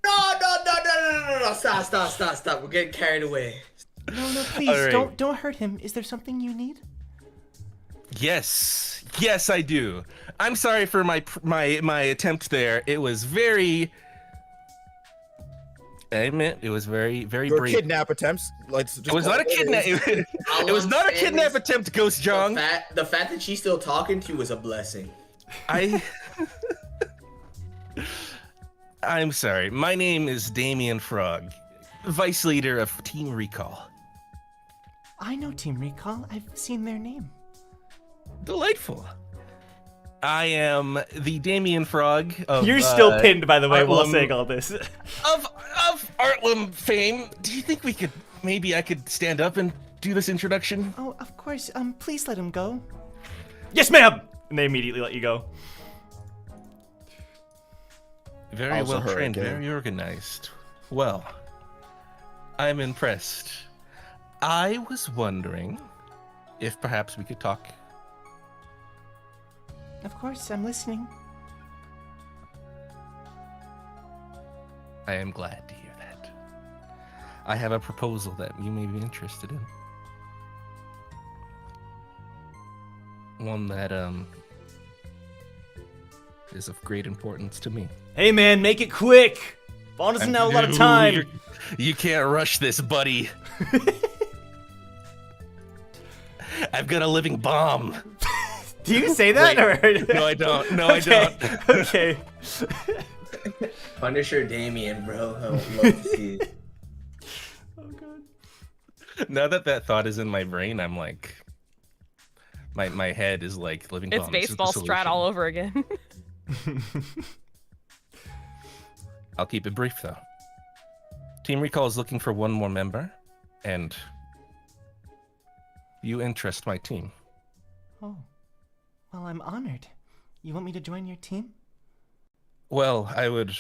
No. Stop. We're getting carried away. No, please All right. don't hurt him. Is there something you need? Yes, I do. I'm sorry for my attempt there. It was very. I admit it was very Your brave. kidnap attempts. Let's just It was not a kidnap. It was not a kidnap attempt, Ghost Jong. The fact that she's still talking to you is a blessing. I'm sorry. My name is Damien Frog, vice leader of Team Recall. I know Team Recall. I've seen their name. Delightful. I am the Damien Frog of You're still pinned, by the way, while Harlem- saying all this. of Artlam fame, do you think maybe I could stand up and do this introduction? Oh, of course. Please let him go. Yes, ma'am! And they immediately let you go. Very Also well her trained, again. very organized. Well, I'm impressed. I was wondering if perhaps we could talk. Of course, I'm listening. I am glad to hear that. I have a proposal that you may be interested in. One that is of great importance to me. Hey, man, make it quick. Fawn doesn't have a lot of time. You can't rush this, buddy. I've got a living bomb. Do you say that? Wait, Or? No, I don't. No, I don't. Okay. Punisher Damien, bro. I would love to see it. Oh, God. Now that thought is in my brain, I'm like, my head is like living bomb. It's This is the baseball strat solution. all over again. I'll keep it brief though. Team Recall is looking for one more member, and you interest my team. Oh. Well, I'm honored. You want me to join your team? Well, I would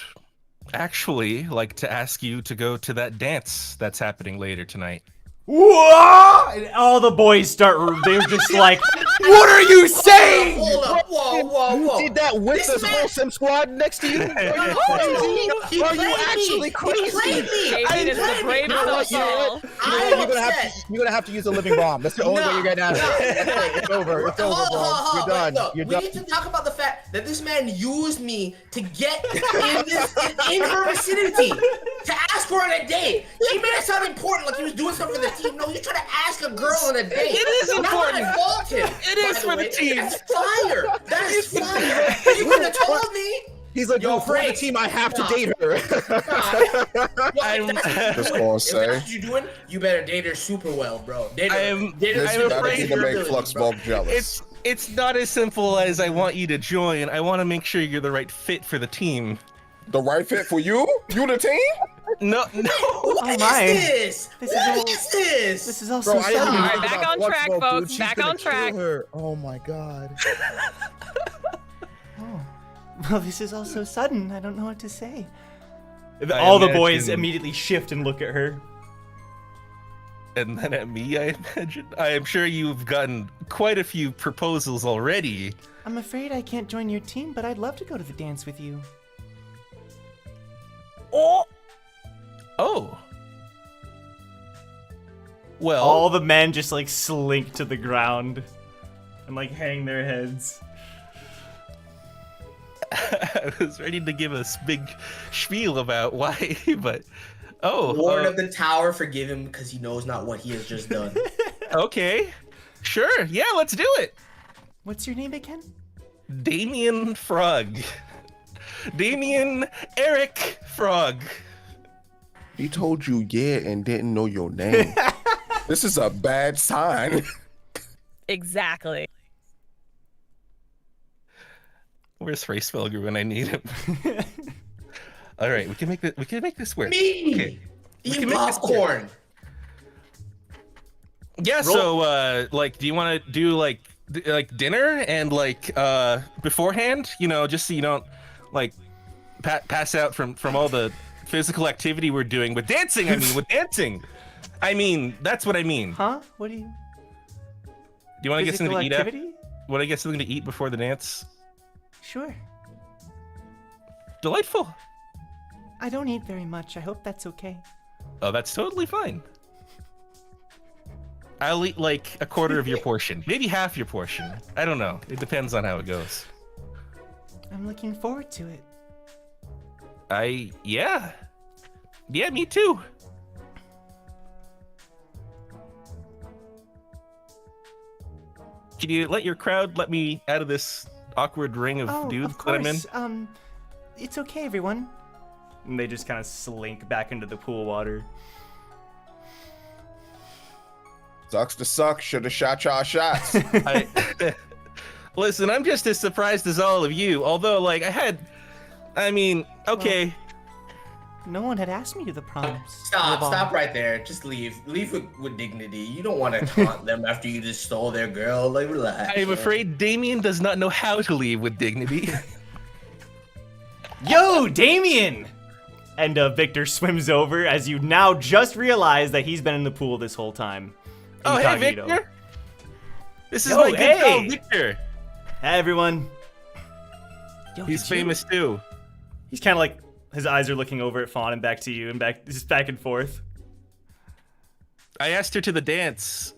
actually like to ask you to go to that dance that's happening later tonight. Whoa! And all the boys start, they're just like, what are you saying? Hold up. Whoa. You did that with This the man- whole Sim Squad next to you? Are you crazy? He Are played you me. actually He played crazy? me. Damien is the played me. bravest I of was all. upset. You're I'm upset. gonna have to use a living bomb. That's the only way you're getting out of it. It's over. It's over, bro. You're done. Look, You're we done. need to talk about the fact that this man used me to get in her vicinity to ask for on a date. He made it sound important, like he was doing something for the team. No, he's trying to ask a girl on a date. It is Not important. that I fault him. It is by for the way. team. That's fire. That is fire. You could have told me. He's like, Yo, yo, for the Frank. team, I have to Nah. date her. I'm- Just gonna say. That's what you're doing. You better date her super well, bro. Date her. I'm- date her This I'm super gotta afraid be to well. make Flux Bulb jealous. It's not as simple as I want you to join. I want to make sure you're the right fit for the team. The right fit for you? You the team? No. What is my. this? This is What all- is this? This is also Bro, I sudden. didn't Alright, think back about on Flux track, Bulb, folks. dude. She's Back gonna on track. kill her. Oh my god. Oh. Well, this is all so sudden. I don't know what to say. All the boys imagine- immediately shift and look at her. And then at me, I imagine. I am sure you've gotten quite a few proposals already. I'm afraid I can't join your team, but I'd love to go to the dance with you. Oh. Well, All the men just like slink to the ground and like hang their heads. I was ready to give us big spiel about why, but Lord of the Tower, forgive him because he knows not what he has just done. okay, sure, yeah, let's do it. What's your name again? Damien Frog, Damien Eric Frog. He told you yeah and didn't know your name. This is a bad sign. Exactly. Where's Racefelger when I need him? All right, we can make this work. Me! Okay. We Eat can make this popcorn. Yeah, so like, do you want to do like dinner and like beforehand? You know, just so you don't like pass out from all the physical activity we're doing with dancing. I mean, with dancing. I mean, that's what I mean. Huh? What do you? Do you want to get something to eat? activity? Want to get something to eat before the dance? Sure. Delightful. I don't eat very much. I hope that's okay. Oh, that's totally fine. I'll eat like a quarter of your portion, maybe half your portion. I don't know. It depends on how it goes. I'm looking forward to it. Yeah, me too. Can you let your crowd let me out of this awkward ring of Oh, dudes of that I'm in? course. It's okay, everyone. And they just kind of slink back into the pool water. Sucks to suck. Should have shot y'all shots. Listen, I'm just as surprised as all of you. Although, like, okay. No one had asked me to the prom. Stop right there. Just leave. Leave with dignity. You don't want to taunt them after you just stole their girl. Like, relax. I'm afraid Damien does not know how to leave with dignity. Yo, Damien! And Victor swims over as you now just realize that he's been in the pool this whole time. Oh, hey, Incognito. Victor. This is Yo, my good hey. pal, Victor. Hey, everyone. Yo, He's did you- famous too. He's kind of like, his eyes are looking over at Fawn and back to you and just back and forth. I asked her to the dance.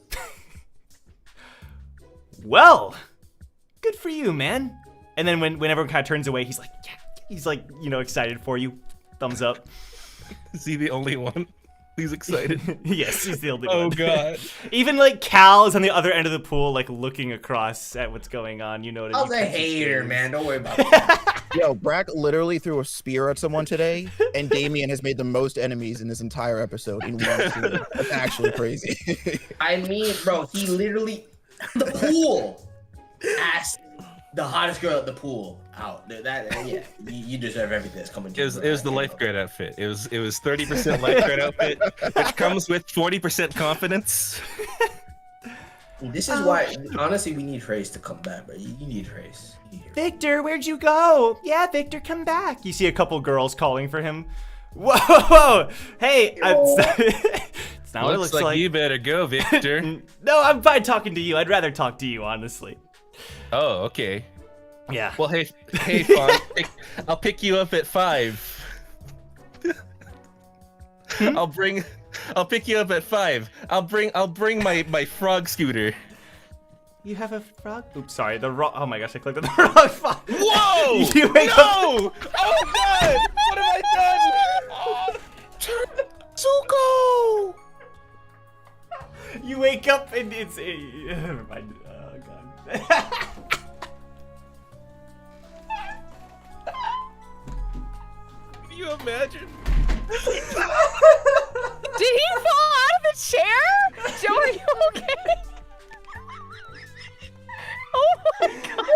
Well, good for you, man. And then when everyone kind of turns away, he's like, yeah. He's like, excited for you. Thumbs up. Is he the only one who's excited? Yes, he's the only one. Oh, God. Even like Cal is on the other end of the pool, like looking across at what's going on. You know what I I was mean? a Princess hater, James. man. Don't worry about that. Yo, Brack literally threw a spear at someone today, and Damien has made the most enemies in this entire episode in one scene. That's actually crazy. I mean, bro, he literally the pool asked the hottest girl at the pool out. Yeah, you deserve everything that's coming to It you. was, bro. it was the lifeguard outfit. It was 30% lifeguard outfit, which comes with 40% confidence. This is why, honestly, we need Trace to come back, bro. You need Trace. Victor, where'd you go? Yeah, Victor, come back. You see a couple girls calling for him. Whoa! Hey, it's not what it Looks looks like you better go, Victor. No, I'm fine talking to you. I'd rather talk to you, honestly. Oh, okay. Yeah. Well, hey, Fawn, I'll pick you up at 5. I'll pick you up at 5. I'll bring my frog scooter. You have a frog? Oops, sorry. Oh my gosh, I clicked on the wrong frog. Whoa! You wake up. No! Oh God! What have I done? Oh, Zuko! You wake up and it's. Never mind. Oh god. Can you imagine? Did he fall out of the chair? Joe, are you okay? Oh my god!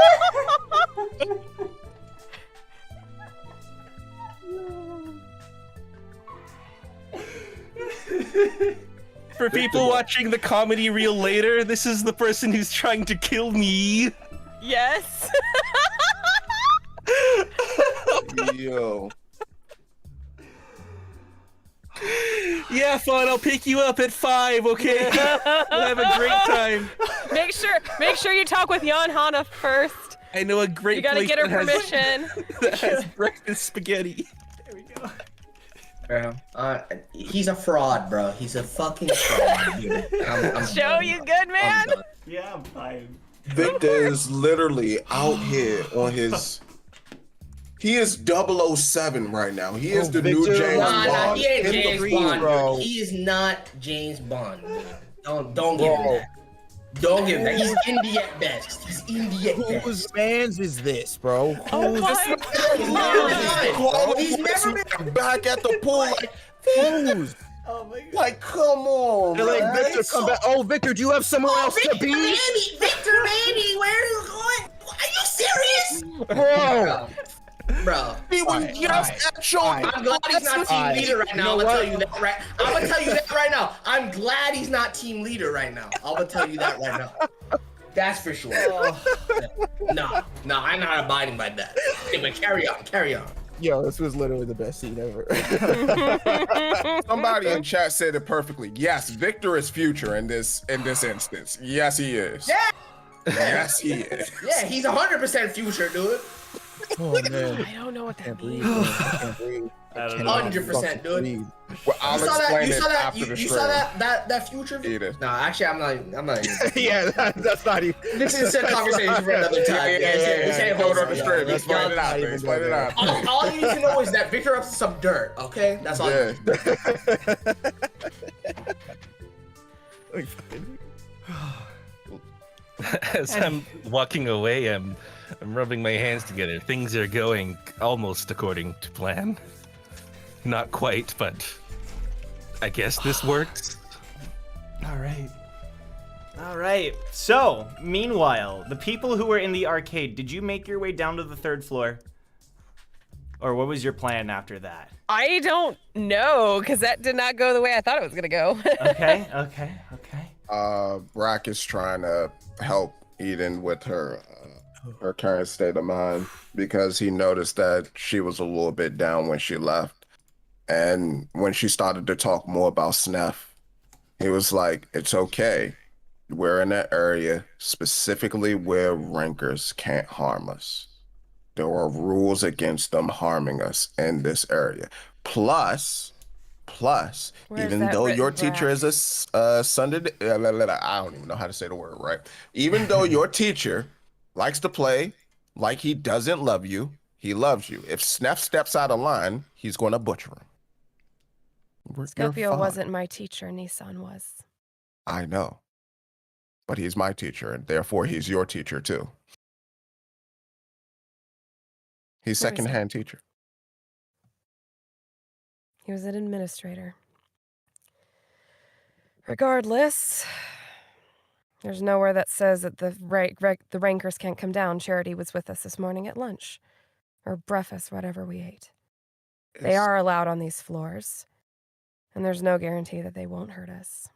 For people watching the comedy reel later, this is the person who's trying to kill me. Yes. Yo. Yeah, Fawn, I'll pick you up at 5, okay? We'll have a great time. Make sure you talk with Jan Hana first. I know a great You gotta place get her that permission. that has breakfast spaghetti. There we go. Bro, he's a fraud, bro. He's a fucking fraud, dude. I'm Joe, done. you good, man? I'm done. Yeah, I'm fine. Victor is literally out here on his. He is 007 right now. He is the new Victor, James Nah, Bond. he ain't in the James breeze, Bond. bro. He is not James Bond. Don't give him Bro. that. Don't give him that. He's indie at best. He's indie at best. Whose man's is this, bro? Oh Who's my He's never god. been. He's never been. Back at the pool, like, whose? Oh my god. like, come on, They're like, man. Victor, come back. Oh, Victor, do you have somewhere else to Victor, be? Victor, baby, where are you going? Are you serious? Bro. Bro. He was just at show. I'm glad he's not team Alright. leader right You now. know I'm gonna what? tell you that right. I'm gonna tell you that right now. I'm glad he's not team leader right now. I'm gonna tell you that right now. That's for sure. No, I'm not abiding by that. Okay, but carry on. Yo, this was literally the best scene ever. Somebody in chat said it perfectly. Yes, Victor is future in this instance. Yes, he is. Yeah. Yes, he is. Yeah, he's 100% future, dude. Oh man, I don't know what I that can't breathe. means. Man. I can't breathe. I don't cannot know. 100%, fucking dude. breathe. Well, I'll explain it after the you stream. saw that future? Either. No, actually, I'm not even. Yeah, that's not even. This is a conversation for another time. Yeah. This ain't Hold wholesome, on the y'all. stream. Let's find it out. Y'all- Let's find it out. All you need to know is that Victor up to some dirt, okay? That's all you Yeah. need. As I'm walking away, I'm rubbing my hands together. Things are going almost according to plan. Not quite, but I guess this works. All right. So, meanwhile, the people who were in the arcade, did you make your way down to the 3rd floor? Or what was your plan after that? I don't know, because that did not go the way I thought it was gonna go. Okay. Brack is trying to help Eden with her current state of mind because he noticed that she was a little bit down when she left. And when she started to talk more about Sneff, he was like, it's okay. We're in an area specifically where rankers can't harm us. There are rules against them harming us in this area. Plus, Where's even that though written, your teacher Brack? is a Sunday, I don't even know how to say the word right. Even though your teacher likes to play like he doesn't love you, he loves you. If Sneff steps out of line, he's going to butcher him. You're Scorpio fine. wasn't my teacher, Nissan was. I know. But he's my teacher, and therefore he's your teacher too. He's Where is he? second-hand teacher. He was an administrator. Regardless, there's nowhere that says that the rankers can't come down. Charity was with us this morning at lunch. Or breakfast, whatever we ate. They It's- are allowed on these floors. And there's no guarantee that they won't hurt us.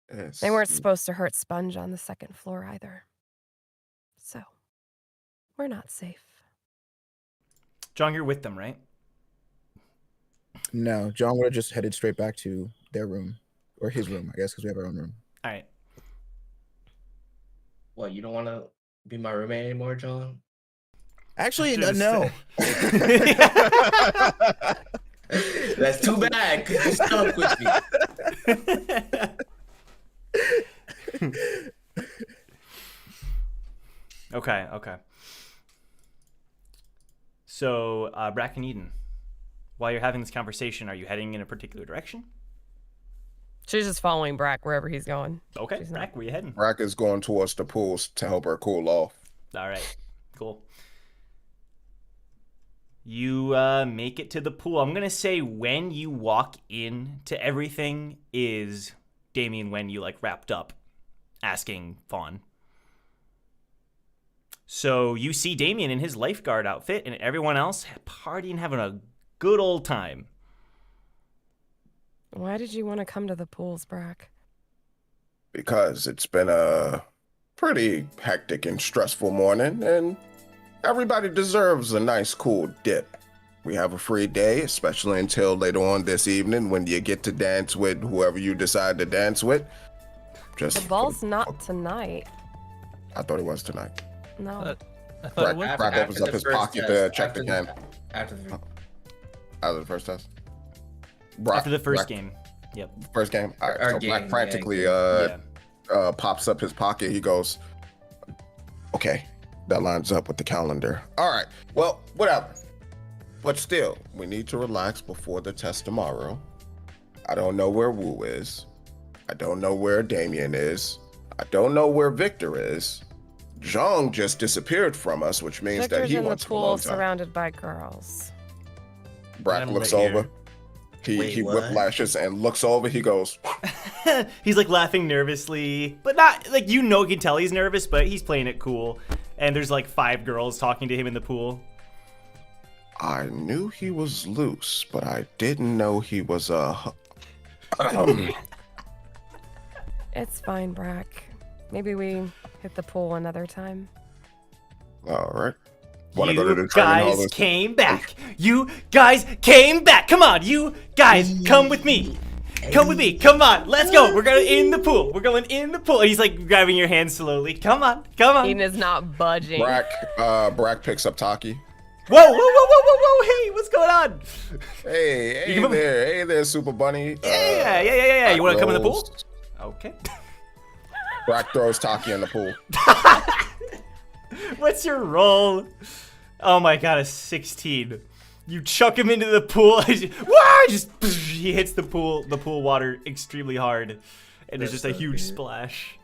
it's- They weren't supposed to hurt Sponge on the second floor either. So, we're not safe. John, you're with them, right? No, John would have just headed straight back to their room. Or his room, I guess, because we have our own room. All right. What, you don't want to be my roommate anymore, John? Actually, Just- no. That's too bad, because you're stuck with me. Okay. So, Brack and Eden, while you're having this conversation, are you heading in a particular direction? She's just following Brack wherever he's going. Okay, She's not. Brack, where you heading? Brack is going towards the pools to help her cool off. All right, cool. You make it to the pool. I'm gonna say when you walk in to everything is Damien when you like wrapped up, asking Fawn. So you see Damien in his lifeguard outfit and everyone else partying, having a good old time. Why did you want to come to the pools, Brack? Because it's been a pretty hectic and stressful morning, and everybody deserves a nice cool dip. We have a free day, especially until later on this evening when you get to dance with whoever you decide to dance with. Just The ball's not tonight. I thought it was tonight. No. I thought it was. Brack opens up his pocket to check the game. After the Out of the first test. After the first Brack- game. Yep. First game. All right, Our so game, Brack yeah, frantically Yeah. pops up his pocket. He goes, okay, that lines up with the calendar. All right, well, whatever. But still, we need to relax before the test tomorrow. I don't know where Wu is. I don't know where Damien is. I don't know where Victor is. Zhang just disappeared from us, which means Victor's that he in the wants a pool long time. surrounded by girls. Brack I'm looks lit here. over. He Wait, what? whiplashes and looks over. He goes, He's like laughing nervously, but not like you can tell he's nervous, but he's playing it cool. And there's like 5 girls talking to him in the pool. I knew he was loose, but I didn't know he was a. It's fine, Brack. Maybe we hit the pool another time. All right. Want to go to You the training hall? guys came back. You guys came back. Come on, you guys, come with me. Come with me. Come on, let's go. We're going in the pool. We're going in the pool. He's like grabbing your hand slowly. Come on. Eden is not budging. Brack picks up Taki. Whoa. Hey, what's going on? Hey You come- there, Super Bunny. Yeah. You want to come in the pool? throws- Okay. Brack throws Taki in the pool. What's your roll? Oh my god, a 16. You chuck him into the pool. He hits the pool water extremely hard, and there's just a huge splash.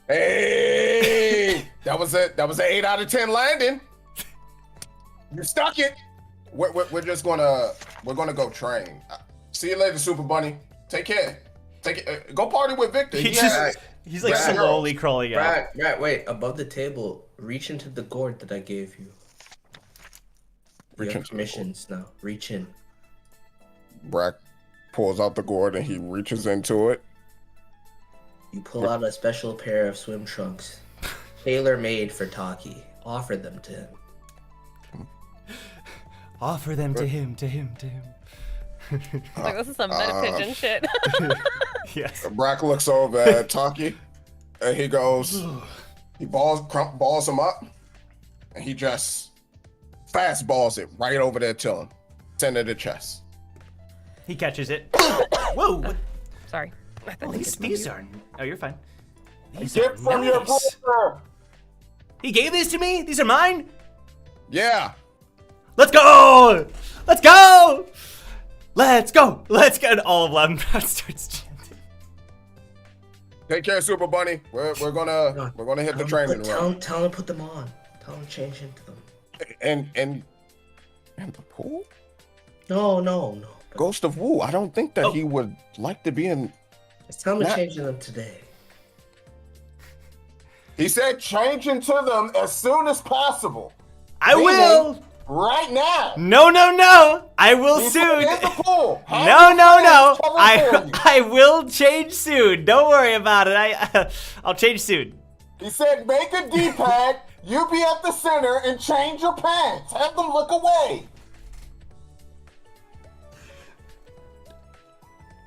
Hey, that was an 8 out of 10 landing. You stuck it. We're just gonna go train. See you later, Super Bunny. Take care. Go party with Victor. He's like Brack. slowly crawling out. Brack, wait, above the table, reach into the gourd that I gave you. You Reach have into the gourd. permissions now. Reach in. Brack pulls out the gourd and he reaches into it. You pull out a special pair of swim trunks, tailor-made for Taki. Offer them to him. Offer them to him, to him, to him. Like, this is some meta pigeon shit. Yes. Brack looks over at Taki and he goes, he balls him up and he just fastballs it right over there to him. Center of the chest. He catches it. Whoa! What? Sorry. I Oh, think these are. Oh, you're fine. These Get are from your nice. brother! He gave these to me. These are mine. Yeah. Let's go! Let's go! Let's go! Let's go! And all of Loudon starts chanting. Take care, Super Bunny. We're gonna hit the training run. Tell him to put them on. Tell him to change into them. And the pool? No. Ghost of Wu. I don't think that he would like to be in. Just tell him to Not- change them today. He said change into them as soon as possible. I will! Right now. No! I will He soon! said in the pool. No! Cover for you. I will change soon. Don't worry about it. I'll change soon. He said make a D-pad, you be at the center and change your pants. Have them look away.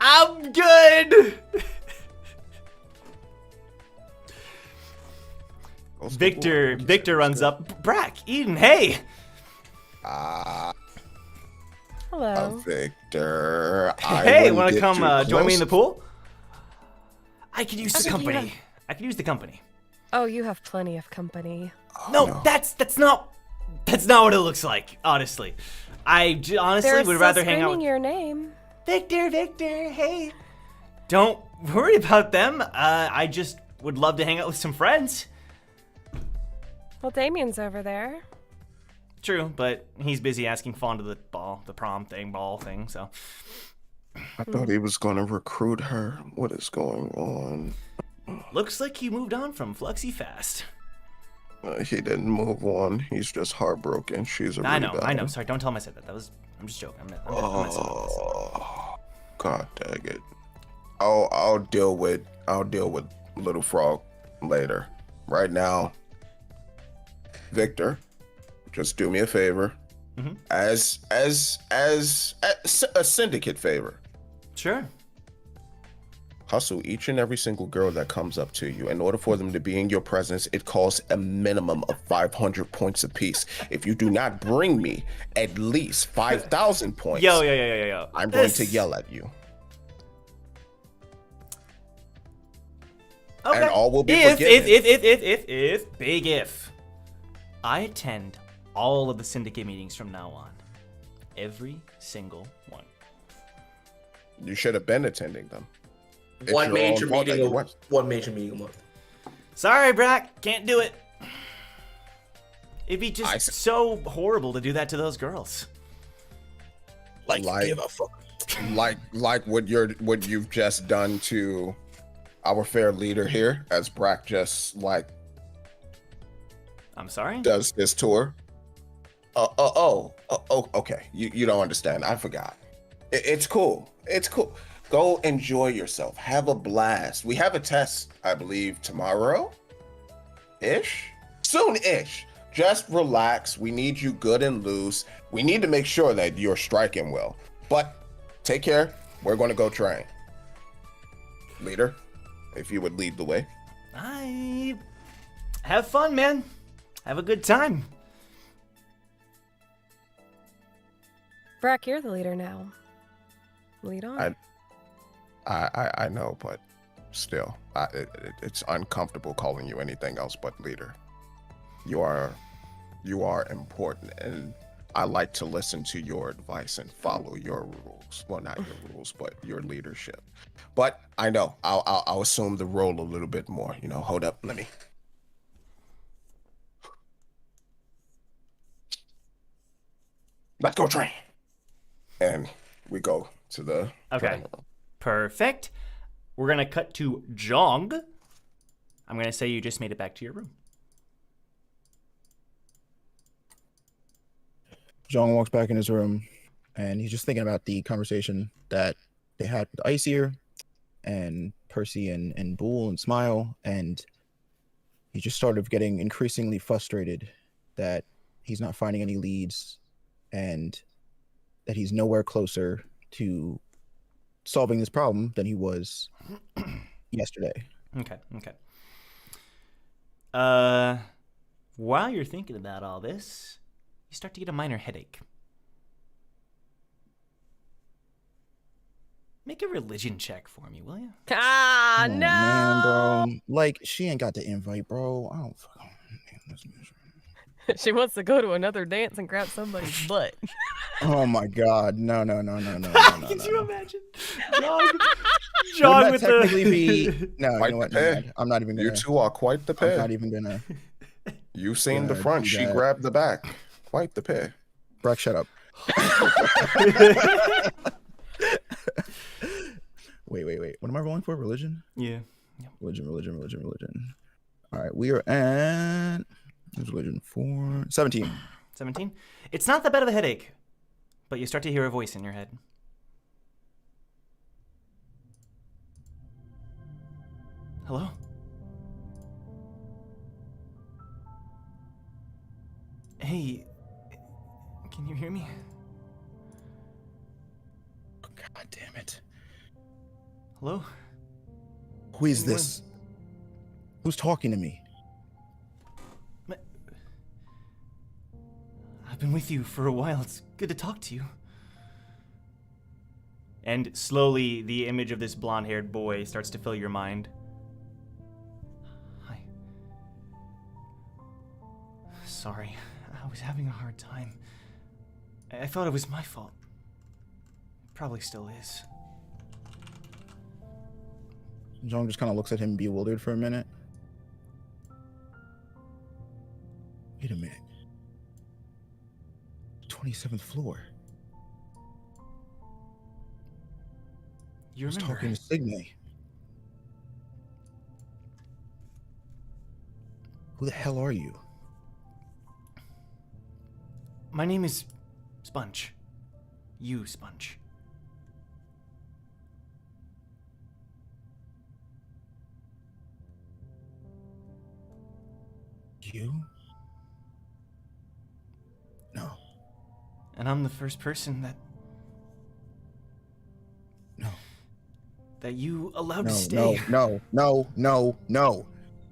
I'm good. Victor runs up. Brack, Eden, hey. Hello. Victor. Hey, want to come join me in the pool? I could use the think you company. I could use the company. Oh, you have plenty of company. No, that's not what it looks like. Honestly, honestly They're would still rather hang out. screaming With... your name. Victor, hey. Don't worry about them. I just would love to hang out with some friends. Well, Damien's over there. True, but he's busy asking Fawn to the prom thing, so. I thought he was going to recruit her. What is going on? Looks like he moved on from Fluxy fast. He didn't move on. He's just heartbroken. She's a I know. Sorry, don't tell him I said that. I'm just joking. I'm messing with this. Oh, God dang it. I'll deal with Little Frog later. Right now, Victor, just do me a favor. Mm-hmm. As a syndicate favor. Sure. Hustle each and every single girl that comes up to you. In order for them to be in your presence, it costs a minimum of 500 points apiece. If you do not bring me at least 5,000 points, Yo. I'm going to yell at you. Okay. And all will be forgiven. If, big if, I attend all of the syndicate meetings from now on. Every single one. You should have been attending them. It's One your major own fault that you meeting. weren't. One major meeting a month. Sorry, Brack, can't do it. It'd be just I- so horrible to do that to those girls. Like, give a fuck. Like what you've just done to our fair leader here, as Brack just I'm sorry? does this tour. Okay. You don't understand. I forgot. It's cool. It's cool. Go enjoy yourself. Have a blast. We have a test, I believe, tomorrow-ish? Soon-ish. Just relax. We need you good and loose. We need to make sure that you're striking well. But take care. We're going to go train. Leader, if you would lead the way. I have fun, man. Have a good time. Brack, you're the leader now. Lead on. I know, but still, it's uncomfortable calling you anything else but leader. You are important, and I like to listen to your advice and follow your rules. Well, not your rules, but your leadership. But I know I'll assume the role a little bit more. Hold up, let me. Let's go train. And we go to the Okay. training room. Perfect. We're going to cut to Jong. I'm going to say you just made it back to your room. John walks back in his room, and he's just thinking about the conversation that they had with Ice and Percy and Boole and Smile, and he just started getting increasingly frustrated that he's not finding any leads and that he's nowhere closer to solving this problem than he was yesterday. Okay. While you're thinking about all this, you start to get a minor headache. Make a religion check for me, will you? Ah, Oh, no. man, bro. Like, she ain't got the invite, bro. I don't fucking... She wants to go to another dance and grab somebody's butt. Oh my God! No! Can you imagine? John Wouldn't with that technically the... be... No, you Quite know what? the Never pair. mind. I'm not even gonna... You two are quite the I'm pair. not even gonna... You seen the Yeah, front, do she that. grabbed the back. Quite the pair. Brack, shut up. Wait. What am I rolling for? Religion? Yeah. Religion. All right, we are at... Religion 4... 17. 17? It's not that bad of a headache, but you start to hear a voice in your head. Hello? Hey, can you hear me? God damn it. Hello? Who is Anyone? this? Who's talking to me? I've been with you for a while. It's good to talk to you. And slowly, the image of this blonde-haired boy starts to fill your mind. Hi. Sorry, I was having a hard time. I thought it was my fault. It probably still is. John just kind of looks at him bewildered for a minute. Wait a minute. 27th floor. You I was remember? talking to Signe. Who the hell are you? My name is Sponge. You, Sponge. You? No. And I'm the first person No. that you allowed No, to stay. no.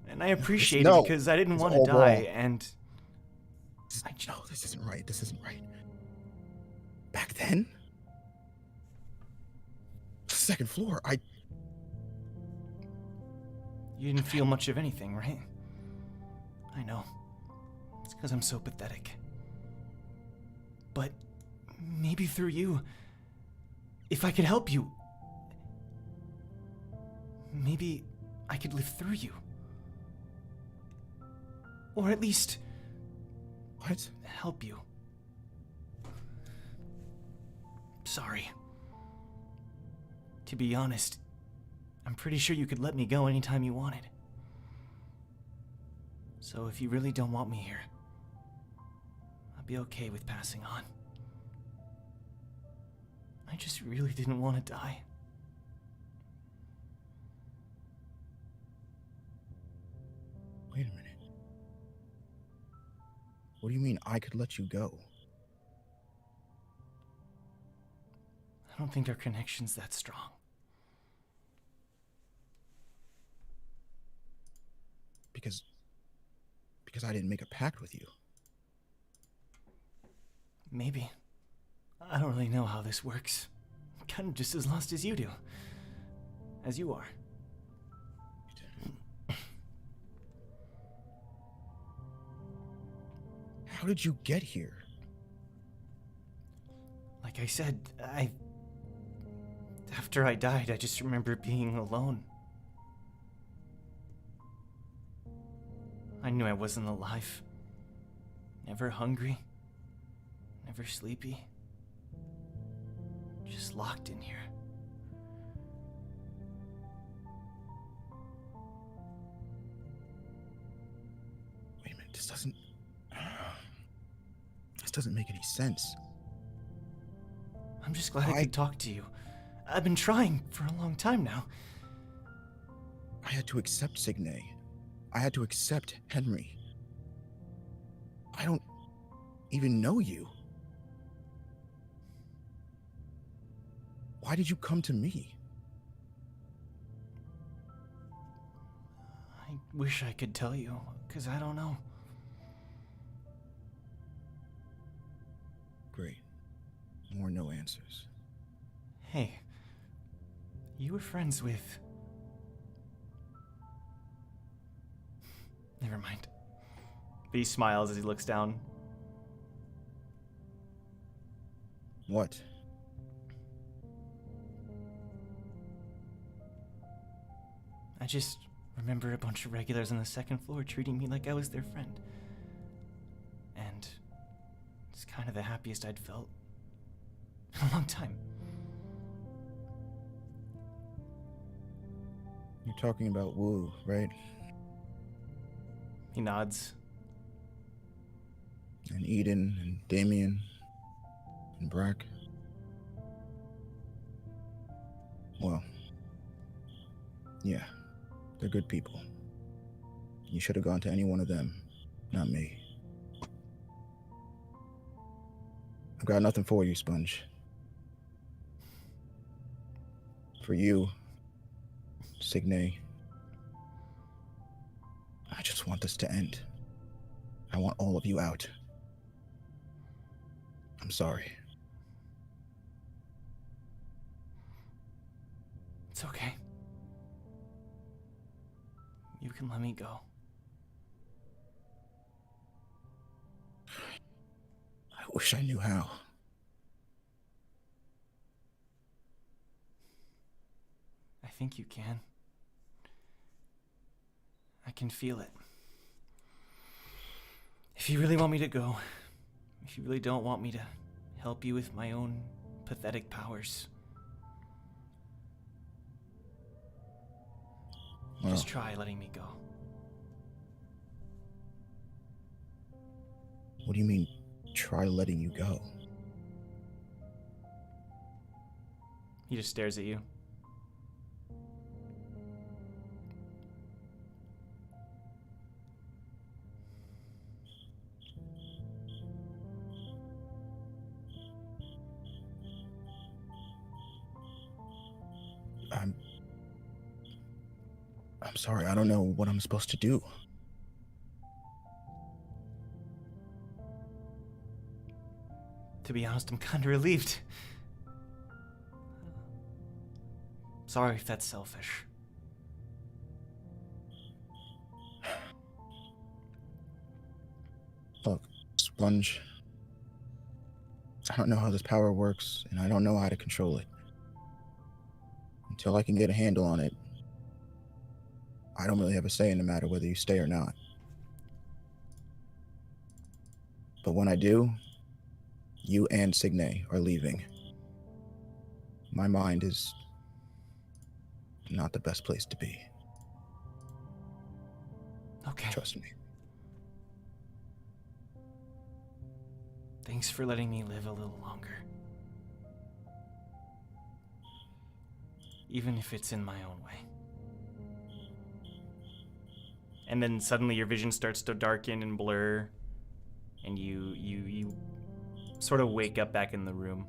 And I appreciate No. it because I didn't It's want to all die, wrong. and No, this isn't right. Back then? Second floor, you didn't feel much of anything, right? I know. It's because I'm so pathetic. But maybe through you, if I could help you, maybe I could live through you. Or at least What? help you. Sorry. To be honest, I'm pretty sure you could let me go anytime you wanted. So if you really don't want me here, I'd be okay with passing on. I just really didn't want to die. Wait a minute. What do you mean I could let you go? I don't think our connection's that strong. Because I didn't make a pact with you. Maybe. I don't really know how this works. I'm kind of just as lost as you do. As you are. How did you get here? Like I said, after I died, I just remember being alone. I knew I wasn't alive. Never hungry. Never sleepy. Just locked in here. Wait a minute, this This doesn't make any sense. I'm just glad I could talk to you. I've been trying for a long time now. I had to accept Signe. I had to accept Henry. I don't even know you. Why did you come to me? I wish I could tell you, because I don't know. Great. More no answers. Hey, you were friends with... Never mind. But he smiles as he looks down. What? I just remember a bunch of regulars on the second floor treating me like I was their friend. And it's kind of the happiest I'd felt in a long time. You're talking about Wu, right? He nods. And Eden and Damien and Brack. Well, yeah, they're good people. You should have gone to any one of them, not me. I've got nothing for you, Sponge. For you, Signe, I just want this to end. I want all of you out. I'm sorry. It's okay. You can let me go. I wish I knew how. I think you can. I can feel it. If you really want me to go, if you really don't want me to help you with my own pathetic powers, just try letting me go. What do you mean, try letting you go? He just stares at you. I'm sorry, I don't know what I'm supposed to do. To be honest, I'm kind of relieved. Sorry if that's selfish. Look, Sponge, I don't know how this power works, and I don't know how to control it. Until I can get a handle on it, I don't really have a say in the matter whether you stay or not. But when I do, you and Signe are leaving. My mind is not the best place to be. Okay. Trust me. Thanks for letting me live a little longer. Even if it's in my own way. And then suddenly your vision starts to darken and blur, and you sort of wake up back in the room.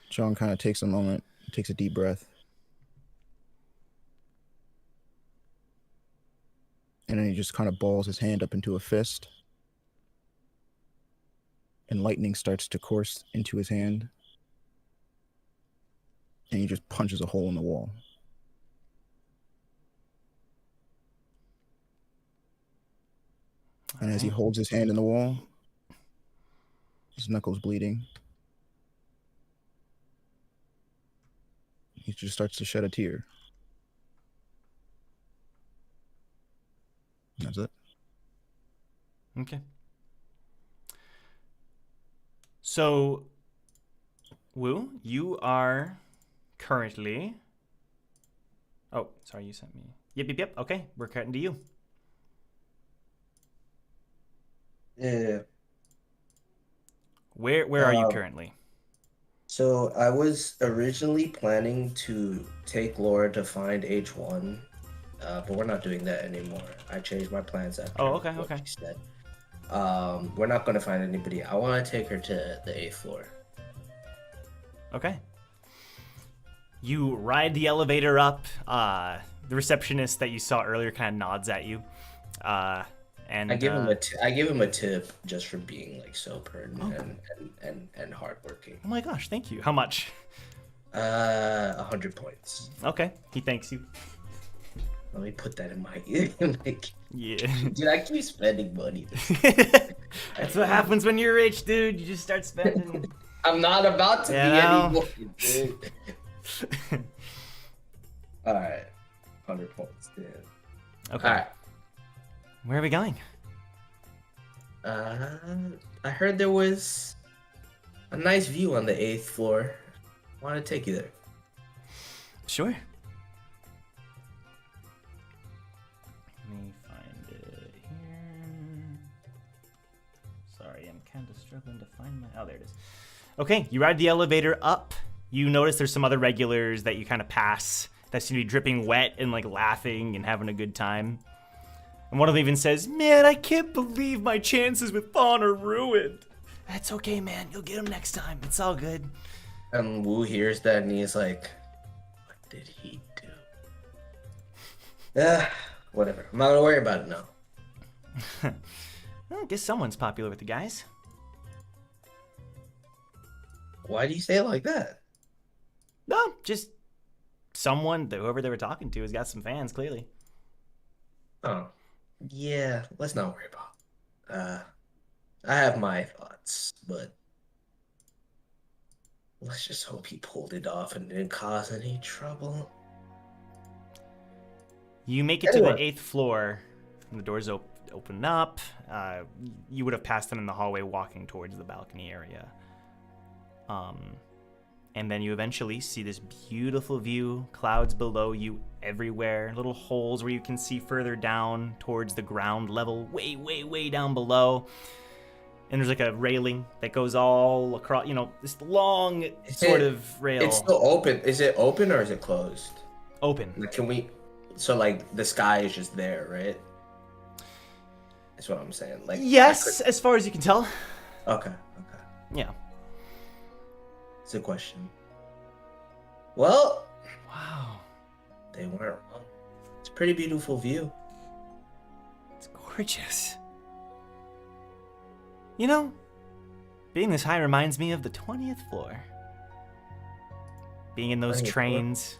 John kind of takes a moment, takes a deep breath. And then he just kind of balls his hand up into a fist. And lightning starts to course into his hand. And he just punches a hole in the wall. And as he holds his hand in the wall, his knuckles bleeding, he just starts to shed a tear. That's it. Okay. So, Wu, you are currently Oh, sorry, you sent me. Yep. Okay, we're cutting to you. Yeah. Where are you currently? So I was originally planning to take Laura to find H1, but we're not doing that anymore. I changed my plans after Okay. she said. We're not going to find anybody. I want to take her to the 8th floor. Okay. You ride the elevator up. The receptionist that you saw earlier kind of nods at you. And I give him a tip just for being like so pertinent and hardworking. Oh my gosh, thank you. How much? 100 points. Okay, he thanks you. Let me put that in my Yeah. Dude, I keep spending money. That's what happens when you're rich, dude. You just start spending. I'm not about to be anymore, dude. All right, 100 points, dude. Okay. All right. Where are we going? I heard there was a nice view on the 8th floor. I want to take you there. Sure. Let me find it here. Sorry, I'm kind of struggling to find my... Oh, there it is. Okay, you ride the elevator up. You notice there's some other regulars that you kind of pass that seem to be dripping wet and like laughing and having a good time. And one of them even says, "Man, I can't believe my chances with Fawn are ruined." That's okay, man. You'll get him next time. It's all good. And Wu hears that and he's like, what did he do? Whatever. I'm not gonna worry about it now. Well, I guess someone's popular with the guys. Why do you say it like that? No, just someone, whoever they were talking to, has got some fans, clearly. Oh. Yeah, let's not worry about. I have my thoughts, but let's just hope he pulled it off and didn't cause any trouble. You make it to the 8th floor, and the doors open up. You would have passed them in the hallway walking towards the balcony area. And then you eventually see this beautiful view, clouds below you everywhere, little holes where you can see further down towards the ground level, way, way, way down below. And there's like a railing that goes all across, this long sort of rail. It's still open. Is it open or is it closed? Open. Like, so like the sky is just there, right? That's what I'm saying. Like, yes, as far as you can tell. Okay. Yeah. It's a question. Well, wow. They weren't wrong. It's a pretty beautiful view. It's gorgeous. Being this high reminds me of the 20th floor. Being in those trains,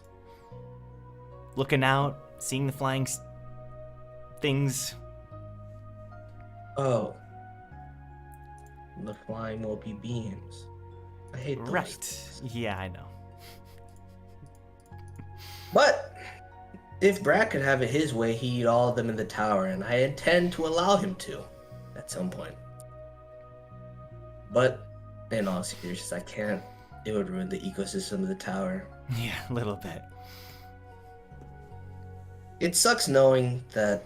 looking out, seeing the flying things. Oh. The flying will be beams. I hate those. Right. Things. Yeah, I know. But if Brack could have it his way, he'd eat all of them in the tower, and I intend to allow him to at some point. But in all seriousness, I can't. It would ruin the ecosystem of the tower. Yeah, a little bit. It sucks knowing that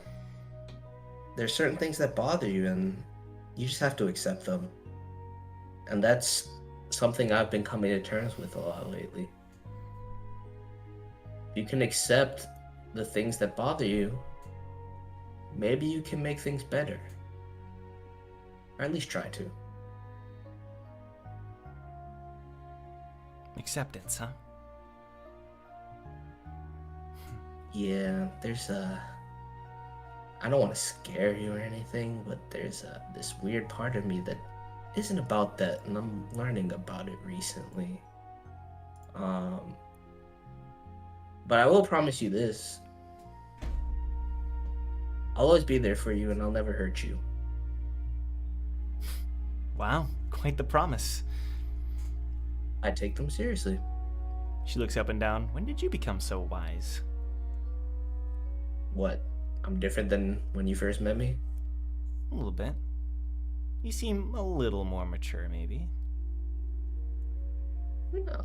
there's certain things that bother you, and you just have to accept them. And that's something I've been coming to terms with a lot lately. You can accept the things that bother you, maybe you can make things better. Or at least try to. Acceptance, huh? Yeah, there's I don't want to scare you or anything, but there's this weird part of me that isn't about that, and I'm learning about it recently. But I will promise you this. I'll always be there for you, and I'll never hurt you. Wow, quite the promise. I take them seriously. She looks up and down. When did you become so wise? What? I'm different than when you first met me? A little bit. You seem a little more mature, maybe.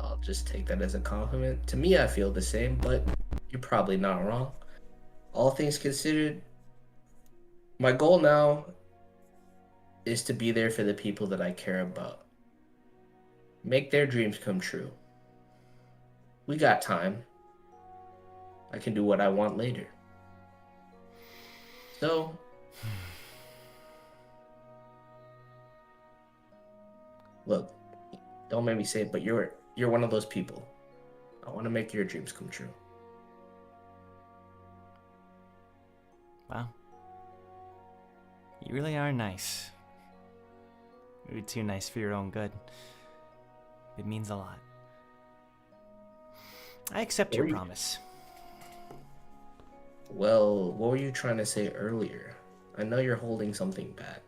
I'll just take that as a compliment. To me, I feel the same, but you're probably not wrong. All things considered, my goal now is to be there for the people that I care about. Make their dreams come true. We got time. I can do what I want later. So, look, don't make me say it, but you're one of those people. I want to make your dreams come true. Wow. You really are nice. You're too nice for your own good. It means a lot. I accept your promise. Well, what were you trying to say earlier? I know you're holding something back.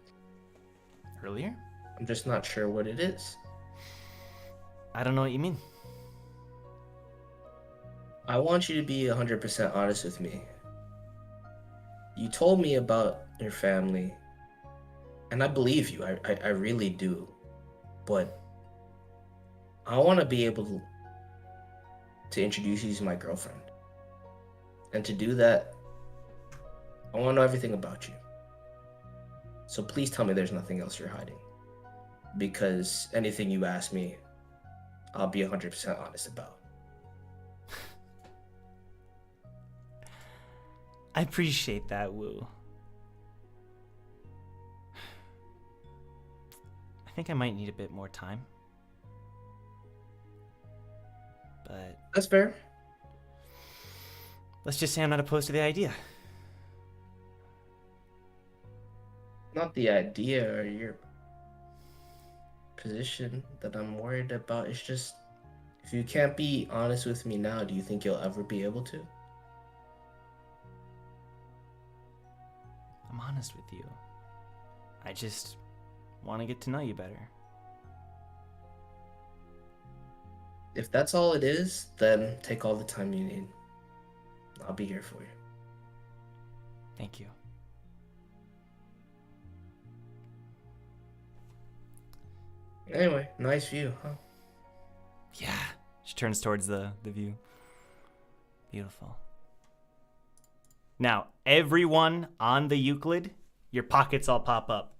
Earlier? I'm just not sure what it is. I don't know what you mean. I want you to be 100% honest with me. You told me about your family, and I believe you. I really do. But I want to be able to introduce you to my girlfriend. And to do that, I want to know everything about you. So please tell me there's nothing else you're hiding. Because anything you ask me, I'll be 100% honest about. I appreciate that, Wu. I think I might need a bit more time. But That's fair. let's just say I'm not opposed to the idea. Not the idea or your position that I'm worried about. It's just, if you can't be honest with me now, do you think you'll ever be able to? I'm honest with you. I just want to get to know you better. If that's all it is, then take all the time you need. I'll be here for you. Thank you. Anyway, nice view, huh? Yeah. She turns towards the view. Beautiful. Now, everyone on the Euclid, your pockets all pop up.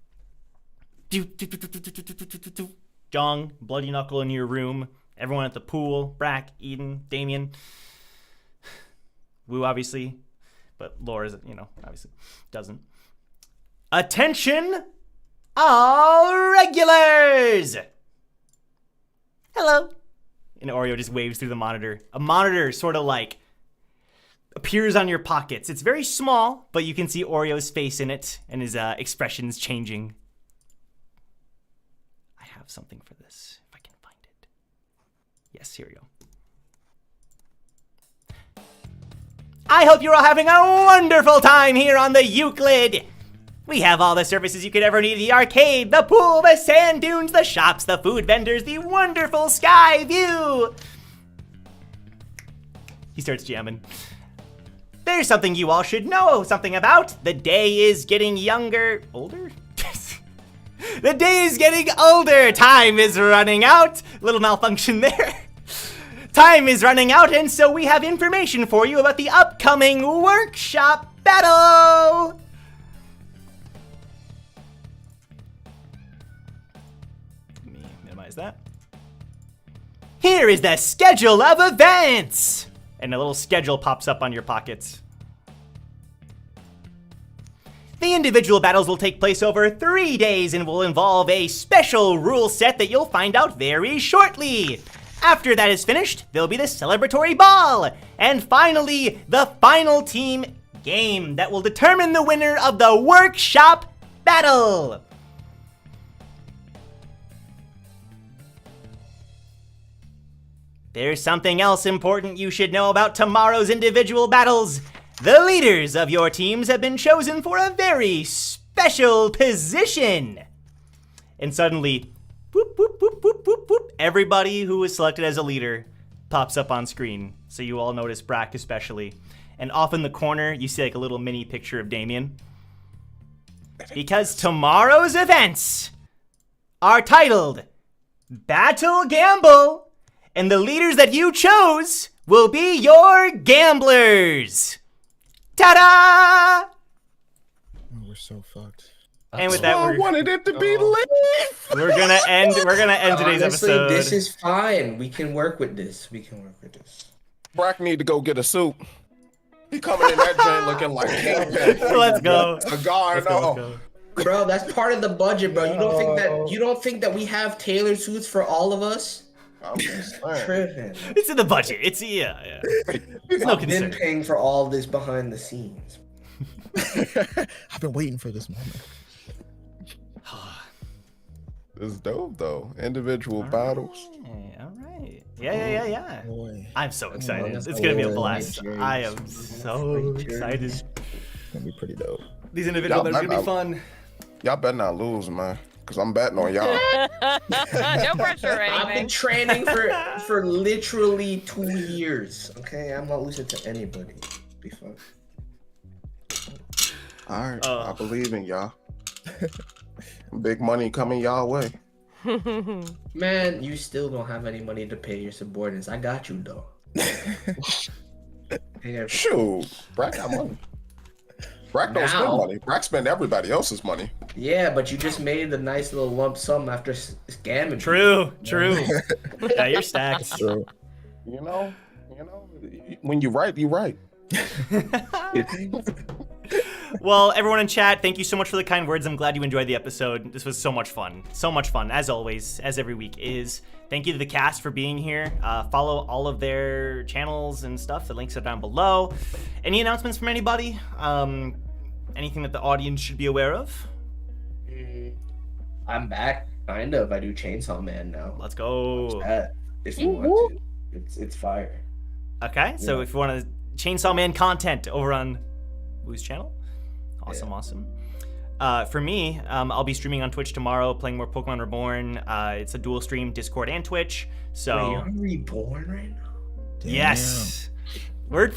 Jong, bloody knuckle in your room. Everyone at the pool, Brack, Eden, Damien. Wu, obviously. But Laura's, obviously doesn't. Attention, all regulars! Hello. And Oreo just waves through the monitor. A monitor sort of like appears on your pockets. It's very small, but you can see Oreo's face in it and his expressions changing. I have something for this, if I can find it. Yes, here we go. I hope you're all having a wonderful time here on the Euclid. We have all the services you could ever need: the arcade, the pool, the sand dunes, the shops, the food vendors, the wonderful sky view. He starts jamming. There's something you all should know something about. The day is getting older? The day is getting older. Time is running out. Little malfunction there. Time is running out, and so we have information for you about the upcoming workshop battle. Let me minimize that. Here is the schedule of events. And a little schedule pops up on your pockets. The individual battles will take place over 3 days and will involve a special rule set that you'll find out very shortly. After that is finished, there'll be the celebratory ball. And finally, the final team game that will determine the winner of the workshop battle. There's something else important you should know about tomorrow's individual battles. The leaders of your teams have been chosen for a very special position. And suddenly, whoop, whoop, whoop, whoop, whoop, whoop, everybody who was selected as a leader pops up on screen. So you all notice Brack especially. And off in the corner, you see like a little mini picture of Damien. Because tomorrow's events are titled Battle Gamble And the leaders that you chose will be your gamblers. Ta-da! Oh, we're so fucked. And with that, I wanted it to be lit. we're gonna end today's Honestly, episode. this is fine. We can work with this. Brack need to go get a suit. He coming in that joint looking like Kingpin. Let's go. A guy, Let's go. Bro, that's part of the budget, bro. You don't think that we have tailored suits for all of us? I'm just saying. Tripping. It's in the budget. It's yeah. It's no I've been concern. paying for all this behind the scenes. I've been waiting for this moment. It's dope though. Individual battles. All right. Yeah. Boy, I'm so excited. that's It's gonna be a cool. blast. I am so excited. it's gonna be pretty dope. These individual battles are gonna be fun. Y'all better not lose, man. Cause I'm betting on y'all. No pressure or I've been anything. training for literally 2 years. Okay, I'm not losing to anybody. Be fun. All right, I believe in y'all. Big money coming y'all way. Man, you still don't have any money to pay your subordinates. I got you though. Yeah, Shoot, Brack got money. Brack don't spend Now. money. Brack spend everybody else's money. yeah, but you just made a nice little lump sum after scamming. True. Yeah, you're stacked. So, You know, when you right, you right. Well, everyone in chat, thank you so much for the kind words. I'm glad you enjoyed the episode. This was so much fun. So much fun, as always, as every week is. Thank you to the cast for being here. Follow all of their channels and stuff. The links are down below. Any announcements from anybody? Anything that the audience should be aware of? I'm back, kind of. I do Chainsaw Man now. Let's go. Watch that if you want to. It's fire. Okay, so if you want to Chainsaw Man content over on Wu's channel, awesome. For me, I'll be streaming on Twitch tomorrow, playing more Pokemon Reborn. It's a dual stream, Discord and Twitch. So Wait, you're reborn right now? yes, we're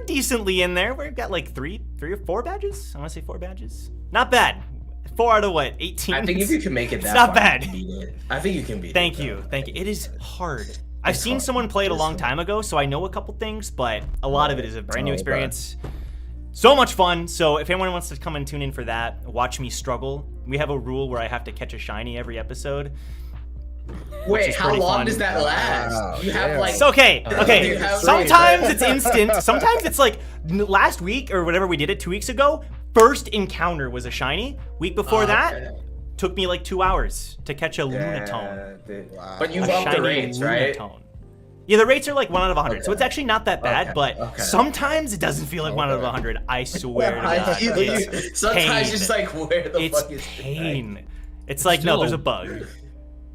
decently in there. We've got like three or four badges. I want to say 4 badges. Not bad. 4 out of what? 18. I think if you can make it that It's not far, bad. you can beat it. I think you can beat it. Thank though. you. It is hard. I've seen hard. someone play it a It's long hard. time ago, so I know a couple things, but a lot of it is a brand new Oh, experience. So much fun. So if anyone wants to come and tune in for that, watch me struggle. We have a rule where I have to catch a shiny every episode. Wait, is how pretty long fun. does that last? Wow, You have damn. like It's okay. You have Sometimes it's instant. Sometimes it's like last week or whatever we did it 2 weeks ago. First encounter was a shiny. Week before that, took me like 2 hours to catch a Lunatone. But you A up the shiny rates, right? Lunatone. Yeah, the rates are like 1 out of 100, so it's actually not that bad. Okay, but okay. sometimes it doesn't feel like 1 out of 100. I swear to God, it's Sometimes pain. just like where the It's fuck is pain. It's like no, Still- there's a bug.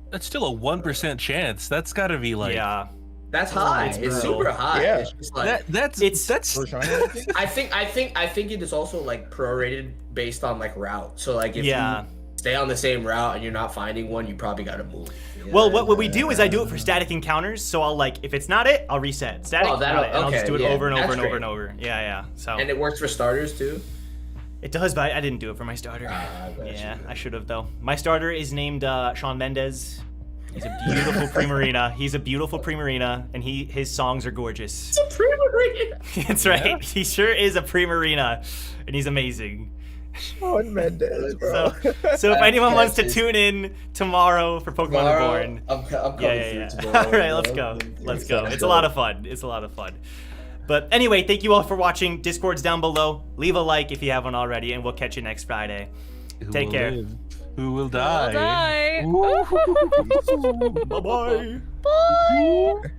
That's still a 1% chance. That's got to be like Yeah, That's high. It's It's brutal. super high. Yeah. It's just like that's for shiny. I think it is also like prorated based on like route. So like if Yeah. you stay on the same route and you're not finding one, you probably gotta move. Well, what we do is I do it for static encounters. So I'll like if it's not it, I'll reset static, Oh, that'll- got it, and I'll just okay, do it yeah, over and over that's and over great. and over. Yeah. So And it works for starters too. it does, but I didn't do it for my starter. I got Yeah, you. I should have though. My starter is named Shawn Mendes. He's a beautiful Primarina, and his songs are gorgeous. That's right. He sure is a Primarina, and he's amazing. Shawn Mendes, bro. So if anyone wants to tune in tomorrow for Pokemon Reborn, I'm coming yeah. through tomorrow. All right, let's go. It's a lot of fun. But anyway, thank you all for watching. Discord's down below. Leave a like if you haven't already, and we'll catch you next Friday. Take care. Who will die? Die. Bye-bye. Bye.